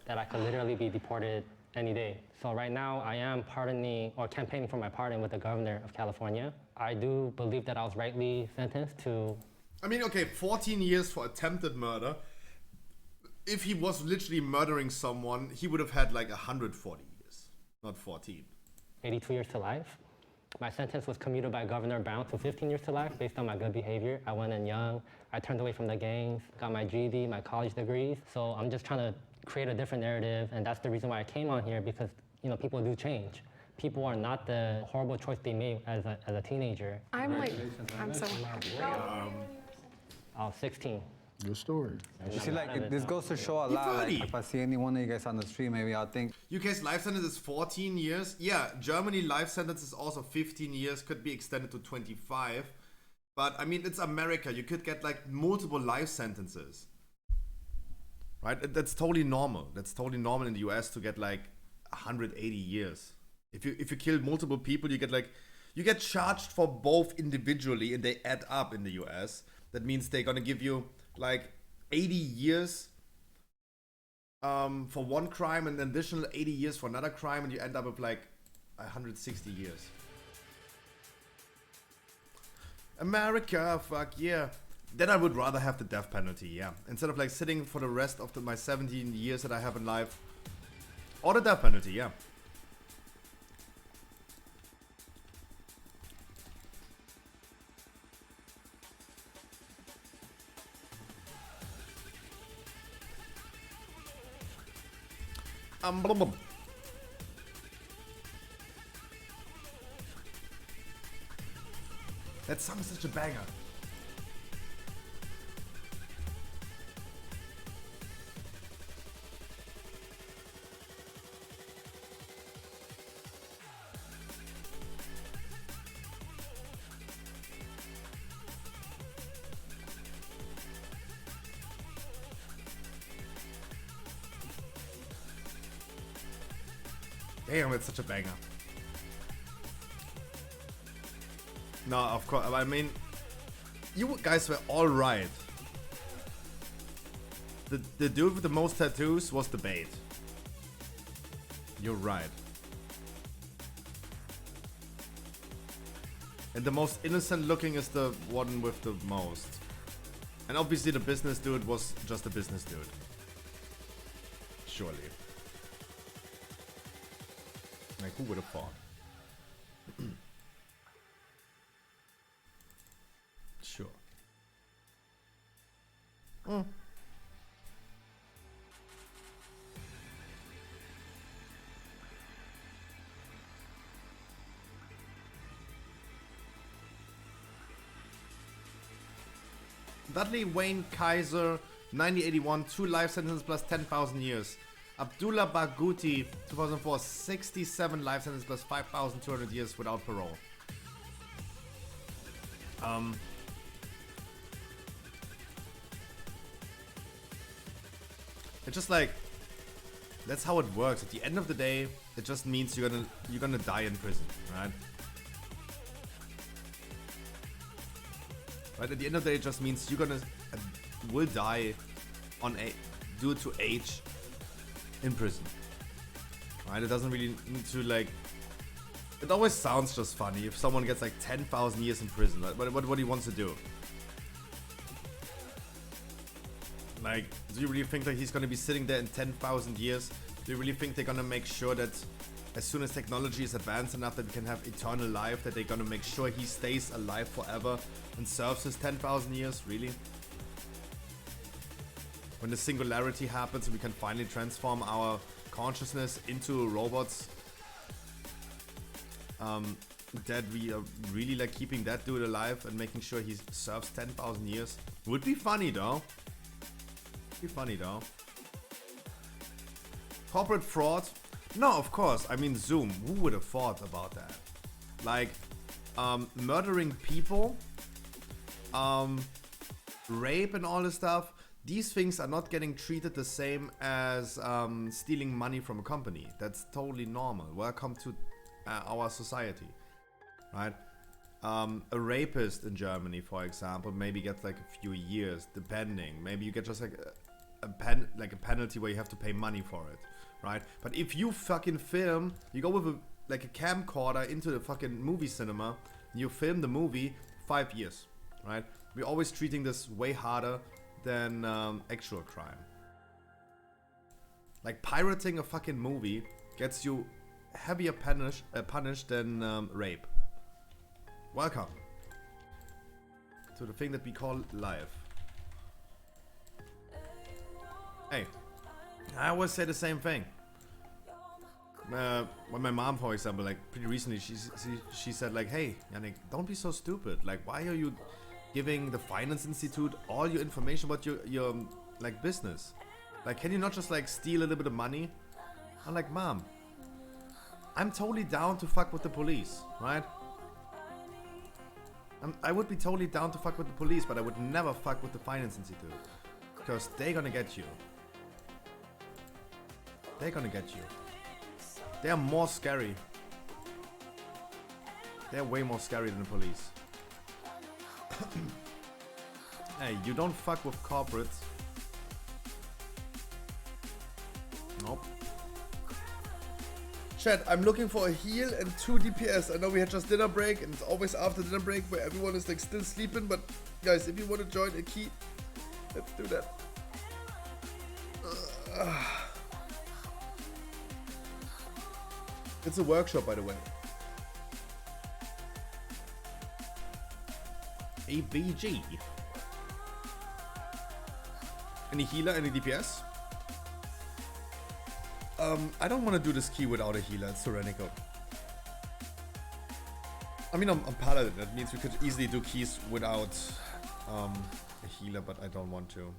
that I could literally be deported any day. So right now, I am pardoning or campaigning for my pardon with the governor of California. I do believe that I was rightly sentenced to... I mean, okay, 14 years for attempted murder. If he was literally murdering someone, he would have had like 140 years, not 14. 82 years to life. My sentence was commuted by Governor Brown to 15 years to life based on my good behavior. I went in young, I turned away from the gangs, got my GED, my college degrees. So I'm just trying to create a different narrative, and that's the reason why I came on here, because people do change. People are not the horrible choice they made as a teenager. I'm so happy for you. I was 16. Good story. You see, like, this goes to show a lot. Like, if I see any one of you guys on the street, maybe I'll think... UK's life sentence is 14 years. Yeah, Germany life sentence is also 15 years, could be extended to 25. But, I mean, it's America. You could get, like, multiple life sentences. Right? That's totally normal. That's totally normal in the US to get, like, 180 years. If you kill multiple people, you get charged for both individually, and they add up in the US. That means they're gonna give you like 80 years for one crime and an additional 80 years for another crime, and you end up with like 160 years. America, fuck yeah. Then I would rather have the death penalty, yeah. Instead of like sitting for the rest of my 17 years that I have in life. Or the death penalty, yeah. Blah, blah. That song is such a banger. Damn, it's such a banger. No, of course. I mean, you guys were all right. The dude with the most tattoos was the bait. You're right. And the most innocent looking is the one with the most. And obviously the business dude was just a business dude. Surely. Like, who would have thought? Sure. Dudley Wayne Kaiser, 1981, 2 life sentences plus 10,000 years. Abdullah Barghouti, 2004, 67 life sentences plus 5,200 years without parole. It's just like, that's how it works. At the end of the day, it just means you're gonna die in prison, right? Right, at the end of the day, it just means you're gonna will die due to age in prison. Right, it doesn't really need to like. It always sounds just funny if someone gets like 10,000 years in prison. Right? What he wants to do? Like, do you really think that he's gonna be sitting there in 10,000 years? Do you really think they're gonna make sure that as soon as technology is advanced enough that we can have eternal life, that they're gonna make sure he stays alive forever and serves his 10,000 years? Really? When the singularity happens and we can finally transform our consciousness into robots, that we are really like keeping that dude alive and making sure he serves 10,000 years? Would be funny though. Be funny though. Corporate fraud? No, of course. I mean, Zoom. Who would have thought about that? Like, murdering people, rape and all this stuff. These things are not getting treated the same as stealing money from a company. That's totally normal. Welcome to our society, right? A rapist in Germany, for example, maybe gets like a few years, depending. Maybe you get just like a penalty where you have to pay money for it, right? But if you fucking film, you go with a camcorder into the fucking movie cinema, you film the movie, 5 years, right? We're always treating this way harder than actual crime. Like pirating a fucking movie gets you heavier punished than rape. Welcome to the thing that we call life. Hey, I always say the same thing. When my mom, for example, like pretty recently, she said like, "Hey, Yannick, don't be so stupid. Like, why are you giving the Finance Institute all your information about your like business? Like, can you not just like steal a little bit of money?" I'm like, "Mom, I'm totally down to fuck with the police, right? I would be totally down to fuck with the police, but I would never fuck with the Finance Institute. Because they're gonna get you. They're gonna get you. They're more scary. They're way more scary than the police. Hey, you don't fuck with corporates. Nope. Chat, I'm looking for a heal and 2 DPS. I know we had just dinner break and it's always after dinner break where everyone is like still sleeping, but guys, if you want to join a key, let's do that. It's a workshop, by the way. ABG. Any healer, any DPS? I don't want to do this key without a healer. It's tyrannical. I mean, I'm paladin. That means we could easily do keys without a healer, but I don't want to.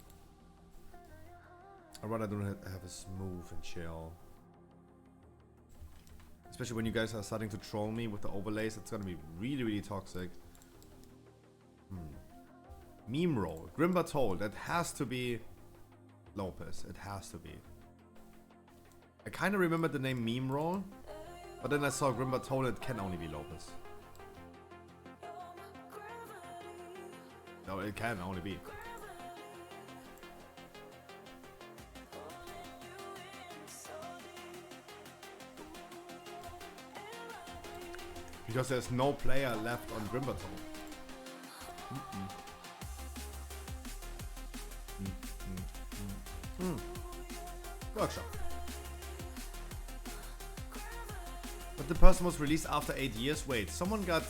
I'd rather don't have a smooth and chill. Especially when you guys are starting to troll me with the overlays, it's gonna be really, really toxic. Meme roll. Grimba told. That has to be Lopez. It has to be. I kind of remember the name Meme roll, but then I saw Grimba told it can only be Lopez. No, it can only be. Because there's no player left on Grimbaton. Workshop. But the person was released after 8 years. Wait, someone got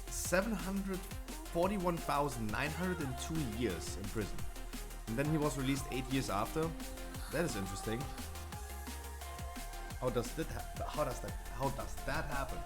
741,902 years in prison. And then he was released 8 years after? That is interesting. How does that happen?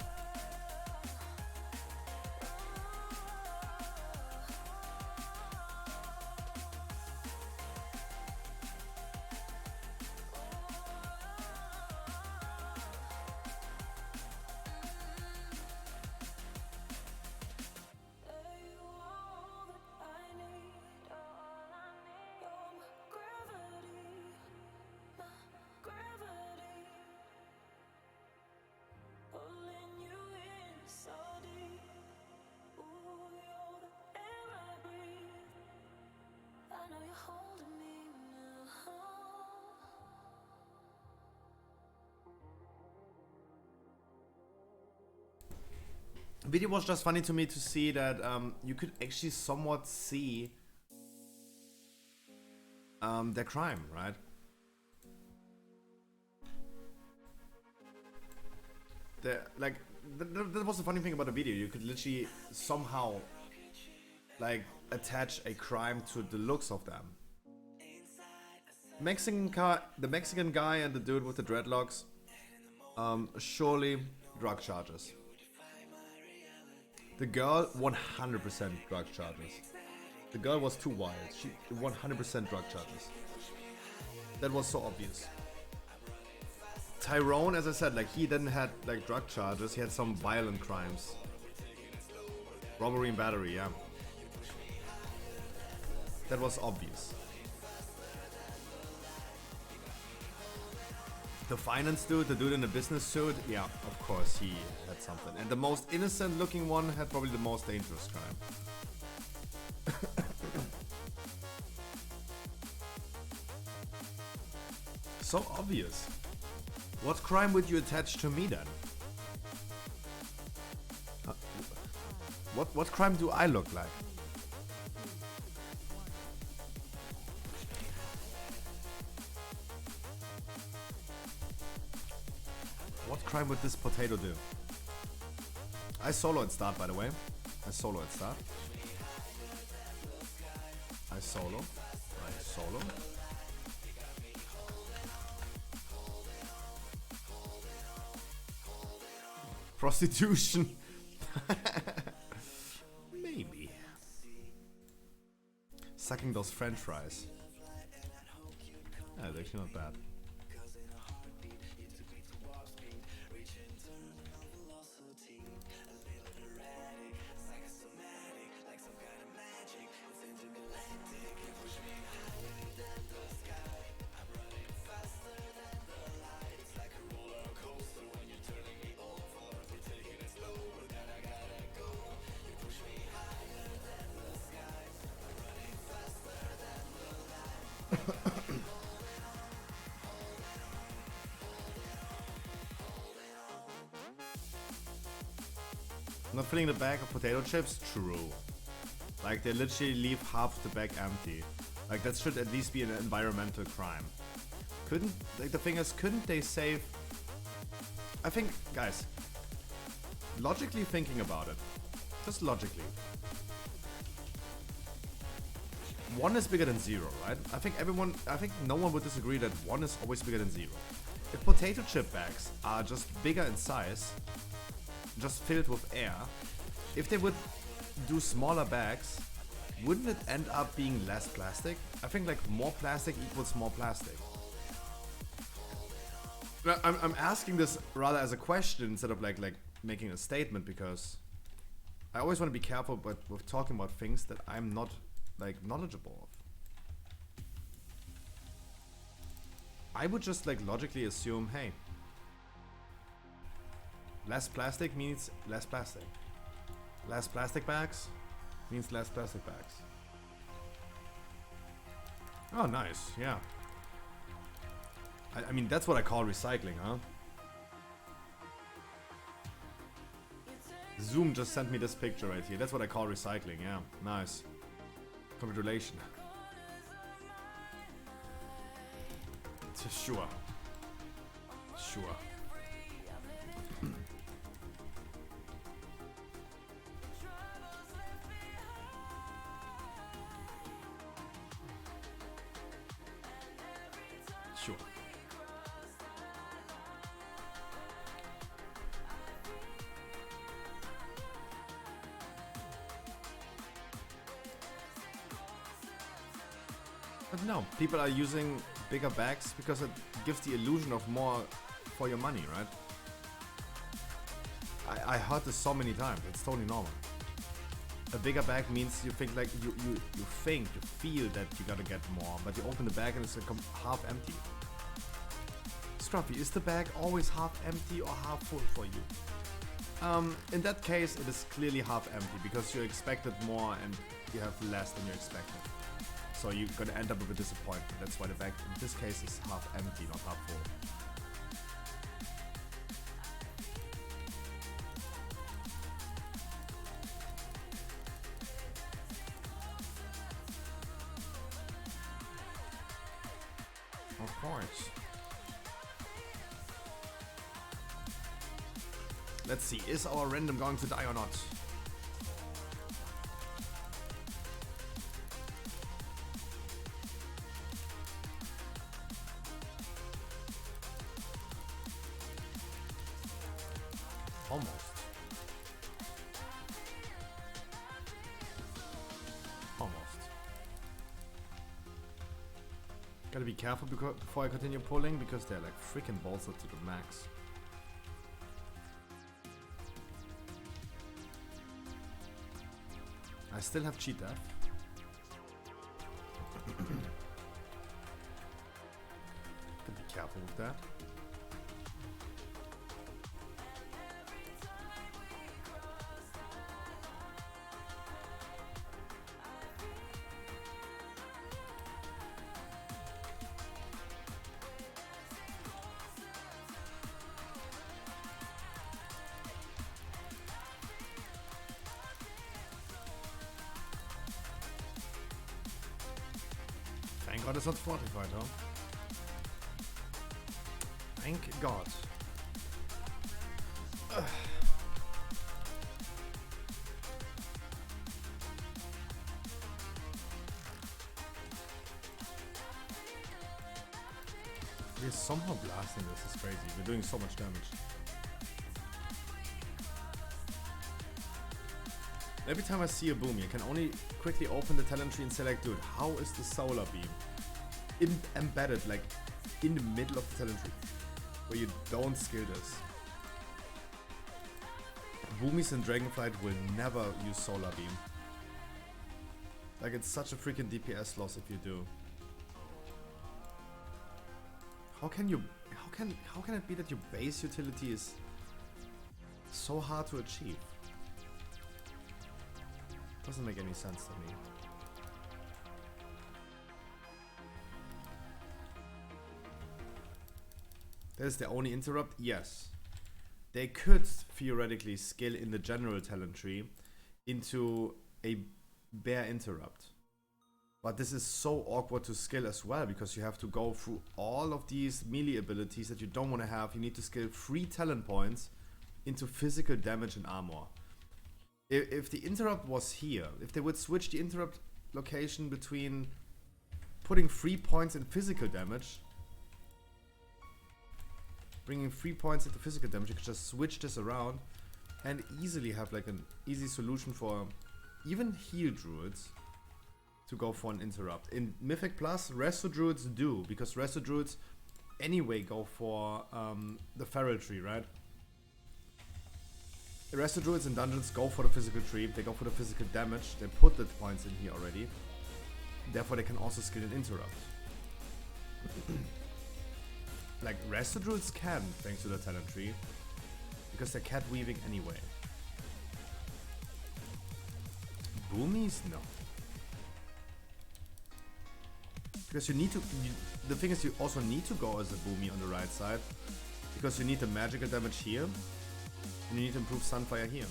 Video was just funny to me to see that you could actually somewhat see their crime, right? That was the funny thing about the video. You could literally somehow like attach a crime to the looks of them. The Mexican guy and the dude with the dreadlocks, surely drug charges. The girl, 100% drug charges. The girl was too wild. She 100% drug charges. That was so obvious. Tyrone, as I said, like he didn't have like drug charges. He had some violent crimes. Robbery and battery, yeah. That was obvious. The finance dude, the dude in the business suit, yeah, of course he had something. And the most innocent looking one had probably the most dangerous crime. So obvious. What crime would you attach to me then? What crime do I look like? What crime would this potato do? I solo at start, by the way. I solo at start. I solo. Prostitution. Maybe. Sucking those french fries. Yeah, it's actually not bad. Not filling the bag of potato chips? True. Like, they literally leave half the bag empty. Like, that should at least be an environmental crime. Like, the thing is, couldn't they save... I think, guys, logically thinking about it, just logically, 1 is bigger than 0, right? I think no one would disagree that 1 is always bigger than 0. If potato chip bags are just bigger in size, just filled with air, if they would do smaller bags, wouldn't it end up being less plastic? I think like more plastic equals more plastic. Now, I'm asking this rather as a question instead of like making a statement, because I always want to be careful with talking about things that I'm not like knowledgeable of. I would just like logically assume, hey, less plastic means less plastic. Less plastic bags means less plastic bags. Oh, nice, yeah. I mean, that's what I call recycling, huh? Zoom just sent me this picture right here. That's what I call recycling, yeah. Nice. Congratulations. Sure. Sure. Sure. But no, people are using bigger bags because it gives the illusion of more for your money, right? I heard this so many times, it's totally normal. A bigger bag means you think like you feel that you gotta get more, but you open the bag and it's like half empty. Scruffy, is the bag always half empty or half full for you? In that case, it is clearly half empty because you expected more and you have less than you expected. So you're gonna end up with a disappointment. That's why the bag in this case is half empty, not half full. Of course. Let's see, is our random going to die or not? Almost. Almost. Gotta be careful before I continue pulling, because they're like freaking bolstered to the max. I still have cheat death. Gotta be careful with that. Thank God it's not fortified, huh? Thank God. Ugh. We're somehow blasting this, it's crazy. We're doing so much damage. Every time I see a boom, you can only quickly open the talent tree and select, dude, how is the solar beam embedded, like, in the middle of the talent tree, where you don't skill this? Boomies and Dragonflight will never use solar beam. Like, it's such a freaking DPS loss if you do. How can it be that your base utility is so hard to achieve? Doesn't make any sense to me. That is the only interrupt? Yes. They could theoretically scale in the general talent tree into a bare interrupt. But this is so awkward to scale as well, because you have to go through all of these melee abilities that you don't want to have. You need to scale 3 talent points into physical damage and armor. If the interrupt was here, if they would switch the interrupt location between putting 3 points in physical damage. Bringing 3 points into physical damage, you could just switch this around and easily have like an easy solution for even heal druids to go for an interrupt. In Mythic Plus, Resto Druids do, because Resto Druids anyway go for the Feral Tree, right? The Resto Druids in dungeons go for the physical tree, they go for the physical damage, they put the points in here already. Therefore they can also skill an interrupt. Like Resto Druids can, thanks to the talent tree, because they're cat weaving anyway. Boomies? No. Because you need to, the thing is you also need to go as a boomie on the right side, because you need the magical damage here, and you need to improve Sunfire here.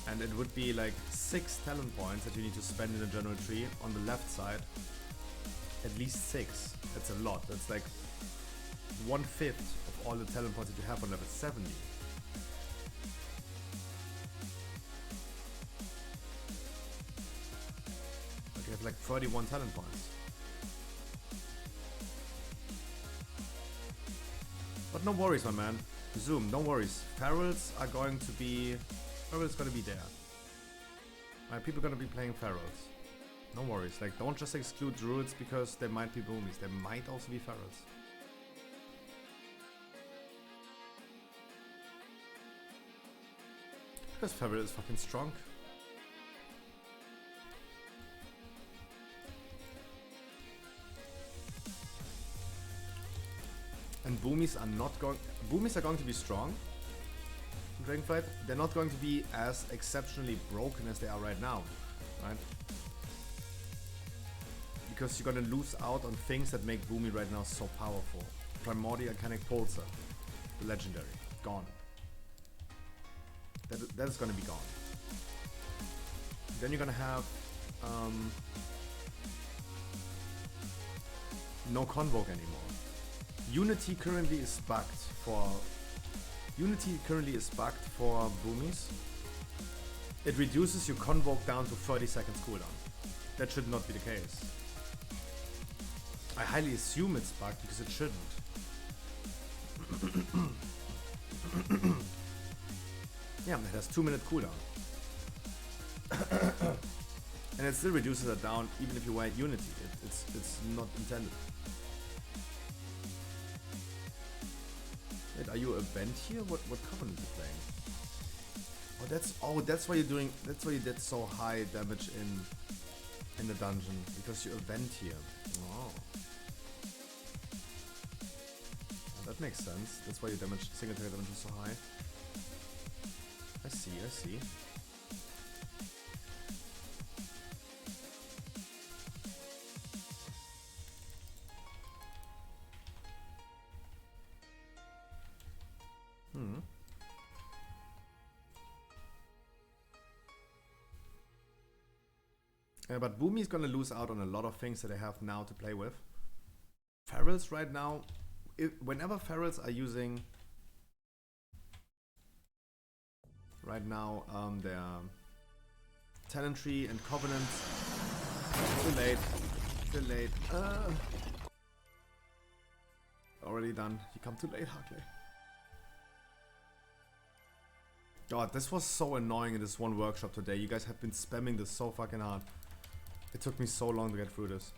And it would be like 6 talent points that you need to spend in the general tree on the left side. At least 6. That's a lot. That's like 1/5 of all the talent points that you have on level 70. Like you have like 31 talent points. But no worries, my man. Zoom, no worries. Ferals are going to be... Ferals gonna be there. Right, people are gonna be playing Ferals. No worries. Like, don't just exclude Druids because there might be Boomies. There might also be Ferals. Because Feral is fucking strong. And Boomies are not going... Boomies are going to be strong in Dragonflight. They're not going to be as exceptionally broken as they are right now, right? Because you're gonna lose out on things that make Boomy right now so powerful. Primordial Arcanic Pulsar, the legendary, gone. That is gonna be gone. Then you're gonna have no Convoke anymore. Unity currently is bugged for Boomies. It reduces your Convoke down to 30 seconds cooldown. That should not be the case. I highly assume it's bugged because it shouldn't. Yeah, it has 2-minute cooldown. And it still reduces it down even if you wear Unity. It's not intended. Wait, are you a bend here? What covenant are you playing? That's why you're doing. That's why you did so high damage in the dungeon, because you event here. Oh. That makes sense. That's why your single target damage is so high. I see. But Boomy is gonna lose out on a lot of things that they have now to play with. Ferals right now, whenever Ferals are using right now their Talent Tree and Covenant, too late. Already done. You come too late, Hartley. God, this was so annoying in this one workshop today. You guys have been spamming this so fucking hard. It took me so long to get through this.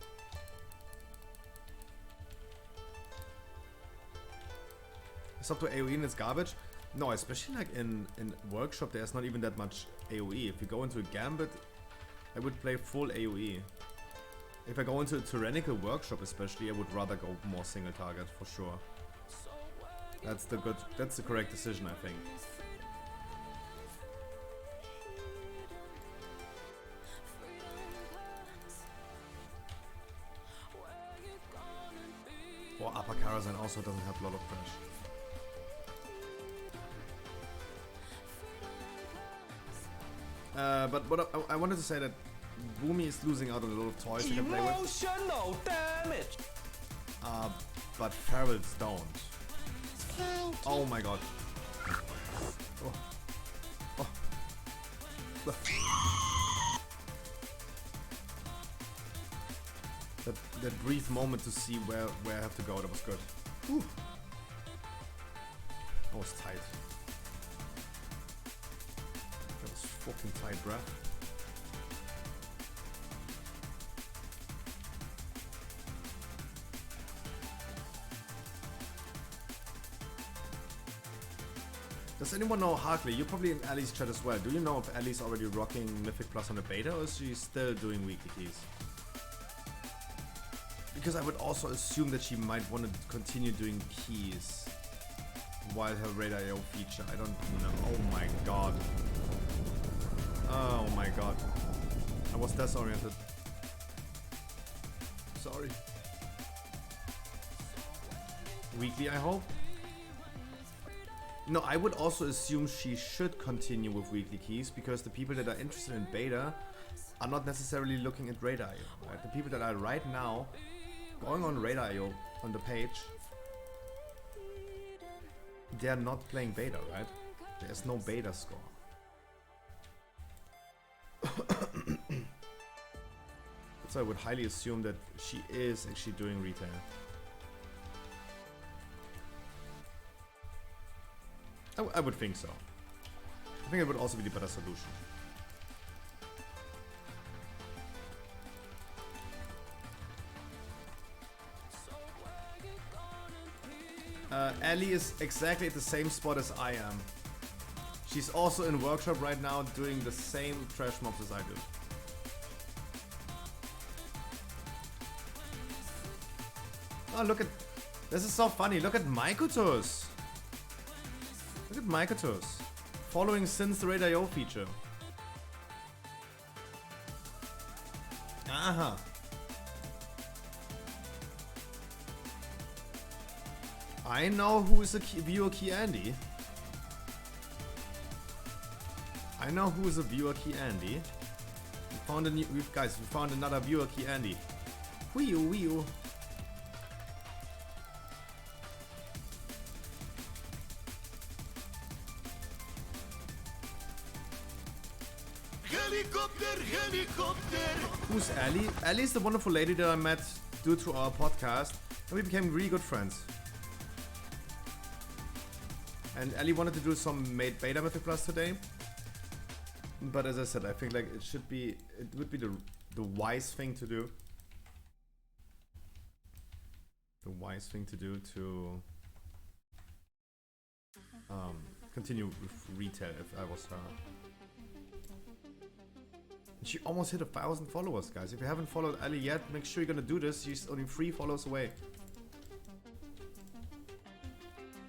It's up to AoE and it's garbage? No, especially like in workshop there's not even that much AoE. If you go into a Gambit, I would play full AoE. If I go into a tyrannical workshop especially, I would rather go more single target for sure. That's the correct decision, I think. Or Upper Karazhan also doesn't have a lot of crash. But what I wanted to say that Boomy is losing out on a lot of toys you can play with. Emotional damage! But Ferals don't. Oh my god. Oh. That brief moment to see where I have to go, that was good. Whew. That was tight. That was fucking tight, bruh. Does anyone know, Harkley, you're probably in Ali's chat as well. Do you know if Ali's already rocking Mythic Plus on the beta, or is she still doing weekly keys? Because I would also assume that she might want to continue doing keys while her Radar IO feature. I don't know. Oh my god. Oh my god. I was disoriented. Sorry. Weekly, I hope? No, I would also assume she should continue with weekly keys, because the people that are interested in beta are not necessarily looking at Radar IO, right? The people that are right now going on Radar IO on the page, they are not playing beta, right? There's no beta score. So I would highly assume that she is actually doing retail. I would think so. I think it would also be the better solution. Ali is exactly at the same spot as I am. She's also in workshop right now doing the same trash mobs as I do. Oh, look at... This is so funny. Look at Mykotos. Look at Mykotos. Following since the Radar IO feature. Aha. I know who is a viewer key Andy. I know who is a viewer key Andy. We found a new... Guys, we found another viewer key Andy. Wee you. Who's Ali? Ali is the wonderful lady that I met due to our podcast, and we became really good friends. And Ali wanted to do some beta Mythic Plus today, but as I said, I think like it would be the wise thing to do. The wise thing to do to continue with retail if I was her. She almost hit 1,000 followers, guys. If you haven't followed Ali yet, make sure you're gonna do this. She's only 3 followers away.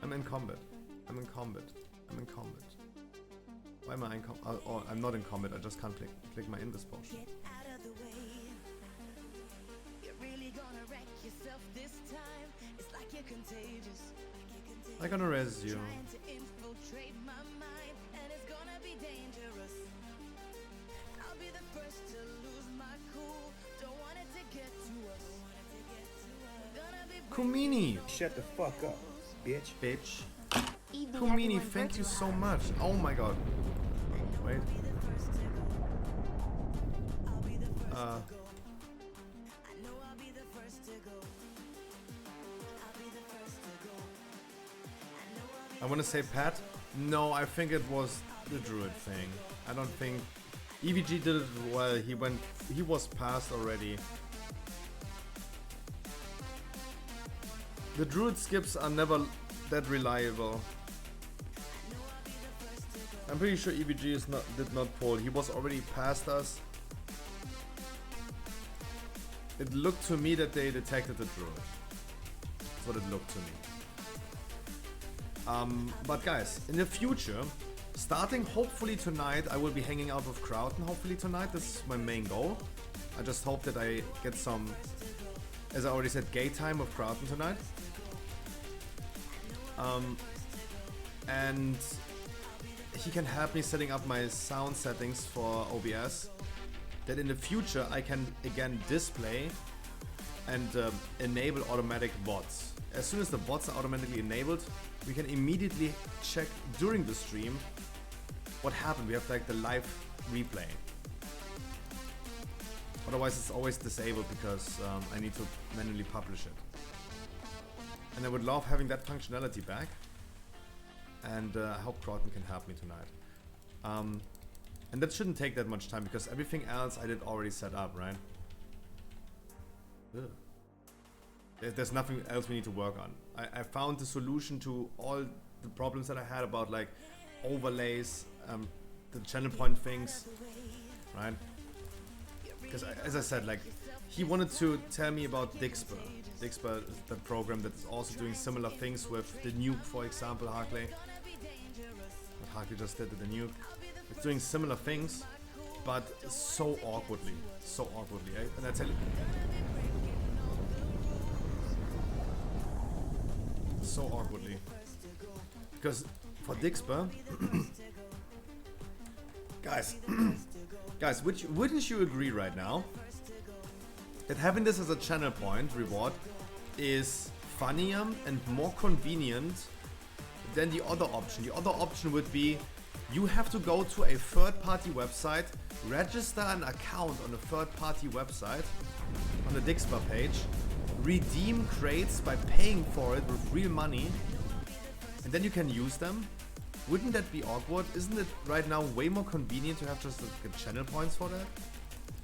I'm in combat. I'm in combat. I'm in combat. Why am I in combat? Oh, I'm not in combat. I just can't click my invis potion. I'm gonna res you. Kumini! Shut the fuck up, bitch. Bitch. Kumini, thank you so much. Oh my god. Wait. I want to say Pat. No, I think it was the Druid thing. I don't think EVG did it well. He was passed already. The Druid skips are never that reliable. I'm pretty sure EVG did not pull. He was already past us. It looked to me that they detected the Druid. That's what it looked to me. But guys, in the future, starting hopefully tonight, I will be hanging out with Crowton hopefully tonight. This is my main goal. I just hope that I get some, as I already said, gay time with Crowton tonight. And he can help me setting up my sound settings for OBS, that in the future I can again display and enable automatic bots. As soon as the bots are automatically enabled, we can immediately check during the stream what happened. We have like the live replay. Otherwise it's always disabled because I need to manually publish it. And I would love having that functionality back. And I hope Croton can help me tonight. And that shouldn't take that much time because everything else I did already set up, right? Ugh. There's nothing else we need to work on. I found the solution to all the problems that I had about like overlays, the channel point things, right? Because as I said, like he wanted to tell me about Dixper. Dixper is the program that is also doing similar things with the nuke, for example, Harkley. What Harkley just did to the nuke. It's doing similar things, but so awkwardly. So awkwardly, eh? And I tell you, so awkwardly. Because for Dixper, guys, wouldn't you agree right now that having this as a channel point reward is funnier and more convenient than the other option? The other option would be you have to go to a third-party website, register an account on a third-party website, on the Dixper page, redeem crates by paying for it with real money, and then you can use them. Wouldn't that be awkward? Isn't it right now way more convenient to have just get channel points for that?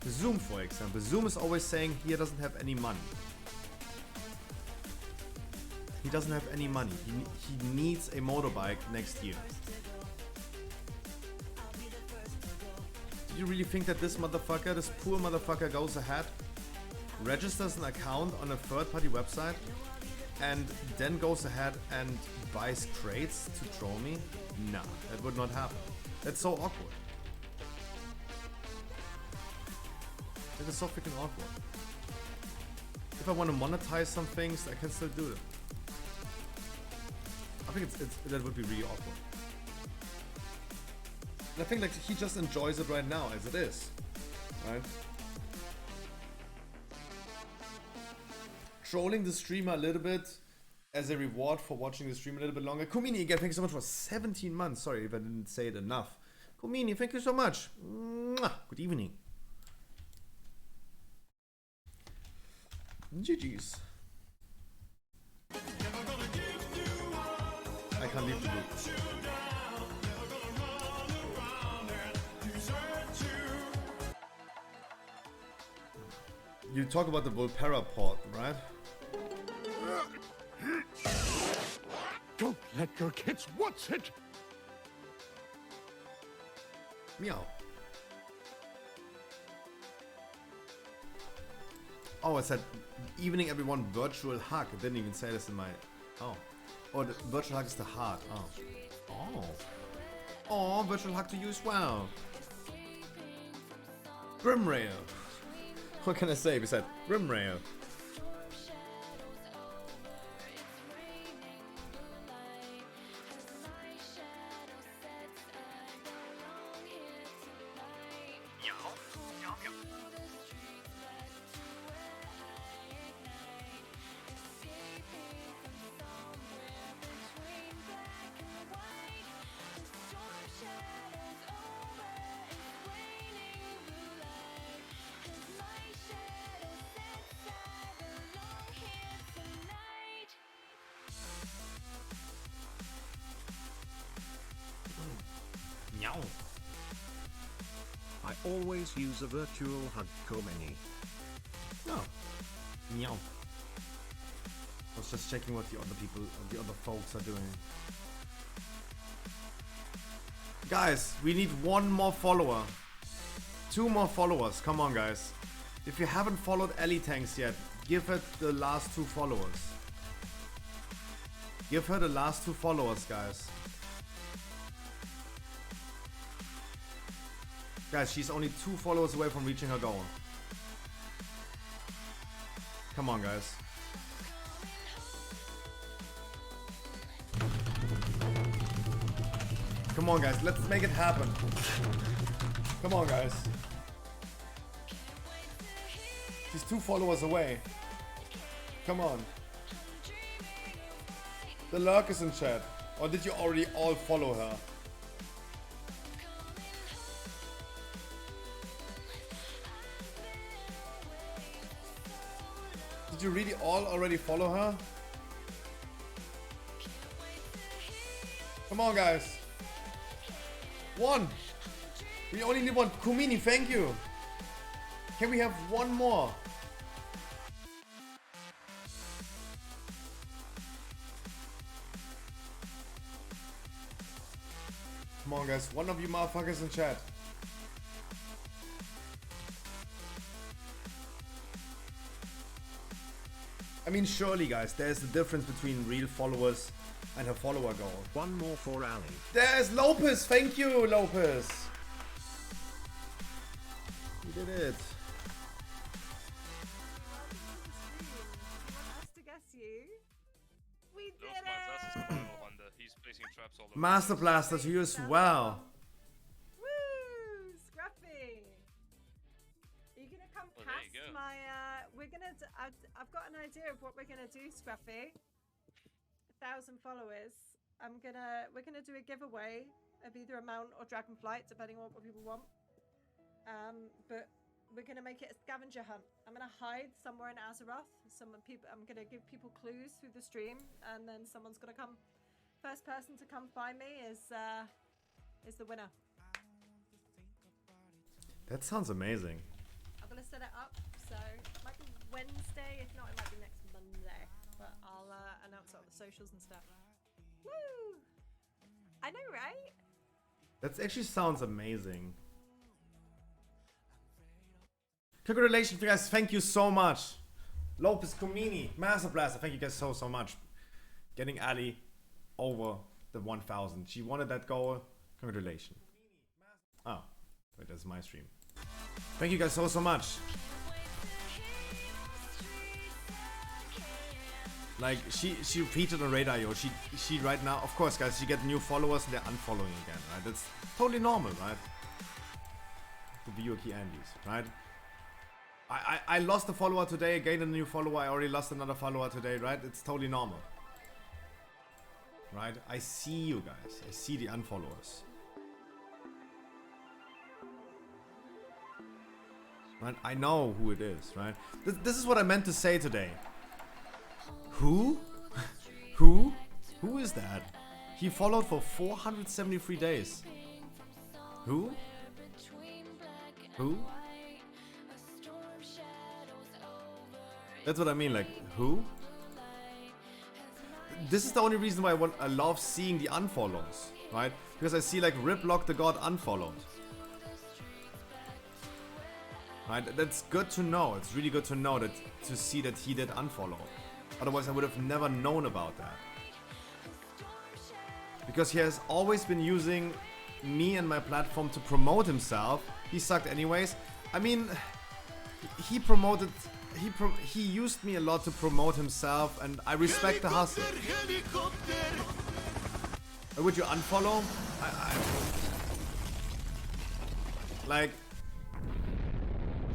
Zoom, for example. Zoom is always saying he doesn't have any money. He doesn't have any money. He needs a motorbike next year. Do you really think that this motherfucker, this poor motherfucker goes ahead, registers an account on a third-party website, and then goes ahead and buys crates to troll me? Nah, that would not happen. That's so awkward. That is so freaking awkward. If I want to monetize some things, I can still do it. I think that would be really awkward. And I think like he just enjoys it right now as it is, right? Trolling the streamer a little bit as a reward for watching the stream a little bit longer. Kumini, again, thank you so much for 17 months. Sorry if I didn't say it enough. Kumini, thank you so much. Mwah. Good evening. GG's. I can't leave the group. You talk about the Volpera port, right? Don't let your kids watch it! Meow. Oh, I said, evening everyone, virtual hug. I didn't even say this in my... Oh. Oh, the virtual hug is the heart. Oh. Oh. Oh, virtual hug to you as well. Grimrail. What can I say besides Grimrail? I always use a virtual hug, Komeni. No. Meow. I was just checking what the other people, the other folks are doing. Guys, we need one more follower. 2 more followers. Come on, guys. If you haven't followed Ellie Tanks yet, give her the last 2 followers. Give her the last 2 followers, guys. Guys, she's only 2 followers away from reaching her goal. Come on, guys. Come on, guys. Let's make it happen. Come on, guys. She's 2 followers away. Come on. The lurk is in chat. Or did you already all follow her? you really all already follow her? Come on, guys. One. We only need one. Kumini, thank you. Can we have one more? Come on, guys. One of you motherfuckers in chat. I mean, surely, guys, there's a difference between real followers and her follower goal. One more for Ali. There's Lopez. Thank you, Lopez. You did it. To guess you. We did it! Master Blaster to you as well. Woo! Scruffy! Are you gonna come past my, we're gonna, I've got an idea of what we're gonna do, Scruffy. 1,000 followers. We're gonna do a giveaway of either a mount or Dragonflight, depending on what people want. But we're gonna make it a scavenger hunt. I'm gonna hide somewhere in Azeroth. I'm gonna give people clues through the stream, and then someone's gonna come. First person to come find me is the winner. That sounds amazing. I'm gonna set it up, so it might be Wednesday. If not, it might be next Monday. But I'll announce it on the socials and stuff. Woo! I know, right? That actually sounds amazing. Congratulations, you guys. Thank you so much. Lopez, Comini, Master Blaster. Thank you guys so much. Getting Ali over the 1,000. She wanted that goal. Congratulations. Oh, wait, that's my stream. Thank you guys so much. Like, she featured on Radar.io. She right now, of course, guys, she get new followers and they're unfollowing again, right? That's totally normal, right? The VoD Andes, right? I lost a follower today, gained a new follower. I already lost another follower today, right? It's totally normal. Right? I see you guys. I see the unfollowers. Right? I know who it is, right? This is what I meant to say today. Who? Who? Who is that? He followed for 473 days. Who? Who? That's what I mean, like, who? This is the only reason why I love seeing the unfollows, right? Because I see like Riplock the God unfollowed. Right? That's good to know. It's really good to know that, to see that he did unfollow. Otherwise I would have never known about that. Because he has always been using me and my platform to promote himself. He sucked anyways. I mean, he promoted... He used me a lot to promote himself, and I respect the hustle. Would you unfollow? Like,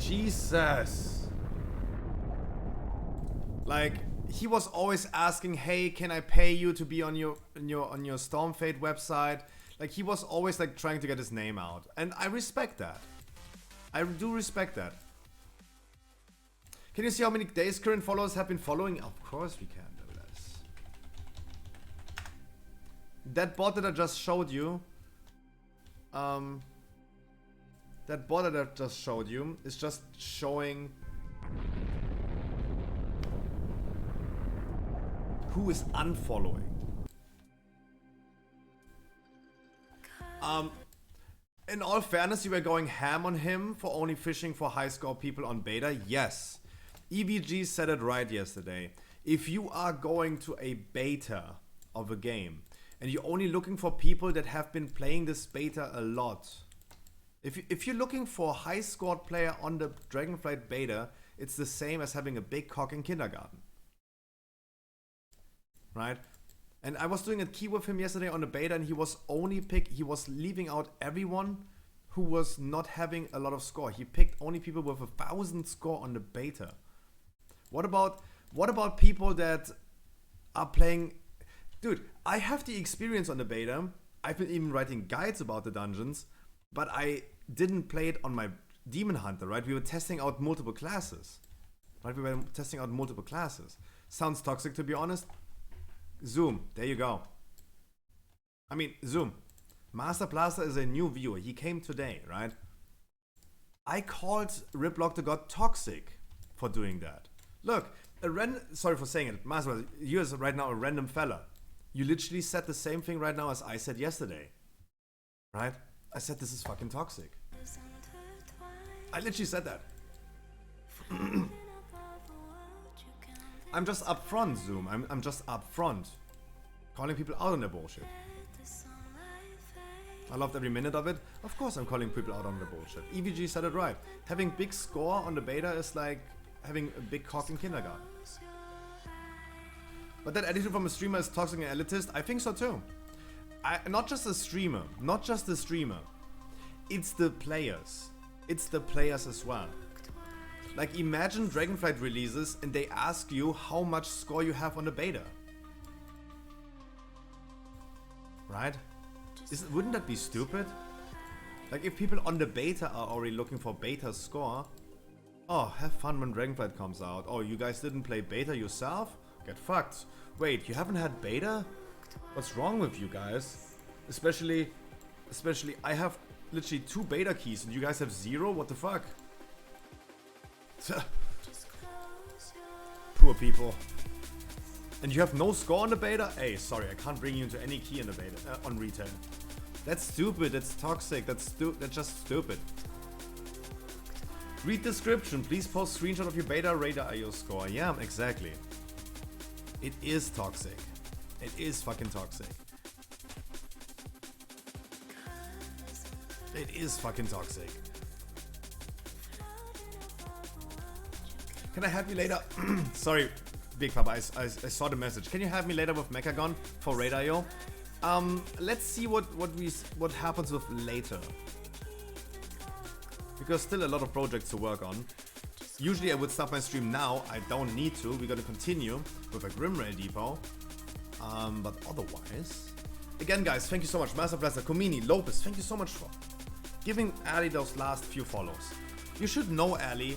Jesus. Like, he was always asking, "Hey, can I pay you to be on your Stormfade website?" Like, he was always like trying to get his name out, and I respect that. I do respect that. Can you see how many days current followers have been following? Of course we can do this. That bot that I just showed you, is just showing who is unfollowing. In all fairness, you were going ham on him for only fishing for high score people on beta. Yes. EVG said it right yesterday. If you are going to a beta of a game and you're only looking for people that have been playing this beta a lot, if you're looking for a high scored player on the Dragonflight beta, it's the same as having a big cock in kindergarten. Right? And I was doing a key with him yesterday on the beta, and he was leaving out everyone who was not having a lot of score. He picked only people with 1,000 score on the beta. What about people that are playing? Dude, I have the experience on the beta. I've been even writing guides about the dungeons, but I didn't play it on my Demon Hunter, right? We were testing out multiple classes. Right? We were testing out multiple classes. Sounds toxic, to be honest. Zoom, there you go. I mean, Zoom. Master Blaster is a new viewer. He came today, right? I called Riplock the God toxic for doing that. Look, sorry for saying it, Master Blaster, you're right now a random fella. You literally said the same thing right now as I said yesterday. Right? I said this is fucking toxic. I literally said that. I'm just upfront, Zoom. I'm just upfront. Calling people out on their bullshit. I loved every minute of it. Of course I'm calling people out on their bullshit. EVG said it right. Having big score on the beta is like having a big cock in kindergarten. But that attitude from a streamer is toxic and elitist. I think so too. Not just the streamer. Not just the streamer. It's the players. It's the players as well. Like imagine Dragonflight releases and they ask you how much score you have on the beta. Right? Wouldn't that be stupid? Like if people on the beta are already looking for beta score. Oh, have fun when Dragonflight comes out. Oh, you guys didn't play beta yourself? Get fucked. Wait, you haven't had beta? What's wrong with you guys? Especially I have literally 2 beta keys and you guys have 0? What the fuck? Poor people. And you have no score on the beta? Hey, sorry, I can't bring you into any key in the beta on retail. That's stupid, that's toxic, that's just stupid. Read description, please post screenshot of your beta radar IO score. Yeah, exactly. It is toxic. It is fucking toxic. It is fucking toxic. Can I help you later? Sorry, Big Papa, I saw the message. Can you help me later with Mechagon for Raid.io? Let's see what happens with later. Because still a lot of projects to work on. Usually I would stop my stream now. I don't need to. We're gonna continue with a Grimrail Depot. But otherwise... Again, guys, thank you so much. Master Blaster, Comini, Lopez, thank you so much for giving Ali those last few follows. You should know Ali.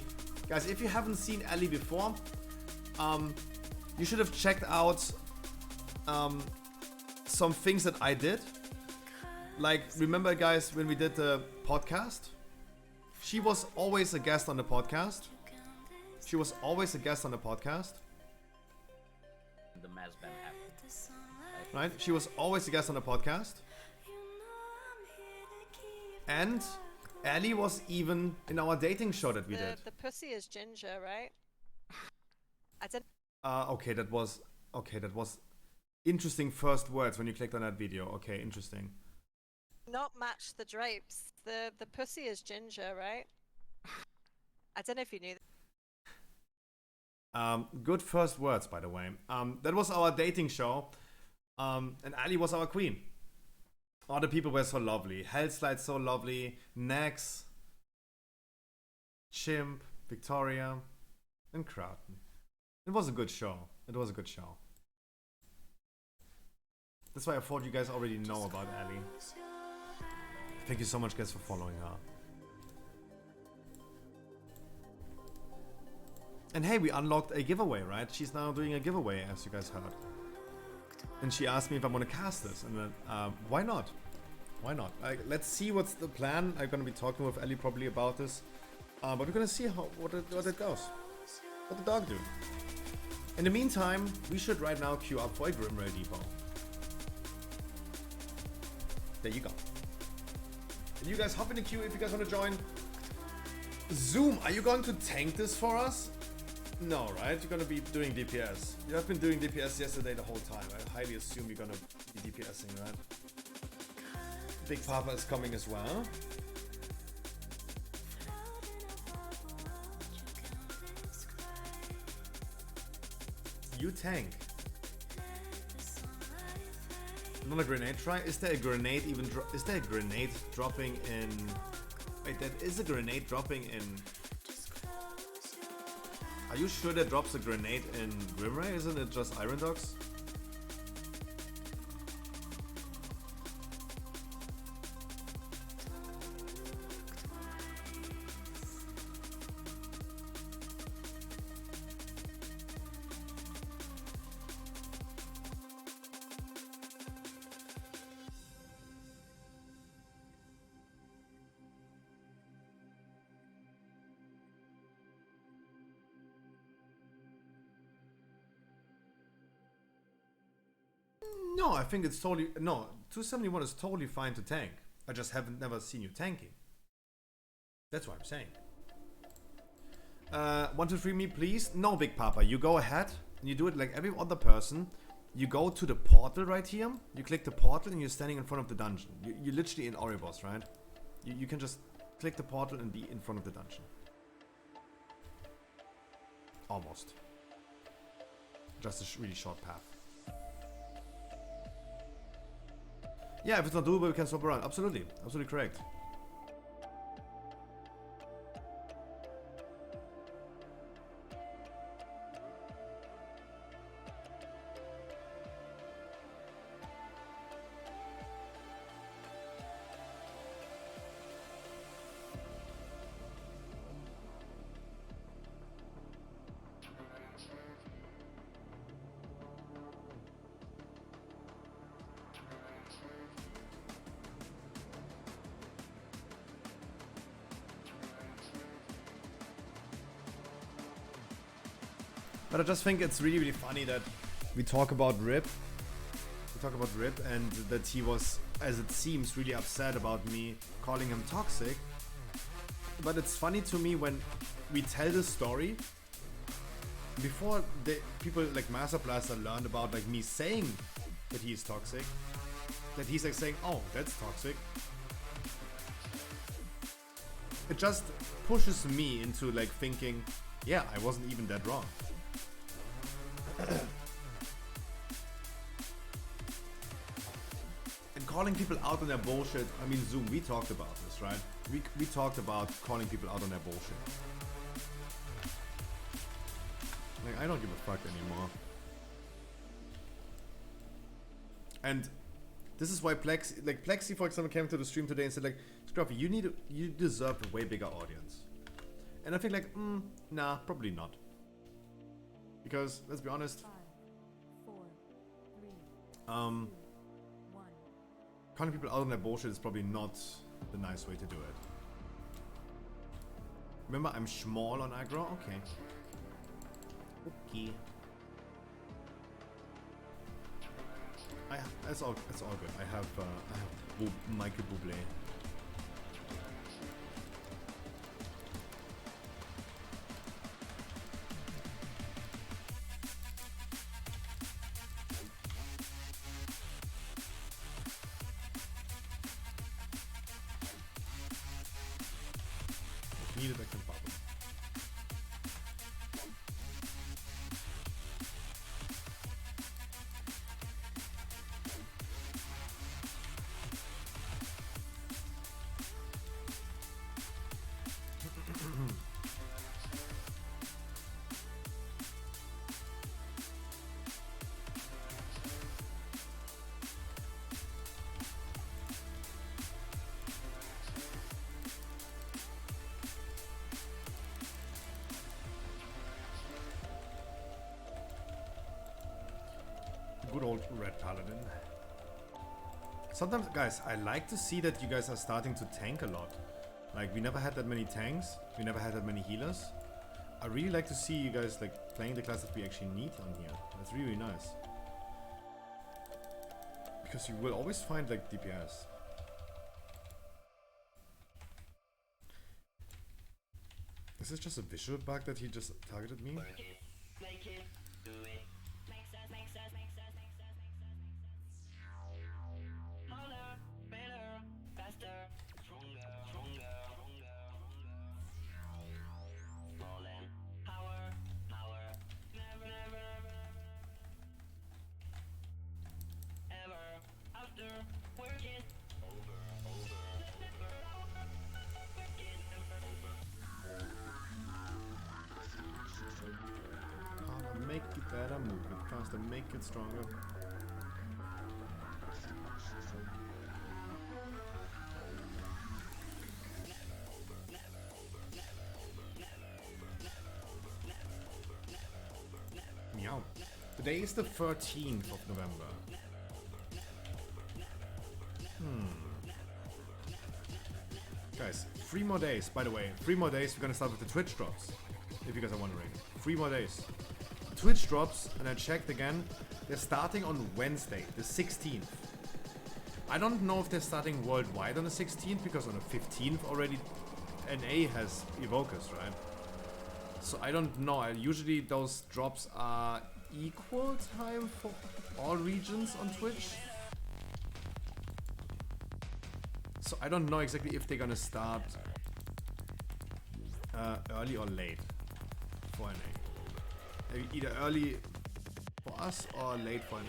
Guys, if you haven't seen Ali before, you should have checked out some things that I did. Like, remember guys, when we did the podcast? She was always a guest on the podcast. She was always a guest on the podcast. The mass ban happened. Right? She was always a guest on the podcast. And Ali was even in our dating show that we did. The pussy is ginger, right? I did. Okay, that was interesting first words when you clicked on that video. Okay, interesting. Not match the drapes. The pussy is ginger, right? I don't know if you knew that. Good first words, by the way. That was our dating show. And Ali was our queen. All the people were so lovely. Hellslide so lovely. Nex, Chimp, Victoria, and Crowton. It was a good show. It was a good show. That's why I thought you guys already know about Ali. Thank you so much, guys, for following her. And hey, we unlocked a giveaway, right? She's now doing a giveaway, as you guys heard. And she asked me if I want to cast this, and then why not? Why not? Let's see what's the plan. I'm gonna be talking with Ellie probably about this, but we're gonna see what it goes. What the dog do? In the meantime, we should right now queue up for a Grimrail Depot. There you go. And you guys hop in the queue if you guys want to join. Zoom, are you going to tank this for us? No, right? You're gonna be doing DPS. You have been doing DPS yesterday the whole time. I highly assume you're gonna be DPSing, right? Big Papa is coming as well. You tank. Not a grenade try? Is there a grenade even is there a grenade dropping in... Wait, that is a grenade dropping in... Are you sure that drops a grenade in Grimray? Isn't it just Iron Dogs? No, I think it's totally... No, 271 is totally fine to tank. I just haven't never seen you tanking. That's what I'm saying. 1, 2, 3 me, please. No, Big Papa. You go ahead and you do it like every other person. You go to the portal right here. You click the portal and you're standing in front of the dungeon. You're literally in Oribos, right? You can just click the portal and be in front of the dungeon. Almost. Just a really short path. Yeah, if it's not doable, we can swap around. Absolutely. Absolutely correct. But I just think it's really, really funny that we talk about Rip. And that he was, as it seems, really upset about me calling him toxic. But it's funny to me when we tell the story, before the people like Master Blaster learned about like me saying that he's toxic, that he's like saying, oh, that's toxic. It just pushes me into like thinking, yeah, I wasn't even that wrong. And calling people out on their bullshit, I mean, Zoom, we talked about this, right? We talked about calling people out on their bullshit. Like, I don't give a fuck anymore. And this is why Plexi, for example, came to the stream today and said like, Scruffy, you deserve a way bigger audience. And I think like, nah, probably not. Because, let's be honest, 5, 4, 3, 2, 1. calling people out on their bullshit is probably not the nice way to do it. Remember, I'm small on aggro? Okay. Okay. It's all good. I have Michael Bublé. Needed a compartment. Good old Red Paladin. Sometimes, guys, I like to see that you guys are starting to tank a lot. Like, we never had that many tanks. We never had that many healers. I really like to see you guys, like, playing the class that we actually need on here. That's really, really nice. Because you will always find, like, DPS. Is this just a visual bug that he just targeted me? Make it, do it. Harder, better, faster, stronger, stronger, more than power, never, ever, after, work it, Harder, make it better, move it faster, make it stronger. Meow. Today is the 13th of November. Guys, 3 more days, by the way. 3 more days, we're gonna start with the Twitch drops. If you guys are wondering. 3 more days. Twitch drops, and I checked again, they're starting on Wednesday, the 16th. I don't know if they're starting worldwide on the 16th, because on the 15th already NA has Evokers, right? So I don't know. Usually those drops are equal time for all regions on Twitch. So I don't know exactly if they're gonna start early or late for NA. Either early for us or late for NA.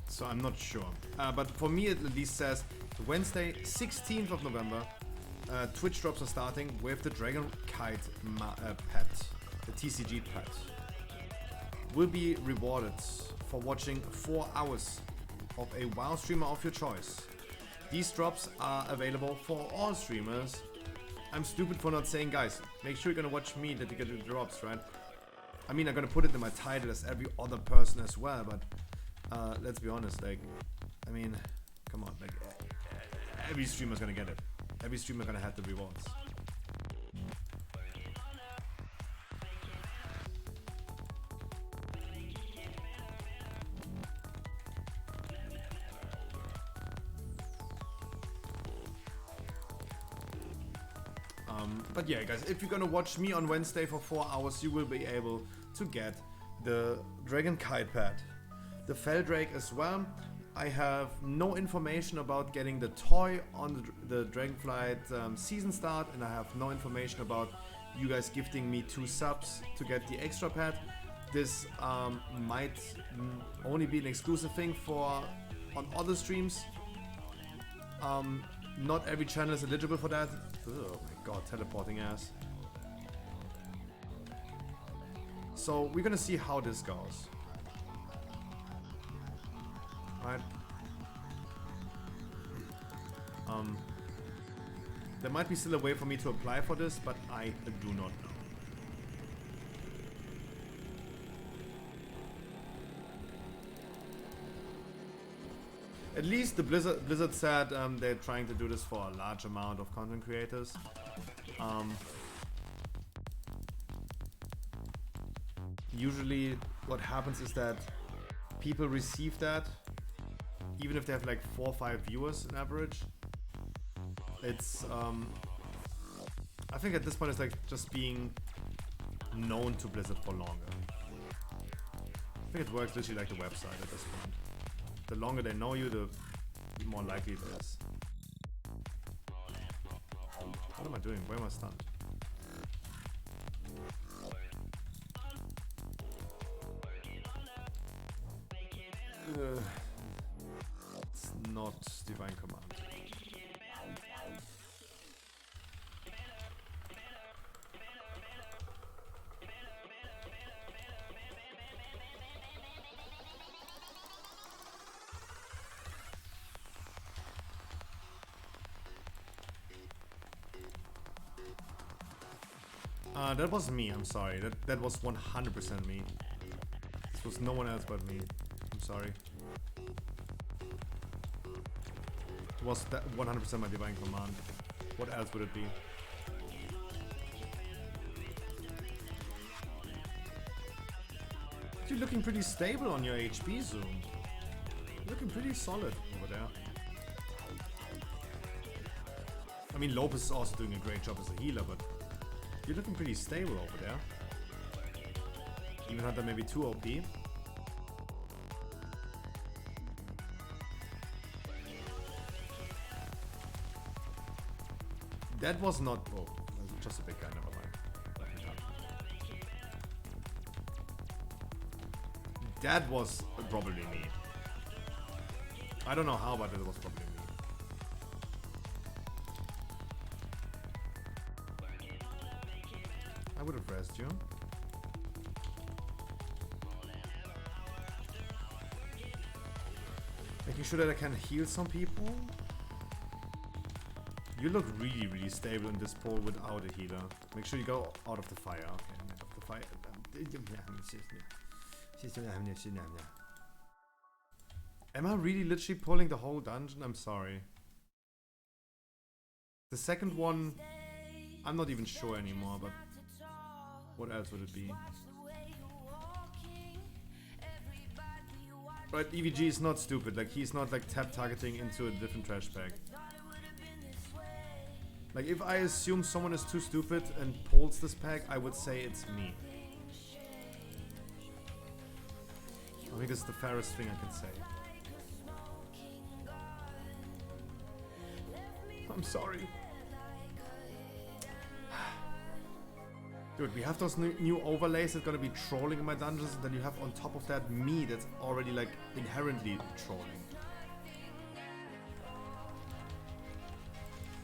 So I'm not sure. But for me it at least says Wednesday 16th of November Twitch drops are starting with the Dragon Kite pet, the TCG pet. Will be rewarded for watching 4 hours of a WoW streamer of your choice. These drops are available for all streamers. I'm stupid for not saying, guys, make sure you're gonna watch me that you get the drops, right? I mean, I'm gonna put it in my title as every other person as well, but let's be honest, like, I mean, come on, like, every streamer's gonna get it. Every streamer gonna have the rewards. But yeah, guys, if you're gonna watch me on Wednesday for 4 hours, you will be able to get the Dragon Kite pad, the Feldrake as well. I have no information about getting the toy on the Dragonflight season start, and I have no information about you guys gifting me 2 subs to get the extra pad. This might only be an exclusive thing for on other streams. Not every channel is eligible for that. Oh my god, teleporting ass. So we're gonna see how this goes. Right. There might be still a way for me to apply for this, but I do not know. At least the Blizzard said they're trying to do this for a large amount of content creators. Usually what happens is that people receive that even if they have like 4 or 5 viewers on average. It's I think at this point it's like just being known to Blizzard for longer. I think it works literally like the website at this point. The longer they know you, the more likely it is. What am I doing? Where am I stunned? It's not Divine Command. That was me, I'm sorry. That was 100% me. This was no one else but me. I'm sorry. It was 100% my Divine Command. What else would it be? You're looking pretty stable on your HP zoom. You're looking pretty solid over there. I mean, Lopez is also doing a great job as a healer, but you're looking pretty stable over there. Even Hunter maybe too OP. That was not... Oh, just a big guy, never mind. That was probably me. I don't know how, but it was probably me. I would have pressed you. Making sure that I can heal some people. You look really, really stable in this pole without a healer. Make sure you go out of the fire. Okay, I'm out of the fire. Am I really literally pulling the whole dungeon? I'm sorry. The second one, I'm not even sure anymore, but what else would it be? Right, EVG is not stupid. Like, he's not like tap targeting into a different trash bag. Like, if I assume someone is too stupid and pulls this pack, I would say it's me. I think it's the fairest thing I can say. I'm sorry. Dude, we have those new overlays that are gonna be trolling in my dungeons, and then you have on top of that me that's already like inherently trolling.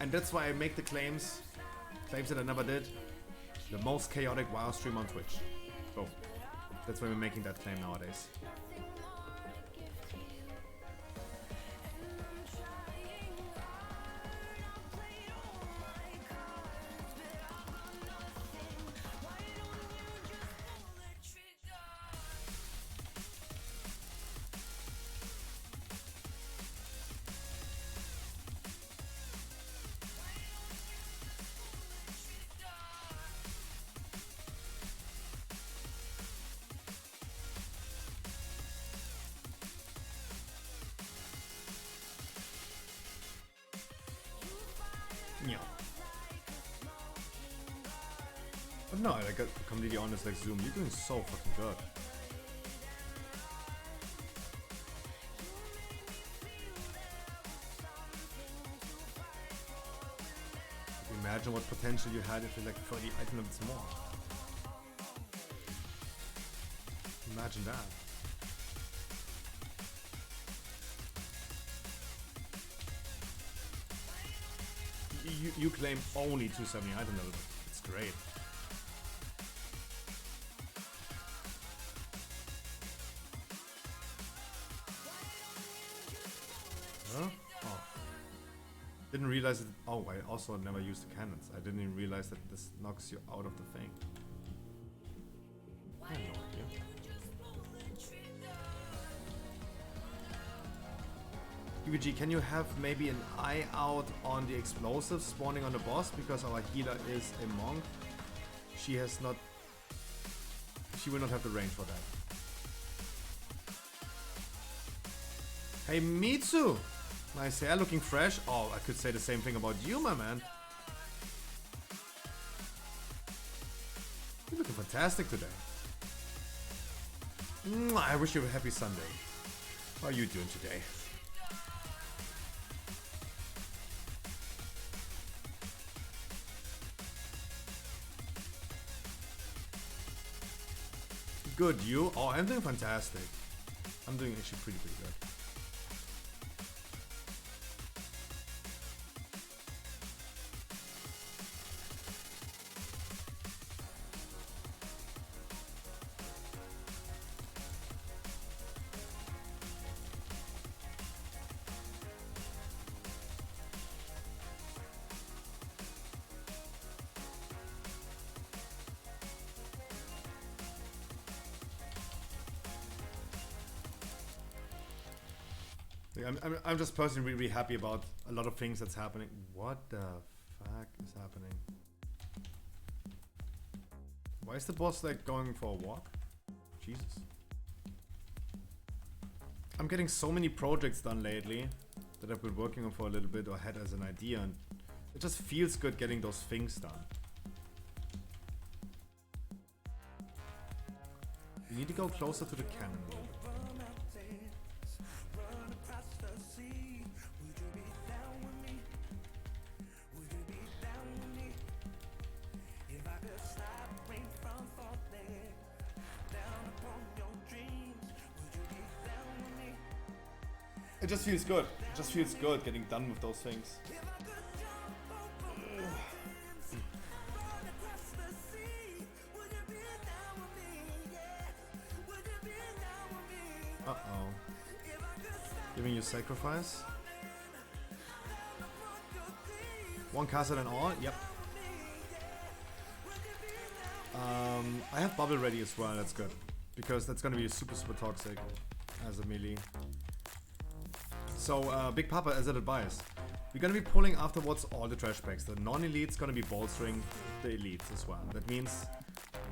And that's why I make the claims that I never did. The most chaotic WoW stream on Twitch. Boom. That's why we're making that claim nowadays. But no, like, completely honest, like, Zoom, you're doing so fucking good. Imagine what potential you had if you like 30 item limits more. Imagine that. You claim only 270 item level. It's great. Huh? Oh. Didn't realize it. Oh, I also never used the cannons. I didn't even realize that this knocks you out of the thing. I had no idea. UVG, can you have maybe an eye out on the explosives spawning on the boss? Because our healer is a monk. She will not have the range for that. Hey Mitsu! Nice hair, looking fresh. Oh, I could say the same thing about you, my man. You're looking fantastic today. I wish you a happy Sunday. How are you doing today? Good, you? Oh, I'm doing fantastic. I'm doing actually pretty good. I'm just personally really happy about a lot of things that's happening. What the fuck is happening? Why is the boss like going for a walk? Jesus. I'm getting so many projects done lately that I've been working on for a little bit or had as an idea, and it just feels good getting those things done. You need to go closer to the cannon. It just feels good. It just feels good getting done with those things. Uh-oh. Giving you sacrifice? One caster and all, yep. I have bubble ready as well, that's good. Because that's gonna be super toxic as a melee. So, Big Papa, as an advice, we're gonna be pulling afterwards all the trash packs. The non-elite's gonna be bolstering the elites as well. That means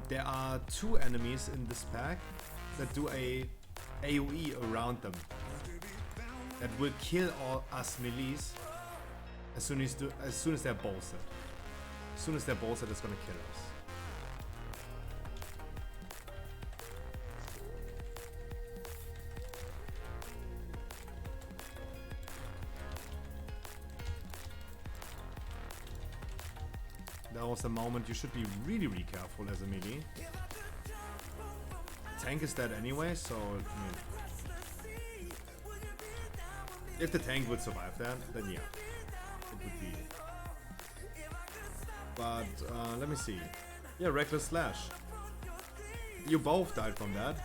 there are 2 enemies in this pack that do a AoE around them. That will kill all us melees as soon as they're bolstered. As soon as they're bolstered, it's gonna kill us. That was the moment you should be really careful as a melee. Tank is dead anyway, so I mean, if the tank would survive that, then yeah, it would be. But let me see. Yeah, Reckless Slash. You both died from that.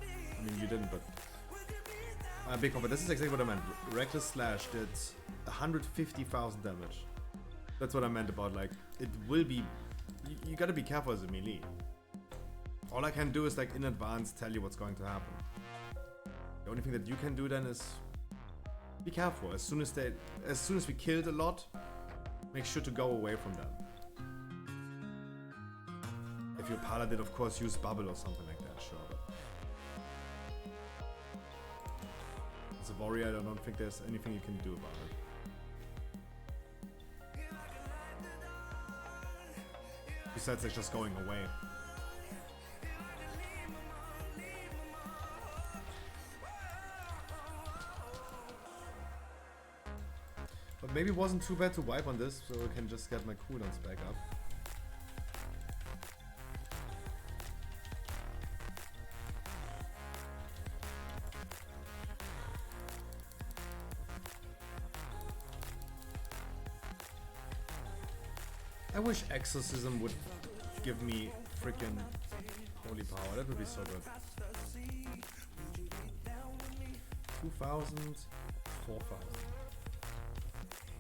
I mean, you didn't, but Big Papa, this is exactly what I meant. Reckless Slash did 150,000 damage. That's what I meant about, like, it will be... You gotta be careful as a melee. All I can do is, like, in advance tell you what's going to happen. The only thing that you can do then is be careful. As soon as we killed a lot, make sure to go away from them. If you're Paladin, of course, use Bubble or something like that, sure. But as a warrior, I don't think there's anything you can do about it. Besides, it's just going away. But maybe it wasn't too bad to wipe on this, so I can just get my cooldowns back up. I wish Exorcism would give me freaking holy power. That would be so good. 2,000, 4,000.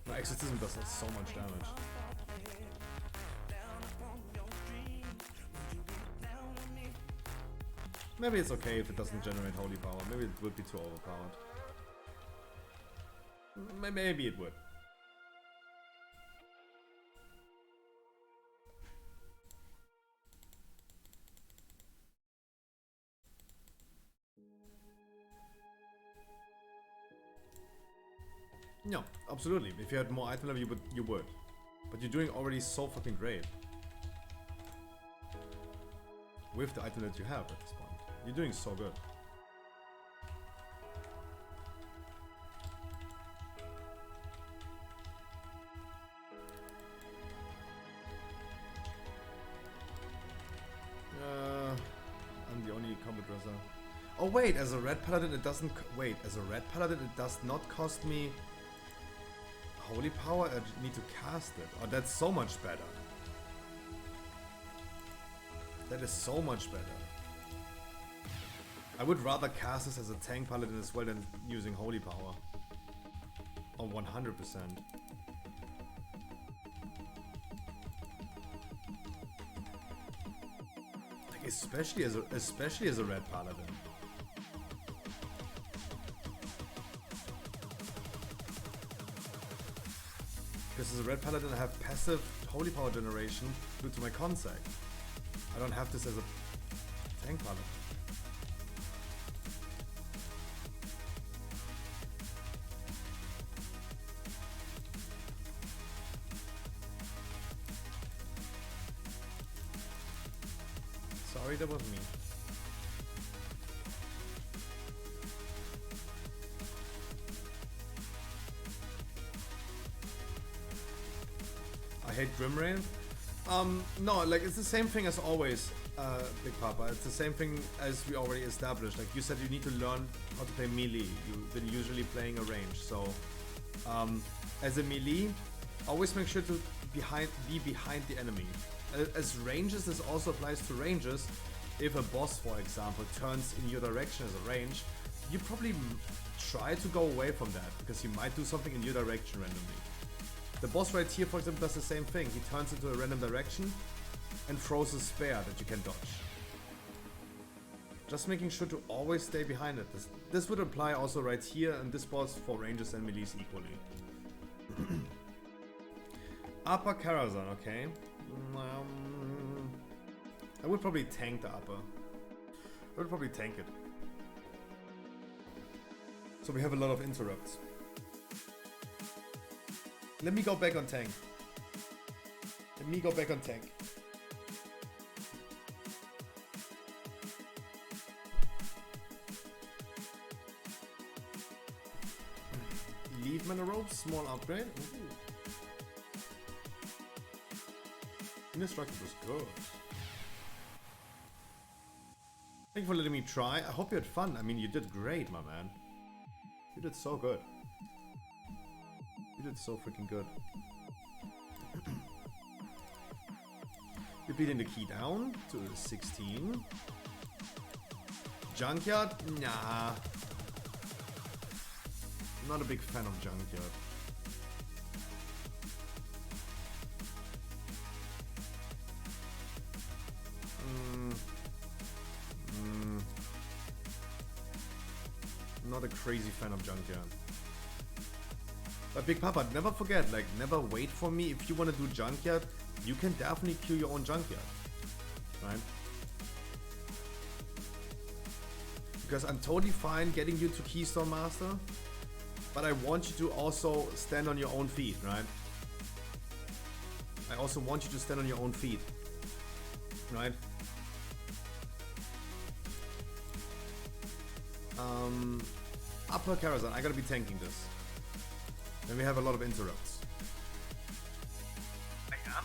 No, Exorcism does so much damage. Maybe it's okay if it doesn't generate holy power. Maybe it would be too overpowered. Maybe it would. No, absolutely. If you had more item level, you would. But you're doing already so fucking great. With the item that you have at this point. You're doing so good. I'm the only combat dresser. Oh wait, as a red paladin it doesn't... Wait, as a red paladin it does not cost me... holy power? I need to cast it. Oh, that's so much better. That is so much better. I would rather cast this as a tank paladin as well than using holy power. Oh, 100%. Like especially as a red paladin. Because as a red paladin I have passive holy power generation due to my contact. I don't have this as a tank paladin. Sorry, that was me. I hate Grimrain. No, like it's the same thing as always, Big Papa. It's the same thing as we already established. Like you said, you need to learn how to play melee. You've been usually playing a range, so as a melee, always make sure to be behind the enemy. As ranges, this also applies to ranges. If a boss, for example, turns in your direction as a range, you probably try to go away from that because he might do something in your direction randomly. The boss right here, for example, does the same thing. He turns into a random direction and throws a spear that you can dodge. Just making sure to always stay behind it. This would apply also right here and this boss for rangers and melees equally. Upper Karazhan, okay. I would probably tank the upper. I would probably tank it. So we have a lot of interrupts. Let me go back on tank. Let me go back on tank. Leave mana ropes, small upgrade. Ooh. Indestructible is good. Thank you for letting me try. I hope you had fun. I mean, you did great, my man. You did so good. You did so freaking good. You're beating the key down to 16. Junkyard? Nah. I'm not a big fan of Junkyard. Not a crazy fan of Junkyard. But Big Papa, never forget, like, never wait for me. If you want to do Junkyard, you can definitely queue your own Junkyard. Right? Because I'm totally fine getting you to Keystone Master, but I want you to also stand on your own feet, right? I also want you to stand on your own feet, right? Upper Karazhan, I gotta be tanking this. Then we have a lot of interrupts. I am.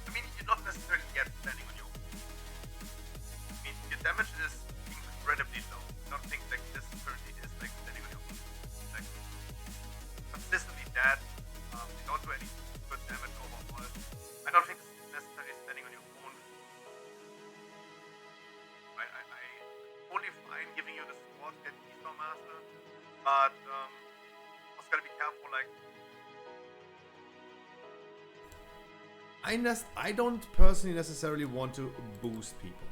I mean, you're not necessarily yet standing on your own. I mean, your damage is incredibly low. I don't think like this currently is like standing on your own. Like consistently dead. You don't do any good damage overall. I don't think it's necessarily standing on your own. I only fine giving you the sword, get Keystone Master, but also gotta be careful, like. I don't personally necessarily want to boost people.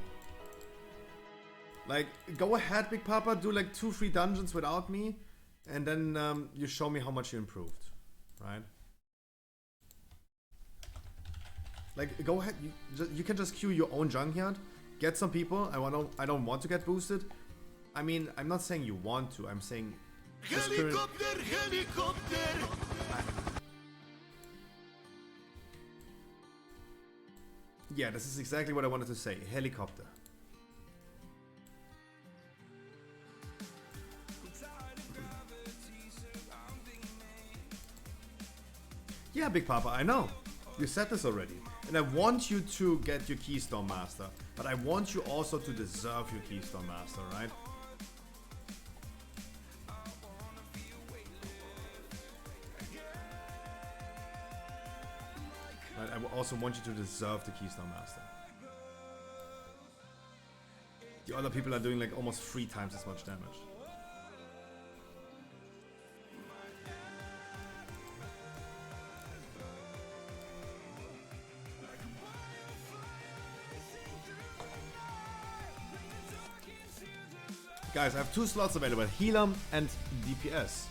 Like, go ahead, Big Papa, do like 2-3 dungeons without me, and then you show me how much you improved, right? Like, go ahead, you can just queue your own Junkyard, get some people. I don't want to get boosted. I mean, I'm not saying you want to, I'm saying... Helicopter, helicopter! Yeah, this is exactly what I wanted to say. Helicopter. Yeah, Big Papa, I know. You said this already. And I want you to get your Keystone Master. But I want you also to deserve your Keystone Master, right? I also want you to deserve the Keystone Master. The other people are doing like almost 3 times as much damage. Guys, I have 2 slots available, Healer and DPS.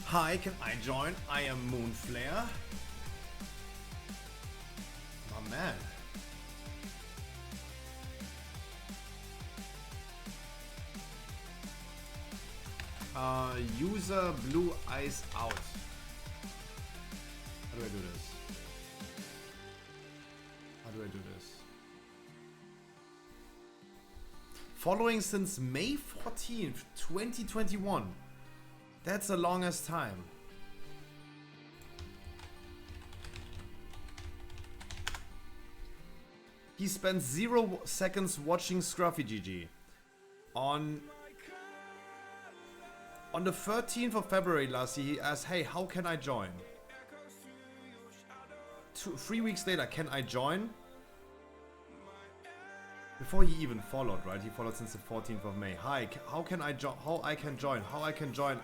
Hi, can I join? I am Moonflare. My man. User blue eyes out. How do I do this? How do I do this? Following since May 14th, 2021. That's the longest time. He spent 0 seconds watching Scruffy GG. On the 13th of February last year, he asked, hey, how can I join? 3 weeks later, can I join? Before he even followed, right? He followed since the 14th of May. Hi, how can I join? How I can join? How I can join?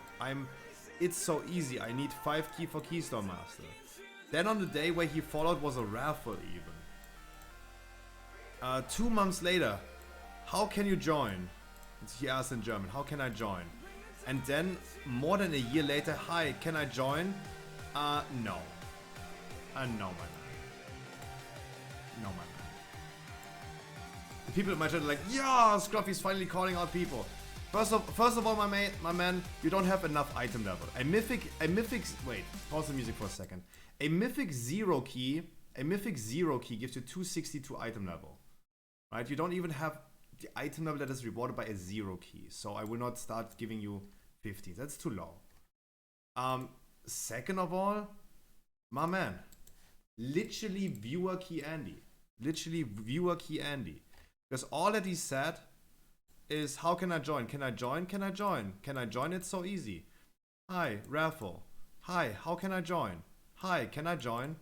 It's so easy. I need 5 key for Keystone Master. Then on the day where he followed was a raffle even. 2 months later, how can you join? He asked in German, how can I join? And then more than a year later, hi, can I join? No. No, my man. No, my man. The people in my chat are like, yeah, Scruffy's finally calling out people. First of all, my man, you don't have enough item level. Wait, pause the music for a second. A mythic 0 key gives you 262 item level. Right? You don't even have the item level that is rewarded by a 0 key. So I will not start giving you 50. That's too low. Second of all, my man, literally viewer key Andy. Literally viewer key Andy. Because all that he said is, how can I join? Can I join? Can I join? Can I join? It's so easy. Hi, raffle. Hi, how can I join? Hi, can I join?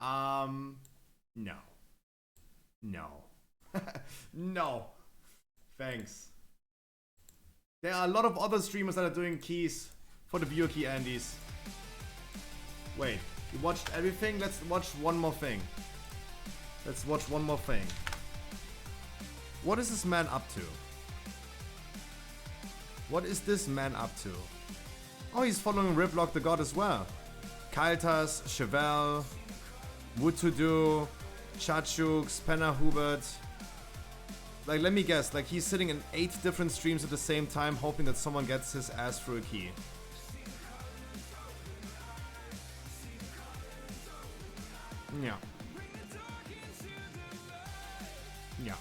No. No. No. Thanks. There are a lot of other streamers that are doing keys for the viewer key Andys. Wait, you watched everything? Let's watch one more thing. Let's watch one more thing. What is this man up to? What is this man up to? Oh, he's following Riplock the God as well. Kaltas, Chevelle, Wood to Do, Chachuks, Penna Hubert. Like, let me guess, like he's sitting in 8 different streams at the same time hoping that someone gets his ass through a key. Yeah. Yeah.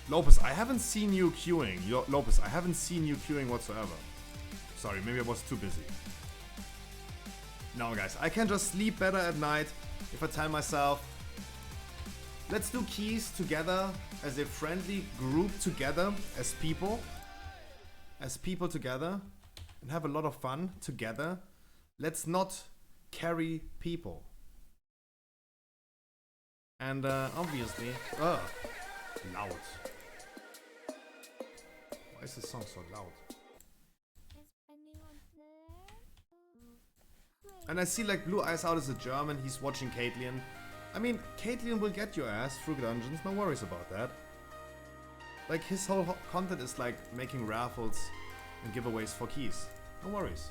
Lopez, I haven't seen you queuing. Lopez, I haven't seen you queuing whatsoever. Sorry, maybe I was too busy. No, guys, I can just sleep better at night if I tell myself, let's do keys together as a friendly group together, as people together, and have a lot of fun together. Let's not carry people. And obviously, loud. Why is this song so loud? And I see like Blue Eyes Out is a German, he's watching Caitlyn. I mean, Caitlyn will get your ass through dungeons, no worries about that. Like his whole content is like making raffles and giveaways for keys. No worries.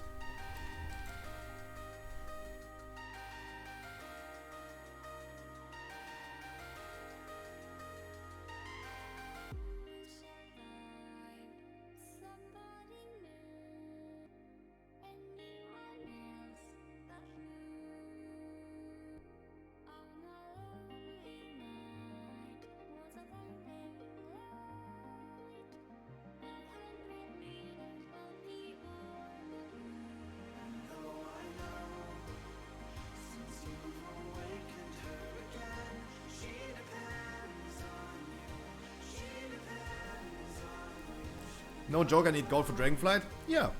No joke, I need gold for Dragonflight? Yeah.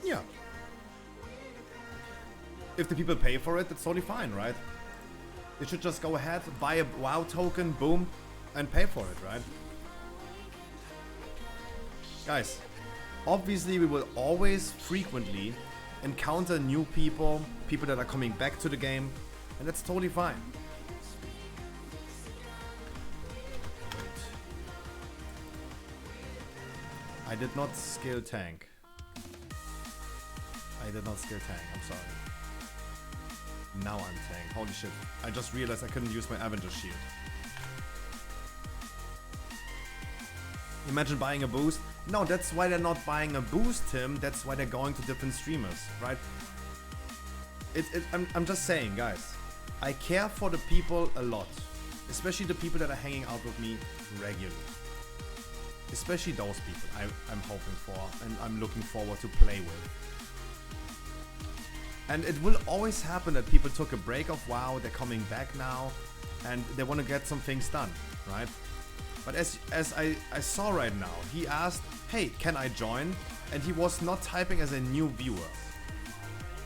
Yeah. If the people pay for it, that's totally fine, right? They should just go ahead, buy a WoW token, boom, and pay for it, right? Guys, obviously we will always frequently encounter new people, people that are coming back to the game, and that's totally fine. I did not skill tank. I'm sorry. Now I'm tank. Holy shit. I just realized I couldn't use my Avenger shield. Imagine buying a boost. No, that's why they're not buying a boost, Tim. That's why they're going to different streamers, right? I'm just saying, guys. I care for the people a lot, especially the people that are hanging out with me regularly. Especially those people I'm hoping for and I'm looking forward to play with. And it will always happen that people took a break of WoW, they're coming back now, and they want to get some things done, right? But as I saw right now, he asked, hey, can I join? And he was not typing as a new viewer.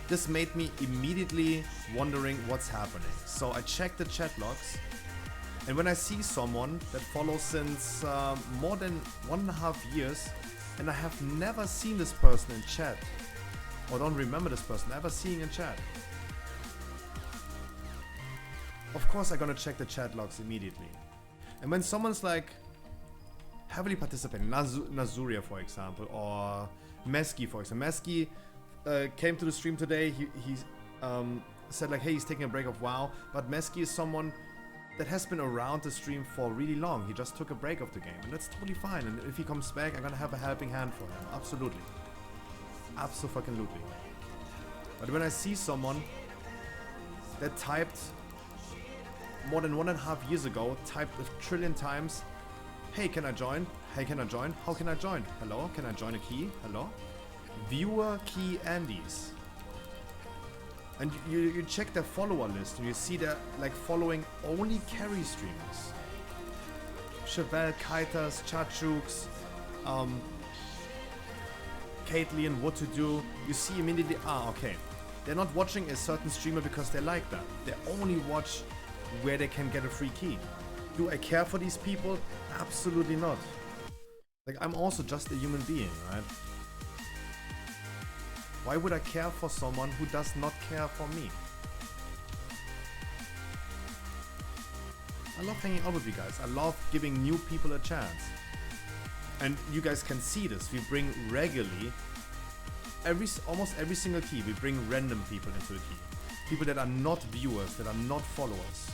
This made me immediately wondering what's happening. So I checked the chat logs, and when I see someone that follows since more than 1.5 years, and I have never seen this person in chat, or don't remember this person ever seeing in chat, of course I'm gonna check the chat logs immediately. And when someone's like heavily participating, Nazuria for example, or Meski for example. Meski came to the stream today, he said like, hey, he's taking a break of WoW, but Meski is someone that has been around the stream for really long. He just took a break of the game, and that's totally fine. And if he comes back, I'm gonna have a helping hand for him, absolutely. Abso-fucking-lutely. But when I see someone that typed more than 1.5 years ago, typed 1 trillion times, hey, can I join? Hey, can I join? How can I join? Hello? Can I join a key? Hello? Viewer key Andys. And you check their follower list and you see they're like following only carry streamers. Chevelle, Kaitas, Chachuks, Caitlyn, what to do. You see immediately, okay. They're not watching a certain streamer because they like that. They only watch where they can get a free key. Do I care for these people? Absolutely not. Like, I'm also just a human being, right? Why would I care for someone who does not care for me? I love hanging out with you guys. I love giving new people a chance. And you guys can see this. We bring regularly, almost every single key, we bring random people into the key. People that are not viewers, that are not followers.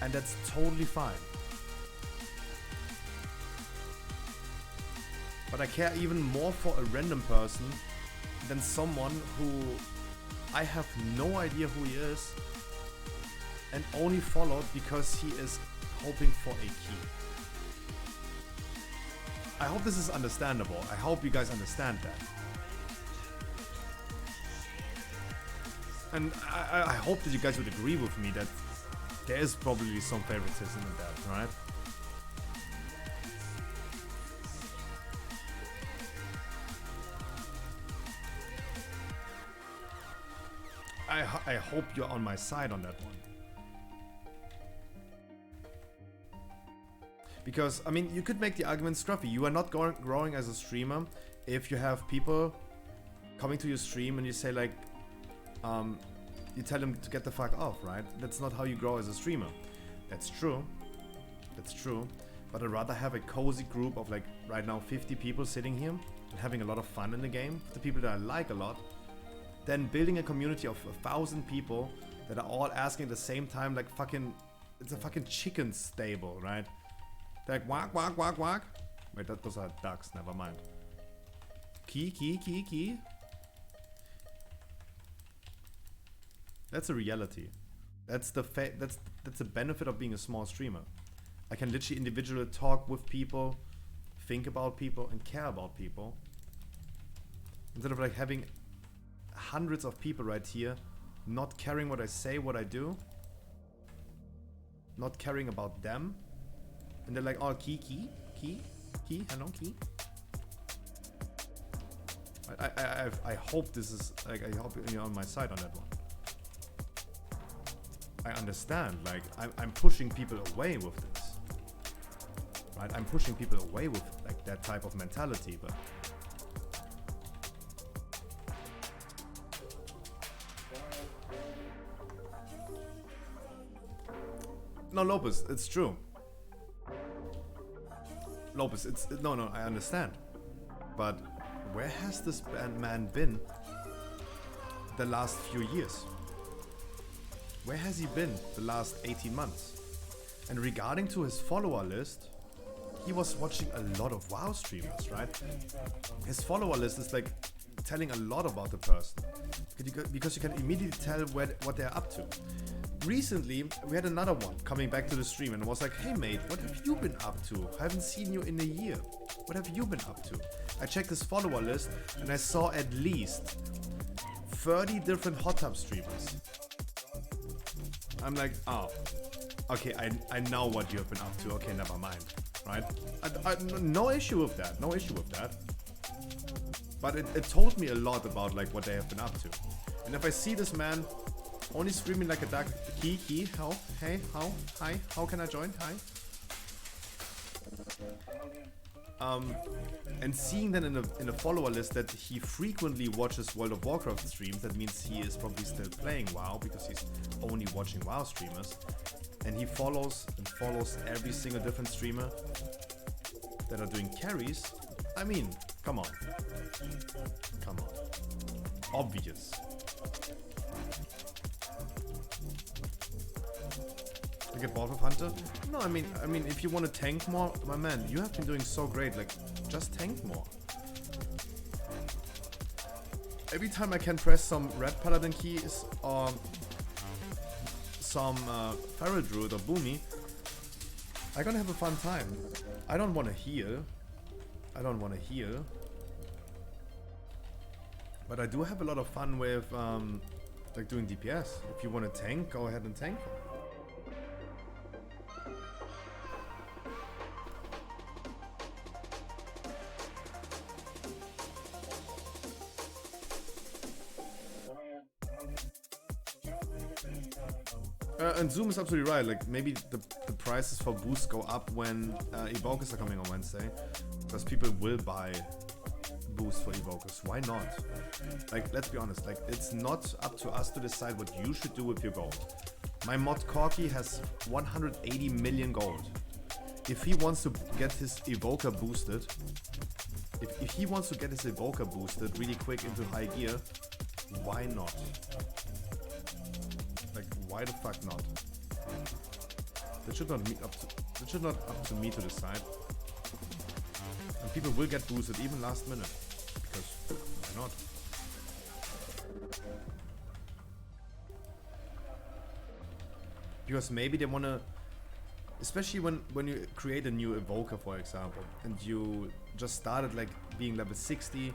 And that's totally fine. But I care even more for a random person than someone who I have no idea who he is and only followed because he is hoping for a key. I hope this is understandable. I hope you guys understand that. And I hope that you guys would agree with me that there is probably some favoritism in that, right? I hope you're on my side on that one. Because, I mean, you could make the argument, Scruffy, you are not growing as a streamer if you have people coming to your stream and you say like, you tell them to get the fuck off, right? That's not how you grow as a streamer. That's true. That's true. But I'd rather have a cozy group of like, right now, 50 people sitting here and having a lot of fun in the game, the people that I like a lot, than building a community of 1,000 people that are all asking at the same time, like fucking, it's a fucking chicken stable, right? They're like, whack, whack, whack, whack. Wait, those are ducks, never mind. Key, key, key, key. That's a reality. That's the that's the benefit of being a small streamer. I can literally individually talk with people, think about people, and care about people. Instead of like having hundreds of people right here, not caring what I say, what I do, not caring about them, and they're like, oh, key, key, key, key, hello, key. I hope this is like, I hope you're on my side on that one. I understand, like, I'm pushing people away with this, right? I'm pushing people away with like that type of mentality, but no, Lopez, it's true. Lopez, no, I understand. But where has this man been the last few years? Where has he been the last 18 months? And regarding to his follower list, he was watching a lot of WoW streamers, right? His follower list is like telling a lot about the person. Because you can immediately tell what they're up to. Recently, we had another one coming back to the stream and was like, hey mate, what have you been up to? I haven't seen you in a year. What have you been up to? I checked his follower list and I saw at least 30 different hot tub streamers. I'm like, oh, okay, I know what you have been up to. Okay, never mind, right? No issue with that, no issue with that. But it told me a lot about like what they have been up to. And if I see this man only streaming like a duck, how, hey, how, hi, how can I join, hi? And seeing then in a follower list that he frequently watches World of Warcraft streams, that means he is probably still playing WoW because he's only watching WoW streamers. And he follows every single different streamer that are doing carries. I mean, come on. Come on. Obvious. I get bored with Hunter? No, I mean, if you want to tank more, my man, you have been doing so great. Like, just tank more. Every time I can press some red paladin keys or some feral druid or boomy, I'm gonna have a fun time. I don't want to heal. But I do have a lot of fun with like doing DPS. If you want to tank, go ahead and tank. And Zoom is absolutely right. Like maybe the prices for boosts go up when evokers are coming on Wednesday, because people will buy boosts for evokers. Why not? Like, let's be honest. Like, it's not up to us to decide what you should do with your gold. My mod Corky has 180 million gold. If he wants to get his evoker boosted, if he wants to get his evoker boosted really quick into high gear, why not? Like, why the fuck not? That should not up to me to decide. And people will get boosted even last minute, because why not? Because maybe they wanna, especially when you create a new evoker, for example, and you just started like being level 60,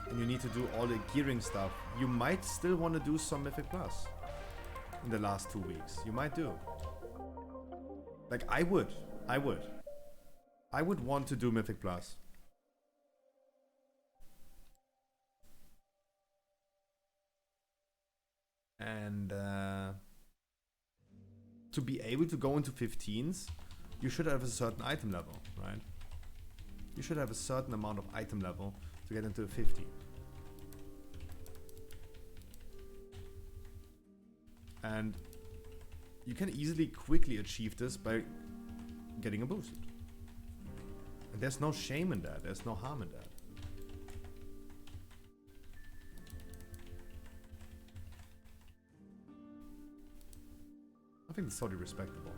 and you need to do all the gearing stuff. You might still want to do some Mythic Plus in the last 2 weeks. You might do. Like I would want to do Mythic Plus. And to be able to go into 15s, you should have a certain item level, right? You should have a certain amount of item level to get into a 50. And you can easily quickly achieve this by getting a boost. And there's no shame in that. There's no harm in that. I think it's totally respectable.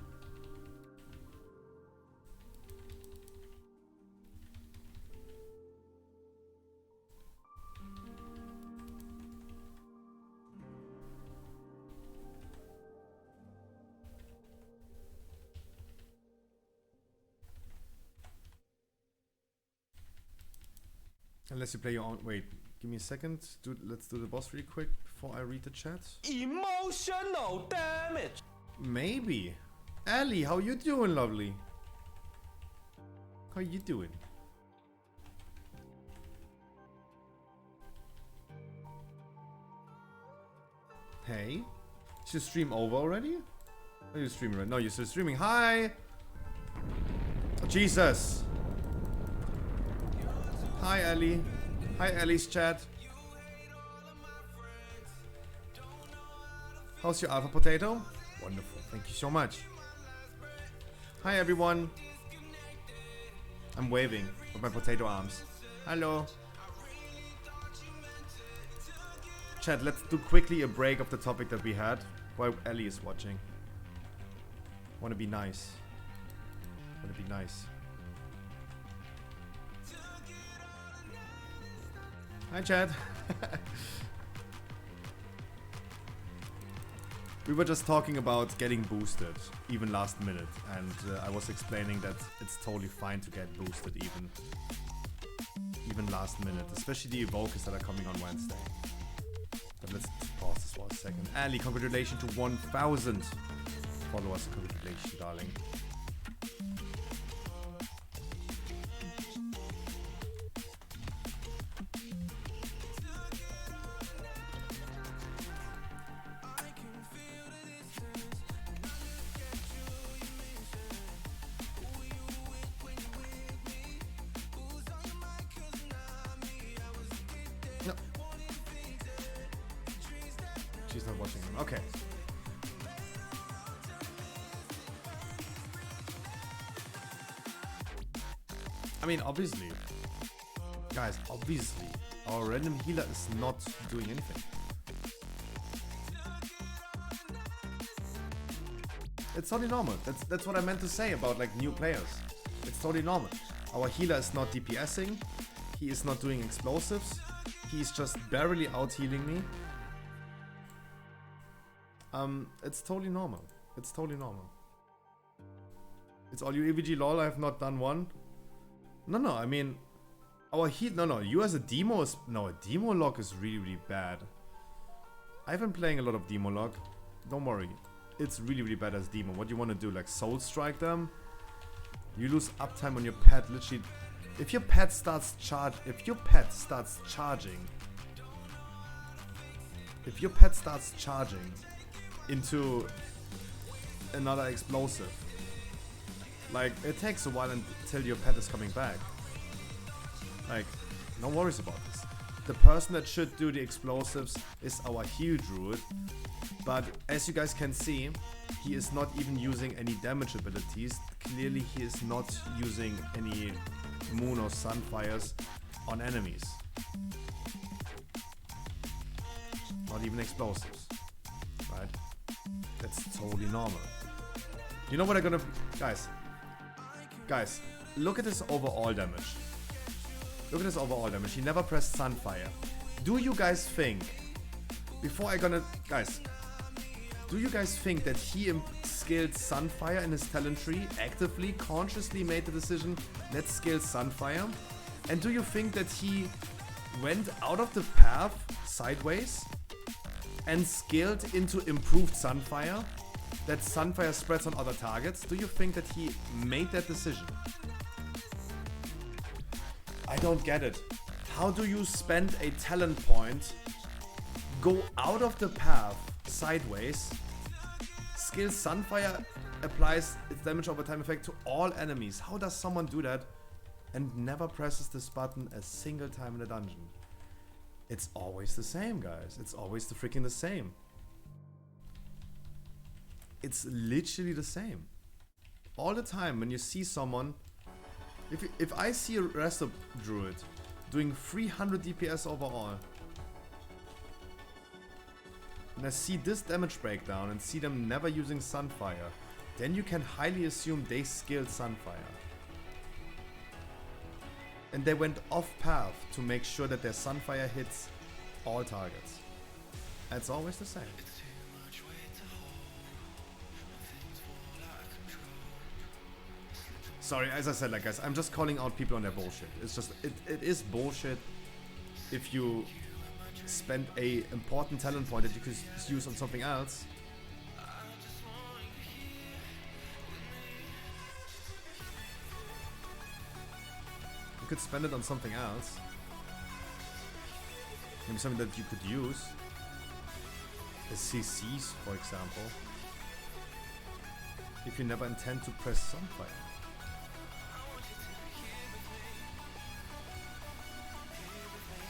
Unless you play your own. Wait, give me a second. Let's do the boss really quick before I read the chat. Emotional damage. Maybe. Ellie, how you doing, lovely? How you doing? Hey, is your stream over already? Are you streaming right? No, you're still streaming. Hi. Oh, Jesus. Hi, Ellie. Hi, Ellie's chat. How's your alpha potato? Wonderful. Thank you so much. Hi, everyone. I'm waving with my potato arms. Hello. Chat, let's do quickly a break of the topic that we had while Ellie is watching. Wanna be nice. Wanna be nice. Hi, Chad. We were just talking about getting boosted, even last minute, and I was explaining that it's totally fine to get boosted even last minute, especially the evokers that are coming on Wednesday. But let's pause this for a second. Ali, congratulations to 1,000 followers. Congratulations, darling. No. She's not watching him. Okay. I mean, obviously, guys, obviously, our random healer is not doing anything. It's totally normal. That's what I meant to say about like new players. It's totally normal. Our healer is not DPSing. He is not doing explosives. He's just barely out healing me. It's totally normal. It's totally normal. It's all you EVG lol. I have not done one. No, I mean, our heal. No, you as a demo is. No, a demo log is really bad. I've been playing a lot of demo log. Don't worry. It's really bad as demo. What you want to do, like soul strike them? You lose uptime on your pet, literally. If your pet starts charging, into another explosive, like it takes a while until your pet is coming back. Like, no worries about this. The person that should do the explosives is our heal druid, but as you guys can see, he is not even using any damage abilities. Clearly he is not using any moon or sunfires on enemies. Not even explosives, right? That's totally normal. You know what I'm gonna... Guys, look at his overall damage. Look at his overall damage. He never pressed Sunfire. Do you guys think... do you guys think that he scaled Sunfire in his talent tree, actively, consciously made the decision, let's scale Sunfire? And do you think that he went out of the path sideways and scaled into improved Sunfire? That Sunfire spreads on other targets? Do you think that he made that decision? I don't get it. How do you spend a talent point, go out of the path sideways, skill Sunfire applies its damage over time effect to all enemies? How does someone do that and never presses this button a single time in the dungeon? It's always the same, guys. It's always the freaking the same. It's literally the same. All the time when you see someone... If I see a Resto Druid doing 300 DPS overall, and I see this damage breakdown and see them never using Sunfire, then you can highly assume they skilled Sunfire. And they went off path to make sure that their Sunfire hits all targets. It's always the same. Sorry, as I said, like guys, I'm just calling out people on their bullshit. It's just, it is bullshit if you spend a important talent point that you could use on something else. You could spend it on something else. Maybe something that you could use. As CCs, for example. If you never intend to press Sunfire.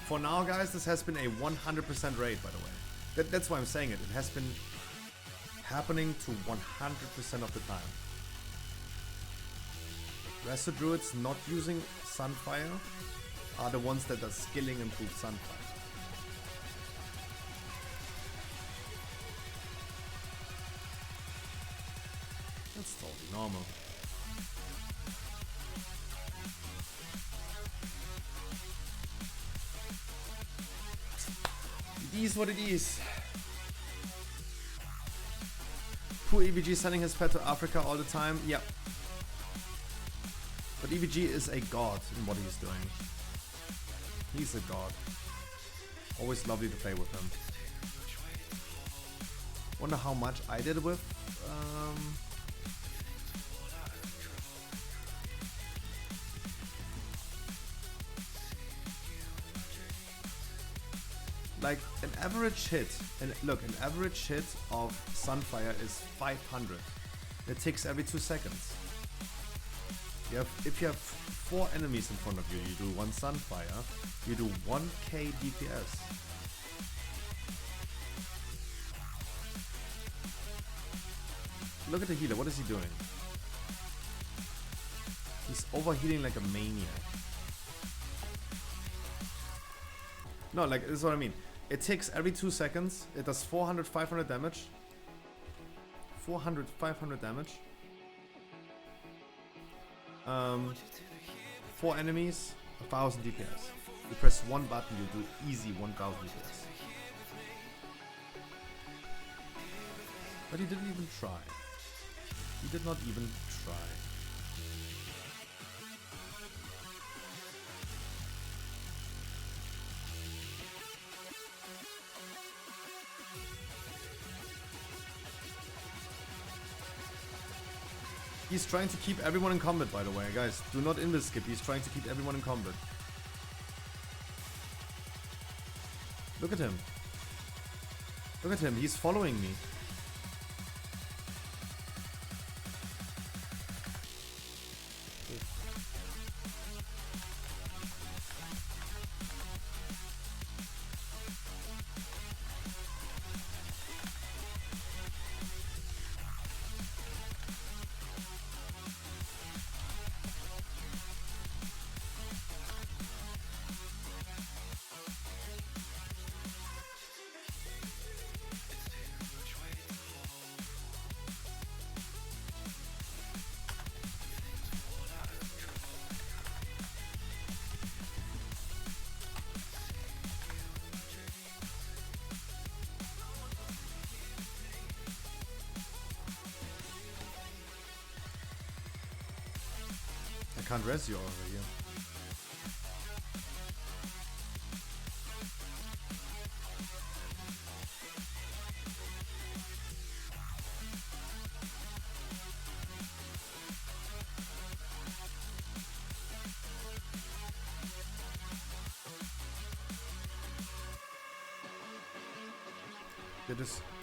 For now, guys, this has been a 100% raid, by the way. That's why I'm saying it. It has been happening to 100% of the time. Resto Druids not using Sunfire are the ones that are skilling improved Sunfire. That's totally normal. is what it is. Poor EVG sending his pet to Africa all the time. Yep. But EVG is a god in what he's doing. He's a god. Always lovely to play with him. Wonder how much I did with. Like an average hit, and look, an average hit of Sunfire is 500. It ticks every 2 seconds. If you have 4 enemies in front of you, you do 1 Sunfire, you do 1k DPS. Look at the healer, what is he doing? He's overhealing like a maniac. No, like, this is what I mean. It ticks every 2 seconds. It does 400, 500 damage. 400, 500 damage. 4 enemies, 1000 DPS. You press 1 button, you do easy 1000 DPS. But he didn't even try. He did not even try. He's trying to keep everyone in combat, by the way, guys. Do not invis skip. He's trying to keep everyone in combat. Look at him. Look at him. He's following me. I can't res you over here.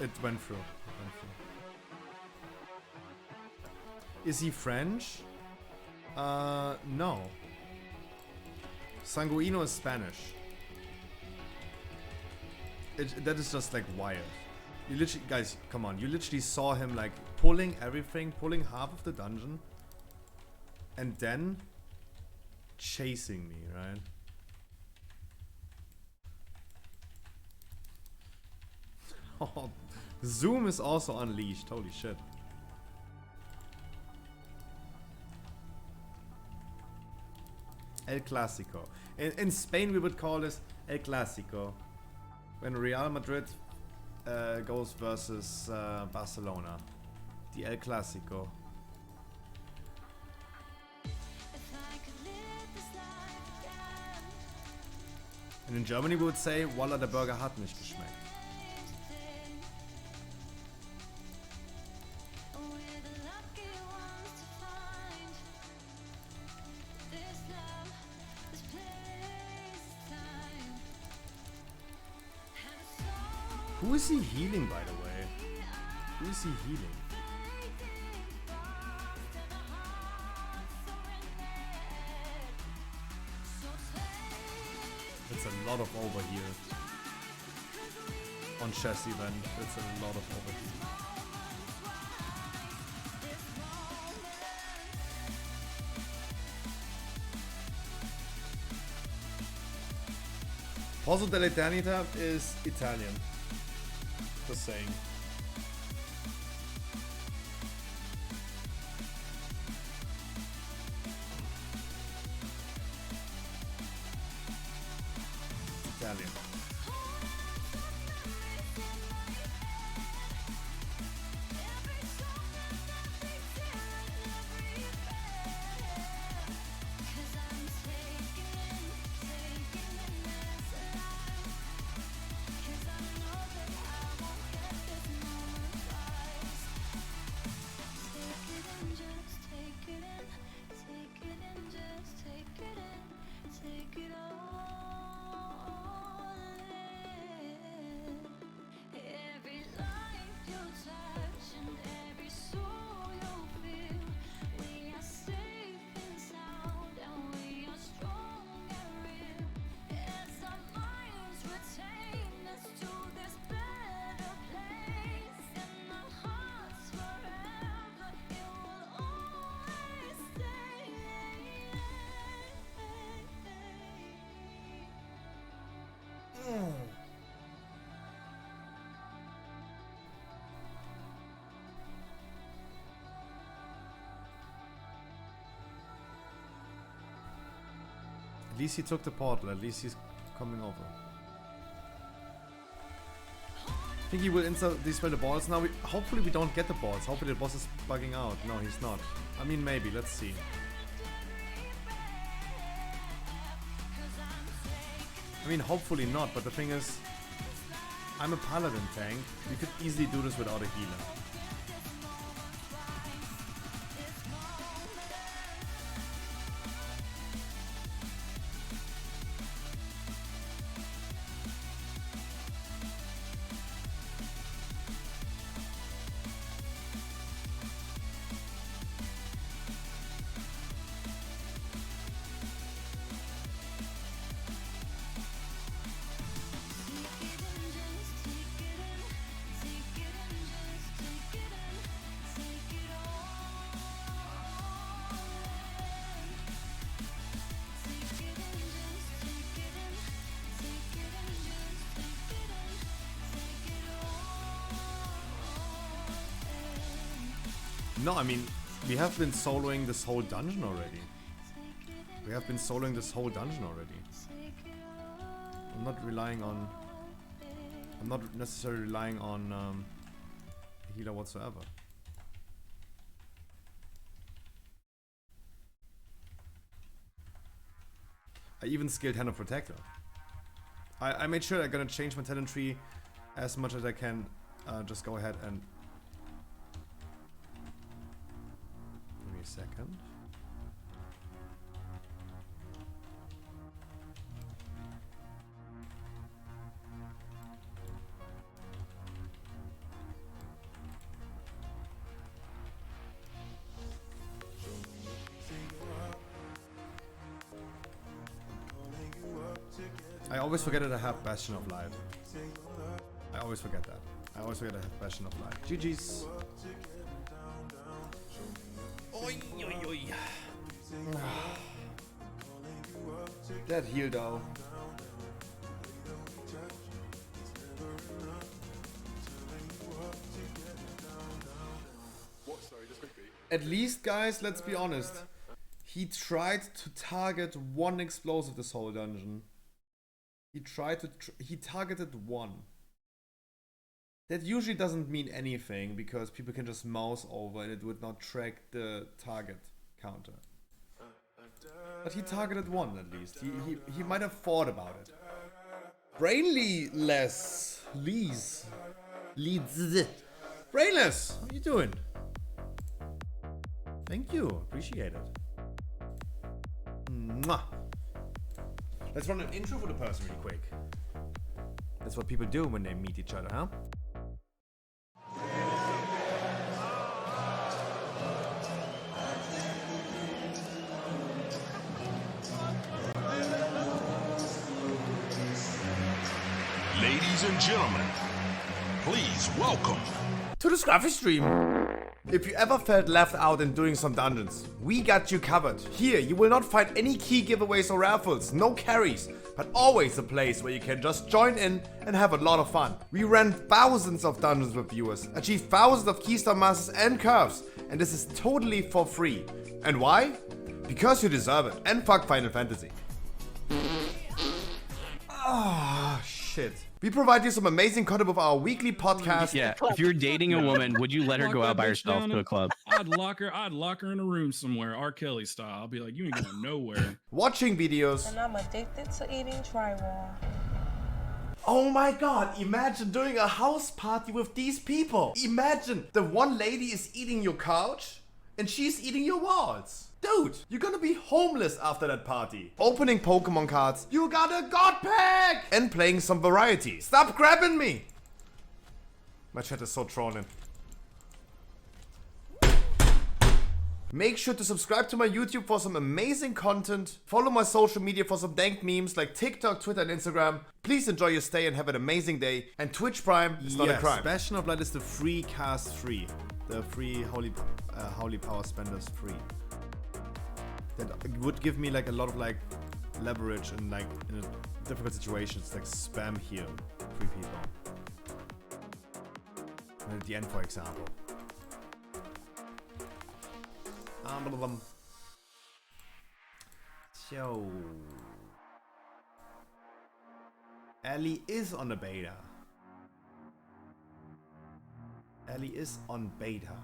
It went through. Is he French? No. Sanguino is Spanish. That is just like wild. You literally, guys, come on. You literally saw him like pulling everything, pulling half of the dungeon, and then chasing me, right? Oh, Zoom is also unleashed. Holy shit. El Clásico. In Spain we would call this El Clásico. When Real Madrid goes versus Barcelona. The El Clásico. And in Germany we would say, Walla, der Burger hat nicht geschmeckt. Who is he healing, by the way? Who is he healing? It's a lot of overheal. On chess event, it's a lot of overheal. Pozzo dell'Eternità is Italian. Just saying. Italian. At least he took the portal. At least he's coming over. I think he will insert display the balls now. Hopefully we don't get the balls. Hopefully the boss is bugging out. No, he's not. I mean, maybe. Let's see. I mean, hopefully not. But the thing is, I'm a paladin tank. We could easily do this without a healer. No, I mean, we have been soloing this whole dungeon already. I'm not relying on... I'm not necessarily relying on a healer whatsoever. I even skilled Hand of Protector. I made sure I'm gonna change my talent tree as much as I can. Just go ahead and... Give me a second. I always forget that I have Bastion of Light. I always forget that. I always forget I have Bastion of Light. GG's. Oi, oi, oi. That heal though. At least, guys, let's be honest. He tried to target one explosive this whole dungeon. He tried to he targeted one. That usually doesn't mean anything because people can just mouse over and it would not track the target counter. But he targeted one at least. He might have thought about it. Brainless. Leads. Brainless. How you doing? Thank you. Appreciate it. Mwah. Let's run an intro for the person really quick. That's what people do when they meet each other, huh? Ladies and gentlemen, please welcome to the Scruffy stream. If you ever felt left out in doing some dungeons, we got you covered. Here, you will not find any key giveaways or raffles, no carries, but always a place where you can just join in and have a lot of fun. We ran thousands of dungeons with viewers, achieved thousands of keystar masters and curves, and this is totally for free. And why? Because you deserve it, and fuck Final Fantasy. Ah, shit. We provide you some amazing content with our weekly podcast. Yeah, if you're dating a woman, would you let her go out by herself to a club? I'd lock her in a room somewhere, R. Kelly style. I'll be like, you ain't going nowhere. Watching videos. And I'm addicted to eating drywall. Oh my god, imagine doing a house party with these people. Imagine the one lady is eating your couch and she's eating your walls. Dude, you're gonna be homeless after that party. Opening Pokemon cards, you got a God Pack! And playing some variety. Stop grabbing me! My chat is so trolling. Make sure to subscribe to my YouTube for some amazing content. Follow my social media for some dank memes like TikTok, Twitter and Instagram. Please enjoy your stay and have an amazing day. And Twitch Prime is not a crime. Bastion of Light is the free cast free. The free Holy Power Spenders free. That would give me like a lot of like leverage and like in a difficult situations, like spam heal 3 people. And at the end, for example. So Ellie is on a beta. Ellie is on beta.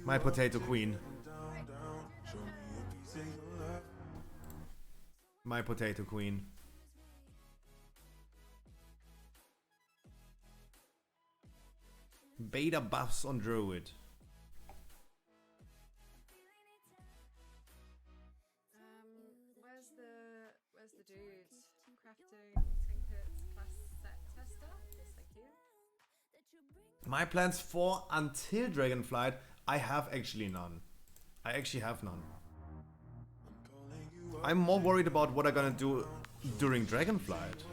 My potato queen. My potato queen. Beta buffs on Druid. Where's the dude? Crafting trinkets class set tester. Thank you. My plans for until Dragonflight, I have actually none. I actually have none. I'm more worried about what I'm gonna do during Dragonflight.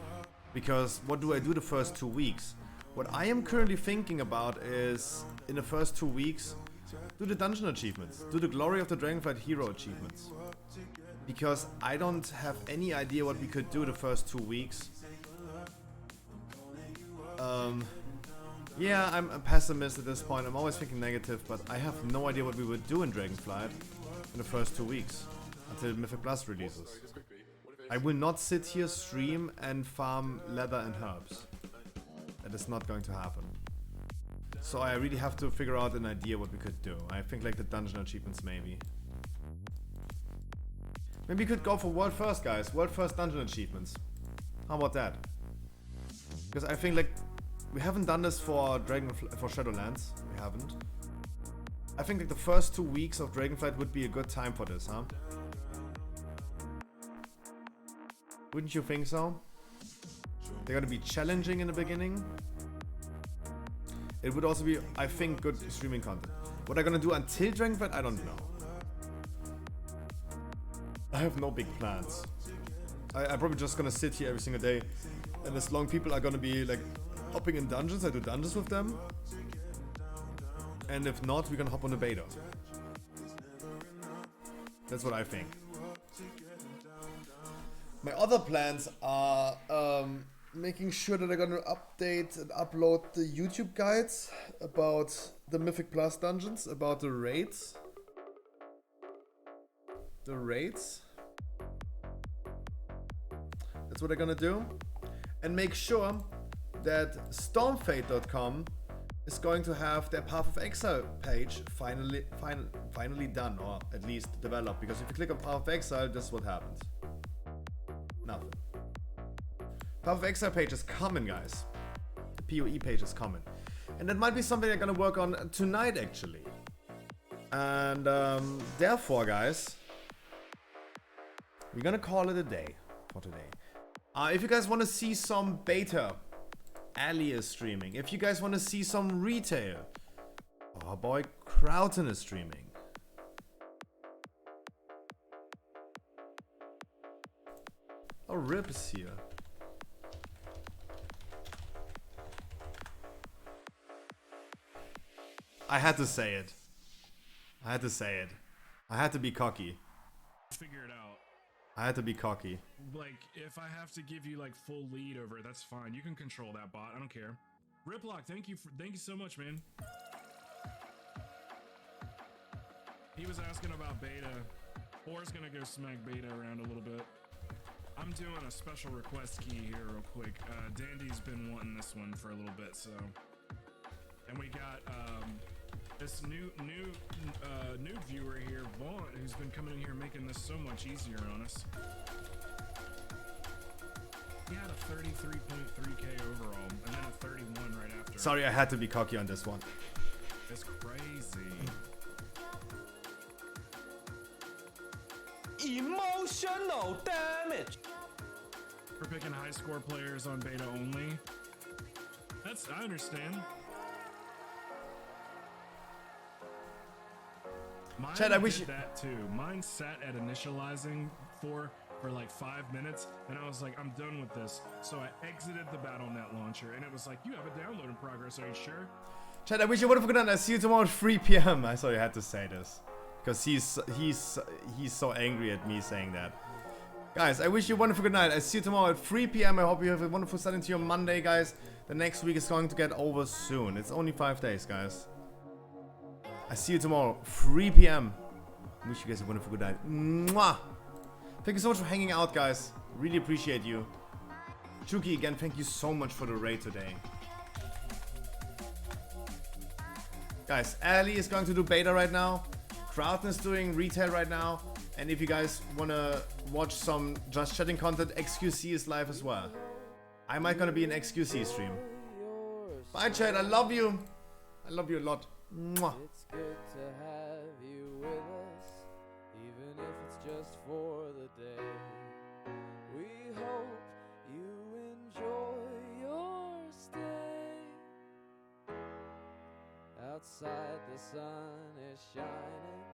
Because what do I do the first 2 weeks? What I am currently thinking about is, in the first 2 weeks, do the dungeon achievements. Do the Glory of the Dragonflight hero achievements. Because I don't have any idea what we could do the first 2 weeks. Yeah, I'm a pessimist at this point. I'm always thinking negative, but I have no idea what we would do in Dragonflight in the first 2 weeks until Mythic Plus releases. I will not sit here, stream, and farm leather and herbs. That is not going to happen. So I really have to figure out an idea what we could do. I think like the dungeon achievements maybe. Maybe we could go for world first, guys. World first dungeon achievements. How about that? Because I think like we haven't done this for Shadowlands. We haven't. I think like the first 2 weeks of Dragonflight would be a good time for this, huh? Wouldn't you think so? They're gonna be challenging in the beginning. It would also be, I think, good streaming content. What I'm gonna do until Dragonflight, I don't know. I have no big plans. I'm probably just gonna sit here every single day, and as long people are gonna be like hopping in dungeons, I do dungeons with them. And if not, we're gonna hop on the beta. That's what I think. My other plans are making sure that I'm gonna update and upload the YouTube guides about the Mythic Plus dungeons, about the raids. That's what I'm gonna do. And make sure that Stormfate.com is going to have their Path of Exile page finally done, or at least developed. Because if you click on Path of Exile, this is what happens. Nothing. Path of Exile page is coming, guys. The PoE page is coming. And that might be something I'm gonna work on tonight, actually. And therefore, guys, we're gonna call it a day for today. If you guys want to see some beta, Ali is streaming. If you guys want to see some retail, our boy Krauton is streaming. Oh, Rip is here. I had to say it. I had to be cocky. Figure it out. I had to be cocky. Like, if I have to give you like full lead over it, that's fine. You can control that bot. I don't care. Riplock, thank you so much, man. He was asking about beta. Or's gonna go smack beta around a little bit. I'm doing a special request key here real quick. Dandy's been wanting this one for a little bit, so. And we got this new viewer here, Vaughn, who's been coming in here making this so much easier on us. He had a 33.3k overall, and then a 31 right after. Sorry, I had to be cocky on this one. It's crazy. Emotional damage. We're picking high score players on beta only. I understand. Mine Chad, I wish did that too. Mine sat at initializing for like 5 minutes, and I was like, I'm done with this. So I exited the Battle.net launcher, and it was like, you have a download in progress. Are you sure? Chad, I wish you would have done. I see you tomorrow at 3 p.m. I thought you had to say this because he's so angry at me saying that. Guys, I wish you a wonderful good night. I see you tomorrow at 3 p.m. I hope you have a wonderful start into your Monday, guys. The next week is going to get over soon. It's only 5 days, guys. I see you tomorrow, 3 p.m. Wish you guys a wonderful good night. Mwah! Thank you so much for hanging out, guys. Really appreciate you. Chuki, again, thank you so much for the raid today. Guys, Ali is going to do beta right now. Crowton is doing retail right now. And if you guys want to watch some Just Chatting content, XQC is live as well. I might gonna be an XQC stream. Bye, chat. I love you. I love you a lot. Mwah. It's good to have you with us, even if it's just for the day. We hope you enjoy your stay. Outside the sun is shining.